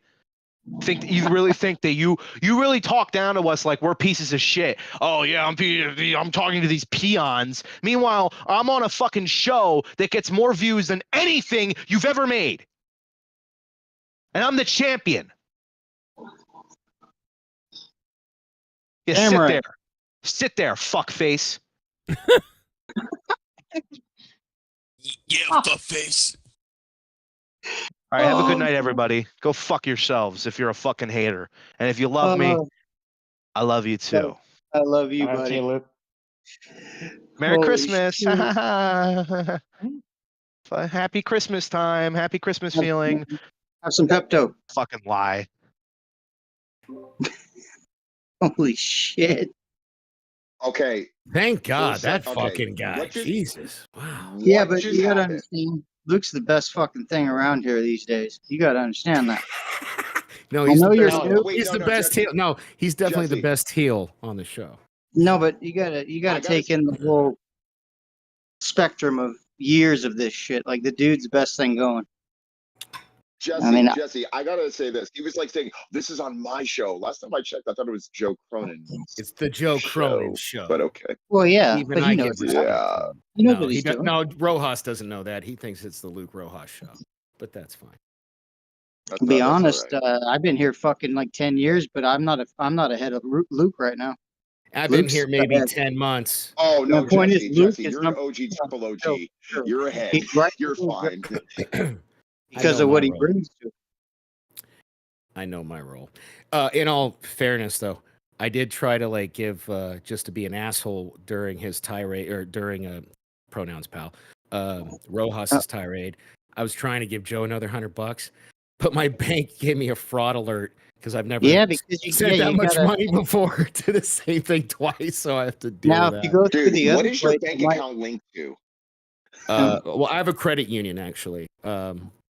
Speaker 6: You really think that you really talk down to us like we're pieces of shit? Oh yeah, I'm talking to these peons. Meanwhile, I'm on a fucking show that gets more views than anything you've ever made, and I'm the champion. Yeah, sit there, fuckface.
Speaker 20: Yeah, fuckface.
Speaker 6: All right, have a good night, everybody. Go fuck yourselves if you're a fucking hater. And if you love me, I love you too.
Speaker 8: I love you, buddy.
Speaker 6: Merry
Speaker 8: Holy
Speaker 6: Christmas.
Speaker 8: shit.
Speaker 6: Happy Christmas time. Happy Christmas feeling.
Speaker 8: Have some Pepto.
Speaker 6: Fucking lie.
Speaker 8: Holy shit.
Speaker 16: Okay.
Speaker 19: Thank God, that
Speaker 16: Okay,
Speaker 19: fucking guy.
Speaker 16: what just-
Speaker 19: Jesus. Wow.
Speaker 8: Yeah,
Speaker 16: What
Speaker 8: but
Speaker 16: just
Speaker 8: you gotta
Speaker 16: happened?
Speaker 8: understand, Luke's the best fucking thing around here these days. You gotta understand that.
Speaker 19: No,
Speaker 8: I
Speaker 19: he's
Speaker 8: know
Speaker 19: the
Speaker 8: you're
Speaker 19: best,
Speaker 8: new.
Speaker 19: he's the best heel. No, he's definitely the best heel on the show.
Speaker 8: No, but you gotta take in the whole spectrum of years of this shit. Like the dude's the best thing going.
Speaker 16: Jesse, I gotta say this. He was like saying, "This is on my show." Last time I checked, I thought it was Joe Cronin's.
Speaker 19: It's the Joe Cronin show.
Speaker 16: But okay.
Speaker 8: Well, yeah,
Speaker 19: Even
Speaker 8: but
Speaker 19: I
Speaker 8: he
Speaker 19: get
Speaker 8: knows.
Speaker 19: respect.
Speaker 16: Yeah.
Speaker 8: He knows
Speaker 19: No,
Speaker 8: what he's doing.
Speaker 19: no, Rojas doesn't know that. He thinks it's the Luke Rojas show, but that's fine.
Speaker 8: To be honest, I've been here fucking like 10 years, but I'm not ahead of Luke right now.
Speaker 19: I've been
Speaker 8: Luke's
Speaker 19: here maybe
Speaker 8: ahead.
Speaker 19: 10 months.
Speaker 16: Oh no,
Speaker 8: My point
Speaker 16: Jesse,
Speaker 8: is, Luke
Speaker 16: Jesse,
Speaker 8: is
Speaker 16: you're an
Speaker 8: number
Speaker 16: OG, triple OG.
Speaker 8: Sure.
Speaker 16: You're ahead.
Speaker 8: He's right.
Speaker 16: You're fine.
Speaker 8: Because of what he brings to it.
Speaker 19: I know my role. In all fairness, though, I did try to like give just to be an asshole during his tirade or during pronouns, pal. Rojas's tirade. I was trying to give Joe another $100, but my bank gave me a fraud alert because I've never
Speaker 8: because you
Speaker 19: sent that much
Speaker 8: gotta-
Speaker 19: money before to the same thing twice, so I have to deal
Speaker 8: Now,
Speaker 19: with
Speaker 8: if
Speaker 19: that.
Speaker 8: you go through
Speaker 16: Dude,
Speaker 8: the
Speaker 16: what
Speaker 8: other
Speaker 16: is your
Speaker 8: place,
Speaker 16: bank
Speaker 8: it might-
Speaker 16: account linked to?
Speaker 19: Well, I have a credit union actually.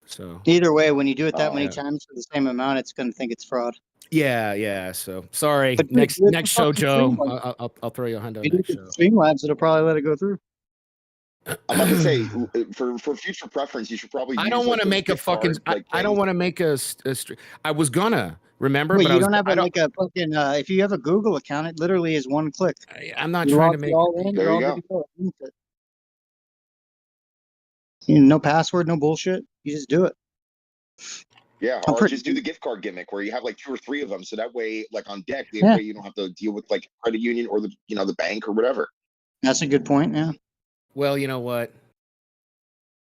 Speaker 19: So
Speaker 8: Either way, when you do it that many
Speaker 19: yeah.
Speaker 8: times for the same amount, it's going to think it's fraud.
Speaker 19: yeah. So sorry.
Speaker 8: But dude,
Speaker 19: Next
Speaker 8: do it
Speaker 19: next
Speaker 8: for
Speaker 19: show,
Speaker 8: fucking
Speaker 19: Joe.
Speaker 8: Streamlabs.
Speaker 19: I'll throw you a $100
Speaker 8: If you do
Speaker 19: next
Speaker 8: it
Speaker 19: show.
Speaker 8: for Streamlabs, it'll probably let it go through.
Speaker 16: I'm about to say, for future preference, you should probably.
Speaker 19: I
Speaker 16: use,
Speaker 19: don't want to
Speaker 16: those
Speaker 19: make a
Speaker 16: gift
Speaker 19: fucking.
Speaker 16: card,
Speaker 19: I don't want to make a. I was gonna remember,
Speaker 8: Wait,
Speaker 19: but
Speaker 8: you
Speaker 19: I was.
Speaker 8: don't have
Speaker 19: I don't,
Speaker 8: like a fucking. If you have a Google account, it literally is one click.
Speaker 19: I'm not
Speaker 8: You
Speaker 19: trying
Speaker 8: log
Speaker 19: to
Speaker 8: it
Speaker 19: make.
Speaker 8: all in.
Speaker 16: There
Speaker 8: You're
Speaker 16: you
Speaker 8: all good to go. No password, no bullshit. You just do it.
Speaker 16: Yeah,
Speaker 8: I'm
Speaker 16: or
Speaker 8: pretty-
Speaker 16: just do the gift card gimmick where you have like 2 or 3 of them, so that way, like on deck, that
Speaker 8: Yeah.
Speaker 16: way you don't have to deal with like credit union or the the bank or whatever.
Speaker 8: That's a good point. Yeah.
Speaker 19: Well, you know what?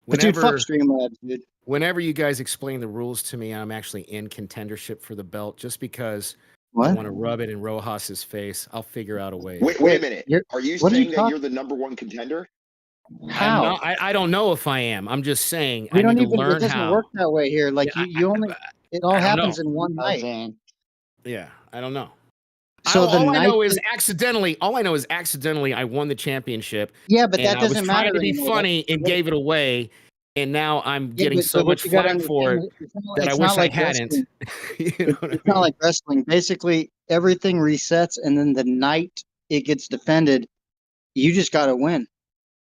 Speaker 8: But dude, fuck Streamlabs, dude.
Speaker 19: Whenever you guys explain the rules to me, I'm actually in contendership for the belt, just because I
Speaker 8: What?
Speaker 19: want to rub it in Rojas's face. I'll figure out a way.
Speaker 16: Wait a minute. Are you
Speaker 8: what are you
Speaker 16: saying that
Speaker 8: talk-
Speaker 16: you're the #1 contender?
Speaker 8: How?
Speaker 19: I don't know if I am. I'm just saying.
Speaker 8: We
Speaker 19: I
Speaker 8: don't
Speaker 19: need to
Speaker 8: even. It
Speaker 19: learn
Speaker 8: doesn't
Speaker 19: how.
Speaker 8: work that way here. Like you only. It all
Speaker 19: I don't
Speaker 8: happens
Speaker 19: know.
Speaker 8: in one night.
Speaker 19: Yeah, I don't know.
Speaker 8: So
Speaker 19: all I know
Speaker 8: night
Speaker 19: is accidentally. All I know is accidentally I won the championship.
Speaker 8: Yeah, but
Speaker 19: and
Speaker 8: that
Speaker 19: I was
Speaker 8: doesn't
Speaker 19: trying
Speaker 8: matter
Speaker 19: to be
Speaker 8: anymore.
Speaker 19: funny and gave it away, and now I'm getting so
Speaker 8: but
Speaker 19: much
Speaker 8: you gotta
Speaker 19: flack for it
Speaker 8: understand, it's not-
Speaker 19: that I
Speaker 8: it's
Speaker 19: wish
Speaker 8: not
Speaker 19: I
Speaker 8: like
Speaker 19: hadn't.
Speaker 8: wrestling.
Speaker 19: You know what I
Speaker 8: It's not like wrestling. Basically, everything resets, and then the night it gets defended, you just got to win.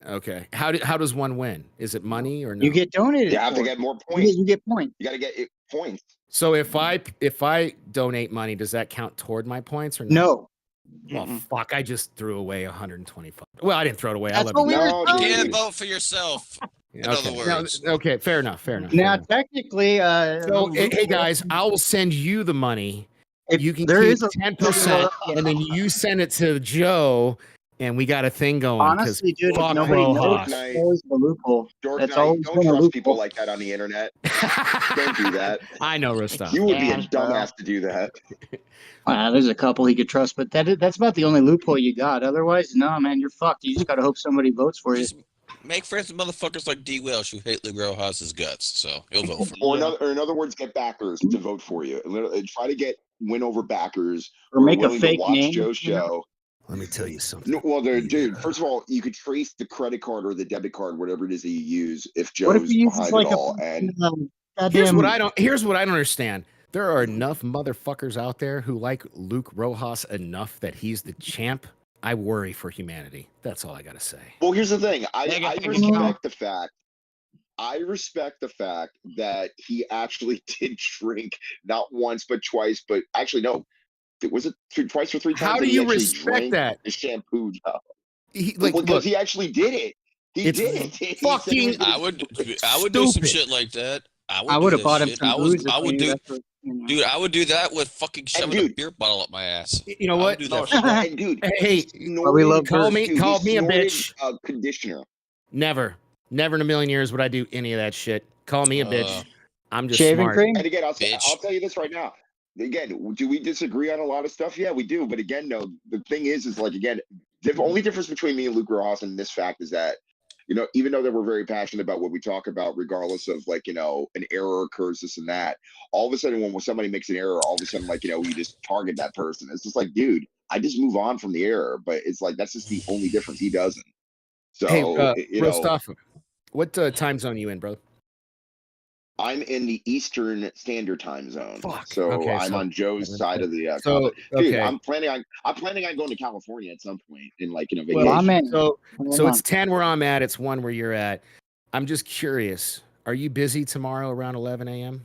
Speaker 19: Okay. How does one win? Is it money or no?
Speaker 8: You get donated.
Speaker 16: You have to
Speaker 8: for
Speaker 16: get
Speaker 8: it.
Speaker 16: more
Speaker 8: You
Speaker 16: points.
Speaker 8: get points.
Speaker 16: You got to get points.
Speaker 19: So if I donate money, does that count toward my points or no?
Speaker 8: No.
Speaker 19: Well, fuck! I just threw away 125. Well, I didn't throw it away. I
Speaker 8: That's
Speaker 19: love
Speaker 8: what we were
Speaker 20: You
Speaker 8: telling
Speaker 20: can't
Speaker 8: you.
Speaker 20: vote for yourself. In
Speaker 19: Okay.
Speaker 20: other words.
Speaker 19: No, okay, fair enough. Fair enough.
Speaker 8: Now, technically,
Speaker 19: So, hey guys, I will send you the money.
Speaker 8: If
Speaker 19: You can
Speaker 8: there
Speaker 19: keep
Speaker 8: is a
Speaker 19: 10%, and then you send it to Joe, and we got a thing going.
Speaker 8: Honestly, dude,
Speaker 19: fuck
Speaker 8: nobody knows.
Speaker 19: Rojas.
Speaker 8: It's always the loophole.
Speaker 16: Dork
Speaker 8: That's
Speaker 16: Knight,
Speaker 8: always
Speaker 16: don't
Speaker 8: been a
Speaker 16: trust people
Speaker 8: loophole.
Speaker 16: like that on the internet. Don't do that.
Speaker 19: I know, Rostov.
Speaker 16: You would be a
Speaker 8: Scams, bro.
Speaker 16: dumbass to do that.
Speaker 8: There's a couple he could trust, but that's about the only loophole you got. Otherwise, no, man, you're fucked. You just gotta hope somebody votes for you.
Speaker 20: Make friends with motherfuckers like D. Welsh who hate Luke Rojas's guts, so he'll vote for
Speaker 16: Or,
Speaker 20: him.
Speaker 16: in other words, get backers to vote for you. And try to win over backers
Speaker 8: Or
Speaker 16: who are
Speaker 8: make a
Speaker 16: willing to
Speaker 8: fake
Speaker 16: watch
Speaker 8: name,
Speaker 16: Joe's
Speaker 8: you know?
Speaker 16: show.
Speaker 19: Let me tell you something.
Speaker 16: No, well, dude, first of all, you could trace the credit card or the debit card, whatever it is that you use, if
Speaker 8: What if
Speaker 16: Joe's
Speaker 8: he uses
Speaker 16: behind
Speaker 8: like
Speaker 16: it all. And
Speaker 19: Here's what I don't understand. There are enough motherfuckers out there who like Luke Rojas enough that he's the champ. I worry for humanity. That's all I gotta say.
Speaker 16: well, here's the thing. I respect the fact that he actually did drink not once but twice, but actually no. Was it twice or three times?
Speaker 19: How do
Speaker 16: that he
Speaker 19: you
Speaker 16: actually
Speaker 19: respect
Speaker 16: drank
Speaker 19: that?
Speaker 16: the shampoo job?
Speaker 19: Like,
Speaker 16: Because
Speaker 19: look,
Speaker 16: he actually did it. He
Speaker 19: it's
Speaker 16: did it. He said he
Speaker 19: fucking
Speaker 16: was gonna
Speaker 20: I would
Speaker 16: do
Speaker 20: do some
Speaker 19: stupid.
Speaker 20: shit like that.
Speaker 8: I
Speaker 20: would
Speaker 8: would
Speaker 20: do
Speaker 8: have
Speaker 20: that
Speaker 8: bought him
Speaker 20: shit.
Speaker 8: some
Speaker 20: I
Speaker 8: booze.
Speaker 20: would
Speaker 8: if
Speaker 20: do,
Speaker 8: that's what, you know.
Speaker 20: dude. I would do that with fucking shoving a
Speaker 16: dude-
Speaker 20: beer bottle up my ass.
Speaker 19: You know
Speaker 20: I would
Speaker 19: what?
Speaker 20: do that for
Speaker 16: And dude,
Speaker 19: Hey,
Speaker 8: we love
Speaker 19: call
Speaker 8: birds,
Speaker 19: me
Speaker 16: dude,
Speaker 19: call
Speaker 16: he
Speaker 19: me a
Speaker 16: snorted
Speaker 19: bitch.
Speaker 16: a conditioner.
Speaker 19: Never in a million years would I do any of that shit. Call me a bitch. I'm just
Speaker 8: Shaving
Speaker 19: smart.
Speaker 8: cream?
Speaker 16: And again, I'll
Speaker 20: Bitch.
Speaker 16: tell you this right now. Again, do we disagree on a lot of stuff? Yeah, we do. But again, no. The thing is like again, the only difference between me and Luke Rojas in this fact is that, even though that we're very passionate about what we talk about, regardless of like, an error occurs, this and that, all of a sudden when somebody makes an error, all of a sudden, like, we just target that person. It's just like, dude, I just move on from the error. But it's like, that's just the only difference. He doesn't. So,
Speaker 19: Hey,
Speaker 16: you know,
Speaker 19: Rostov, what time zone you in, bro?
Speaker 16: I'm in the Eastern Standard Time Zone, so
Speaker 19: Okay,
Speaker 16: I'm
Speaker 19: so-
Speaker 16: on Joe's side of the.
Speaker 19: So,
Speaker 16: Dude,
Speaker 19: okay.
Speaker 16: I'm planning on going to California at some point in like vacation.
Speaker 8: Well, I'm in.
Speaker 19: So
Speaker 8: Hold
Speaker 19: it's
Speaker 8: on.
Speaker 19: 10 where I'm at. It's 1 where you're at. I'm just curious. Are you busy tomorrow around 11 a.m.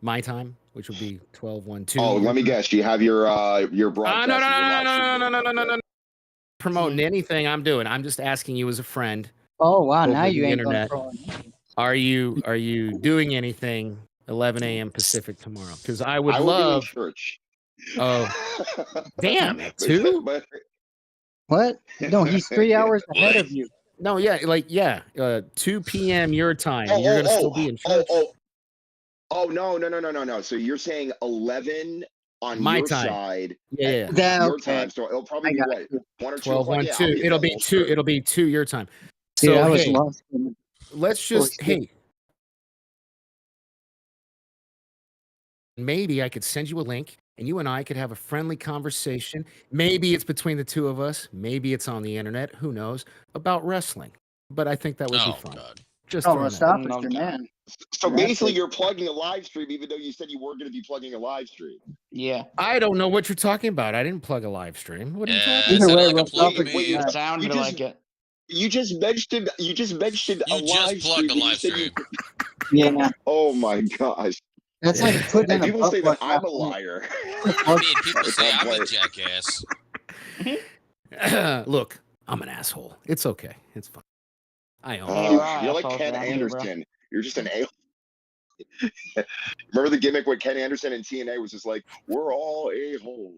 Speaker 19: my time, which would be 12:12?
Speaker 16: Oh, let me guess. You have your broadcast.
Speaker 19: No,
Speaker 16: and your live stream.
Speaker 19: no. Promoting anything I'm doing. I'm just asking you as a friend.
Speaker 8: Oh wow,
Speaker 19: over
Speaker 8: now
Speaker 19: the
Speaker 8: you ain't going
Speaker 19: internet.
Speaker 8: pro.
Speaker 19: Are you doing anything 11 a.m. Pacific tomorrow? Because I would
Speaker 16: I will
Speaker 19: love.
Speaker 16: be in church.
Speaker 19: Oh, damn,
Speaker 16: But-
Speaker 19: two?
Speaker 16: but-
Speaker 8: What? No, he's 3 hours ahead of you.
Speaker 19: No, yeah, 2 p.m. your time.
Speaker 16: Oh,
Speaker 19: You're gonna
Speaker 16: oh,
Speaker 19: still be in church.
Speaker 16: Oh, no. So you're saying 11 on
Speaker 19: My
Speaker 16: your
Speaker 19: time.
Speaker 16: side.
Speaker 19: Yeah, yeah.
Speaker 8: Yeah,
Speaker 16: Your
Speaker 8: okay.
Speaker 16: time. So it'll probably be
Speaker 8: got
Speaker 16: what?
Speaker 8: you.
Speaker 16: 1 or 2
Speaker 19: 12,
Speaker 16: o'clock?
Speaker 19: 1,
Speaker 16: Yeah,
Speaker 19: 2.
Speaker 16: I'll be
Speaker 19: It'll be
Speaker 16: available,
Speaker 19: 2.
Speaker 16: sure.
Speaker 19: It'll be 2 your time.
Speaker 8: Dude,
Speaker 19: So
Speaker 8: I was
Speaker 19: hey,
Speaker 8: lost.
Speaker 19: let's just
Speaker 8: Holy shit.
Speaker 19: maybe I could send you a link and you and I could have a friendly conversation. Maybe it's between the two of us. Maybe it's on the internet. Who knows about wrestling? But I think that would be fun.
Speaker 20: God.
Speaker 19: Just
Speaker 8: Oh,
Speaker 19: throwing that
Speaker 8: stop
Speaker 19: out.
Speaker 8: it, your man.
Speaker 16: So
Speaker 8: That's
Speaker 16: basically,
Speaker 8: it.
Speaker 16: you're plugging a live stream, even though you said you weren't going to be plugging a live stream.
Speaker 11: Yeah.
Speaker 19: I don't know what you're talking about. I didn't plug a live stream. What are you talking
Speaker 11: Either
Speaker 19: about?
Speaker 11: way,
Speaker 20: like a
Speaker 11: Russ,
Speaker 20: plug
Speaker 11: stop
Speaker 20: to
Speaker 11: it.
Speaker 20: me.
Speaker 11: It sounded
Speaker 16: you just-
Speaker 11: like it.
Speaker 16: You just mentioned a
Speaker 20: You just
Speaker 16: live
Speaker 20: plugged
Speaker 16: stream.
Speaker 20: a
Speaker 16: and you
Speaker 20: live
Speaker 16: said you-
Speaker 20: stream.
Speaker 8: Yeah,
Speaker 16: Oh my gosh!
Speaker 8: that's like putting
Speaker 16: And
Speaker 8: in a
Speaker 16: people say that
Speaker 8: butt
Speaker 16: I'm a
Speaker 8: plug.
Speaker 16: liar.
Speaker 20: I mean, people say I'm a jackass.
Speaker 19: Look, I'm an asshole. It's okay. It's fine. I own
Speaker 11: Yeah,
Speaker 19: it.
Speaker 11: right,
Speaker 16: You're like
Speaker 11: assholes
Speaker 16: Ken
Speaker 11: around here, bro.
Speaker 16: Anderson. You're just an a. Remember the gimmick when Ken Anderson and TNA was just like, "We're all a-holes."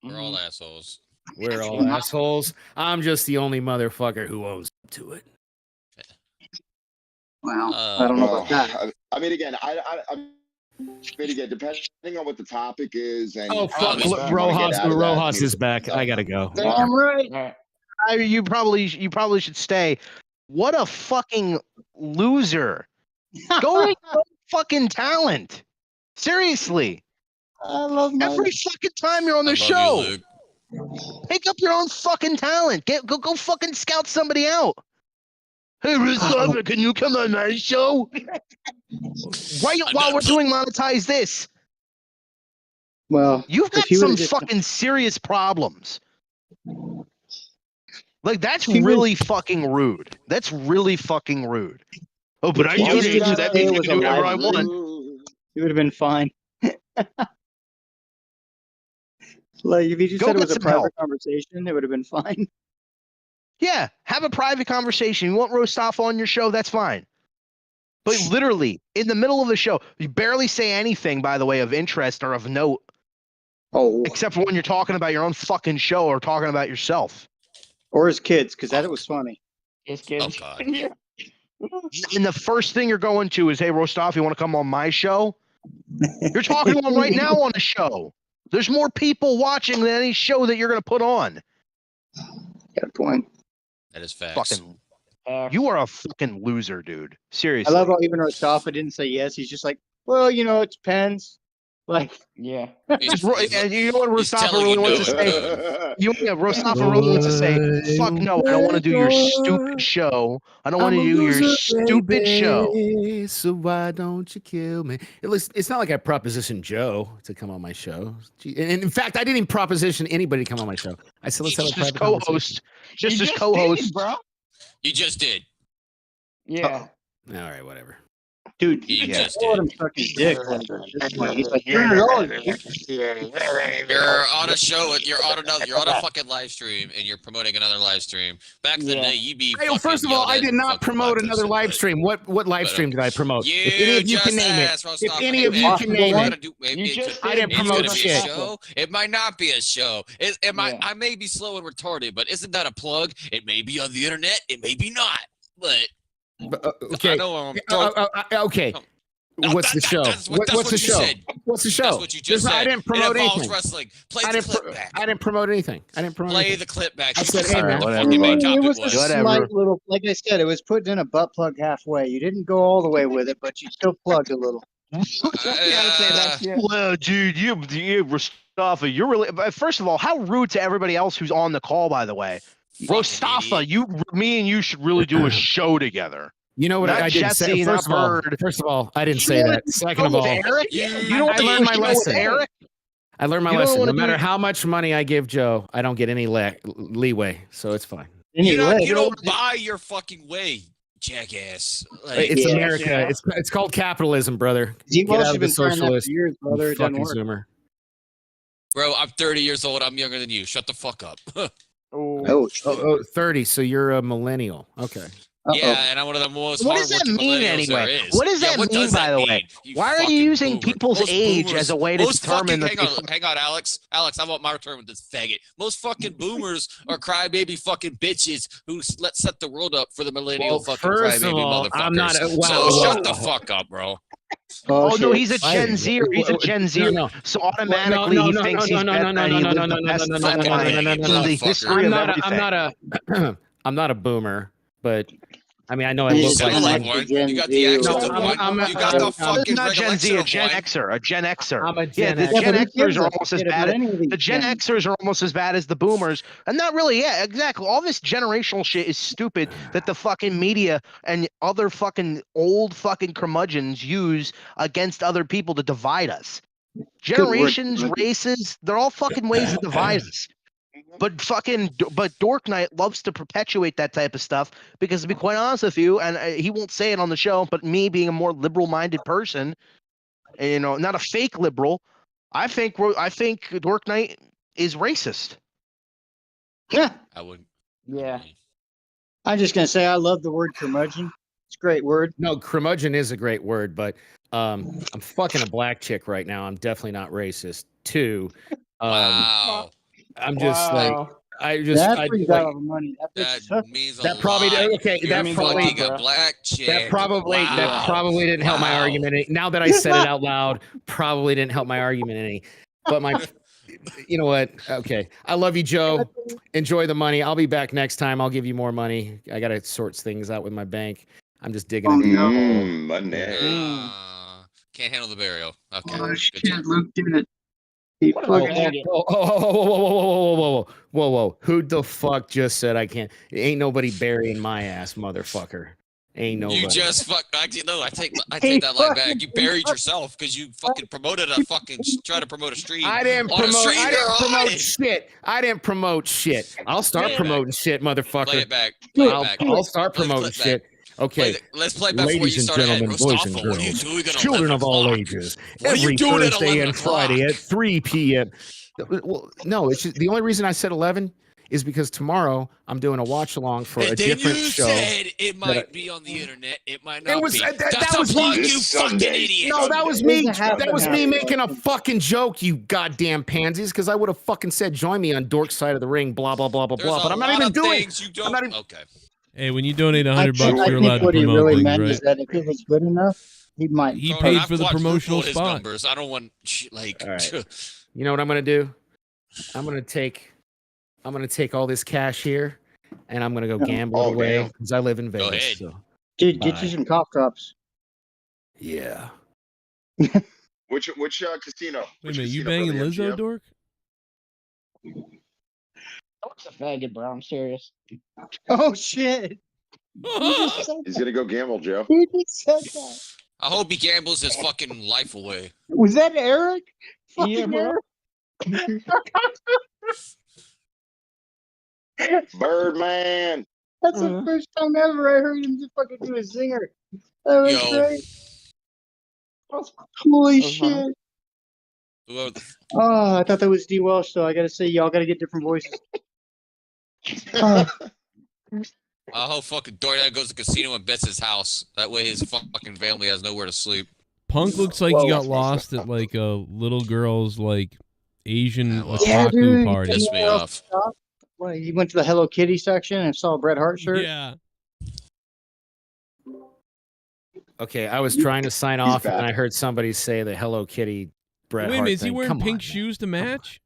Speaker 20: We're all assholes.
Speaker 19: We're all assholes. I'm just the only motherfucker who owns up to it.
Speaker 8: Wow, I don't know about that.
Speaker 16: I mean, again, I mean, again, depending on what the topic is, and
Speaker 19: Oh, fuck.
Speaker 16: how much you wanna get
Speaker 19: Rojas,
Speaker 16: out of that,
Speaker 19: Rojas
Speaker 16: I mean,
Speaker 19: is back. I gotta go.
Speaker 8: Damn right.
Speaker 6: You probably should stay. What a fucking loser. Go with your fucking talent. Seriously.
Speaker 8: I love my
Speaker 6: Every fucking time you're on the
Speaker 20: I
Speaker 6: show,
Speaker 20: love you, Luke.
Speaker 6: pick up your own fucking talent. Go fucking scout somebody out. Hey, Rizzo, can you come on my show? Right while we're doing monetize this.
Speaker 8: Well,
Speaker 6: You've
Speaker 8: if
Speaker 6: got
Speaker 8: you
Speaker 6: some
Speaker 8: would've just-
Speaker 6: fucking serious problems. Like, that's
Speaker 8: He
Speaker 6: really fucking rude. That's really fucking rude. Oh, but I
Speaker 8: Well,
Speaker 6: don't
Speaker 8: you
Speaker 6: answer
Speaker 8: didn't
Speaker 6: that
Speaker 8: say
Speaker 6: means
Speaker 8: it
Speaker 6: I
Speaker 8: was
Speaker 6: can do
Speaker 8: a
Speaker 6: whatever I
Speaker 8: live
Speaker 6: want.
Speaker 8: It would have been fine. Like if you just
Speaker 6: Go
Speaker 8: said it
Speaker 6: get
Speaker 8: was a
Speaker 6: some
Speaker 8: private
Speaker 6: help.
Speaker 8: conversation, it would have been fine.
Speaker 6: Yeah, have a private conversation. You want Rostov on your show? That's fine. But literally, in the middle of the show, you barely say anything, by the way, of interest or of note.
Speaker 8: Oh.
Speaker 6: Except for when you're talking about your own fucking show or talking about yourself.
Speaker 8: Or his kids, because that was funny.
Speaker 11: His kids.
Speaker 20: Oh God.
Speaker 6: And the first thing you're going to is, hey, Rostov, you want to come on my show? You're talking to him right now on the show. There's more people watching than any show that you're going to put on.
Speaker 8: Got a point.
Speaker 20: That is facts.
Speaker 6: Fucking, you are a fucking loser, dude. Seriously.
Speaker 8: I love how even Rostov didn't say yes. He's just like, well, it depends. Like,
Speaker 11: yeah.
Speaker 6: And you know what Rostov really wants to say? Rostov really wants to say, fuck no, I don't want to do your stupid show. I don't want to do your stupid show.
Speaker 19: So why don't you kill me? It's not like I propositioned Joe to come on my show. And in fact, I didn't even proposition anybody to come on my show. I said, let's have a private
Speaker 6: co-host. Just as co-host.
Speaker 11: bro.
Speaker 20: You just did.
Speaker 11: Yeah.
Speaker 19: All right, whatever.
Speaker 8: Dude,
Speaker 20: You just
Speaker 8: let
Speaker 20: did.
Speaker 8: him suck his dick. He's like,
Speaker 20: You're on a show. You're on a fucking live stream, and you're promoting another live stream. Back in the day, you'd be.
Speaker 19: Hey, first of all, I did not promote another live stream. What live stream did I promote? If any of you can name it. If any of you can name it. I didn't promote shit.
Speaker 20: It might not be a show. I may be slow and retarded, but isn't that a plug? It may be on the internet. It may be not. But
Speaker 19: okay.
Speaker 20: I know
Speaker 19: okay. What's the show? What's the show? What's the show?
Speaker 20: That's what you just said.
Speaker 19: I didn't promote anything.
Speaker 20: Wrestling. Play the clip back.
Speaker 19: I didn't promote anything.
Speaker 20: Play the clip back.
Speaker 19: I said, hey, man.
Speaker 8: It was a slight little, like I said, it was putting in a butt plug halfway. You didn't go all the way with it, but you still plugged a little.
Speaker 6: Well, dude, you Rostafa, you're really. First of all, how rude to everybody else who's on the call, by the way. Rostafa, me and you should really do a show together.
Speaker 19: You know what
Speaker 6: Not
Speaker 19: I didn't
Speaker 6: Jesse,
Speaker 19: say?
Speaker 6: not Bird.
Speaker 19: First of all, I didn't say that. Second of all,
Speaker 6: Eric? You know what
Speaker 19: I learned my lesson.
Speaker 6: Eric?
Speaker 19: I learned my lesson. No matter how much money I give Joe, I don't get any leeway, so it's fine.
Speaker 20: You don't buy your fucking way, jackass.
Speaker 19: It's America. It's called capitalism, brother.
Speaker 8: You've
Speaker 19: Get
Speaker 8: also
Speaker 19: out of the
Speaker 8: been trying that for
Speaker 19: socialist.
Speaker 8: years, brother. It doesn't
Speaker 19: Fucking
Speaker 8: work.
Speaker 19: Zoomer.
Speaker 20: Bro, I'm 30 years old. I'm younger than you. Shut the fuck up.
Speaker 19: 30. So you're a millennial. Okay.
Speaker 20: Yeah, and I'm one of the most.
Speaker 6: What does that mean anyway? What does that mean, by the way? Why are you using people's age as a way to determine that?
Speaker 20: Hang on, Alex. Alex, I want my return with this faggot. Most fucking boomers are crybaby fucking bitches who set the world up for the millennial fucking crybaby motherfuckers.
Speaker 19: I'm not.
Speaker 20: So shut the fuck up, bro.
Speaker 6: Oh no, he's a Gen Z. He's a Gen Z. So automatically he thinks he's better than he lived the best in the history of everything.
Speaker 19: I'm not a boomer, but I mean I know I look like one.
Speaker 20: You got the accent to one. You got the fucking
Speaker 6: not Gen Z, a Gen Xer, a Gen Xer.
Speaker 19: I'm a
Speaker 6: Gen
Speaker 19: X.
Speaker 6: the Gen Xers are almost as bad. The Gen Xers are almost as bad as the Boomers, and not really. Yeah, exactly. All this generational shit is stupid that the fucking media and other fucking old fucking curmudgeons use against other people to divide us. Generations, races, they're all fucking ways to divide us. But Dork Knight loves to perpetuate that type of stuff because, to be quite honest with you, and he won't say it on the show, but me being a more liberal-minded person, not a fake liberal, I think Dork Knight is racist.
Speaker 8: Yeah,
Speaker 20: I wouldn't.
Speaker 11: Yeah.
Speaker 8: I'm just gonna say I love the word curmudgeon. It's a great word.
Speaker 19: No, curmudgeon is a great word, but I'm fucking a black chick right now. I'm definitely not racist. Two.
Speaker 20: Wow.
Speaker 19: I'm just like
Speaker 8: That's where you got all the money.
Speaker 20: That means
Speaker 19: that probably okay. That probably
Speaker 20: a black chick.
Speaker 19: That probably didn't help my argument any. Now that I said it out loud, probably didn't help my argument any. But you know what? Okay, I love you, Joe. Enjoy the money. I'll be back next time. I'll give you more money. I gotta sort things out with my bank. I'm just digging into
Speaker 16: money.
Speaker 20: Can't handle the burial. Okay.
Speaker 8: Oh shit, Luke did it.
Speaker 19: Whoa. Who the fuck just said I can't? Ain't nobody burying my ass, motherfucker. Ain't nobody.
Speaker 20: You just fuck. I take that line back. You buried yourself because you fucking promoted try to promote a stream.
Speaker 19: I didn't promote shit. I didn't promote shit. I'll start promoting shit, motherfucker.
Speaker 20: Play it back.
Speaker 19: I'll start promoting shit. Okay,
Speaker 20: let's play back before
Speaker 19: ladies
Speaker 20: you
Speaker 19: and
Speaker 20: start.
Speaker 19: gentlemen, boys and girls, children of all ages, every Thursday and Friday at 3 p.m. Well, no, it's just, the only reason I said 11 is because tomorrow I'm doing a watch along for a
Speaker 20: Then
Speaker 19: different
Speaker 20: you
Speaker 19: show.
Speaker 20: said it might be on the internet. It might not be. That's a plug, you fucking idiot.
Speaker 19: No, that was me. That was me making a fucking joke, you goddamn pansies. Because I would have fucking said, "Join me on Dork's side of the ring." Blah blah blah blah blah. But I'm not even doing. I'm not even.
Speaker 20: Okay.
Speaker 1: Hey, when you donate $100,
Speaker 8: I
Speaker 1: you're
Speaker 8: think
Speaker 1: allowed to
Speaker 8: what he
Speaker 1: promote
Speaker 8: really
Speaker 1: things,
Speaker 8: meant
Speaker 1: right?
Speaker 8: is that if it was good enough, he might.
Speaker 1: He
Speaker 20: Bro,
Speaker 1: paid
Speaker 20: I've
Speaker 1: for the
Speaker 20: watched
Speaker 1: promotional
Speaker 20: his
Speaker 1: spot.
Speaker 20: numbers. I don't want like.
Speaker 19: All right. You know what I'm gonna do? I'm gonna take all this cash here, and I'm gonna go gamble it away because I live in Vegas.
Speaker 20: Go ahead.
Speaker 19: So.
Speaker 8: Dude, get you some cough drops.
Speaker 19: Yeah.
Speaker 16: Which casino?
Speaker 1: Wait a minute, you banging Lizzo, Dork?
Speaker 11: Dork's a faggot, bro. I'm serious.
Speaker 8: Oh shit!
Speaker 16: He's gonna go gamble, Joe.
Speaker 8: Who just said that?
Speaker 20: I hope he gambles his fucking life away.
Speaker 8: Was that Eric?
Speaker 11: Yeah, bro.
Speaker 16: Birdman.
Speaker 8: That's the first time ever I heard him just fucking do a zinger. That was great. Holy shit. Oh, I thought that was D. Welsh, so I gotta say, y'all gotta get different voices.
Speaker 20: I hope fucking Dorian goes to the casino and bets his house. That way his fucking family has nowhere to sleep.
Speaker 1: Punk looks like he got lost at like a little girl's like Asian otaku party.
Speaker 20: Pissed me off.
Speaker 8: Well, he went to the Hello Kitty section and saw a Bret Hart shirt.
Speaker 1: Yeah.
Speaker 19: Okay, I was trying to sign off, and I heard somebody say the Hello Kitty Bret
Speaker 1: Wait a
Speaker 19: Hart
Speaker 1: minute, is he
Speaker 19: thing.
Speaker 1: wearing
Speaker 19: Come
Speaker 1: pink
Speaker 19: on,
Speaker 1: shoes to match?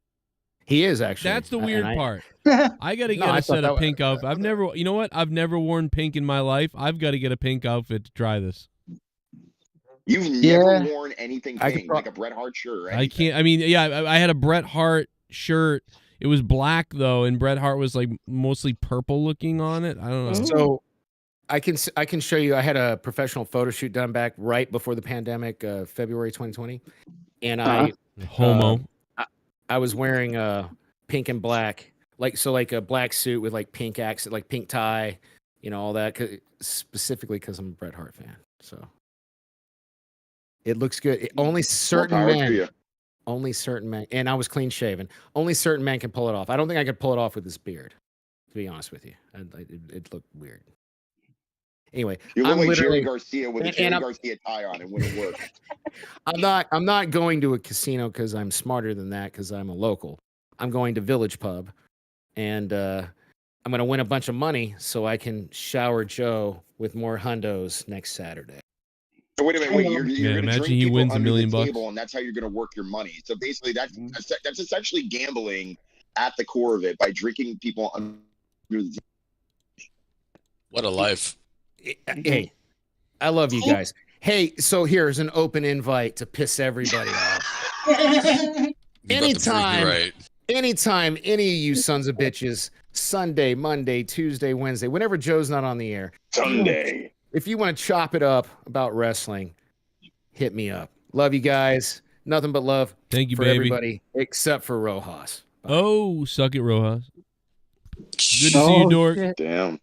Speaker 19: He is actually.
Speaker 1: That's the
Speaker 19: And
Speaker 1: weird
Speaker 19: I-
Speaker 1: part. I gotta
Speaker 19: No,
Speaker 1: get
Speaker 19: I
Speaker 1: a
Speaker 19: thought
Speaker 1: set
Speaker 19: that
Speaker 1: of
Speaker 19: was-
Speaker 1: pink outfit. You know what? I've never worn pink in my life. I've got to get a pink outfit to try this.
Speaker 16: You've never worn anything pink, like a Bret Hart shirt, right?
Speaker 1: I can't. I mean, yeah, I had a Bret Hart shirt. It was black though, and Bret Hart was like mostly purple looking on it. I don't know.
Speaker 19: So I can show you. I had a professional photo shoot done back right before the pandemic, February 2020, and
Speaker 1: Homo.
Speaker 19: I was wearing pink and black, like a black suit with like pink accent, like pink tie, all that. Specifically because I'm a Bret Hart fan, so it looks good. Only certain men. Only certain men, and I was clean shaven. Only certain men can pull it off. I don't think I could pull it off with this beard, to be honest with you. It looked weird. Anyway,
Speaker 16: You look
Speaker 19: I'm
Speaker 16: like
Speaker 19: literally
Speaker 16: Jerry Garcia with a
Speaker 19: and
Speaker 16: Jerry
Speaker 19: I'm-
Speaker 16: Garcia tie on, and wouldn't work.
Speaker 19: I'm not going to a casino because I'm smarter than that because I'm a local. I'm going to Village Pub, and I'm going to win a bunch of money so I can shower Joe with more hundos next Saturday.
Speaker 16: So wait a minute, you're
Speaker 1: Man,
Speaker 16: going to
Speaker 1: imagine
Speaker 16: drink
Speaker 1: he
Speaker 16: people
Speaker 1: wins $1
Speaker 16: under
Speaker 1: million
Speaker 16: the
Speaker 1: bucks.
Speaker 16: table, and that's how you're going to work your money. So basically, that's essentially gambling at the core of it by drinking people under the table.
Speaker 20: What a life.
Speaker 19: Hey, I love you guys. Hey, so here's an open invite to piss everybody off. Anytime,
Speaker 20: right.
Speaker 19: anytime any of you sons of bitches, Sunday, Monday, Tuesday, Wednesday, whenever Joe's not on the air,
Speaker 16: Sunday.
Speaker 19: if you want to chop it up about wrestling, hit me up. Love you guys. Nothing but love.
Speaker 1: Thank you,
Speaker 19: for
Speaker 1: baby.
Speaker 19: everybody except for Rojas.
Speaker 1: Oh, suck it, Rojas. Good to see you, Dork.
Speaker 16: Damn.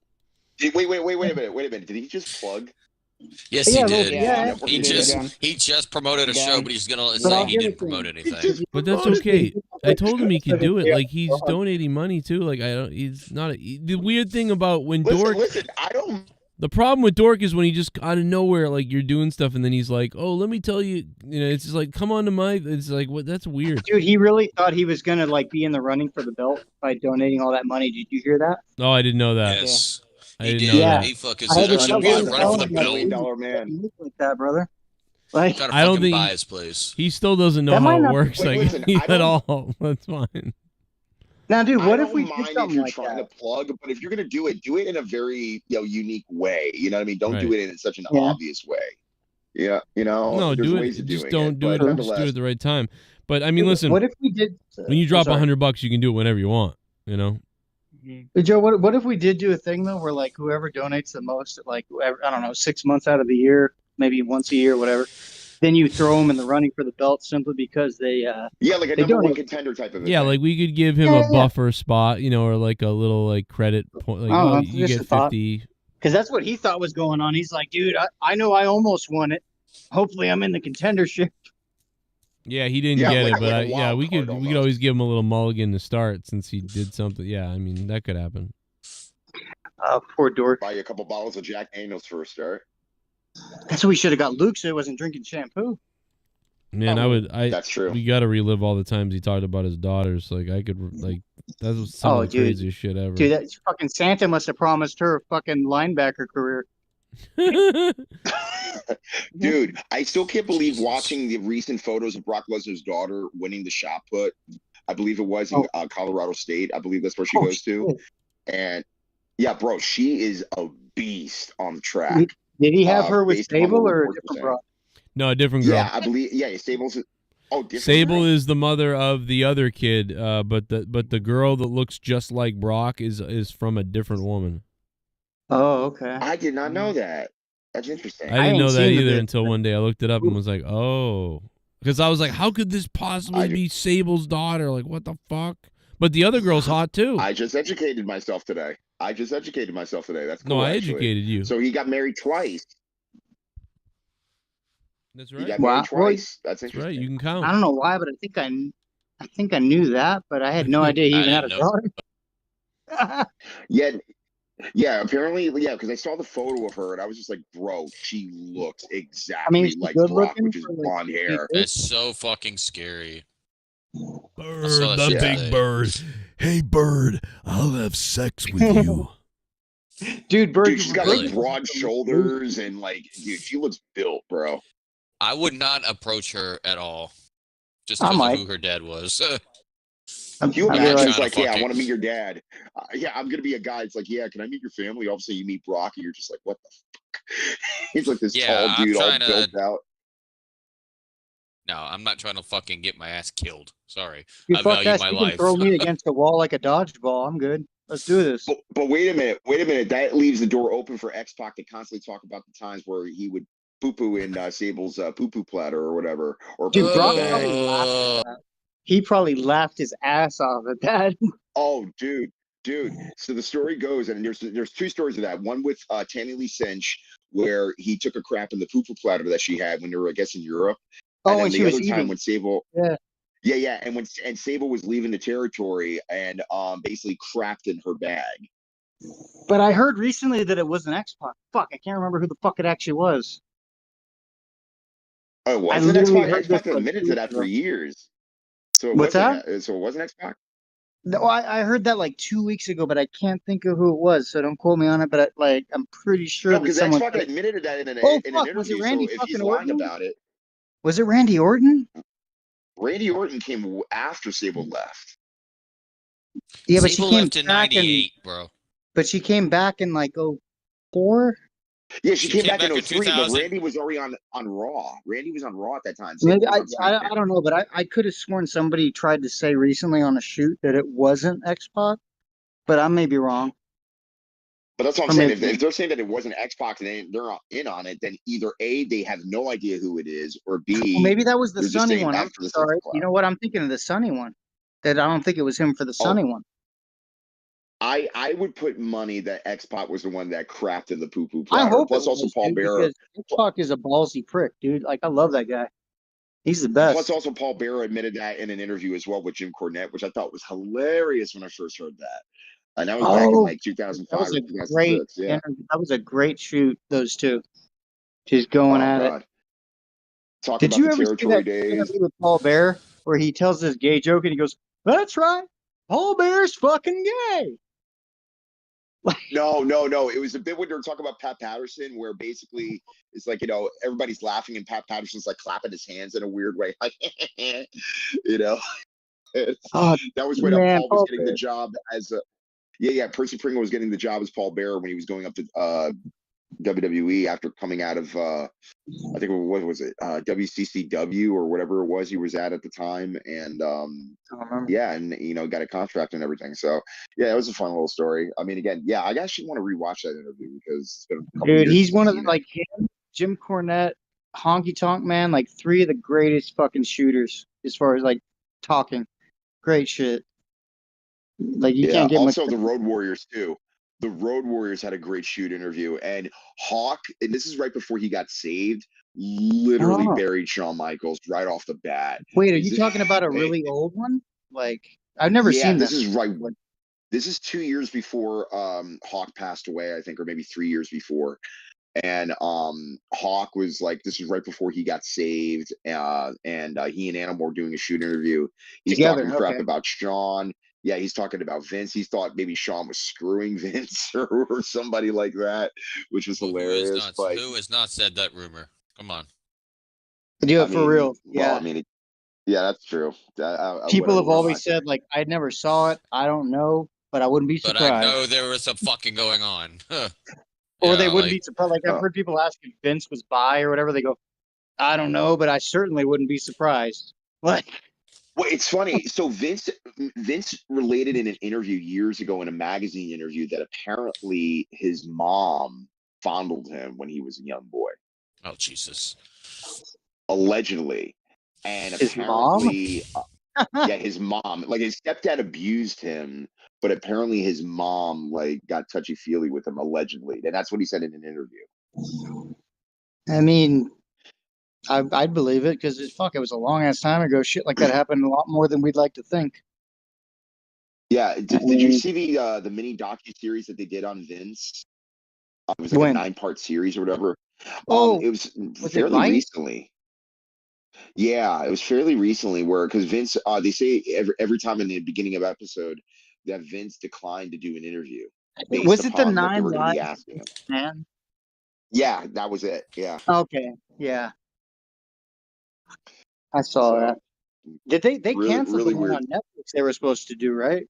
Speaker 16: Wait a minute. Did he just plug?
Speaker 20: Yes, he did.
Speaker 11: yeah.
Speaker 20: He just promoted a show, but he's gonna
Speaker 11: But
Speaker 20: say
Speaker 11: I'll
Speaker 20: he
Speaker 11: give
Speaker 20: didn't
Speaker 11: it to him.
Speaker 20: promote anything.
Speaker 1: But that's okay. I told him he could do it. Like he's donating money too. Like I don't. He's not. The weird thing about when Dork.
Speaker 16: Listen, I don't.
Speaker 1: The problem with Dork is when he just out of nowhere, like you're doing stuff, and then he's like, "Oh, let me tell you," it's just like, "Come on to my." It's like, what? That's weird.
Speaker 8: Dude, he really thought he was gonna be in the running for the belt by donating all that money. Did you hear that?
Speaker 1: Oh, I didn't know that.
Speaker 20: Yes.
Speaker 1: I
Speaker 20: He
Speaker 1: didn't
Speaker 20: did.
Speaker 1: know that.
Speaker 20: He fucking
Speaker 8: I
Speaker 20: said,
Speaker 8: had
Speaker 20: I
Speaker 8: to
Speaker 20: should
Speaker 8: tell
Speaker 20: be
Speaker 8: him
Speaker 20: running for
Speaker 8: that.
Speaker 20: the belt.
Speaker 16: $1 million man.
Speaker 8: You look like that, brother. Like,
Speaker 20: Trying to
Speaker 1: I don't
Speaker 20: fucking
Speaker 1: think
Speaker 20: buy his place.
Speaker 1: he still doesn't know
Speaker 8: That
Speaker 1: how
Speaker 8: might
Speaker 1: it
Speaker 8: not-
Speaker 1: works
Speaker 16: Wait,
Speaker 1: like
Speaker 16: listen, I
Speaker 1: at all. That's fine.
Speaker 8: now, dude, what if we
Speaker 16: don't
Speaker 8: did
Speaker 16: mind
Speaker 8: something
Speaker 16: if you're
Speaker 8: like
Speaker 16: trying
Speaker 8: that?
Speaker 16: to plug, but if you're going to do it in a very unique way. You know what I mean? Don't do
Speaker 1: Right.
Speaker 16: it in such an
Speaker 8: Yeah.
Speaker 16: obvious way. Yeah,
Speaker 1: No,
Speaker 16: there's
Speaker 1: do
Speaker 16: ways
Speaker 1: it.
Speaker 16: of
Speaker 1: Just
Speaker 16: doing
Speaker 1: don't
Speaker 16: it,
Speaker 1: do it.
Speaker 16: but
Speaker 1: Just do it
Speaker 16: nonetheless-
Speaker 1: at the right time. But I mean, listen.
Speaker 8: What if we did?
Speaker 1: When you drop
Speaker 8: sorry.
Speaker 1: $100, you can do it whenever you want. You know.
Speaker 8: Hey, Joe, what if we did do a thing though, where whoever donates the most, whoever, I don't know, 6 months out of the year, maybe once a year, whatever, then you throw them in the running for the belt simply because they
Speaker 16: like a
Speaker 8: they
Speaker 16: number one
Speaker 8: donate.
Speaker 16: contender type of
Speaker 1: Yeah,
Speaker 16: thing.
Speaker 1: like we could give him
Speaker 8: Yeah,
Speaker 1: a
Speaker 8: yeah.
Speaker 1: buffer spot, or like a little credit point. Like,
Speaker 8: I don't know,
Speaker 1: you
Speaker 8: just
Speaker 1: get
Speaker 8: a thought.
Speaker 1: 50.
Speaker 8: Because that's what he thought was going on. He's like, dude, I know I almost won it. Hopefully, I'm in the contendership.
Speaker 1: Yeah, he didn't get it, but we could always give him a little mulligan to start since he did something. Yeah, I mean that could happen.
Speaker 8: Poor dork.
Speaker 16: Buy you a couple bottles of Jack Daniels for a start.
Speaker 8: That's what we should have got Luke so he wasn't drinking shampoo.
Speaker 1: Man,
Speaker 16: That's true.
Speaker 1: We got to relive all the times he talked about his daughters. Like that was some of the craziest shit ever.
Speaker 8: Dude, that fucking Santa must have promised her a fucking linebacker career.
Speaker 16: Dude, I still can't believe watching the recent photos of Brock Lesnar's daughter winning the shot put. I believe it was in Colorado State. I believe that's where she goes to. And yeah, bro, she is a beast on the track.
Speaker 8: Did he have her with Sable or a different bro?
Speaker 1: No, a different girl.
Speaker 16: Yeah, I believe. Yeah, Sable's. Different.
Speaker 1: Sable is the mother of the other kid, but the girl that looks just like Brock is from a different woman.
Speaker 8: Oh, okay.
Speaker 16: I did not know that. That's interesting.
Speaker 1: I didn't know that either until one day I looked it up and was like, oh, because I was like, how could this possibly be Sable's daughter? Like, what the fuck? But the other girl's hot too.
Speaker 16: I just educated myself today. That's cool.
Speaker 1: No, I
Speaker 16: actually.
Speaker 1: educated you.
Speaker 16: So he got married twice.
Speaker 1: That's right.
Speaker 16: He got married twice. That's interesting.
Speaker 1: Right. You can count.
Speaker 8: I don't know why, but I think I knew that, but I had no idea he even had a daughter.
Speaker 16: Yeah, apparently, because I saw the photo of her and I was just like, bro, she looks exactly like Brock, which is blonde hair.
Speaker 20: That's so fucking scary.
Speaker 1: Bird, the big bird. Hey, Bird, I'll have sex with you.
Speaker 8: Dude, Bird,
Speaker 16: she's got like broad shoulders and dude, she looks built, bro.
Speaker 20: I would not approach her at all, just because of who her dad was.
Speaker 16: You imagine it's like, yeah, I want to meet your dad. Yeah, I'm gonna be a guy. It's like, yeah, can I meet your family? All of a sudden, you meet Brock, and you're just like, what the fuck? He's like this tall dude, all built out.
Speaker 20: No, I'm not trying to fucking get my ass killed. Sorry,
Speaker 8: you
Speaker 20: I value my
Speaker 8: you
Speaker 20: life.
Speaker 8: Can throw me against the wall like a dodgeball. I'm good. Let's do this.
Speaker 16: But wait a minute. That leaves the door open for X-Pac to constantly talk about the times where he would poo-poo in Sable's poo-poo platter or whatever. Or
Speaker 8: dude, Brock probably laughed at that. He probably laughed his ass off at that.
Speaker 16: Oh, dude. So the story goes, and there's two stories of that. One with Tammy Lee Cinch, where he took a crap in the poo-poo platter that she had when they were, I guess, in Europe.
Speaker 8: And
Speaker 16: the other time when Sable,
Speaker 8: yeah,
Speaker 16: and Sable was leaving the territory and basically crapped in her bag.
Speaker 8: But I heard recently that it was an X-Pac. Fuck, I can't remember who the fuck it actually was.
Speaker 16: Oh, was it X-Pac? X-Pac admitted to that for years. So
Speaker 8: what's that?
Speaker 16: So it wasn't X-Pac?
Speaker 8: No, I heard that like 2 weeks ago, but I can't think of who it was. So don't quote me on it. But I'm pretty sure that
Speaker 16: because
Speaker 8: someone
Speaker 16: X-Pac admitted to that in an interview.
Speaker 8: Was it Randy
Speaker 16: so if
Speaker 8: fucking
Speaker 16: he's
Speaker 8: Orton?
Speaker 16: lying about it,
Speaker 8: was it Randy Orton?
Speaker 16: Randy Orton came after Sable left.
Speaker 8: Yeah, but
Speaker 20: Sable
Speaker 8: she came
Speaker 20: left in
Speaker 8: back
Speaker 20: '98, bro.
Speaker 8: But she came back in like 04.
Speaker 16: Yeah, she came back in 03, but
Speaker 20: 2000.
Speaker 16: Randy was already on Raw. Randy was on Raw at that time.
Speaker 8: Maybe I don't know, but I could have sworn somebody tried to say recently on a shoot that it wasn't X-Pac, but I may be wrong.
Speaker 16: But that's what I'm saying. If they're saying that it wasn't X-Pac and they're not in on it, then either A, they have no idea who it is, or B,
Speaker 8: well, maybe that was the
Speaker 16: they're just
Speaker 8: Sunny
Speaker 16: saying
Speaker 8: one.
Speaker 16: that
Speaker 8: I'm
Speaker 16: for the
Speaker 8: sorry.
Speaker 16: Six
Speaker 8: You know what? I'm thinking of the Sunny one. That I don't think it was him for the Sunny one.
Speaker 16: I would put money that X-Pac was the one that crapped in the poo-poo platter.
Speaker 8: I hope
Speaker 16: Plus
Speaker 8: it
Speaker 16: also
Speaker 8: was,
Speaker 16: Paul
Speaker 8: dude,
Speaker 16: Bearer.
Speaker 8: because X-Pac is a ballsy prick, dude. Like, I love that guy. He's the best.
Speaker 16: Plus also Paul Bearer admitted that in an interview as well with Jim Cornette, which I thought was hilarious when I first heard that. And that was back in like 2005 or 2006. Yeah.
Speaker 8: That was a great shoot, those two. Just going at it.
Speaker 16: Talk
Speaker 8: Did
Speaker 16: about
Speaker 8: you
Speaker 16: the
Speaker 8: ever see
Speaker 16: territory
Speaker 8: that
Speaker 16: days.
Speaker 8: interview with Paul Bearer where he tells this gay joke and he goes, "That's right, Paul Bear's fucking gay."
Speaker 16: No. It was a bit when they were talking about Pat Patterson, where basically it's like, everybody's laughing and Pat Patterson's like clapping his hands in a weird way. Like, that was when Paul was getting the job as a, Percy Pringle was getting the job as Paul Bearer when he was going up to WWE after coming out of I think what was it WCCW or whatever it was he was at the time, and and got a contract and everything. So it was a fun little story. I mean, again, I actually want to rewatch that interview because it's been a couple years
Speaker 8: he's one of
Speaker 16: the,
Speaker 8: like him, Jim Cornette, Honky Tonk Man, like three of the greatest fucking shooters as far as like talking. Great shit. Like you can't get
Speaker 16: also
Speaker 8: much.
Speaker 16: the Road Warriors too. The Road Warriors had a great shoot interview, and Hawk, and this is right before he got saved, literally
Speaker 8: Oh.
Speaker 16: buried Shawn Michaels right off the bat.
Speaker 8: Wait, are you talking about a really old one? Like, I've never
Speaker 16: Yeah,
Speaker 8: seen
Speaker 16: this
Speaker 8: that.
Speaker 16: is right. This is 2 years before Hawk passed away, I think, or maybe 3 years before. And Hawk was like, this is right before he got saved, and he and Animal were doing a shoot interview. He's
Speaker 8: Together,
Speaker 16: talking crap
Speaker 8: okay.
Speaker 16: about Shawn. Yeah, he's talking about Vince. He thought maybe Shawn was screwing Vince or somebody like that, which was hilarious. But
Speaker 20: Who has not said that rumor? Come on.
Speaker 8: Do
Speaker 16: I
Speaker 8: it for
Speaker 16: mean,
Speaker 8: real.
Speaker 16: well,
Speaker 8: Yeah.
Speaker 16: I mean, yeah, that's true.
Speaker 8: People
Speaker 16: Whatever,
Speaker 8: have
Speaker 16: what am I
Speaker 8: always said, like, I never saw it. I don't know, but I wouldn't be
Speaker 20: But
Speaker 8: surprised.
Speaker 20: I know there was some fucking going on.
Speaker 8: Or
Speaker 20: Yeah,
Speaker 8: they wouldn't
Speaker 20: like-
Speaker 8: be surprised. Like, I've heard people ask if Vince was bi or whatever. They go, I don't know, but I certainly wouldn't be surprised. Like,
Speaker 16: Well, it's funny. So Vince related in an interview years ago, in a magazine interview, that apparently his mom fondled him when he was a young boy.
Speaker 20: Oh, Jesus.
Speaker 16: Allegedly. And
Speaker 8: His mom?
Speaker 16: apparently, yeah, his mom, like his stepdad abused him, but apparently his mom like got touchy-feely with him, allegedly. And that's what he said in an interview.
Speaker 8: I mean, I'd believe it because it was a long ass time ago. Shit like that happened a lot more than we'd like to think.
Speaker 16: Yeah. Did you see the mini docu-series that they did on Vince? It was like
Speaker 8: When?
Speaker 16: a 9-part series or whatever.
Speaker 8: Oh,
Speaker 16: it was
Speaker 8: was it
Speaker 16: fairly
Speaker 8: Vice?
Speaker 16: recently. Yeah, it was fairly recently where, because Vince, they say every time in the beginning of episode that Vince declined to do an interview based
Speaker 8: Was it the
Speaker 16: upon what they
Speaker 8: 9
Speaker 16: were going to be
Speaker 8: Lives
Speaker 16: asking him.
Speaker 8: Man?
Speaker 16: Yeah, that was it. Yeah.
Speaker 8: Okay, yeah. I saw
Speaker 16: So,
Speaker 8: that. Did they
Speaker 16: really,
Speaker 8: canceled
Speaker 16: really
Speaker 8: the one
Speaker 16: weird.
Speaker 8: on Netflix they were supposed to do, right?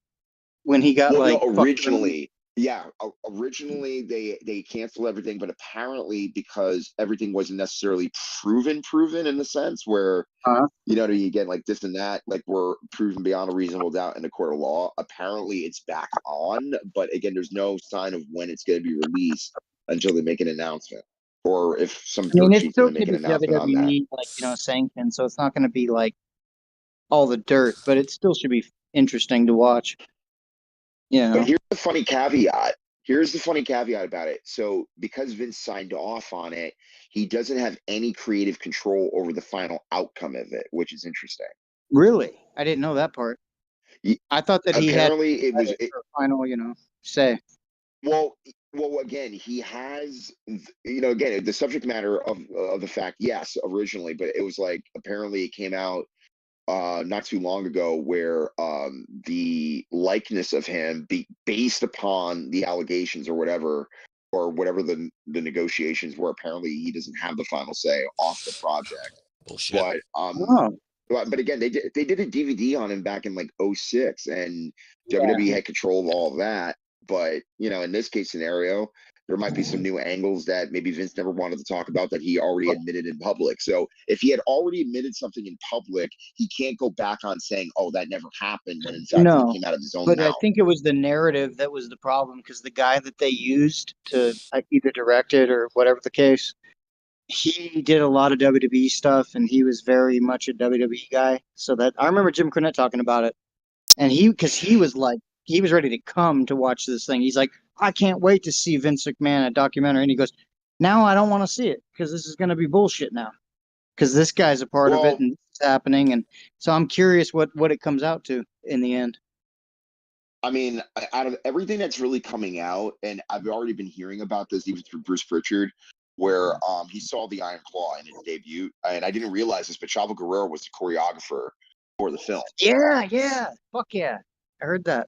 Speaker 8: When he got
Speaker 16: Well,
Speaker 8: like
Speaker 16: no,
Speaker 8: fucked around.
Speaker 16: originally, yeah, originally they canceled everything, but apparently because everything wasn't necessarily proven in the sense where you know, you get like this and that, like were proven beyond a reasonable doubt in the court of law. Apparently, it's back on, but again, there's no sign of when it's going to be released until they make an announcement, or if some
Speaker 8: I mean,
Speaker 16: dirt
Speaker 8: it's
Speaker 16: sheet's
Speaker 8: still
Speaker 16: going to
Speaker 8: going
Speaker 16: make
Speaker 8: to
Speaker 16: an
Speaker 8: be
Speaker 16: announcement on that.
Speaker 8: WWE, like, you know, sanctioned, so it's not going to be like all the dirt, but it still should be interesting to watch. Yeah.
Speaker 16: But here's the funny caveat. Here's the funny caveat about it. So because Vince signed off on it, he doesn't have any creative control over the final outcome of it, which is interesting.
Speaker 8: Really? I didn't know that part. I thought that he had
Speaker 16: Apparently, it was
Speaker 8: final, you know, say.
Speaker 16: Well, again, he has, you know, again, the subject matter of the fact, yes, originally, but it was like apparently it came out not too long ago where the likeness of him based upon the allegations or whatever the negotiations were, apparently he doesn't have the final say off the project.
Speaker 20: Bullshit.
Speaker 16: But again, they did a DVD on him back in like 06, and WWE had control of all of that. But you know, in this case scenario, there might be some new angles that maybe Vince never wanted to talk about that he already admitted in public. So if he had already admitted something in public, he can't go back on saying, "Oh, that never happened," when in fact
Speaker 8: No,
Speaker 16: it came out of his own
Speaker 8: but
Speaker 16: mouth.
Speaker 8: I think it was the narrative that was the problem because the guy that they used to either direct it or whatever the case, he did a lot of WWE stuff and he was very much a WWE guy. So that I remember Jim Cornette talking about it, and because he was like he was ready to come to watch this thing. He's like, I can't wait to see Vince McMahon a documentary, and he goes, now I don't want to see it because this is going to be bullshit now because this guy's a part of it and it's happening, and so I'm curious what it comes out to in the end.
Speaker 16: I mean, out of everything that's really coming out, and I've already been hearing about this even through Bruce Pritchard, where he saw the Iron Claw in its debut, and I didn't realize this, but Chavo Guerrero was the choreographer for the film.
Speaker 8: Yeah, fuck yeah, I heard that.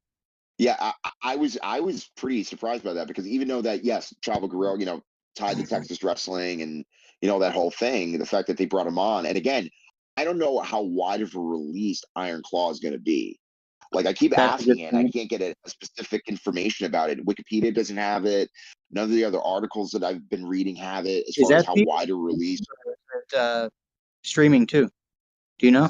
Speaker 16: Yeah, I was pretty surprised by that because even though that, yes, Chavo Guerrero, you know, tied to Texas wrestling and you know that whole thing, the fact that they brought him on, and again, I don't know how wide of a release Iron Claw is going to be. Like I keep asking it, and I can't get a specific information about it. Wikipedia doesn't have it. None of the other articles that I've been reading have it. As far as how wide a release.
Speaker 8: Streaming too. Do you know?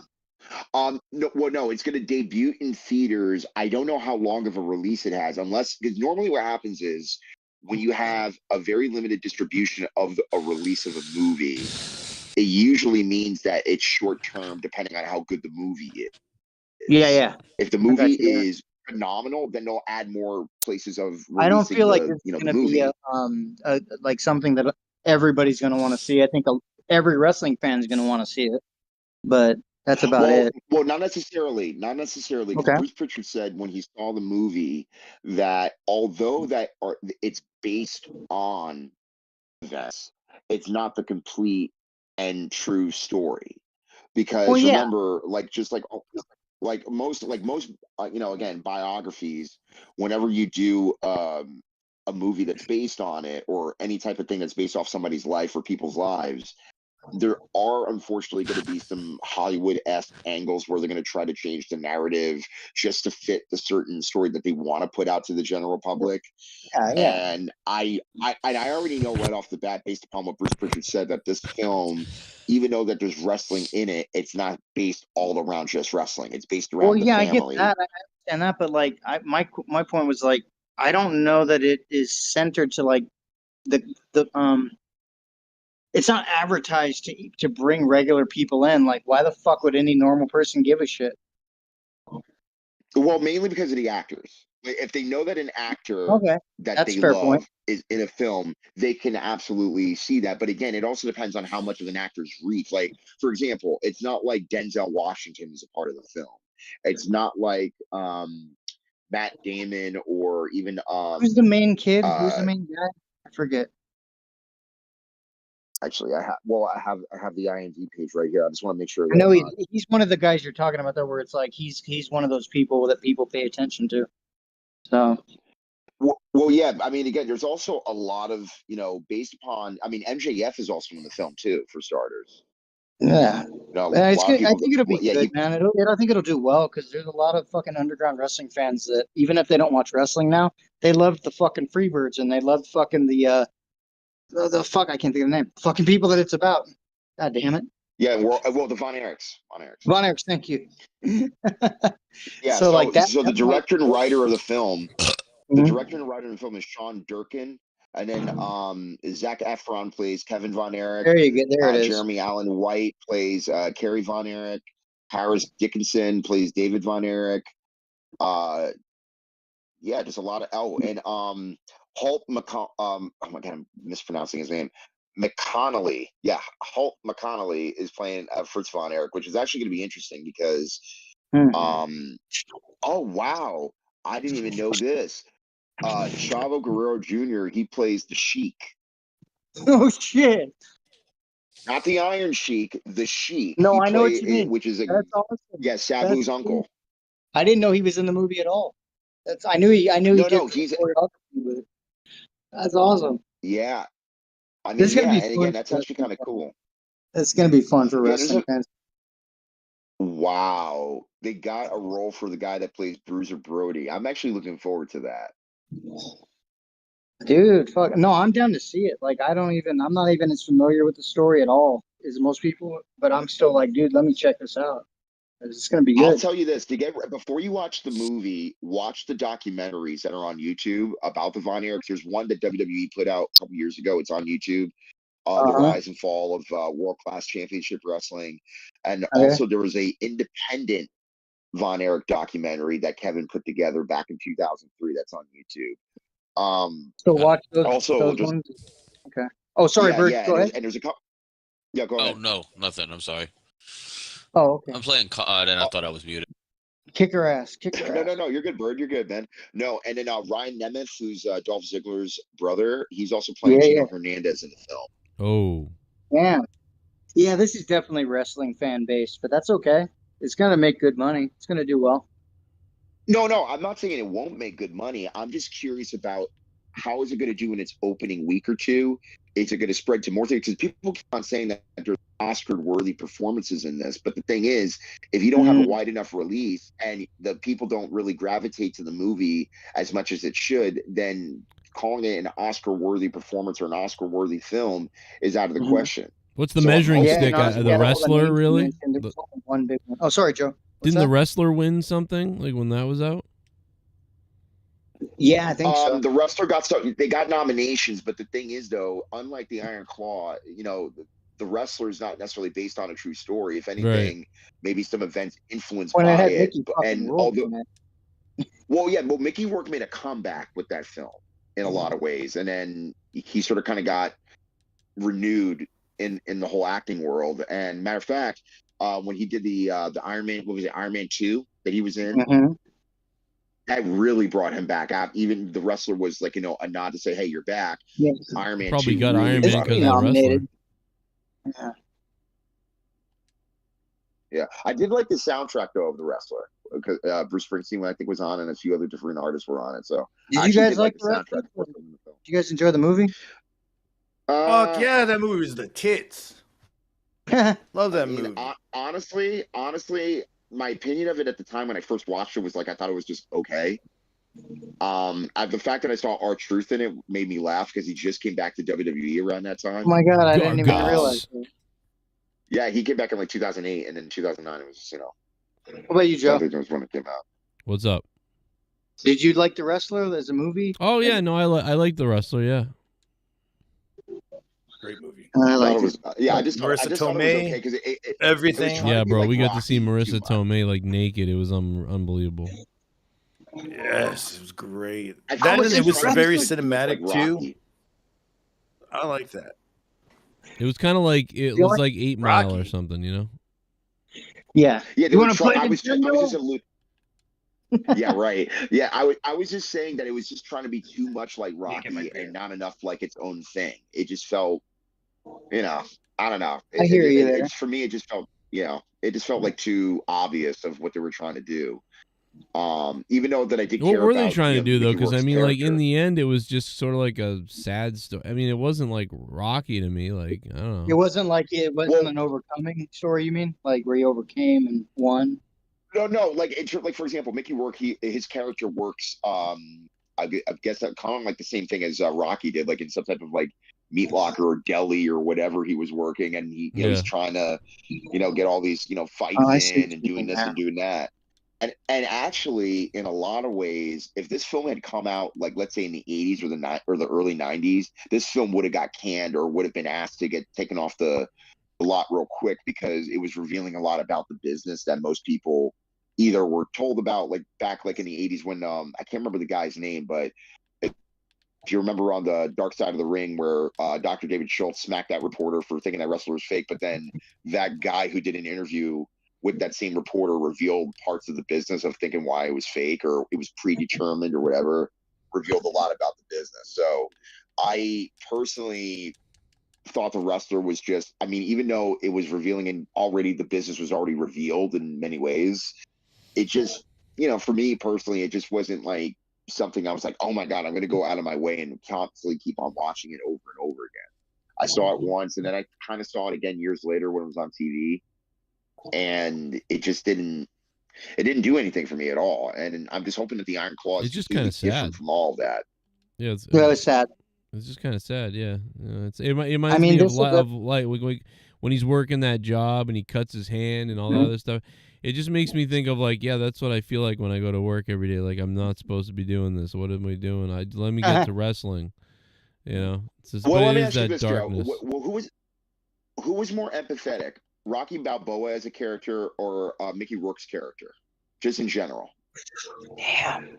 Speaker 16: No, it's going to debut in theaters. I don't know how long of a release it has, unless because normally what happens is when you have a very limited distribution of a release of a movie, it usually means that it's short term, depending on how good the movie is.
Speaker 8: Yeah.
Speaker 16: If the movie is phenomenal, then they'll add more places of releasing
Speaker 8: I don't feel like
Speaker 16: the,
Speaker 8: it's
Speaker 16: you know,
Speaker 8: going
Speaker 16: the
Speaker 8: to
Speaker 16: movie.
Speaker 8: be like something that everybody's going to want to see. I think every wrestling fan is going to want to see it. But that's about it.
Speaker 16: Well, not necessarily. Not necessarily. Because
Speaker 8: Okay.
Speaker 16: Bruce Pritchard said when he saw the movie that although it's based on events, it's not the complete and true story. Because
Speaker 8: Well, yeah.
Speaker 16: remember, like most again, biographies, whenever you do a movie that's based on it or any type of thing that's based off somebody's life or people's lives, there are unfortunately going to be some Hollywood-esque angles where they're going to try to change the narrative just to fit the certain story that they want to put out to the general public.
Speaker 8: Yeah.
Speaker 16: And I already know right off the bat, based upon what Bruce Pritchard said, that this film, even though that there's wrestling in it, it's not based all around just wrestling. It's based around the family.
Speaker 8: I get that. I understand that, but like, my point was like, I don't know that it is centered to like the it's not advertised to bring regular people in. Like, why the fuck would any normal person give a shit?
Speaker 16: Well, mainly because of the actors. If they know that an actor that
Speaker 8: That's
Speaker 16: they
Speaker 8: fair
Speaker 16: love
Speaker 8: point.
Speaker 16: is in a film, they can absolutely see that. But again, it also depends on how much of an actor's reach. Like, for example, it's not like Denzel Washington is a part of the film. It's not like Matt Damon or even
Speaker 8: Who's the main kid? Who's the main guy? I forget.
Speaker 16: Actually, I have the IMDb page right here. I just want to make sure.
Speaker 8: I know he's one of the guys you're talking about, though, where it's like he's one of those people that people pay attention to. So.
Speaker 16: Well, yeah. I mean, again, there's also a lot of based upon. I mean, MJF is also in the film too, for starters.
Speaker 8: Yeah. It's good. I think it'll be
Speaker 16: yeah,
Speaker 8: good, man. I think it'll do well because there's a lot of fucking underground wrestling fans that even if they don't watch wrestling now, they love the fucking Freebirds and they love fucking the fuck, I can't think of the name. Fucking people that it's about. God damn it.
Speaker 16: Yeah, well, the Von Erichs.
Speaker 8: Von Erichs, thank you.
Speaker 16: Yeah,
Speaker 8: so like that.
Speaker 16: So the director and writer of the film, the director and writer of the film is Sean Durkin, and then Zac Efron plays Kevin Von Erich.
Speaker 8: There you go. There it is.
Speaker 16: Jeremy Allen White plays Kerry Von Erich. Harris Dickinson plays David Von Erich. Yeah, just a lot of and Holt oh my god, I'm mispronouncing his name. McConnelly. Yeah, Holt McConnelly is playing Fritz Von Erich, which is actually going to be interesting because oh wow, I didn't even know this. Chavo Guerrero Jr., he plays the Sheik.
Speaker 8: Oh shit.
Speaker 16: Not the Iron Sheik, the Sheik.
Speaker 8: No, I know what you mean.
Speaker 16: Which is
Speaker 8: That's awesome.
Speaker 16: Yeah, Sabu's uncle.
Speaker 8: I didn't know he was in the movie at all. I knew he did. That's awesome.
Speaker 16: Yeah. I mean,
Speaker 8: this is gonna be
Speaker 16: and
Speaker 8: fun.
Speaker 16: again, that's actually kind of cool.
Speaker 8: It's gonna be fun for wrestling fans.
Speaker 16: Wow, they got a role for the guy that plays Bruiser Brody. I'm actually looking forward to that.
Speaker 8: Dude, fuck no, I'm down to see it. Like, I'm not even as familiar with the story at all as most people, but I'm still like, dude, let me check this out. It's gonna be good.
Speaker 16: I'll tell you this: before you watch the movie, watch the documentaries that are on YouTube about the Von Erichs. There's one that WWE put out a couple years ago. It's on YouTube. The rise and fall of World Class Championship Wrestling, and also there was a independent Von Erich documentary that Kevin put together back in 2003. That's on YouTube.
Speaker 8: So watch those.
Speaker 16: Also,
Speaker 8: those ones. Okay. Oh, sorry, Bert. Go ahead.
Speaker 16: And there's a couple. Yeah, go ahead.
Speaker 20: Oh no, nothing. I'm sorry.
Speaker 8: Oh, okay.
Speaker 20: I'm playing COD and I thought I was muted.
Speaker 8: Kick her ass. Kick her ass.
Speaker 16: No, you're good, Bird. You're good, man. No, and then Ryan Nemeth, who's Dolph Ziggler's brother, he's also playing Gino Hernandez in the film.
Speaker 1: Oh.
Speaker 8: Yeah. Yeah, this is definitely wrestling fan based, but that's okay. It's gonna make good money. It's gonna do well.
Speaker 16: No, I'm not saying it won't make good money. I'm just curious about how is it going to do in its opening week or two? Is it going to spread to more things? Because people keep on saying that there's Oscar-worthy performances in this, but the thing is, if you don't have a wide enough release and the people don't really gravitate to the movie as much as it should, then calling it an Oscar-worthy performance or an Oscar-worthy film is out of the question.
Speaker 1: What's the measuring stick? The wrestler, really?
Speaker 8: One big one. Oh, sorry, Joe.
Speaker 1: Didn't the wrestler win something like when that was out?
Speaker 8: Yeah, I think so.
Speaker 16: The wrestler they got nominations, but the thing is, though, unlike the Iron Claw, the wrestler is not necessarily based on a true story. If anything, maybe some events influenced by it. And although, Mickey Rourke made a comeback with that film in a lot of ways, and then he sort of kind of got renewed in the whole acting world. And matter of fact, when he did the Iron Man, what was it, Iron Man 2 that he was in, that really brought him back out. Even the wrestler was like, a nod to say, hey, you're back.
Speaker 8: Yeah.
Speaker 16: Iron Man
Speaker 1: Probably
Speaker 16: 2
Speaker 1: got
Speaker 16: really
Speaker 1: Iron Man
Speaker 16: brought him
Speaker 1: because of the wrestler.
Speaker 8: Yeah.
Speaker 16: Yeah, I did like the soundtrack though of the wrestler because Bruce Springsteen, I think, was on, and a few other different artists were on it. So
Speaker 8: Did
Speaker 16: I
Speaker 8: you
Speaker 16: actually
Speaker 8: guys
Speaker 16: did
Speaker 8: like
Speaker 16: the
Speaker 8: the wrestler?
Speaker 16: soundtrack?
Speaker 8: Did you guys enjoy the movie?
Speaker 21: Fuck yeah, that movie was the tits. Love that movie.
Speaker 16: Honestly, my opinion of it at the time when I first watched it was like I thought it was just okay. The fact that I saw R-Truth in it made me laugh because he just came back to WWE around that time.
Speaker 8: Oh my god, I didn't even realize that.
Speaker 16: Yeah, he came back in like 2008, and then 2009 it was just,
Speaker 8: What about you, Joe?
Speaker 16: I think it was when it came out.
Speaker 1: What's up?
Speaker 8: Did you like The Wrestler as a movie?
Speaker 1: Oh yeah, no, I like the wrestler. Yeah.
Speaker 21: Great movie.
Speaker 8: I liked
Speaker 16: it. I just thought it was okay because
Speaker 21: everything.
Speaker 16: it was
Speaker 1: Yeah,
Speaker 16: to be
Speaker 1: bro,
Speaker 16: like
Speaker 1: we got to
Speaker 16: Rocky
Speaker 1: see Marissa Tomei like naked. It was unbelievable.
Speaker 21: Yes, it was great.
Speaker 16: I
Speaker 21: That
Speaker 16: was
Speaker 21: and it was
Speaker 16: impressed
Speaker 21: very
Speaker 16: with,
Speaker 21: cinematic
Speaker 16: like,
Speaker 21: too.
Speaker 16: Rocky.
Speaker 21: I like that.
Speaker 1: It was kind of like it
Speaker 8: You
Speaker 1: was
Speaker 8: like
Speaker 1: like 8 Mile or something, you know?
Speaker 8: Yeah.
Speaker 16: Yeah,
Speaker 8: You want to play
Speaker 16: I was just
Speaker 8: Nintendo?
Speaker 16: yeah, right. Yeah, I was just saying that it was just trying to be too much like Rocky and not enough like its own thing. It just felt, I don't know.
Speaker 8: I hear you there.
Speaker 16: For me, it just felt, it just felt like too obvious of what they were trying to do. Even though that I did.
Speaker 1: What
Speaker 16: care
Speaker 1: were they
Speaker 16: about,
Speaker 1: trying to do though?
Speaker 16: Mickey
Speaker 1: Because I
Speaker 16: Rourke's
Speaker 1: mean, like
Speaker 16: character.
Speaker 1: in the end, it was just sort of like a sad story. I mean, it wasn't like Rocky to me. Like I don't
Speaker 8: It
Speaker 1: know.
Speaker 8: wasn't an overcoming story, you mean? Like where he overcame and won?
Speaker 16: No. Like for example, Mickey Rourke, his character works. I guess that kind of like the same thing as Rocky did, like in some type of like meat locker or deli or whatever he was working, and he's trying to, get all these fights in and doing this and doing that. And actually, in a lot of ways, if this film had come out like let's say in the 80s or the early 90s, this film would have got canned or would have been asked to get taken off the lot real quick because it was revealing a lot about the business that most people either were told about like back like in the 80s when I can't remember the guy's name, but if you remember on the Dark Side of the Ring where Dr. David Schultz smacked that reporter for thinking that wrestler was fake, but then that guy who did an interview with that same reporter revealed parts of the business of thinking why it was fake or it was predetermined or whatever, revealed a lot about the business. So I personally thought the wrestler was just, I mean, even though it was revealing and already the business was already revealed in many ways, it just, for me personally, it just wasn't like something I was like, oh my God, I'm going to go out of my way and constantly keep on watching it over and over again. I saw it once and then I kind of saw it again years later when it was on TV. And it just didn't do anything for me at all. And I'm just hoping that the Iron Claw is
Speaker 1: It's just
Speaker 16: completely
Speaker 1: kind of
Speaker 16: different
Speaker 1: sad
Speaker 16: from all of that.
Speaker 1: Yeah,
Speaker 8: That was sad.
Speaker 1: It's just kind of sad. Yeah, it reminds me of like when he's working that job and he cuts his hand and all that other stuff. It just makes me think of like, yeah, that's what I feel like when I go to work every day. Like I'm not supposed to be doing this. What am I doing? Let me get to wrestling. It's just,
Speaker 16: Well,
Speaker 1: but
Speaker 16: let me
Speaker 1: it is
Speaker 16: ask you
Speaker 1: that
Speaker 16: this,
Speaker 1: darkness.
Speaker 16: Joe. Who was more empathetic, Rocky Balboa as a character or Mickey Rourke's character, just in general?
Speaker 8: Damn.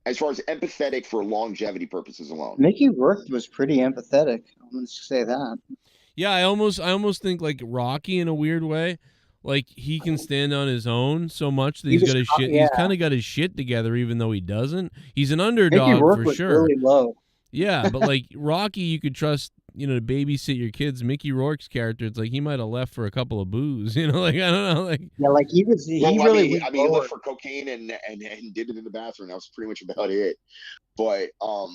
Speaker 16: As far as empathetic for longevity purposes alone.
Speaker 8: Mickey Rourke was pretty empathetic. I'm going to say that.
Speaker 1: Yeah, I almost think like Rocky in a weird way. Like he can stand on his own so much that he's kind of got his shit together, even though he doesn't. He's an underdog
Speaker 8: Mickey Rourke
Speaker 1: for
Speaker 8: was
Speaker 1: sure.
Speaker 8: really low.
Speaker 1: Yeah, but like Rocky, you could trust, to babysit your kids. Mickey Rourke's character, it's like he might have left for a couple of booze, like I don't know, like
Speaker 8: yeah, like he really
Speaker 16: he left for cocaine and did it in the bathroom. That was pretty much about it. But I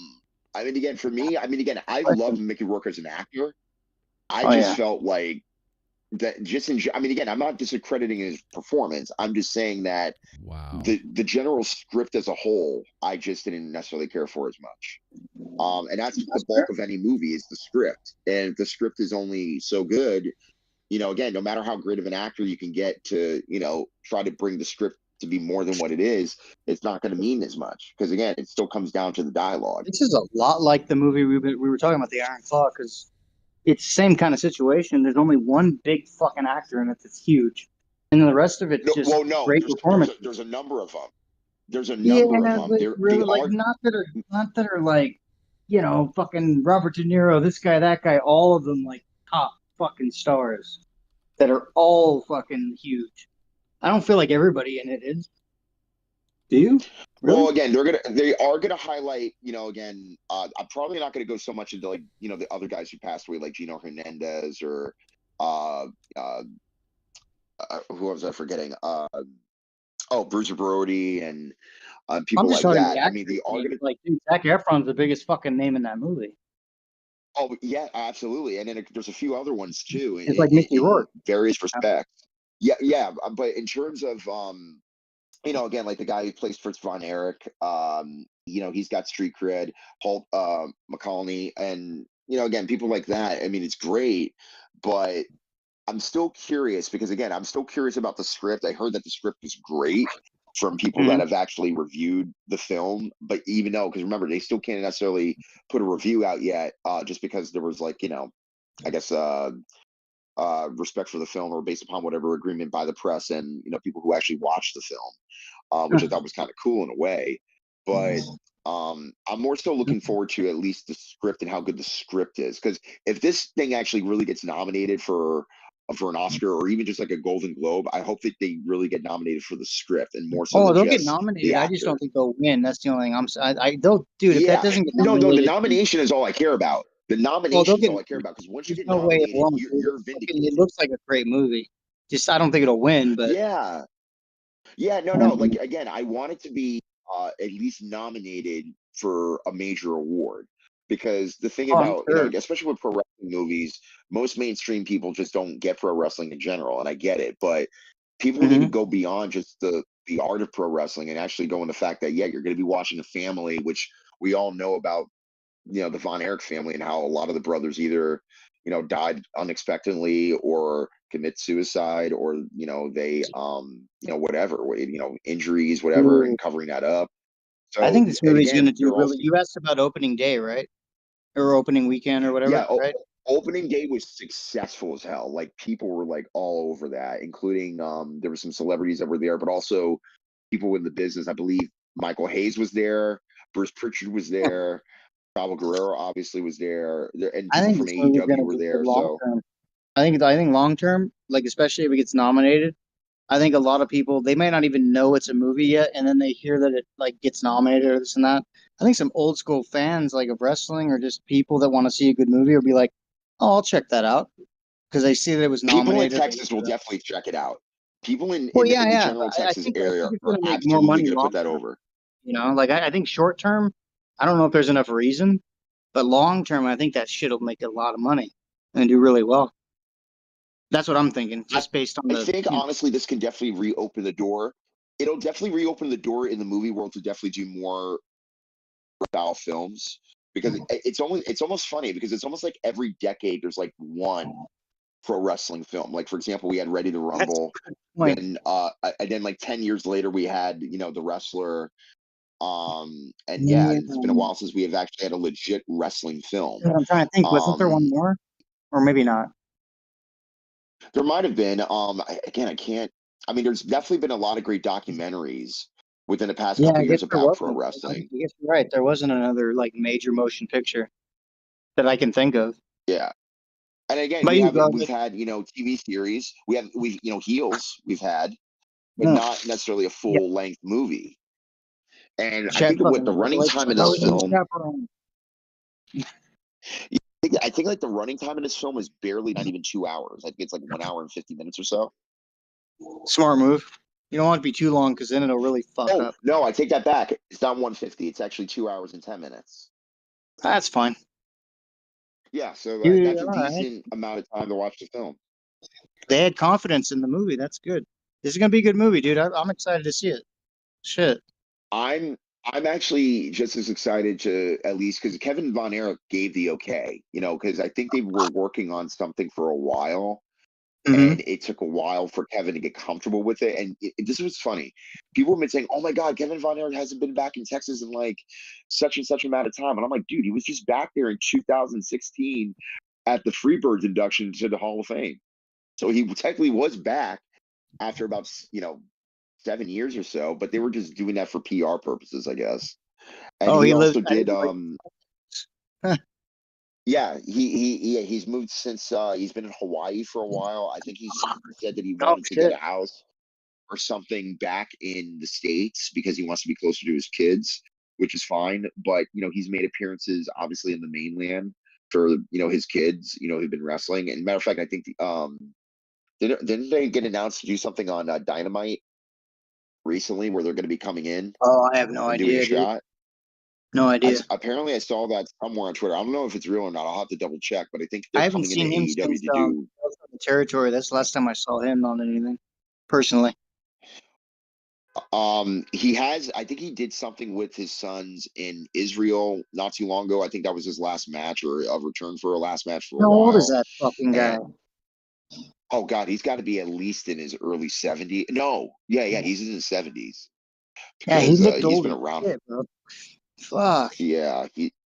Speaker 16: love Mickey Rourke as an actor. I just felt like that I'm not discrediting his performance. I'm just saying that the general script as a whole, I just didn't necessarily care for as much. And that's the bulk of any movie is the script. And if the script is only so good, again, no matter how great of an actor you can get to, try to bring the script to be more than what it is, it's not going to mean as much. Because again, it still comes down to the dialogue.
Speaker 8: This is a lot like the movie we were talking about, the Iron Claw, because it's the same kind of situation. There's only one big fucking actor in it that's huge, and the rest of it's just great performance.
Speaker 16: There's a number of them. There's a number of them.
Speaker 8: But really, not that are like fucking Robert De Niro, this guy, that guy, all of them like top fucking stars that are all fucking huge. I don't feel like everybody in it is. Do you? Really?
Speaker 16: Well, again, they are gonna highlight, again, I'm probably not gonna go so much into like, the other guys who passed away, like Gino Hernandez or who was I forgetting? Bruiser Brody and people
Speaker 8: I'm just
Speaker 16: like
Speaker 8: talking
Speaker 16: that.
Speaker 8: the
Speaker 16: I mean, they are
Speaker 8: actors.
Speaker 16: gonna.
Speaker 8: Like, dude, Zac Efron's the biggest fucking name in that movie.
Speaker 16: Oh yeah, absolutely. And then there's a few other ones too,
Speaker 8: It's like Mickey Rourke.
Speaker 16: various respects. Yeah, yeah. But in terms of again, like the guy who plays Fritz von Erich, he's got street cred. Holt McCallany, and again, people like that. I mean, it's great, but I'm still curious because again, I'm still curious about the script. I heard that the script is great from people that have actually reviewed the film, but even though, because remember, they still can't necessarily put a review out yet, just because there was like, I guess respect for the film or based upon whatever agreement by the press and people who actually watched the film, which I thought was kind of cool in a way. But I'm more so looking forward to at least the script and how good the script is, because if this thing actually really gets nominated for an Oscar or even just like a Golden Globe, I hope that they really get nominated for the script and more so.
Speaker 8: Oh,
Speaker 16: than
Speaker 8: they'll
Speaker 16: just
Speaker 8: get nominated.
Speaker 16: the
Speaker 8: I just don't
Speaker 16: actor.
Speaker 8: think they'll win. That's the only thing they'll, dude. If that doesn't get
Speaker 16: no,
Speaker 8: nominated,
Speaker 16: the nomination is all I care about. The nomination is all I care about, because once you get
Speaker 8: no way it
Speaker 16: nominated,
Speaker 8: won't.
Speaker 16: you're vindicated.
Speaker 8: It looks like a great movie. Just I don't think it'll win, but
Speaker 16: Yeah, no, like again, I want it to be at least nominated for a major award, because the thing about especially with pro wrestling movies, most mainstream people just don't get pro wrestling in general, and I get it, but people need to go beyond just the art of pro wrestling and actually go in the fact that you're going to be watching a family, which we all know about, the Von Erich family, and how a lot of the brothers either died unexpectedly or commit suicide, or they whatever, injuries, whatever, and covering that up. So
Speaker 8: I think this movie's
Speaker 16: again,
Speaker 8: going to do really. You asked about opening day, right? Or opening weekend or whatever, right?
Speaker 16: Opening day was successful as hell. Like people were like all over that, including there were some celebrities that were there, but also people in the business. I believe Michael Hayes was there, Bruce Pritchard was there, Chavo Guerrero obviously was there, and
Speaker 8: I
Speaker 16: people
Speaker 8: think
Speaker 16: from
Speaker 8: this movie's going
Speaker 16: AEW
Speaker 8: to
Speaker 16: were
Speaker 8: do
Speaker 16: there.
Speaker 8: good long
Speaker 16: So
Speaker 8: term. I think long term, like especially if it gets nominated, I think a lot of people they might not even know it's a movie yet, and then they hear that it like gets nominated or this and that. I think some old school fans like of wrestling or just people that want to see a good movie will be like, "Oh, I'll check that out," because they see that it was
Speaker 16: people in
Speaker 8: nominated.
Speaker 16: Texas will definitely check it out. People in
Speaker 8: Well,
Speaker 16: the general
Speaker 8: but
Speaker 16: Texas area
Speaker 8: it's
Speaker 16: are
Speaker 8: going to make more
Speaker 16: absolutely
Speaker 8: money
Speaker 16: going to
Speaker 8: long
Speaker 16: put that
Speaker 8: term.
Speaker 16: over.
Speaker 8: Like I think short term, I don't know if there's enough reason, but long term, I think that shit will make a lot of money and do really well. That's what I'm thinking, just based on
Speaker 16: I think honestly, this can definitely reopen the door. It'll definitely reopen the door in the movie world to definitely do more style films, because it's almost funny, because it's almost like every decade there's like one pro wrestling film. Like for example, we had Ready to Rumble, then and then like 10 years later we had The Wrestler, and it's been a while since we have actually had a legit wrestling film.
Speaker 8: I'm trying to think. Wasn't there one more, or maybe not?
Speaker 16: There might have been. Again, I can't. I mean, there's definitely been a lot of great documentaries within the past couple
Speaker 8: I guess
Speaker 16: years
Speaker 8: there
Speaker 16: about pro
Speaker 8: wasn't.
Speaker 16: wrestling.
Speaker 8: I guess you're right. There wasn't another like major motion picture that I can think of.
Speaker 16: Yeah, and again, we've had TV series. We've Heels. We've had, but not necessarily a full length movie. And I think with the running time in this film, I think like the running time in this film is barely not even 2 hours. I think it's like 1 hour and 50 minutes or so.
Speaker 8: Smart move. You don't want it to be too long, because then it'll really fuck up.
Speaker 16: No, I take that back. It's not 150. It's actually 2 hours and 10 minutes.
Speaker 8: That's fine.
Speaker 16: Yeah, so that's a decent amount of time to watch the film.
Speaker 8: They had confidence in the movie. That's good. This is gonna be a good movie, dude. I'm excited to see it. Shit.
Speaker 16: I'm actually just as excited to, at least because Kevin Von Erich gave the okay, because I think they were working on something for a while, and it took a while for Kevin to get comfortable with it. And this was funny. People have been saying, "Oh my God, Kevin Von Erich hasn't been back in Texas in like such and such amount of time," and I'm like, dude, he was just back there in 2016 at the Freebirds induction to the Hall of Fame, so he technically was back after about 7 years or so, but they were just doing that for PR purposes, I guess. And he also did Yeah, he's moved since he's been in Hawaii for a while. I think he's said that he
Speaker 8: Oh
Speaker 16: wanted to get
Speaker 8: shit.
Speaker 16: a house or something back in the States because he wants to be closer to his kids, which is fine. But he's made appearances obviously in the mainland for his kids, who've been wrestling. And matter of fact, I think didn't they get announced to do something on Dynamite recently where they're going to be coming in
Speaker 8: Oh, I have no
Speaker 16: and doing a
Speaker 8: idea, dude.
Speaker 16: shot?
Speaker 8: No idea.
Speaker 16: Apparently, I saw that somewhere on Twitter. I don't know if it's real or not. I'll have to double check, but I think
Speaker 8: I
Speaker 16: they're
Speaker 8: haven't
Speaker 16: coming
Speaker 8: seen
Speaker 16: into
Speaker 8: him
Speaker 16: AEW
Speaker 8: since
Speaker 16: to do.
Speaker 8: the territory. That's the last time I saw him on anything, personally.
Speaker 16: He has. I think he did something with his sons in Israel not too long ago. I think that was his last match or a return for a last match for a
Speaker 8: How
Speaker 16: while.
Speaker 8: old is that fucking guy?
Speaker 16: Oh God, he's got to be at least in his early 70s. No, yeah, he's in his 70s.
Speaker 8: Yeah, he
Speaker 16: Because
Speaker 8: looked
Speaker 16: he's
Speaker 8: old
Speaker 16: been
Speaker 8: as
Speaker 16: around.
Speaker 8: shit, bro. Fuck.
Speaker 16: Yeah,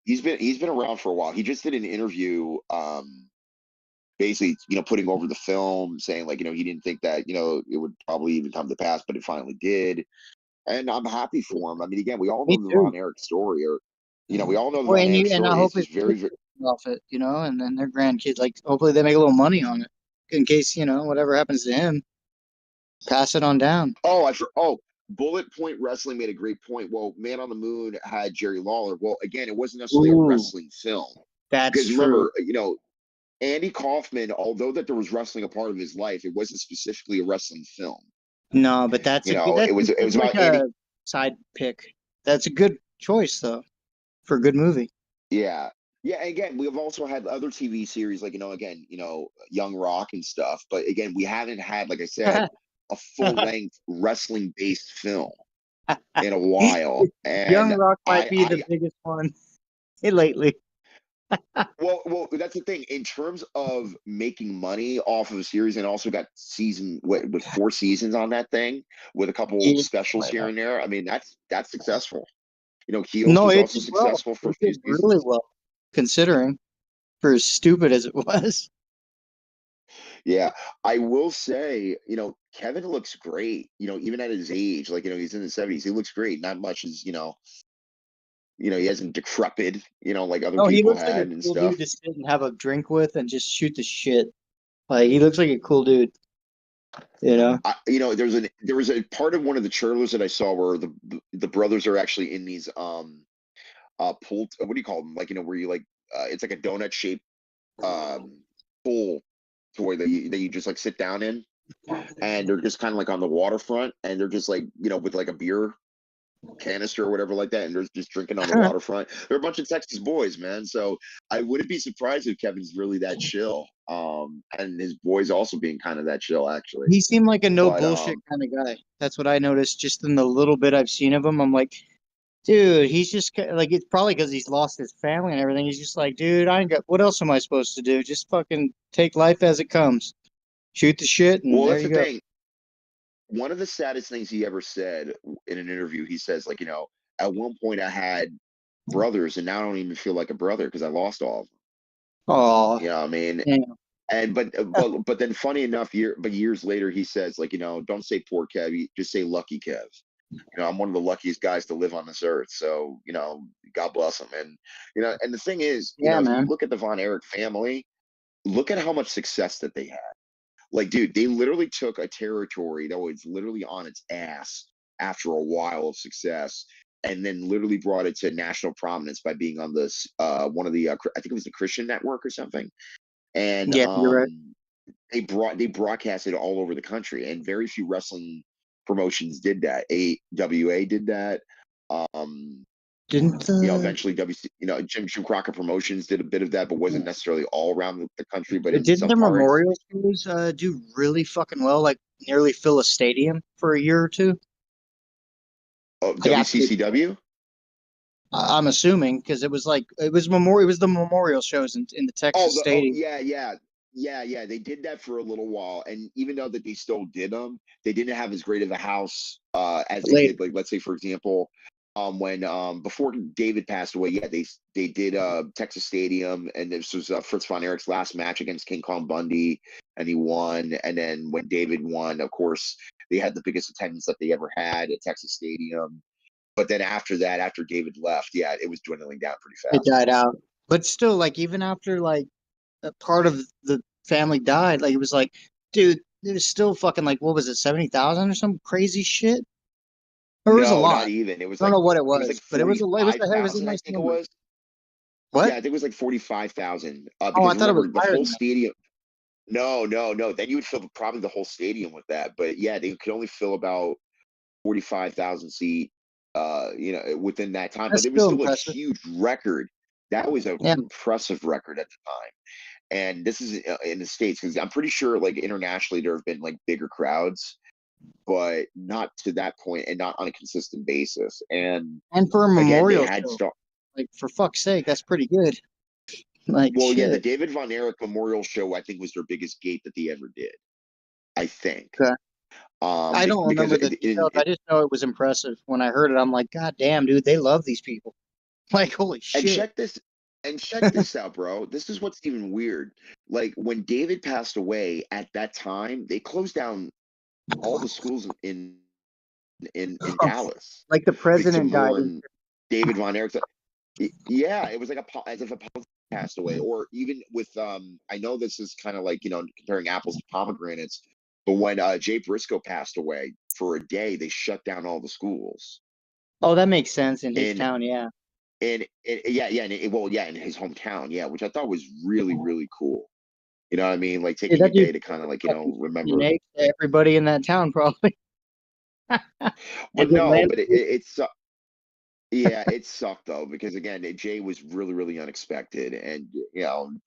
Speaker 16: he's been around for a while. He just did an interview, basically, putting over the film, saying like, he didn't think that, it would probably even come to pass, but it finally did. And I'm happy for him. I mean, again, we all
Speaker 8: Me
Speaker 16: know the
Speaker 8: too.
Speaker 16: Von Erich story, or we all know the
Speaker 8: Well,
Speaker 16: Von Erich
Speaker 8: and I
Speaker 16: story.
Speaker 8: hope
Speaker 16: It's just
Speaker 8: it's
Speaker 16: very, very.
Speaker 8: off it, and then their grandkids, like, hopefully they make a little money on it, in case whatever happens to him, pass it on down.
Speaker 16: Bullet Point Wrestling made a great point. Well, Man on the Moon had Jerry Lawler. Well, again, it wasn't necessarily a wrestling film.
Speaker 8: That's
Speaker 16: because
Speaker 8: true.
Speaker 16: remember, Andy Kaufman, although that there was wrestling a part of his life, it wasn't specifically a wrestling film.
Speaker 8: No, but that's
Speaker 16: it was
Speaker 8: like
Speaker 16: about Andy.
Speaker 8: a side pick. That's a good choice though, for a good movie.
Speaker 16: Yeah. Yeah, again, we've also had other TV series like, Young Rock and stuff. But again, we haven't had, like I said, a full-length wrestling-based film in a while. And
Speaker 8: Young Rock might be the biggest one lately.
Speaker 16: well, that's the thing. In terms of making money off of a series, and also got with 4 seasons on that thing, with a couple specials here and there. I mean, that's successful. Heels was also successful for a few seasons.
Speaker 8: Really well, considering for as stupid as it was.
Speaker 16: Yeah, I will say, Kevin looks great. Even at his age, like he's in his 70s, he looks great. Not much as he hasn't decrepit, like other
Speaker 8: He
Speaker 16: people
Speaker 8: looks like a
Speaker 16: had and
Speaker 8: cool
Speaker 16: stuff.
Speaker 8: dude to sit and have a drink with and just shoot the shit. Like, he looks like a cool dude.
Speaker 16: There was a part of one of the trailers that I saw where the brothers are actually in these pool. What do you call them? Like where you like it's like a donut shaped pool toy that you just like sit down in, and they're just kind of like on the waterfront, and they're just like with like a beer canister or whatever like that, and they're just drinking on the waterfront. They're a bunch of Texas boys, man. So I wouldn't be surprised if Kevin's really that chill, and his boys also being kind of that chill actually.
Speaker 8: He seemed like a no bullshit kind of guy. That's what I noticed just in the little bit I've seen of him. I'm like, dude, he's just like, it's probably because he's lost his family and everything. He's just like, dude, I ain't got, what else am I supposed to do? Just fucking take life as it comes, shoot the shit, and there
Speaker 16: that's
Speaker 8: you
Speaker 16: the
Speaker 8: go.
Speaker 16: thing. One of the saddest things he ever said in an interview, he says, like, at one point I had brothers, and now I don't even feel like a brother because I lost all of them.
Speaker 8: Oh,
Speaker 16: you know what I mean?
Speaker 8: Yeah.
Speaker 16: And but then, funny enough, years later, he says, like, don't say poor Kev, just say lucky Kev. I'm one of the luckiest guys to live on this earth. So, God bless him. And and the thing is, if you look at the Von Erich family, look at how much success that they had. Like, dude, they literally took a territory that was literally on its ass after a while of success, and then literally brought it to national prominence by being on this one of the I think it was the Christian Network or something. And
Speaker 8: Yeah, you're right.
Speaker 16: they broadcasted all over the country, and very few wrestling promotions did that. AWA did that.
Speaker 8: Didn't
Speaker 16: eventually Jim Crockett Promotions did a bit of that, but wasn't necessarily all around the country, but in
Speaker 8: didn't
Speaker 16: some
Speaker 8: the
Speaker 16: parts.
Speaker 8: memorial shows do really fucking well? Like, nearly fill a stadium for a year or two.
Speaker 16: Oh, WCCW.
Speaker 8: I'm assuming because it was the memorial shows in the Texas stadium.
Speaker 16: Yeah. They did that for a little while, and even though that they still did them, they didn't have as great of a house as they did. Like, let's say, for example, when before David passed away, they did Texas Stadium, and this was Fritz Von Erich's last match against King Kong Bundy, and he won. And then when David won, of course, they had the biggest attendance that they ever had at Texas Stadium. But then after that, after David left, it was dwindling down pretty fast.
Speaker 8: It died out. But still, like even after like a part of the family died, like it was like, dude, it was still fucking like what was it, 70,000 or some crazy shit? Or it was a
Speaker 16: No,
Speaker 8: lot.
Speaker 16: not even. It was
Speaker 8: I don't
Speaker 16: like
Speaker 8: know what it
Speaker 16: it was like
Speaker 8: was, but it was a
Speaker 16: 45,000, I
Speaker 8: nice
Speaker 16: think it
Speaker 8: number.
Speaker 16: was.
Speaker 8: What?
Speaker 16: Yeah, I think it was like 45,000.
Speaker 8: Oh,
Speaker 16: Because
Speaker 8: I thought it was
Speaker 16: remember the
Speaker 8: higher
Speaker 16: whole
Speaker 8: than that.
Speaker 16: stadium. No, no, no. Then you would fill probably the whole stadium with that. But yeah, they could only fill about 45,000 seat. Within that time.
Speaker 8: That's
Speaker 16: But it was
Speaker 8: still
Speaker 16: still a
Speaker 8: impressive.
Speaker 16: huge record. That was an
Speaker 8: Yeah.
Speaker 16: impressive record at the time. And this is in the States because I'm pretty sure like internationally there have been like bigger crowds, but not to that point and not on a consistent basis. And
Speaker 8: And for a
Speaker 16: again, they
Speaker 8: memorial
Speaker 16: had
Speaker 8: show, like for fuck's sake, that's pretty good. Like
Speaker 16: well, yeah, the
Speaker 8: shit.
Speaker 16: David Von Erich Memorial Show I think was their biggest gate that they ever did. I think.
Speaker 8: Okay. I don't
Speaker 16: Because
Speaker 8: remember the details. I just know it was impressive. When I heard it, I'm like, God damn, dude, they love these people. Like, holy shit.
Speaker 16: And check this out, bro. This is what's even weird. Like when David passed away at that time, they closed down all the schools in Dallas.
Speaker 8: Like the president
Speaker 16: to
Speaker 8: died.
Speaker 16: mourn David Von Erich. Yeah, it was like as if a politician passed away, or even with I know this is kind of like comparing apples to pomegranates, but when Jay Briscoe passed away for a day, they shut down all the schools.
Speaker 8: Oh, that makes sense in his town, yeah.
Speaker 16: And in his hometown, yeah, which I thought was really, really cool. You know what I mean? Like taking a day to kind of like remember.
Speaker 8: Everybody in that town probably.
Speaker 16: But no, but it's yeah, it sucked though because again, Jay was really, really unexpected, and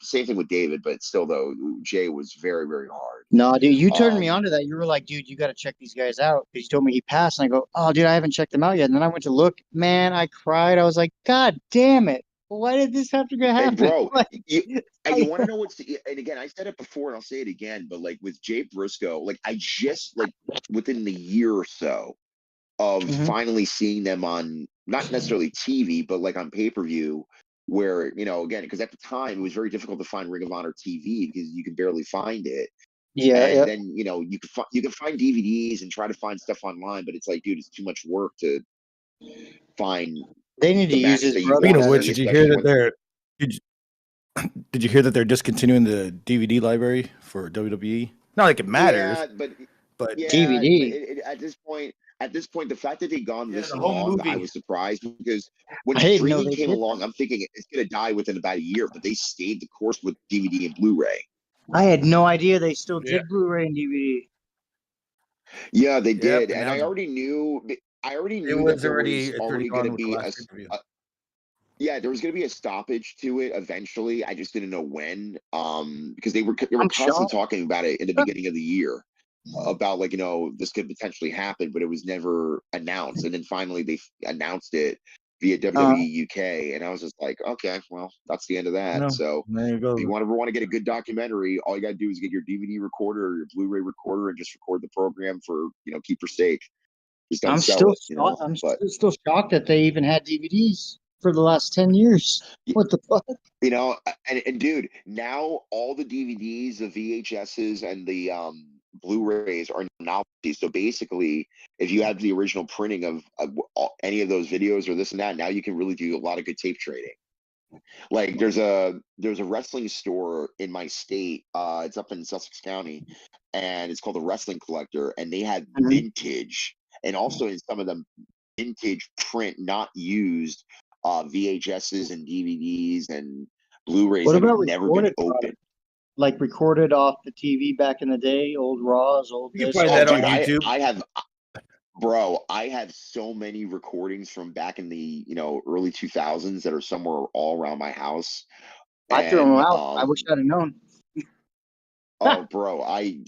Speaker 16: same thing with David, but still though, Jay was very, very hard.
Speaker 8: No, dude, you turned me on to that. You were like, dude, you got to check these guys out. Because you told me he passed, and I go, oh, dude, I haven't checked them out yet. And then I went to look, man, I cried. I was like, God damn it. Why did this have to happen?
Speaker 16: And bro, you want to know what's and again, I said it before and I'll say it again, but like with Jay Briscoe, like I just like within the year or so of finally seeing them on not necessarily TV, but like on pay-per-view, where again, because at the time it was very difficult to find Ring of Honor TV because you could barely find it.
Speaker 8: Yeah,
Speaker 16: and then you can find DVDs and try to find stuff online, but it's like, dude, it's too much work to find.
Speaker 8: They need to use his brother.
Speaker 21: Speaking of which, did you hear that did you hear that they're discontinuing the DVD library for WWE? Not like it matters,
Speaker 16: yeah, but
Speaker 8: DVD.
Speaker 16: At this point, the fact that they'd gone this long, I was surprised because when
Speaker 8: I didn't know
Speaker 16: streaming
Speaker 8: they
Speaker 16: came
Speaker 8: did
Speaker 16: along, I'm thinking it's gonna die within about a year, but they stayed the course with DVD and Blu-ray.
Speaker 8: I had no idea they still did Blu-ray and DVD.
Speaker 16: Yeah, they did, and I already knew. That there was already going to be there was going to be a stoppage to it eventually. I just didn't know when, because they were constantly talking about it in the beginning of the year about like this could potentially happen, but it was never announced, and then finally they announced it via WWE UK, and I was just like, okay, well, that's the end of that. So if you ever want to get a good documentary, all you got to do is get your DVD recorder or your Blu-ray recorder and just record the program for keeper's sake. Just don't sell it.
Speaker 8: I'm still shocked that they even had DVDs for the last 10 years. What the fuck?
Speaker 16: And dude, now all the DVDs, the VHSs, and the Blu-rays are novelties. So basically, if you have the original printing of any of those videos or this and that, now you can really do a lot of good tape trading. Like there's a wrestling store in my state. It's up in Sussex County, and it's called the Wrestling Collector, and they had vintage, and also in some of them vintage print, not used VHSs and DVDs and Blu-rays that have never been opened.
Speaker 8: Like recorded off the TV back in the day, old Raws, old this.
Speaker 21: Find that on YouTube.
Speaker 16: I have so many recordings from back in the early 2000s that are somewhere all around my house.
Speaker 8: I threw them out. I wish I'd have known.
Speaker 16: Oh, bro, I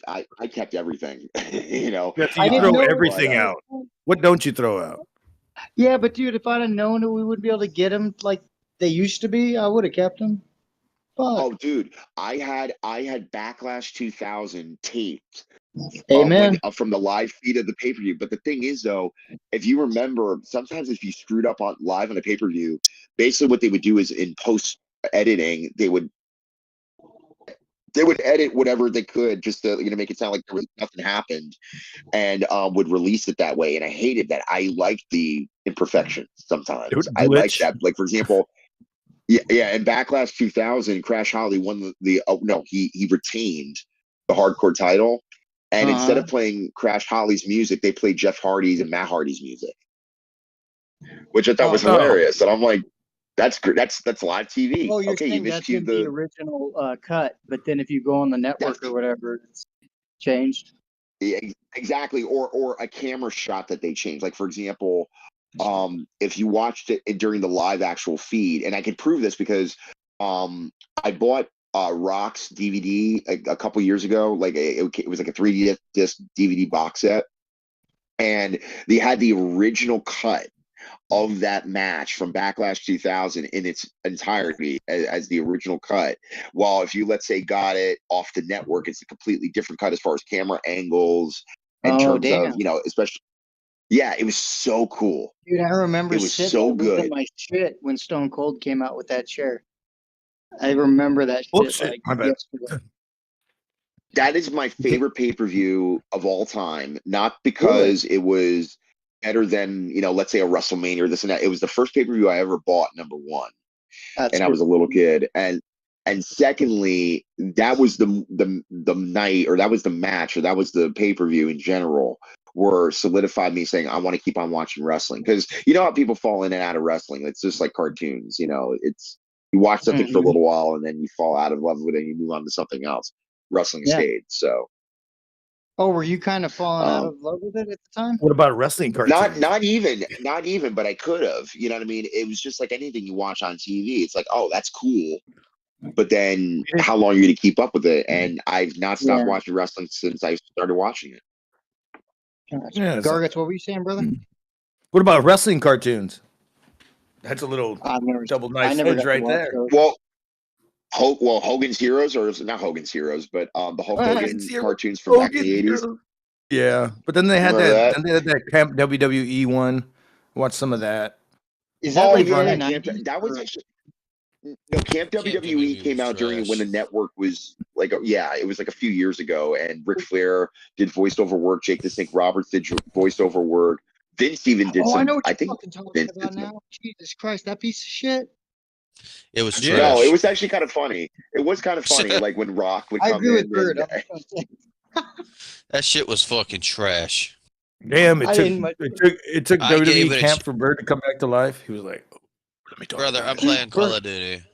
Speaker 16: kept everything.
Speaker 21: Yeah, so you throw everything out. What don't you throw out?
Speaker 8: Yeah, but dude, if I'd have known that we would be able to get them like they used to be, I would have kept them. Fuck.
Speaker 16: Oh, dude, I had Backlash 2000 taped.
Speaker 8: Amen.
Speaker 16: From the live feed of the pay-per-view. But the thing is, though, if you remember, sometimes if you screwed up on live on a pay-per-view, basically what they would do is in post editing, they would edit whatever they could just to make it sound like there was nothing happened, and would release it that way. And I hated that. I liked the imperfections sometimes. I like that. Like for example, Yeah. In Backlash 2000, Crash Holly won the no, he retained the hardcore title, and instead of playing Crash Holly's music, they played Jeff Hardy's and Matt Hardy's music, which I thought was hilarious. And I'm like, that's great. That's live TV.
Speaker 8: Oh, you're
Speaker 16: Okay, you
Speaker 8: saying
Speaker 16: missed
Speaker 8: that's in the original cut, but then if you go on the network or whatever, it's changed.
Speaker 16: Yeah, exactly, or a camera shot that they changed. Like for example, if you watched it during the live actual feed, and I could prove this because I bought Rock's DVD a couple years ago. Like it was like a 3D disc DVD box set, and they had the original cut of that match from Backlash 2000 in its entirety as the original cut. While if you, let's say, got it off the network, it's a completely different cut as far as camera angles in terms of, especially. Yeah, it was so cool.
Speaker 8: Dude, I remember
Speaker 16: it was
Speaker 8: sitting
Speaker 16: so
Speaker 8: losing
Speaker 16: good.
Speaker 8: my shit when Stone Cold came out with that chair. I remember that shit. Like,
Speaker 21: my bad.
Speaker 8: yesterday.
Speaker 16: That is my favorite pay-per-view of all time, not because it was better than, let's say a WrestleMania or this and that. It was the first pay-per-view I ever bought, number one. I was a little kid. And secondly, that was the night, or that was the match, or that was the pay-per-view in general, were solidified me saying, I want to keep on watching wrestling. Because you know how people fall in and out of wrestling. It's just like cartoons, it's, you watch something for a little while and then you fall out of love with it and you move on to something else. Wrestling stayed, so.
Speaker 8: Oh, were you kind of falling out of love with it at the time?
Speaker 21: What about wrestling cartoons?
Speaker 16: Not even, but I could have. You know what I mean? It was just like anything you watch on TV. It's like, oh, that's cool. But then how long are you going to keep up with it? And I've not stopped watching wrestling since I started watching it.
Speaker 21: Yeah,
Speaker 8: Gargats, what were you saying, brother?
Speaker 21: What about wrestling cartoons? That's a little double knife edge right there.
Speaker 16: Well, Hogan's Heroes, or not Hogan's Heroes, but the Hulk Hogan cartoons from back in the 80s.
Speaker 21: Yeah, but then they had that. Then they had that Camp WWE one. Watch some of that.
Speaker 8: Is that
Speaker 16: that was actually no Camp WWE came out during when the network was like it was like a few years ago, and Ric Flair did voiceover work. Jake the Snake Roberts did voiceover work. Vince even did some.
Speaker 8: I know what
Speaker 16: I think
Speaker 8: you're talking about now. Jesus Christ, that piece of shit.
Speaker 20: It was trash.
Speaker 16: No, it was actually kind of funny. It was kind of funny, like when Rock would come in.
Speaker 8: I agree with Bird.
Speaker 20: That shit was fucking trash.
Speaker 21: Damn, it took WWE camp for Bird to come back to life. He was like, let me talk.
Speaker 20: Brother, I'm playing Call of Duty.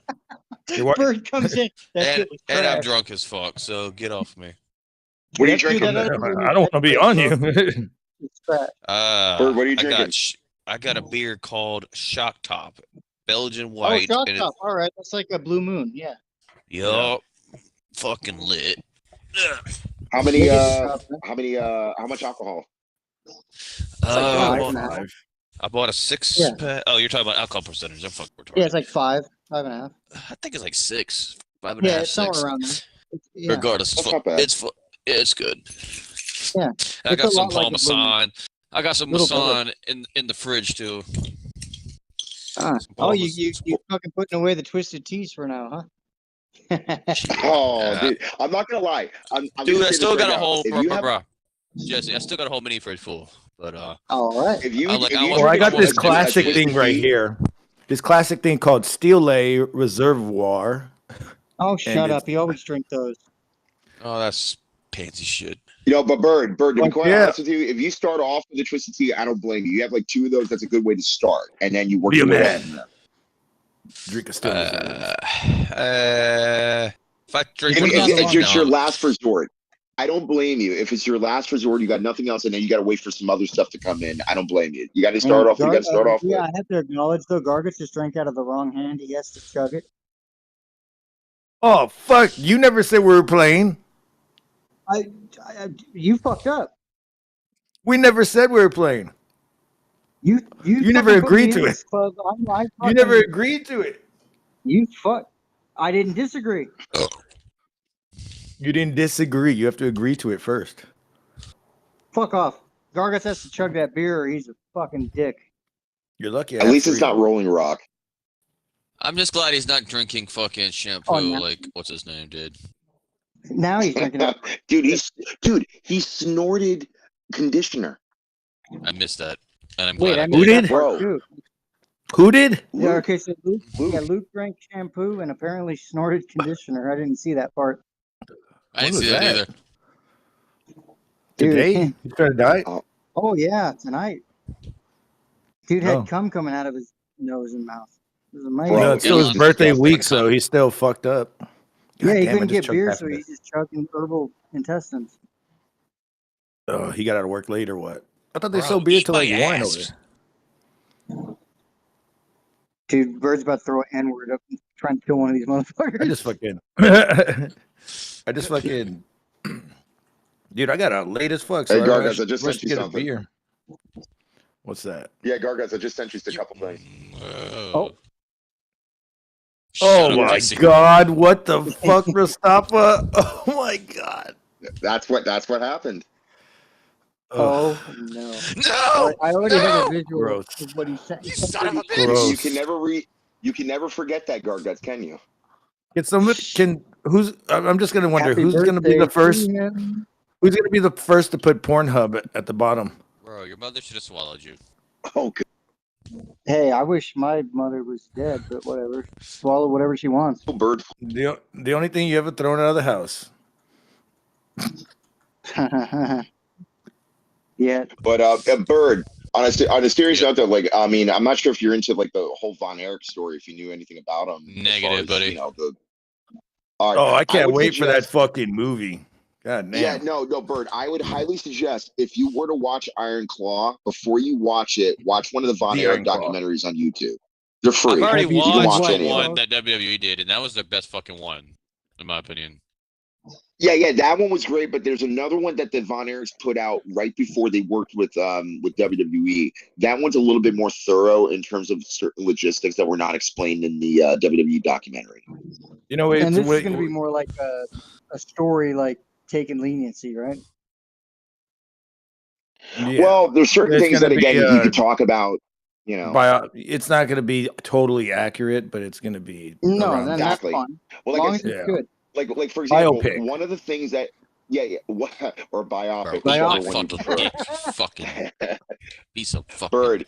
Speaker 8: Bird comes in.
Speaker 20: And I'm drunk as fuck, so get off me.
Speaker 16: What are you drinking?
Speaker 21: I don't want to be on you.
Speaker 16: Bird, what are you drinking?
Speaker 20: I got a beer called Shock Top. Belgian white.
Speaker 8: Oh, Shock Top. All right. That's like a Blue Moon. Yeah.
Speaker 20: Yup. Fucking lit.
Speaker 16: How many? How much alcohol?
Speaker 20: I bought a 6-pack. Oh, you're talking about alcohol percentage. I'm fucking retarded.
Speaker 8: Yeah, it's like 5.5.
Speaker 20: I think it's like 6. 5.5.
Speaker 8: Yeah, it's somewhere around there.
Speaker 20: Regardless, it's good.
Speaker 8: Yeah.
Speaker 20: I got some Parmesan. I got some Parmesan in the fridge too.
Speaker 8: Oh, you fucking putting away the twisted teas for now, huh?
Speaker 16: Dude, I'm not gonna lie.
Speaker 20: Dude, I still got a whole, bro. Jesse, I still got a whole mini fridge full. But
Speaker 8: all right.
Speaker 21: I got this classic thing right here. This classic thing called Steel Reservoir.
Speaker 8: Oh, shut up! You always drink those.
Speaker 20: Oh, that's pansy shit.
Speaker 16: But Bird, to be quite honest with you, if you start off with a twisted tea, I don't blame you. You have like 2 of those. That's a good way to start, and then you work your way up.
Speaker 21: Drink a Steel Reserve.
Speaker 20: If I drink,
Speaker 16: if it's your last resort, I don't blame you. If it's your last resort, you got nothing else, and then you got to wait for some other stuff to come in. I don't blame you. You got to start off. You got to start off.
Speaker 8: Yeah, I have to acknowledge though, Gargats just drank out of the wrong hand. He has to chug it.
Speaker 21: Oh fuck! You never said we were playing.
Speaker 8: You fucked up.
Speaker 21: We never said we were playing.
Speaker 8: You
Speaker 21: never agreed to it. You never agreed to it.
Speaker 8: I didn't disagree.
Speaker 21: You didn't disagree. You have to agree to it first.
Speaker 8: Fuck off. Gargats has to chug that beer or he's a fucking dick.
Speaker 21: You're lucky.
Speaker 16: At least it's not Rolling Rock.
Speaker 20: I'm just glad he's not drinking fucking shampoo like what's his name did.
Speaker 8: Now he's drinking it.
Speaker 16: Dude, he snorted conditioner.
Speaker 20: I missed that. And I'm
Speaker 8: Wait,
Speaker 20: glad
Speaker 8: who did?
Speaker 16: Bro.
Speaker 21: Who did?
Speaker 8: Yeah, okay, so Luke drank shampoo and apparently snorted conditioner. I didn't see that part.
Speaker 20: I didn't see that either.
Speaker 21: Today?
Speaker 8: Dude.
Speaker 21: He's trying to die?
Speaker 8: Oh, yeah, tonight. Dude had
Speaker 21: Oh.
Speaker 8: cum coming out of his nose and mouth. It was amazing.
Speaker 21: No, it's still his birthday week, so he's still fucked up.
Speaker 8: Yeah, he
Speaker 21: damn, I
Speaker 8: couldn't
Speaker 21: just
Speaker 8: get
Speaker 21: choked
Speaker 8: beer,
Speaker 21: half
Speaker 8: so
Speaker 21: of it.
Speaker 8: he's just chugging herbal intestines.
Speaker 21: Oh, he got out of work late or what? I thought they
Speaker 20: Bro,
Speaker 21: sold beer
Speaker 20: eat
Speaker 21: till like
Speaker 20: my
Speaker 21: 1
Speaker 20: ass.
Speaker 21: over there.
Speaker 8: Dude, Bird's about to throw an N-word up and trying to kill one of these motherfuckers.
Speaker 21: I just fucking, dude, I got out late as fuck. So
Speaker 16: Hey,
Speaker 21: I
Speaker 16: Gargas,
Speaker 21: rushed-
Speaker 16: I just
Speaker 21: rushed
Speaker 16: sent you
Speaker 21: to get a
Speaker 16: something.
Speaker 21: beer. What's that?
Speaker 16: Yeah, Gargas, I just sent you a couple things.
Speaker 8: Oh.
Speaker 21: Oh
Speaker 20: up,
Speaker 21: my
Speaker 20: Jesse.
Speaker 21: god, what the fuck, Mustafa? Oh my god.
Speaker 16: That's what happened.
Speaker 8: Oh, no.
Speaker 20: No!
Speaker 8: I already have a visual
Speaker 21: Gross.
Speaker 8: of what he said.
Speaker 20: You son of a bitch!
Speaker 21: Gross.
Speaker 16: You can never forget that, Gargas, can you?
Speaker 21: I'm just gonna wonder
Speaker 8: Happy
Speaker 21: who's gonna be the
Speaker 8: birthday
Speaker 21: first.
Speaker 8: to him.
Speaker 21: Who's gonna be the first to put Pornhub at the bottom?
Speaker 20: Bro, your mother should have swallowed you.
Speaker 16: Oh, good.
Speaker 8: Hey, I wish my mother was dead, but whatever. Swallow whatever she wants.
Speaker 16: Bird.
Speaker 21: The only thing you ever thrown out of the house.
Speaker 8: Yeah.
Speaker 16: But Bird, on a serious note, though, like, I mean, I'm not sure if you're into like the whole Von Erich story, if you knew anything about him.
Speaker 20: Negative, buddy.
Speaker 16: You know,
Speaker 21: Oh, I can't
Speaker 16: would
Speaker 21: wait for that
Speaker 16: suggest-
Speaker 21: fucking movie. God damn.
Speaker 16: Yeah, no, Bird. I would highly suggest if you were to watch Iron Claw, before you watch it, watch one of the Von
Speaker 21: The
Speaker 16: Erich
Speaker 21: Iron Claw.
Speaker 16: documentaries on YouTube. They're free.
Speaker 20: I've already
Speaker 16: You can watch
Speaker 20: watched
Speaker 16: any
Speaker 20: the
Speaker 16: of them.
Speaker 20: one that WWE did, and that was their best fucking one, in my opinion.
Speaker 16: Yeah, that one was great, but there's another one that the Von Erichs put out right before they worked with WWE. That one's a little bit more thorough in terms of certain logistics that were not explained in the WWE documentary.
Speaker 21: You know,
Speaker 8: And this is going to be more like a story, like taking leniency, right?
Speaker 21: Yeah.
Speaker 16: Well, there's certain
Speaker 21: It's
Speaker 16: things
Speaker 21: gonna
Speaker 16: that again
Speaker 21: be,
Speaker 16: you could talk about. You know,
Speaker 21: it's not going to be totally accurate, but it's going to be
Speaker 8: No,
Speaker 21: around
Speaker 8: then
Speaker 21: there.
Speaker 8: that's fine.
Speaker 16: Well,
Speaker 8: As
Speaker 16: like
Speaker 8: long
Speaker 16: I
Speaker 8: as
Speaker 16: said-
Speaker 8: it's good.
Speaker 16: like for example,
Speaker 21: Biopic.
Speaker 16: one of the things that or biopic,
Speaker 20: Bro,
Speaker 16: whichever
Speaker 20: my
Speaker 16: one you
Speaker 20: fucking
Speaker 16: prefer.
Speaker 20: dick, you fucking piece of fucking
Speaker 16: Bird.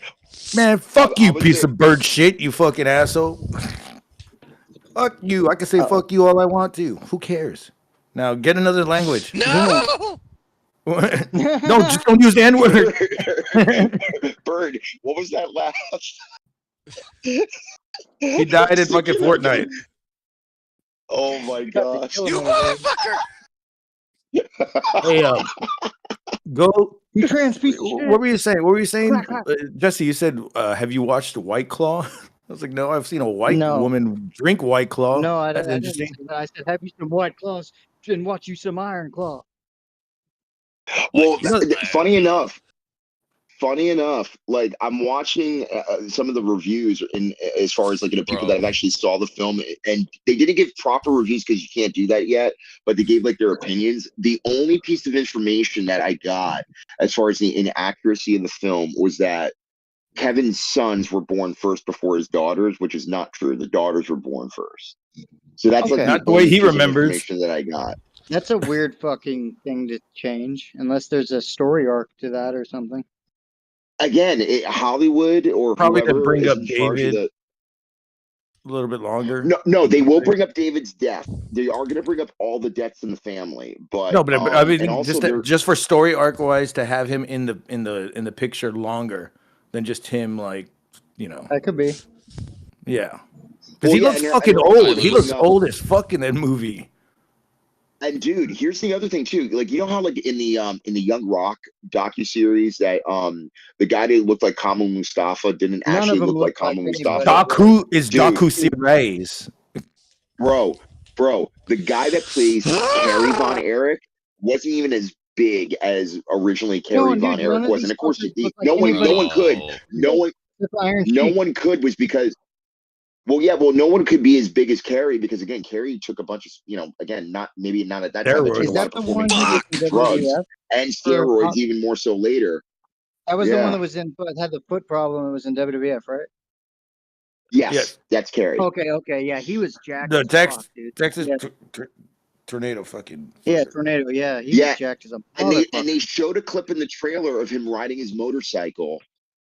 Speaker 21: Man, fuck you,
Speaker 16: I would
Speaker 21: piece
Speaker 16: say-
Speaker 21: of bird shit, you fucking asshole. Fuck you. I can say fuck you all I want to. Who cares? Now get another language.
Speaker 20: No!
Speaker 21: No, just don't use the N-word.
Speaker 16: Bird, what was that last?
Speaker 21: He died in fucking Fortnite.
Speaker 16: Oh my gosh.
Speaker 20: You motherfucker!
Speaker 21: Hey, go.
Speaker 8: You trans piece of shit.
Speaker 21: What were you saying? What were you saying,
Speaker 8: Clap.
Speaker 21: Jesse? You said, "Have you watched White Claw?" I was like, "No, I've seen a white
Speaker 8: No.
Speaker 21: woman drink White Claw."
Speaker 8: No, I
Speaker 21: That's
Speaker 8: didn't
Speaker 21: interesting.
Speaker 8: say that. I said, have you some White Claws and watch you some Iron Claw.
Speaker 16: Well, funny enough, like I'm watching some of the reviews in as far as like people that have actually saw the film, and they didn't give proper reviews because you can't do that yet, but they gave like their opinions. The only piece of information that I got as far as the inaccuracy in the film was that Kevin's sons were born first before his daughters, which is not true. The daughters were born first. So that's like
Speaker 21: Not the way
Speaker 16: only
Speaker 21: he
Speaker 16: piece of
Speaker 21: remembers.
Speaker 16: information that I got.
Speaker 8: That's a weird fucking thing to change, unless there's a story arc to that or something.
Speaker 16: Again, Hollywood or
Speaker 21: Probably to
Speaker 16: whoever
Speaker 21: bring
Speaker 16: is
Speaker 21: up
Speaker 16: in charge of
Speaker 21: David
Speaker 16: the
Speaker 21: a little bit longer.
Speaker 16: No, they will bring up David's death. They are going to bring up all the deaths in the family, but
Speaker 21: No, but I mean,
Speaker 16: and also
Speaker 21: just for story arc wise, to have him in the picture longer than just him, like, you know.
Speaker 8: That could be.
Speaker 21: Yeah, because
Speaker 16: Well,
Speaker 21: he
Speaker 16: yeah,
Speaker 21: looks
Speaker 16: and
Speaker 21: fucking
Speaker 16: they're
Speaker 21: old.
Speaker 16: also
Speaker 21: He looks
Speaker 16: bringing up-
Speaker 21: old as fuck in that movie.
Speaker 16: And dude, here's the other thing too. Like, you know how like in the Young Rock docuseries that the guy that looked like Kamal Mustafa didn't
Speaker 8: None
Speaker 16: actually
Speaker 8: of them
Speaker 16: look like
Speaker 8: look like
Speaker 16: Kamal
Speaker 8: anybody.
Speaker 16: Mustafa.
Speaker 21: Daku is
Speaker 16: Dude.
Speaker 21: Daku Series.
Speaker 16: Bro, the guy that plays Carrie Von Erich wasn't even as big as originally Carrie Von
Speaker 8: dude, none
Speaker 16: Erich
Speaker 8: of
Speaker 16: was,
Speaker 8: these
Speaker 16: and of course,
Speaker 8: fuckers look like
Speaker 16: no one could,
Speaker 20: Bro.
Speaker 16: no one could was because. Well, yeah, no one could be as big as Carrie because again, Carrie took a bunch of, again, not at that time, but took
Speaker 8: Is
Speaker 16: a lot
Speaker 8: that
Speaker 16: of
Speaker 8: the one
Speaker 16: performing
Speaker 8: that was in
Speaker 16: drugs
Speaker 8: WWF?
Speaker 16: and steroids, even more so later.
Speaker 8: That was the
Speaker 16: Yeah.
Speaker 8: one that was had the foot problem. It was in WWF, right?
Speaker 16: Yes, that's Carrie.
Speaker 8: Okay, yeah, he was jacked.
Speaker 21: The
Speaker 8: as fuck, dude.
Speaker 21: Texas
Speaker 8: Yeah.
Speaker 21: tornado fucking.
Speaker 8: Yeah, tornado. Yeah, he
Speaker 16: Yeah,
Speaker 8: was jacked as a
Speaker 16: and
Speaker 8: motherfucker.
Speaker 16: they showed a clip in the trailer of him riding his motorcycle,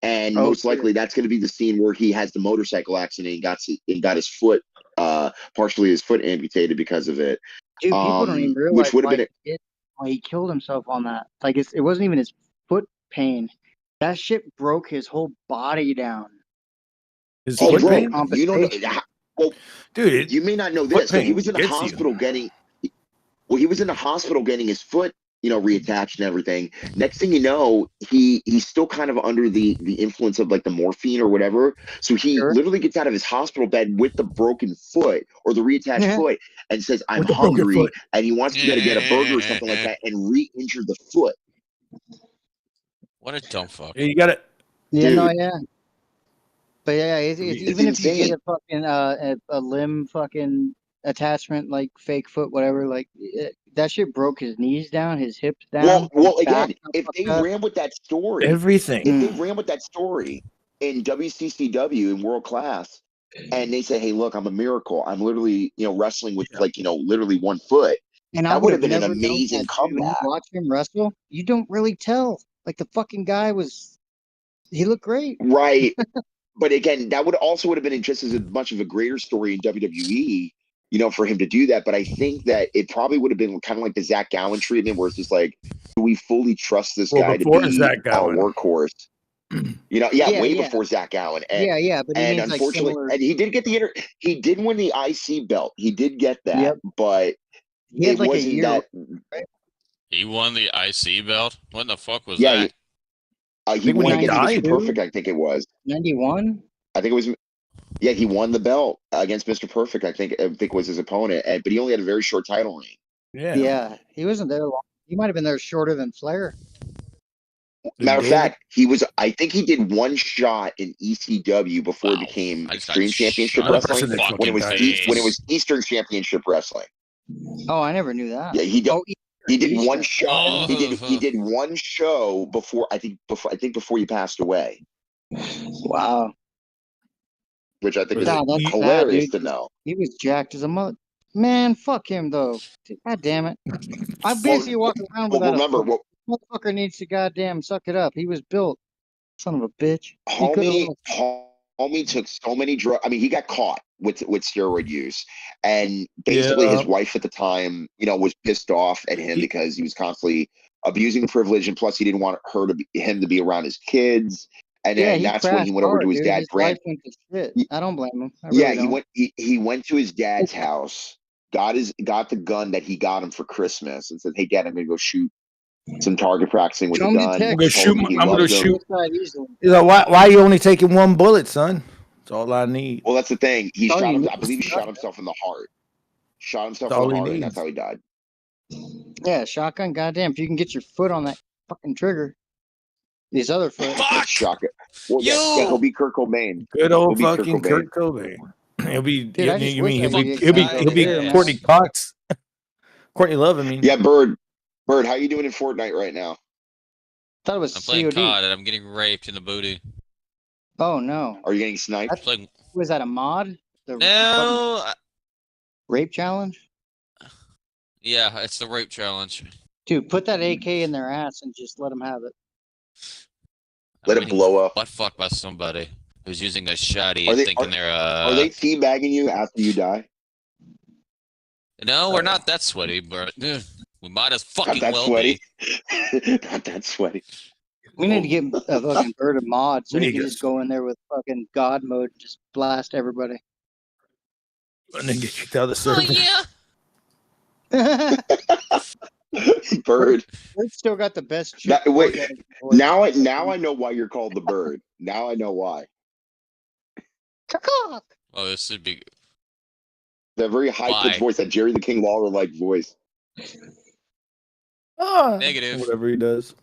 Speaker 16: And most likely that's going to be the scene where he has the motorcycle accident and got his foot, partially his foot amputated because of it.
Speaker 8: Dude, people don't even realize
Speaker 16: which would have been
Speaker 8: why he killed himself on that. Like it wasn't even his foot pain. That shit broke his whole body down.
Speaker 21: His
Speaker 16: Oh,
Speaker 21: foot
Speaker 16: bro,
Speaker 21: pain?
Speaker 16: you don't know. Well,
Speaker 21: dude,
Speaker 16: you may not know
Speaker 21: foot
Speaker 16: this. So he
Speaker 21: pain
Speaker 16: was in the
Speaker 21: gets you.
Speaker 16: hospital getting. Well, he was in the hospital getting his foot, reattached and everything. Next thing you know, he's still kind of under the influence of like the morphine or whatever. So he literally gets out of his hospital bed with the broken foot or the reattached foot and says, "I'm
Speaker 21: With the broken
Speaker 16: hungry,"
Speaker 21: foot.
Speaker 16: and he wants to go to get a burger or something like that and re-injure the foot.
Speaker 20: What a dumb fuck.
Speaker 21: Yeah, you got it.
Speaker 8: Yeah,
Speaker 16: Dude.
Speaker 8: no, yeah. But yeah, it's even if you
Speaker 16: insane.
Speaker 8: get a fucking a limb fucking attachment, like fake foot, whatever, like that shit broke his knees down, his hips down.
Speaker 16: Well,
Speaker 8: his back
Speaker 16: again, if they ran with that story,
Speaker 21: Everything.
Speaker 16: if they ran with that story in WCCW in World Class, and they say, "Hey, look, I'm a miracle. I'm literally, wrestling with literally one foot,"
Speaker 8: And I
Speaker 16: that would have
Speaker 8: would
Speaker 16: been an
Speaker 8: never known
Speaker 16: amazing
Speaker 8: that, dude. When you
Speaker 16: comeback.
Speaker 8: watch him wrestle, you don't really tell. Like the fucking guy he looked great.
Speaker 16: Right. But again, that would have been just as much of a greater story in WWE, for him to do that. But I think that it probably would have been kind of like the Zach Gowen treatment, where it's just like, do we fully trust this guy to be
Speaker 21: Zach
Speaker 16: our
Speaker 21: Gowen.
Speaker 16: workhorse? Way before Zach Gowen. And,
Speaker 8: but he
Speaker 16: and
Speaker 8: means like
Speaker 16: unfortunately,
Speaker 8: similar.
Speaker 16: and he did get he did win the IC belt. He did get that,
Speaker 8: Yep.
Speaker 16: but
Speaker 8: He had
Speaker 16: it
Speaker 8: like a
Speaker 16: wasn't
Speaker 8: year.
Speaker 16: that.
Speaker 8: Right?
Speaker 20: He won the IC belt? When the fuck was
Speaker 16: Yeah,
Speaker 20: that?
Speaker 16: he won
Speaker 21: when he
Speaker 16: against Mr.
Speaker 21: died.
Speaker 16: Perfect. I think it was
Speaker 8: 91.
Speaker 16: I think it was. Yeah, he won the belt against Mr. Perfect. I think was his opponent, but he only had a very short title reign.
Speaker 8: Yeah, he wasn't there long. He might have been there shorter than Flair.
Speaker 16: Matter of fact, I think he did one shot in ECW before it became Extreme Championship Wrestling when it was Eastern Championship Wrestling.
Speaker 8: Oh, I never knew that.
Speaker 16: Yeah, he did. He did
Speaker 8: Eastern.
Speaker 16: one shot. He did one show before he passed away.
Speaker 8: Wow.
Speaker 16: Which I think is
Speaker 8: Nah, that's
Speaker 16: hilarious
Speaker 8: bad,
Speaker 16: to
Speaker 8: dude.
Speaker 16: know.
Speaker 8: He was jacked as a mother. Man, fuck him though. God damn it. I basically walk around
Speaker 16: Well,
Speaker 8: without
Speaker 16: remember,
Speaker 8: a motherfucker needs to goddamn suck it up. He was built. Son of a bitch.
Speaker 16: Homie took so many drugs. I mean, he got caught with steroid use, and basically his wife at the time, was pissed off at him because he was constantly abusing privilege, and plus he didn't want him to be around his kids. And then that's when he went over to his dad's
Speaker 8: life went to shit. I don't blame him. I really don't.
Speaker 16: He went to his dad's house, got the gun that he got him for Christmas, and said, "Hey, Dad, I'm gonna go shoot some target practicing with the gun."
Speaker 21: I'm gonna shoot. He's
Speaker 8: like,
Speaker 21: why are you only taking one bullet, son? That's all I need.
Speaker 16: Well, that's the thing. I believe he shot himself in the heart. Shot himself in the heart, and that's how he died.
Speaker 8: Yeah, shotgun. Goddamn, if you can get your foot on that fucking trigger. These other foot.
Speaker 16: Shotgun. Well, yeah, he'll be Kurt Cobain.
Speaker 21: Good old fucking Kurt Cobain. He'll be.
Speaker 8: Dude,
Speaker 21: he'll be Courtney Cox. Courtney Love. I mean.
Speaker 16: Yeah, Bird, how you doing in Fortnite right now?
Speaker 8: Thought it was
Speaker 20: I'm playing
Speaker 8: COD.
Speaker 20: COD and I'm getting raped in the booty.
Speaker 8: Oh no.
Speaker 16: Are you getting sniped?
Speaker 8: Was that a mod?
Speaker 20: No.
Speaker 8: Rape challenge?
Speaker 20: Yeah, it's the rape challenge.
Speaker 8: Dude, put that AK in their ass and just let them have it.
Speaker 16: Let it blow up.
Speaker 20: Butt fucked by somebody who's using a shoddy and thinking they're
Speaker 16: Are they teabagging you after you die?
Speaker 20: No, we're not that sweaty, but we might as fucking
Speaker 16: Not that
Speaker 20: well
Speaker 16: sweaty.
Speaker 20: be.
Speaker 16: Not that sweaty.
Speaker 8: We need to get a fucking Bird of mod so he can just go in there with fucking God mode and just blast everybody.
Speaker 21: And then get kicked out of the server.
Speaker 16: Bird.
Speaker 8: Bird still got the best.
Speaker 16: Now I know why you're called the Bird. Now I know why.
Speaker 20: Oh, this would be
Speaker 16: That very high pitched voice, that Jerry the King Lawler like voice.
Speaker 20: negative.
Speaker 21: Whatever he does.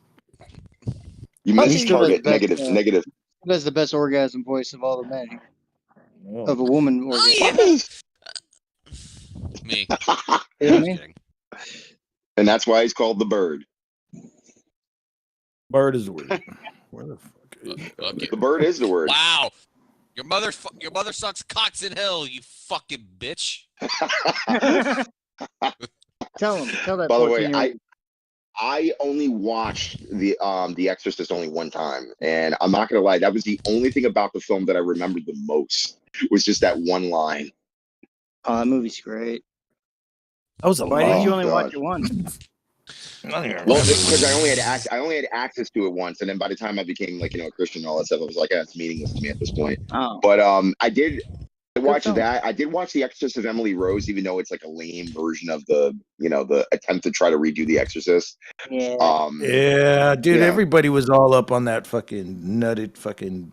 Speaker 16: You missed target. Negative. Negative.
Speaker 8: He has the best orgasm voice of all the men here. Of a woman orgasm.
Speaker 20: Me.
Speaker 16: And that's why he's called the Bird.
Speaker 21: Bird is the word. Where the fuck is
Speaker 16: The Bird is the word.
Speaker 20: Wow. Your mother sucks cocks in hell, you fucking bitch.
Speaker 8: Tell him. Tell that.
Speaker 16: By the way, I only watched The Exorcist only one time, and I'm not gonna lie, that was the only thing about the film that I remembered the most. Was just that one line.
Speaker 8: Oh, that movie's great.
Speaker 21: That was a
Speaker 8: Why
Speaker 21: lot.
Speaker 8: did you
Speaker 16: Oh,
Speaker 8: only
Speaker 16: God.
Speaker 8: watch it once?
Speaker 21: Not even
Speaker 16: Well,
Speaker 21: remember.
Speaker 16: because I only had access to it once, and then by the time I became like a Christian and all that stuff, I was like, yeah, it's meaningless to me at this point.
Speaker 8: Oh,
Speaker 16: But I did watch
Speaker 8: film.
Speaker 16: that. I did watch The Exorcist of Emily Rose, even though it's like a lame version of the the attempt to try to redo The Exorcist.
Speaker 8: Yeah.
Speaker 21: Yeah, dude,
Speaker 16: Yeah.
Speaker 21: everybody was all up on that fucking nutted fucking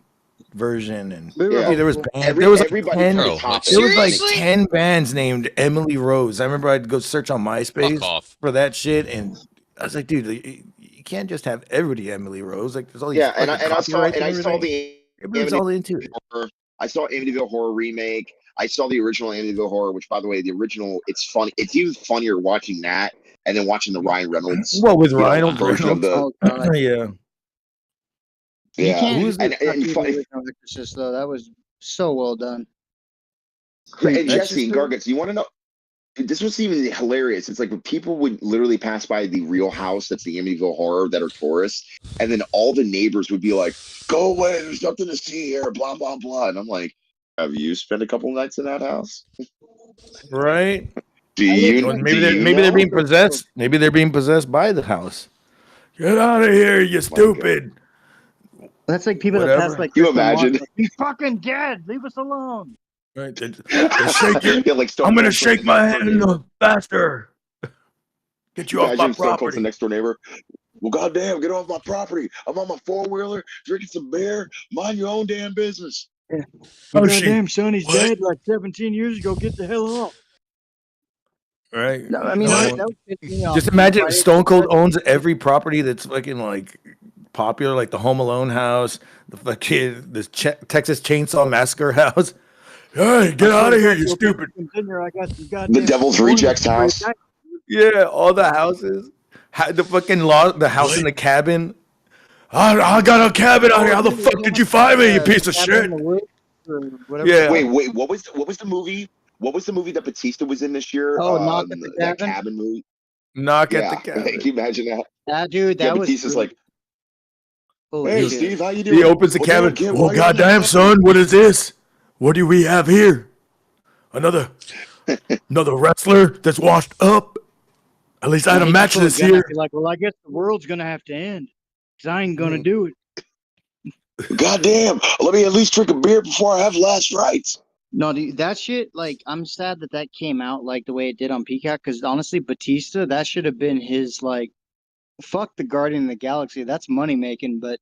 Speaker 21: version, and
Speaker 16: Yeah.
Speaker 21: there was
Speaker 16: Everybody
Speaker 21: ten,
Speaker 16: tried to top it.
Speaker 21: there was like
Speaker 20: Seriously?
Speaker 21: 10 bands named Emily Rose. I remember I'd go search on MySpace
Speaker 20: off.
Speaker 21: for that shit, and I was like, dude, you can't just have everybody Emily Rose. Like, there's all these
Speaker 16: Yeah, and
Speaker 21: fucking
Speaker 16: I saw
Speaker 21: copyrights
Speaker 16: and
Speaker 21: and
Speaker 16: I saw
Speaker 21: everything.
Speaker 16: the
Speaker 21: Everybody was all into it.
Speaker 16: Horror. I saw Amityville Horror remake. I saw the original Amityville Horror, which, by the way, the original, it's funny. It's even funnier watching that and then watching the Ryan Reynolds,
Speaker 21: Well, with Ryan
Speaker 16: version of the.
Speaker 8: Oh, God.
Speaker 21: Yeah.
Speaker 8: You
Speaker 16: Yeah,
Speaker 8: can't
Speaker 21: Who's
Speaker 8: and,
Speaker 16: and
Speaker 8: the
Speaker 16: funny,
Speaker 8: original Exorcist, though. That was so well done.
Speaker 16: and Jesse and
Speaker 21: Exorcist?
Speaker 16: Gargants, you want to know? This was even hilarious. It's like when people would literally pass by the real house that's the Amityville Horror that are tourists, and then all the neighbors would be like, "Go away! There's nothing to see here." Blah blah blah. And I'm like, "Have you spent a couple nights in that house?
Speaker 21: Right?
Speaker 16: Do you?
Speaker 21: Well,
Speaker 16: Do
Speaker 21: maybe
Speaker 16: you
Speaker 21: they're
Speaker 16: know?"
Speaker 21: being possessed. Maybe they're being possessed by the house. Get out of here, you stupid.
Speaker 8: That's like people that
Speaker 21: Whatever.
Speaker 8: pass like
Speaker 16: You
Speaker 8: Chris Benoit,
Speaker 16: imagine?
Speaker 8: like, he's fucking dead. Leave us alone.
Speaker 21: Right? They shake your,
Speaker 16: Yeah, like Stone
Speaker 21: I'm gonna
Speaker 16: Cold
Speaker 21: shake
Speaker 16: from
Speaker 21: my
Speaker 16: the next door neighbor.
Speaker 21: hand faster. Get you off my
Speaker 16: Imagine Stone Cold to the
Speaker 21: property.
Speaker 16: next door neighbor. Well, goddamn, get off my property. I'm on my 4-wheeler, drinking some beer. Mind your own damn business.
Speaker 8: Yeah.
Speaker 21: Oh,
Speaker 8: Goddamn, son, he's
Speaker 21: what?
Speaker 8: dead like 17 years ago. Get the hell off.
Speaker 21: Right?
Speaker 8: No, I mean, that would piss me off.
Speaker 21: Just imagine Stone Cold owns every property that's fucking like popular, like the Home Alone house, the fucking this Texas Chainsaw Massacre house. Hey, get out of here, you stupid!
Speaker 8: Continue, I got some
Speaker 16: The
Speaker 8: goddamn
Speaker 16: Devil's Rejects house.
Speaker 21: Yeah, all the houses, the fucking the house in the cabin. I got a cabin out here. How the fuck did you find me, you piece of shit? Yeah.
Speaker 16: Wait. What was the movie? What was the movie that Batista was in this year?
Speaker 8: Oh, Knock at the
Speaker 16: that
Speaker 8: Cabin?
Speaker 16: cabin movie.
Speaker 21: Knock at
Speaker 16: Yeah,
Speaker 21: the cabin.
Speaker 16: can you imagine that?
Speaker 8: That dude, that was
Speaker 16: Batista's
Speaker 8: really-
Speaker 16: like,
Speaker 8: Holy
Speaker 16: "Hey,
Speaker 8: shit.
Speaker 16: Steve, how you doing?"
Speaker 21: He opens the
Speaker 16: "Well,
Speaker 21: cabin.
Speaker 16: damn, kid,
Speaker 21: Oh
Speaker 16: why you
Speaker 21: goddamn, son, what is this? What do we have here? Another wrestler that's washed up. At least I had a
Speaker 8: He
Speaker 21: match
Speaker 8: pulled
Speaker 21: this
Speaker 8: gun out,
Speaker 21: year.
Speaker 8: he's like, well, I guess the world's gonna have to end because I ain't gonna do it.
Speaker 16: Goddamn, let me at least drink a beer before I have last rites.
Speaker 8: No, dude, that shit, like, I'm sad that that came out like the way it did on Peacock because honestly, Batista, that should have been his, like, fuck the Guardian of the Galaxy. That's money making, but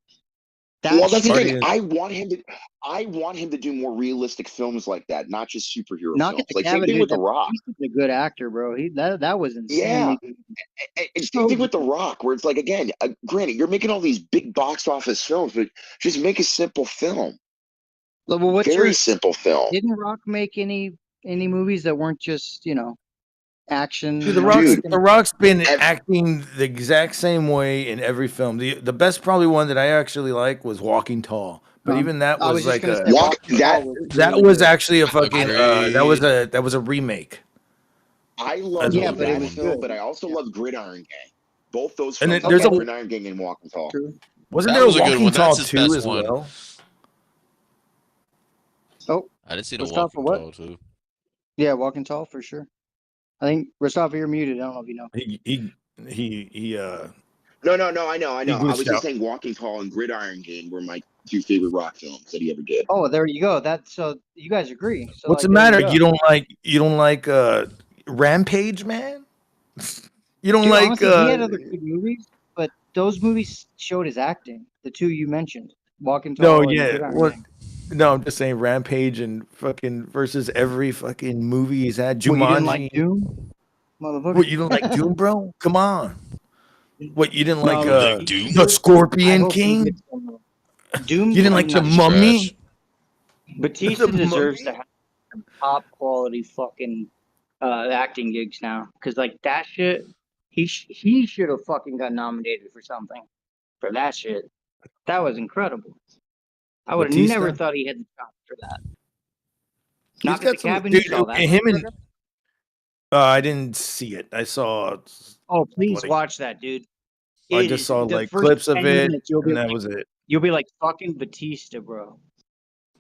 Speaker 16: Well, that's the
Speaker 8: shit-
Speaker 16: thing. I want him to do more realistic films like that, not just superhero
Speaker 8: Knock
Speaker 16: films.
Speaker 8: at the
Speaker 16: Like
Speaker 8: Cabin,
Speaker 16: same thing
Speaker 8: dude,
Speaker 16: with The
Speaker 8: that-
Speaker 16: Rock.
Speaker 8: He's a good actor, bro. That was insane.
Speaker 16: Yeah, and same thing with The Rock, where it's like, again, granted, you're making all these big box office films, but just make a simple film.
Speaker 8: Well, what's
Speaker 16: Very
Speaker 8: your-
Speaker 16: simple film.
Speaker 8: Didn't Rock make any movies that weren't just action?
Speaker 21: Dude, the Rock's been acting the exact same way in every film. The best probably one that I actually like was Walking Tall, but even that
Speaker 8: I
Speaker 21: was
Speaker 8: was just
Speaker 21: like
Speaker 8: gonna
Speaker 21: a
Speaker 8: say Walking Tall was
Speaker 21: that
Speaker 8: really
Speaker 21: was
Speaker 8: good.
Speaker 21: actually a fucking that was a remake.
Speaker 16: I love
Speaker 8: Yeah, but it was
Speaker 16: film,
Speaker 8: good.
Speaker 16: but I also love Gridiron Gang. Both those
Speaker 21: And
Speaker 16: films,
Speaker 21: then there's a-
Speaker 16: Gridiron Gang and Walking Tall.
Speaker 21: Wasn't
Speaker 20: That
Speaker 21: there
Speaker 20: was
Speaker 21: a
Speaker 20: a good
Speaker 21: Walking
Speaker 20: one.
Speaker 21: Tall
Speaker 20: That's his
Speaker 21: 2
Speaker 20: best
Speaker 21: as
Speaker 20: one.
Speaker 21: well?
Speaker 8: Oh,
Speaker 20: I didn't see the
Speaker 8: Mustafa,
Speaker 20: Walking
Speaker 8: what?
Speaker 20: Tall too.
Speaker 8: Yeah, Walking Tall for sure. I think Mustafa, you're muted. I don't know if you know.
Speaker 21: He
Speaker 16: No, I know. I
Speaker 21: glitched
Speaker 16: was just
Speaker 21: out.
Speaker 16: saying Walking Tall and Gridiron Gang were my two favorite Rock films that he ever did.
Speaker 8: Oh, there you go. So you guys agree. So,
Speaker 21: What's
Speaker 8: like,
Speaker 21: the
Speaker 8: there
Speaker 21: matter?
Speaker 8: go.
Speaker 21: You don't like Rampage, man? You don't
Speaker 8: Dude,
Speaker 21: like
Speaker 8: honestly, he had other good movies, but those movies showed his acting. The two you mentioned, Walking Tall.
Speaker 21: No,
Speaker 8: and
Speaker 21: yeah.
Speaker 8: Gridiron
Speaker 21: What?
Speaker 8: Gang.
Speaker 21: No, I'm just saying Rampage and fucking versus every fucking movie he's had.
Speaker 8: What, you
Speaker 21: Jumanji.
Speaker 8: didn't like Doom, motherfucker?
Speaker 21: What, you didn't like Doom, bro? Come on. What, you didn't like
Speaker 8: No,
Speaker 20: Doom?
Speaker 21: the
Speaker 8: I
Speaker 21: Scorpion
Speaker 8: hope he
Speaker 21: King?
Speaker 8: gets some, Doom.
Speaker 21: You didn't like the
Speaker 8: Doom-
Speaker 21: Mummy?
Speaker 8: Batista
Speaker 21: The
Speaker 8: deserves
Speaker 21: Mummy?
Speaker 8: to have some top quality fucking acting gigs now, because like that shit, he should have fucking got nominated for something for that shit. That was incredible. I would have
Speaker 21: Batista?
Speaker 8: never thought he had the chops for that.
Speaker 21: He's
Speaker 8: Knock at
Speaker 21: got
Speaker 8: the
Speaker 21: some.
Speaker 8: Cabin.
Speaker 21: Dude,
Speaker 8: You saw that?
Speaker 21: him and
Speaker 8: motherfucker?
Speaker 21: I didn't see it. I saw.
Speaker 8: Oh, please
Speaker 21: like-
Speaker 8: watch that, dude.
Speaker 21: I just saw
Speaker 8: the
Speaker 21: like
Speaker 8: first
Speaker 21: clips of
Speaker 8: 10
Speaker 21: it,
Speaker 8: minutes, you'll be
Speaker 21: and that
Speaker 8: like,
Speaker 21: was it.
Speaker 8: You'll be like fucking Batista, bro.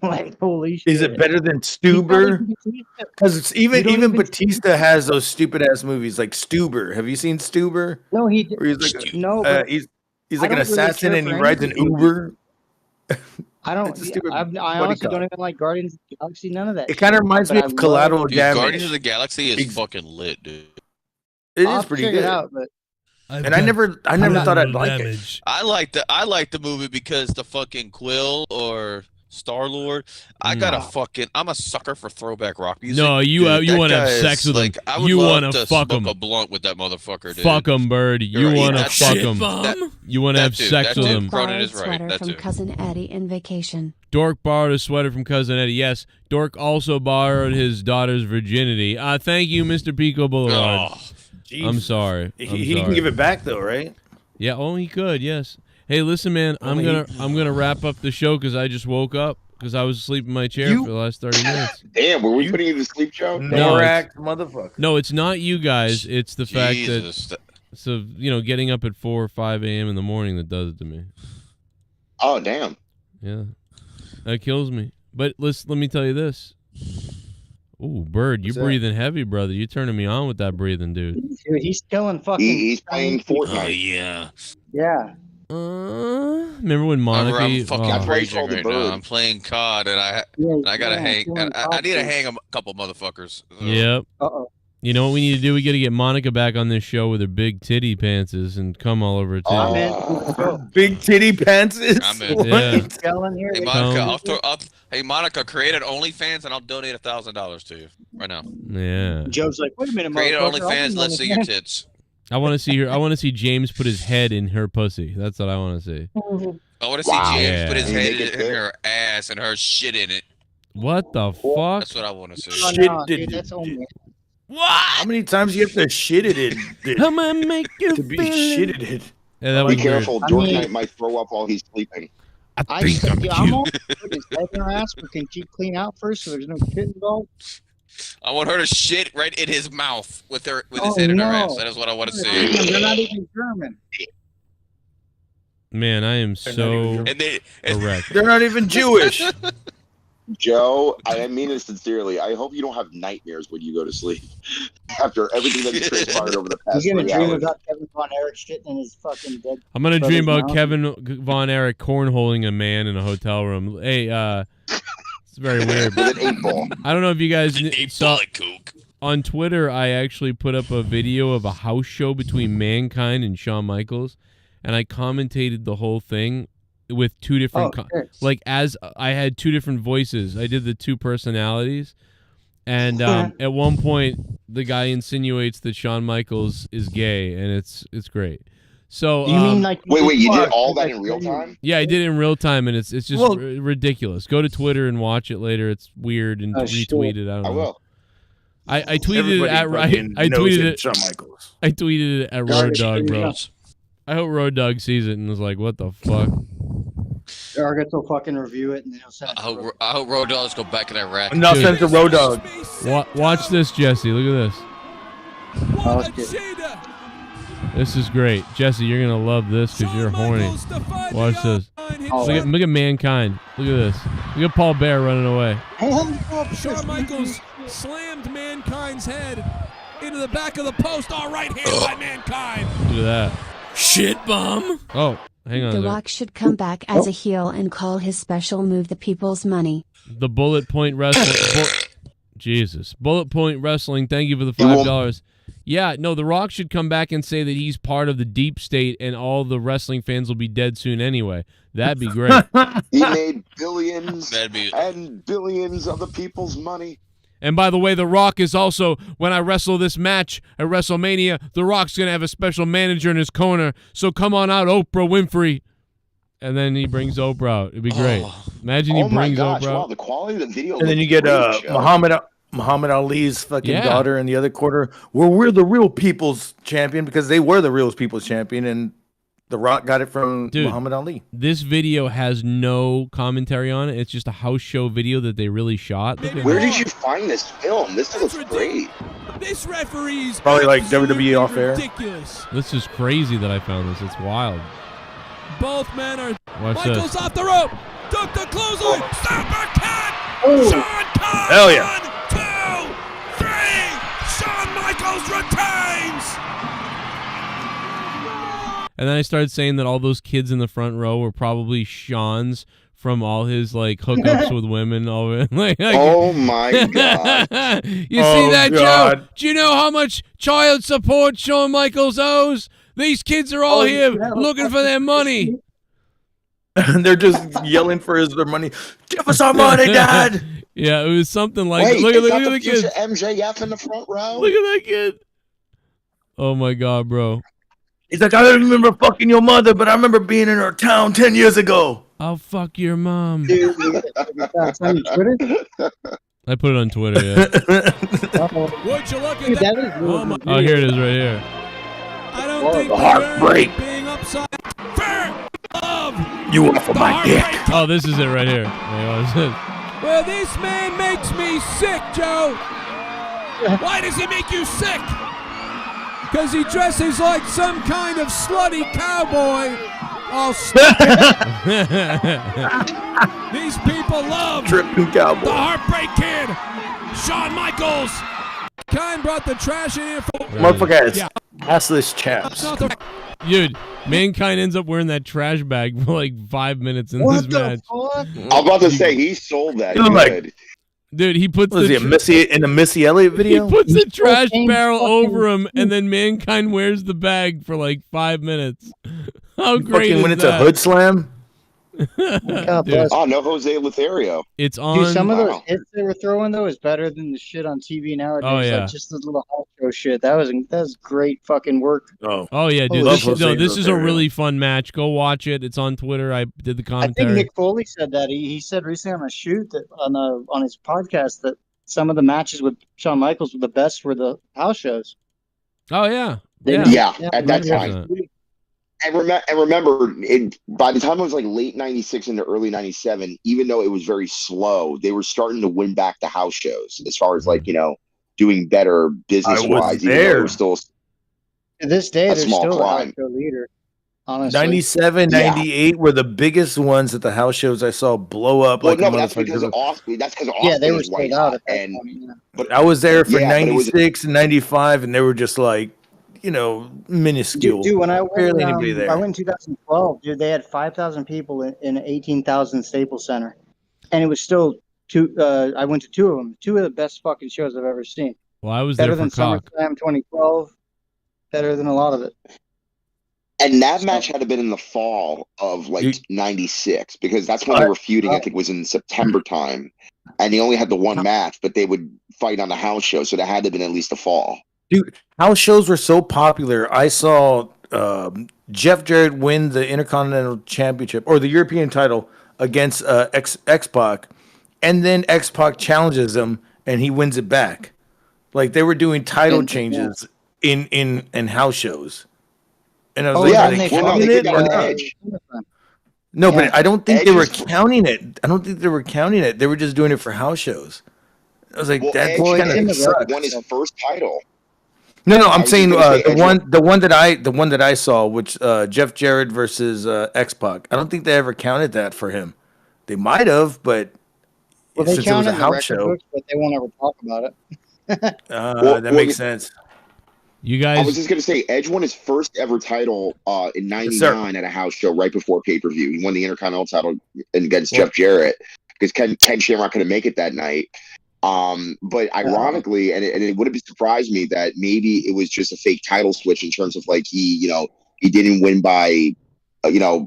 Speaker 8: Like holy shit.
Speaker 21: Is it better than
Speaker 8: He's not
Speaker 21: Stuber?
Speaker 8: even Batista.
Speaker 21: Because it's
Speaker 8: You don't
Speaker 21: even
Speaker 8: even
Speaker 21: Batista has those stupid ass movies like Stuber. Have you seen Stuber?
Speaker 8: No, he
Speaker 21: Where he's like
Speaker 8: no, but
Speaker 21: he's
Speaker 8: I
Speaker 21: like an
Speaker 8: don't really
Speaker 21: assassin
Speaker 8: care
Speaker 21: and he
Speaker 8: for
Speaker 21: rides
Speaker 8: any
Speaker 21: an
Speaker 8: of these movies.
Speaker 21: Uber.
Speaker 8: I don't.
Speaker 21: It's a stupid
Speaker 8: I
Speaker 21: buddy
Speaker 8: honestly don't
Speaker 21: cop.
Speaker 8: even like Guardians of the Galaxy. None of that.
Speaker 21: It kind of
Speaker 8: shit.
Speaker 21: reminds
Speaker 8: But
Speaker 21: me
Speaker 8: I
Speaker 21: of
Speaker 8: love.
Speaker 21: Collateral
Speaker 20: Dude,
Speaker 21: Damage.
Speaker 20: Guardians of the Galaxy is fucking lit, dude.
Speaker 21: It
Speaker 8: I'll
Speaker 21: is
Speaker 8: have to
Speaker 21: pretty
Speaker 8: check
Speaker 21: good.
Speaker 8: it out, but
Speaker 21: And I never thought I'd like it.
Speaker 20: I like the movie because the fucking Quill or Star-Lord. I'm a sucker for throwback rock music.
Speaker 1: No, you
Speaker 20: Dude,
Speaker 1: want to
Speaker 20: that
Speaker 1: have
Speaker 20: guy
Speaker 1: sex
Speaker 20: is,
Speaker 1: with him.
Speaker 20: like, I would
Speaker 1: You
Speaker 20: love
Speaker 1: want
Speaker 20: to
Speaker 1: to fuck
Speaker 20: smoke
Speaker 1: him.
Speaker 20: a blunt with that motherfucker, dude.
Speaker 1: Fuck him, Bird. You
Speaker 20: Right,
Speaker 1: want to
Speaker 20: that
Speaker 1: fuck
Speaker 20: dude.
Speaker 1: him.
Speaker 20: That-
Speaker 1: You want to have
Speaker 20: dude,
Speaker 1: sex
Speaker 20: that
Speaker 1: with
Speaker 20: dude.
Speaker 1: him.
Speaker 20: Cronin
Speaker 7: Borrowed
Speaker 20: is right.
Speaker 7: sweater
Speaker 20: That
Speaker 7: from
Speaker 20: dude.
Speaker 7: Cousin Eddie in vacation.
Speaker 1: Dork borrowed a sweater from Cousin Eddie. Yes, Dork also borrowed his daughter's virginity. Thank you, Mr. Pico Boulevard.
Speaker 21: Oh,
Speaker 1: I'm sorry.
Speaker 21: He can give it back though, right?
Speaker 1: Yeah. Oh, he could. Yes. Hey, listen, man. I'm gonna wrap up the show because I just woke up because I was asleep in my chair for the last 30 minutes.
Speaker 16: Damn, were we putting you to sleep, Joe?
Speaker 1: No,
Speaker 21: Norak, motherfucker.
Speaker 1: No, it's not you guys. It's the fact
Speaker 20: Jesus.
Speaker 1: that so getting up at 4 or 5 a.m. in the morning that does it to me.
Speaker 16: Oh, damn.
Speaker 1: Yeah, that kills me. But let me tell you this. Ooh, Bird, you're
Speaker 8: What's that?
Speaker 1: breathing heavy, brother. You're turning me on with that breathing, dude.
Speaker 8: Dude, he's killing fucking.
Speaker 16: He's playing Fortnite.
Speaker 20: Oh yeah.
Speaker 8: Yeah.
Speaker 1: Remember when Monica?
Speaker 20: I'm fucking
Speaker 1: oh,
Speaker 20: raging right now. I'm playing COD and I gotta hang. I need to hang a couple motherfuckers.
Speaker 1: Yep.
Speaker 8: Uh-oh.
Speaker 1: You know what we need to do? We got to get Monica back on this show with her big titty pantses and come all over her titties.
Speaker 21: Big titty pantses.
Speaker 20: I'm in.
Speaker 1: Yeah.
Speaker 20: Hey Monica, hey Monica, create an OnlyFans and I'll donate $1,000 to you right now.
Speaker 1: Yeah.
Speaker 8: Joe's like, wait a minute,
Speaker 20: Create an
Speaker 8: motherfucker, I'll
Speaker 20: OnlyFans.
Speaker 8: do
Speaker 20: Let's see your
Speaker 8: OnlyFans.
Speaker 20: tits.
Speaker 1: I want to see her. I want to see James put his head in her pussy. That's what I want to see.
Speaker 20: I want to see James put his head in her ass and her shit in it.
Speaker 1: What the fuck?
Speaker 20: That's what I want to see.
Speaker 8: No, dude, that's only.
Speaker 21: How many times do you have to shit it in?
Speaker 1: I'm gonna make you
Speaker 21: to be
Speaker 1: feel it.
Speaker 21: shitted in.
Speaker 1: Yeah, that
Speaker 16: Be
Speaker 1: was
Speaker 16: careful.
Speaker 1: weird.
Speaker 16: Dork Knight might throw up while he's sleeping.
Speaker 1: I think I'm
Speaker 8: I'm
Speaker 1: cute.
Speaker 8: all put his head in her ass, but can she clean out first so there's no shit involved?
Speaker 20: I want her to shit right in his mouth with his head in her ass. That is what I want to see.
Speaker 8: They're not even German.
Speaker 1: Man, I am so correct.
Speaker 21: They're not even Jewish.
Speaker 16: Joe, I mean it sincerely. I hope you don't have nightmares when you go to sleep after everything that has transpired over the past
Speaker 8: He's gonna
Speaker 16: 3
Speaker 8: dream
Speaker 16: hours.
Speaker 8: about Kevin Von Erich shitting in his fucking dead.
Speaker 1: I'm gonna
Speaker 8: brother's
Speaker 1: dream about
Speaker 8: mouth.
Speaker 1: Kevin Von Erich cornholing a man in a hotel room. Hey, it's very weird.
Speaker 16: With an 8-ball.
Speaker 1: I don't know if you guys saw on Twitter. I actually put up a video of a house show between Mankind and Shawn Michaels, and I commentated the whole thing with two different, like as I had two different voices. I did the two personalities, and at one point the guy insinuates that Shawn Michaels is gay, and it's great. So
Speaker 8: You mean like
Speaker 16: Wait, you did all that in real time?
Speaker 1: yeah, I did it in real time, and it's just
Speaker 21: Well-
Speaker 1: ridiculous. Go to Twitter and watch it later. It's weird and retweet it. I don't know.
Speaker 16: I will.
Speaker 1: I tweeted it at I tweeted it.
Speaker 21: Shawn Michaels.
Speaker 1: I tweeted it at Road Dog, bro. I hope Road Dog sees it and is like, "What the fuck?"
Speaker 8: Argott will fucking review it and then he'll send it.
Speaker 20: I hope Road Dogs go back in that rack.
Speaker 21: No, send it to Road Dog.
Speaker 1: Watch this, Jesse. Look at this.
Speaker 8: Oh, it's good.
Speaker 1: This is great, Jesse. You're gonna love this because you're horny. Watch this. Look at Mankind. Look at this. Look at Paul Bear running away. Shawn Michaels slammed Mankind's head into the back of the post. All right hand by Mankind. Look at that. Shit bum. Oh, hang on.
Speaker 7: The
Speaker 1: a sec.
Speaker 7: Rock should come back as a heel and call his special move the people's money.
Speaker 1: The Bullet Point Wrestling. Jesus. Bullet Point Wrestling. Thank you for the $5. Yeah, no, The Rock should come back and say that he's part of the deep state and all the wrestling fans will be dead soon anyway. That'd be great.
Speaker 16: He made billions
Speaker 20: That'd be-
Speaker 16: and billions of the people's money.
Speaker 1: And by the way, The Rock is also, when I wrestle this match at WrestleMania, The Rock's going to have a special manager in his corner. So come on out, Oprah Winfrey. And then he brings Oprah out. It'd be great. Imagine he
Speaker 16: Oh my
Speaker 1: brings
Speaker 16: gosh!
Speaker 1: Oprah
Speaker 16: Wow,
Speaker 1: out.
Speaker 16: the quality of the video.
Speaker 21: And then you
Speaker 16: looked
Speaker 21: get
Speaker 16: great, Joe.
Speaker 21: Muhammad Ali's fucking
Speaker 1: Yeah.
Speaker 21: daughter in the other quarter. Well, we're the real people's champion because they were the real people's champion, and The Rock got it from
Speaker 1: Dude.
Speaker 21: Muhammad Ali.
Speaker 1: This video has no commentary on it. It's just a house show video that they really shot. Look at
Speaker 16: Where
Speaker 1: that.
Speaker 16: did you find this film? This looks great.
Speaker 1: This referee's
Speaker 21: Probably like
Speaker 1: absolutely
Speaker 21: WWE off air.
Speaker 1: ridiculous.
Speaker 4: This is crazy that I found this. It's wild.
Speaker 1: Both men are.
Speaker 4: Watch
Speaker 1: Michaels
Speaker 4: this.
Speaker 1: off the rope. Duck the clothesline. Supercat.
Speaker 21: Oh.
Speaker 1: Sean Khan.
Speaker 21: Hell yeah.
Speaker 1: 1, 2, 3. Shawn Michaels retains.
Speaker 4: And then I started saying that all those kids in the front row were probably Sean's from all his like hookups with women.
Speaker 16: Oh my God.
Speaker 4: You see that, Joe? Do you know how much child support Shawn Michaels owes? These kids are all here looking for their money.
Speaker 21: And they're just yelling for their money. Give us our money, Dad.
Speaker 4: Yeah, it was something like
Speaker 16: Wait,
Speaker 4: look
Speaker 16: is
Speaker 4: at
Speaker 16: that
Speaker 4: the
Speaker 16: the
Speaker 4: kid.
Speaker 16: future MJF in the front row?
Speaker 4: Look at that kid. Oh my God, bro.
Speaker 21: He's like, I don't remember fucking your mother, but I remember being in her town 10 years ago.
Speaker 4: I'll fuck your mom.
Speaker 8: Dude, that's on Twitter?
Speaker 4: I put it on Twitter, yeah.
Speaker 1: Would you look at
Speaker 8: Dude,
Speaker 1: that?
Speaker 8: that is really good.
Speaker 4: Oh, here it is right here.
Speaker 1: I don't think
Speaker 21: heartbreak.
Speaker 1: being upside fair love.
Speaker 21: You off of my dick.
Speaker 4: Oh, this is it right here. Wait, what is it?
Speaker 1: Well, this man makes me sick, Joe. Why does he make you sick? Because he dresses like some kind of slutty cowboy. Oh, these people love
Speaker 21: Tripping cowboy.
Speaker 1: the Heartbreak Kid, Shawn Michaels. Kine brought the trash in here for
Speaker 21: Motherfucker
Speaker 1: Yeah.
Speaker 21: assless chaps.
Speaker 4: Dude, Mankind ends up wearing that trash bag for like 5 minutes in this match.
Speaker 16: I'm about to say he sold that.
Speaker 21: You look
Speaker 16: Good.
Speaker 21: like-
Speaker 4: Dude, he puts
Speaker 21: Was he a in the Missy Elliott video?
Speaker 4: He puts the trash barrel over him, and then Mankind wears the bag for like 5 minutes. How great
Speaker 21: Fucking
Speaker 4: is
Speaker 21: when it's
Speaker 4: that?
Speaker 21: a hood slam.
Speaker 4: Dude,
Speaker 16: Oh, no Jose Lothario.
Speaker 4: it's on.
Speaker 8: Dude, some of those
Speaker 16: Wow.
Speaker 8: hits they were throwing though is better than the shit on TV nowadays.
Speaker 4: Oh, yeah.
Speaker 8: Like just the little house show shit. That was great fucking work.
Speaker 4: Oh yeah, dude.
Speaker 21: Love
Speaker 4: This,
Speaker 21: Jose
Speaker 4: no, this is a
Speaker 21: Lothario.
Speaker 4: really fun match. Go watch it. It's on Twitter. I did the
Speaker 8: I think
Speaker 4: commentary.
Speaker 8: Nick Foley said that. He said recently on a shoot that on his podcast that some of the matches with Shawn Michaels were the best were the house shows.
Speaker 4: Oh yeah,
Speaker 16: Yeah, at that
Speaker 4: 100%.
Speaker 16: time. And remember, by the time it was like late '96 into early '97, even though it was very slow, they were starting to win back the house shows as far as like doing better business wise. Even though they were still
Speaker 8: To this day,
Speaker 16: a
Speaker 8: they're
Speaker 16: small
Speaker 8: still a house
Speaker 16: climb.
Speaker 8: show leader. Honestly,
Speaker 21: 97, 98 were the biggest ones at the house shows I saw blow up.
Speaker 16: Well,
Speaker 21: Like
Speaker 16: no,
Speaker 21: a
Speaker 16: but that's
Speaker 21: motherfucker.
Speaker 16: because of Austin. That's because Austin
Speaker 8: Yeah, they were
Speaker 16: is white
Speaker 8: sold out
Speaker 16: hot,
Speaker 8: at that
Speaker 16: and
Speaker 8: point. Yeah.
Speaker 21: But I was there for
Speaker 16: Yeah, but it was-
Speaker 21: 96 and 95, and they were just like, minuscule.
Speaker 8: Dude, when I went,
Speaker 21: barely anybody there.
Speaker 8: I went in 2012. Dude, they had 5,000 people in an 18,000 Staples Center, and it was still two. I went to two of them. Two of the best fucking shows I've ever seen.
Speaker 4: Well, I was
Speaker 8: Better
Speaker 4: there
Speaker 8: than
Speaker 4: for Cock.
Speaker 8: SummerSlam 2012. Better than a lot of it.
Speaker 16: And that match had to have been in the fall of like '96 because that's when they were feuding. I think it was in September time, and they only had the one match, but they would fight on the house show, so that had to have been at least a fall.
Speaker 21: Dude, house shows were so popular. I saw Jeff Jarrett win the Intercontinental Championship or the European title against X-Pac, and then X-Pac challenges him, and he wins it back. Like they were doing title changes in house shows. And I was like, are they counting it or not? No, but I don't think they were counting it. I don't think they were counting it. They were just doing it for house shows. I was like, that kind of sucks.
Speaker 16: Won his first title.
Speaker 21: No, I'm
Speaker 16: was
Speaker 21: saying
Speaker 16: just gonna say,
Speaker 21: the one that I saw, which Jeff Jarrett versus X-Pac. I don't think they ever counted that for him. They might have, but
Speaker 8: Well, they
Speaker 21: since it was
Speaker 8: counted
Speaker 21: a
Speaker 8: the
Speaker 21: house
Speaker 8: record
Speaker 21: show,
Speaker 8: books, but they won't ever talk about it.
Speaker 21: that makes sense.
Speaker 4: You
Speaker 16: I
Speaker 4: guys,
Speaker 16: was just gonna say, Edge won his first ever title in '99 at a house show right before pay-per-view. He won the Intercontinental title against Jeff Jarrett because Ken Shamrock couldn't make it that night. But ironically, and it would have surprised me that maybe it was just a fake title switch in terms of like he didn't win by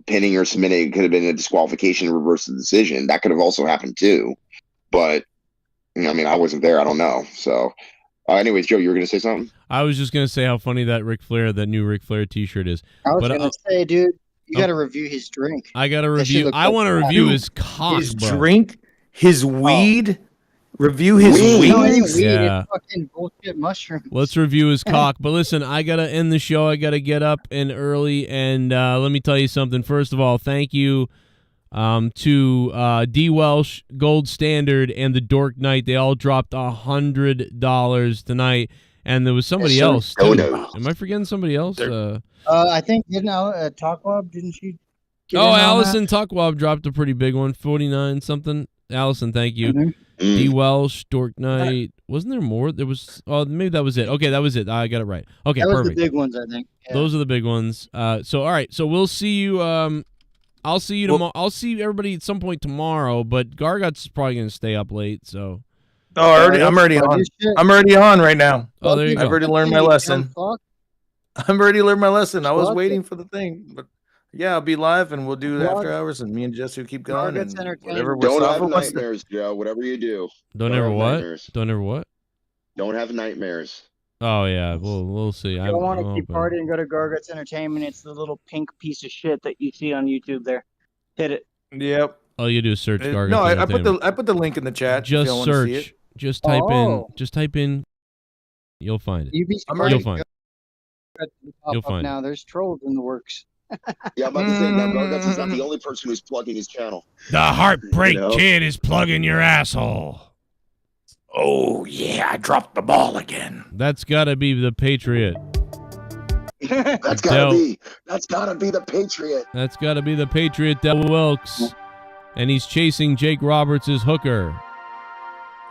Speaker 16: pinning or submitting. It could have been a disqualification, reverse the decision. That could have also happened too. But I mean, I wasn't there. I don't know. So, anyways, Joe, you were gonna say something?
Speaker 4: I was just gonna say how funny that new Ric Flair T-shirt is.
Speaker 8: I was
Speaker 4: But
Speaker 8: gonna say, dude, you got to review his drink.
Speaker 4: I got to
Speaker 8: That shit
Speaker 4: review.
Speaker 8: looks
Speaker 4: I
Speaker 8: like
Speaker 4: want to
Speaker 8: crap.
Speaker 4: review his cock,
Speaker 21: His
Speaker 4: bro.
Speaker 21: drink, his weed. Review his weed.
Speaker 8: No, it ain't weed.
Speaker 4: Yeah.
Speaker 8: It's fucking bullshit mushrooms.
Speaker 4: Let's review his cock. But listen, I got to end the show. I got to get up and early. And let me tell you something. First of all, thank you to D. Welsh, Gold Standard, and the Dork Knight. They all dropped $100 tonight. And there was somebody
Speaker 8: Yes, sir.
Speaker 4: else. Too. Am I forgetting somebody else?
Speaker 8: I think Talkwab, didn't she? get in
Speaker 4: Oh,
Speaker 8: on that?
Speaker 4: Allison Tuckwab dropped a pretty big one, 49 something. Allison, thank you. D. Welsh, Dork Knight. Wasn't there more? There was. Oh, maybe that was it. Okay, that was it. I got it right. Okay,
Speaker 8: that was
Speaker 4: perfect.
Speaker 8: the big ones, I think. Yeah.
Speaker 4: Those are the big ones. So all right. So we'll see you. I'll see you tomorrow. I'll see everybody at some point tomorrow. But Gargot's probably gonna stay up late. So.
Speaker 21: Oh, I'm already on. I'm already on right now.
Speaker 4: Oh, there you go.
Speaker 21: I've already learned my lesson. I've already learned my lesson. I was waiting for the thing, but yeah, I'll be live and we'll do the after hours, and me and Jesse will keep going. And whatever
Speaker 14: Don't have nightmares, Joe. Whatever you do.
Speaker 4: Don't ever what?
Speaker 14: nightmares.
Speaker 4: Don't ever what?
Speaker 14: Don't have nightmares.
Speaker 4: Oh yeah, we'll see.
Speaker 8: If you don't want to keep partying, go to Gargot's Entertainment. It's the little pink piece of shit that you see on YouTube there. Hit it.
Speaker 21: Yep.
Speaker 4: All you do is search Gargot's
Speaker 21: No, I
Speaker 4: Entertainment.
Speaker 21: put the link in the chat.
Speaker 4: Just
Speaker 21: if y'all wanna see
Speaker 4: search.
Speaker 21: it.
Speaker 4: Just type in. Just type in. You'll find it. You'll find it. You'll find
Speaker 8: now. There's trolls in the works.
Speaker 14: Yeah, I'm about to say now, Gargot's is not the only person who's plugging his channel.
Speaker 4: The Heartbreak Kid is plugging your asshole.
Speaker 21: Oh yeah, I dropped the ball again.
Speaker 4: That's got to be the Patriot.
Speaker 14: That's gotta be the Patriot.
Speaker 4: That's got to be the Patriot, Del Wilkes, and he's chasing Jake Roberts' hooker.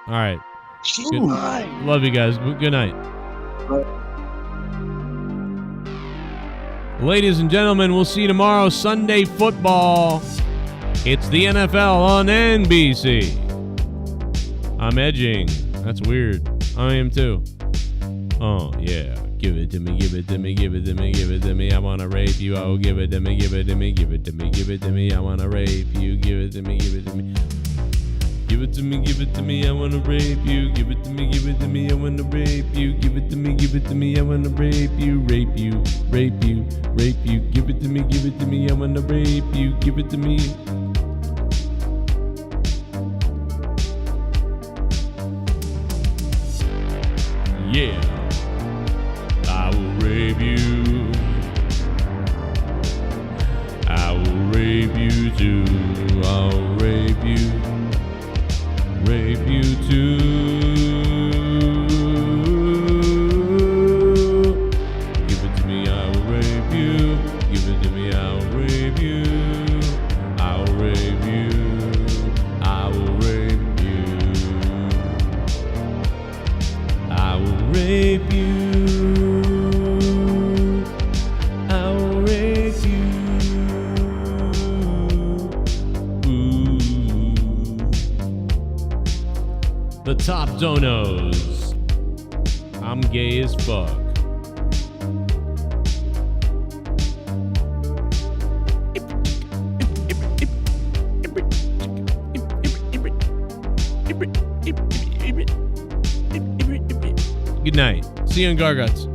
Speaker 4: All right. Good. Love you guys. Good night. Ladies and gentlemen, we'll see you tomorrow. Sunday football. It's the NFL on NBC. I'm edging. That's weird. I am too. Oh, yeah. Give it to me, give it to me, give it to me, give it to me. I want to rape you. Oh, give it to me, give it to me, give it to me, give it to me. I want to rape you. Give it to me, give it to me. Give it to me, give it to me, I wanna rape you. Give it to me, give it to me, I wanna rape you. Give it to me, give it to me, I wanna rape you. Rape you, rape you, rape you. Give it to me, I wanna rape you. Give it to me. Yeah, I will rape you. I will rape you too. I'll rape you. Rape you too. Give it to me, I will rape you. Give it to me, I will rape you. I will rape you. I will rape you. I will rape you. I will rape you. The top donos. I'm gay as fuck. Good night. See you on Gargots.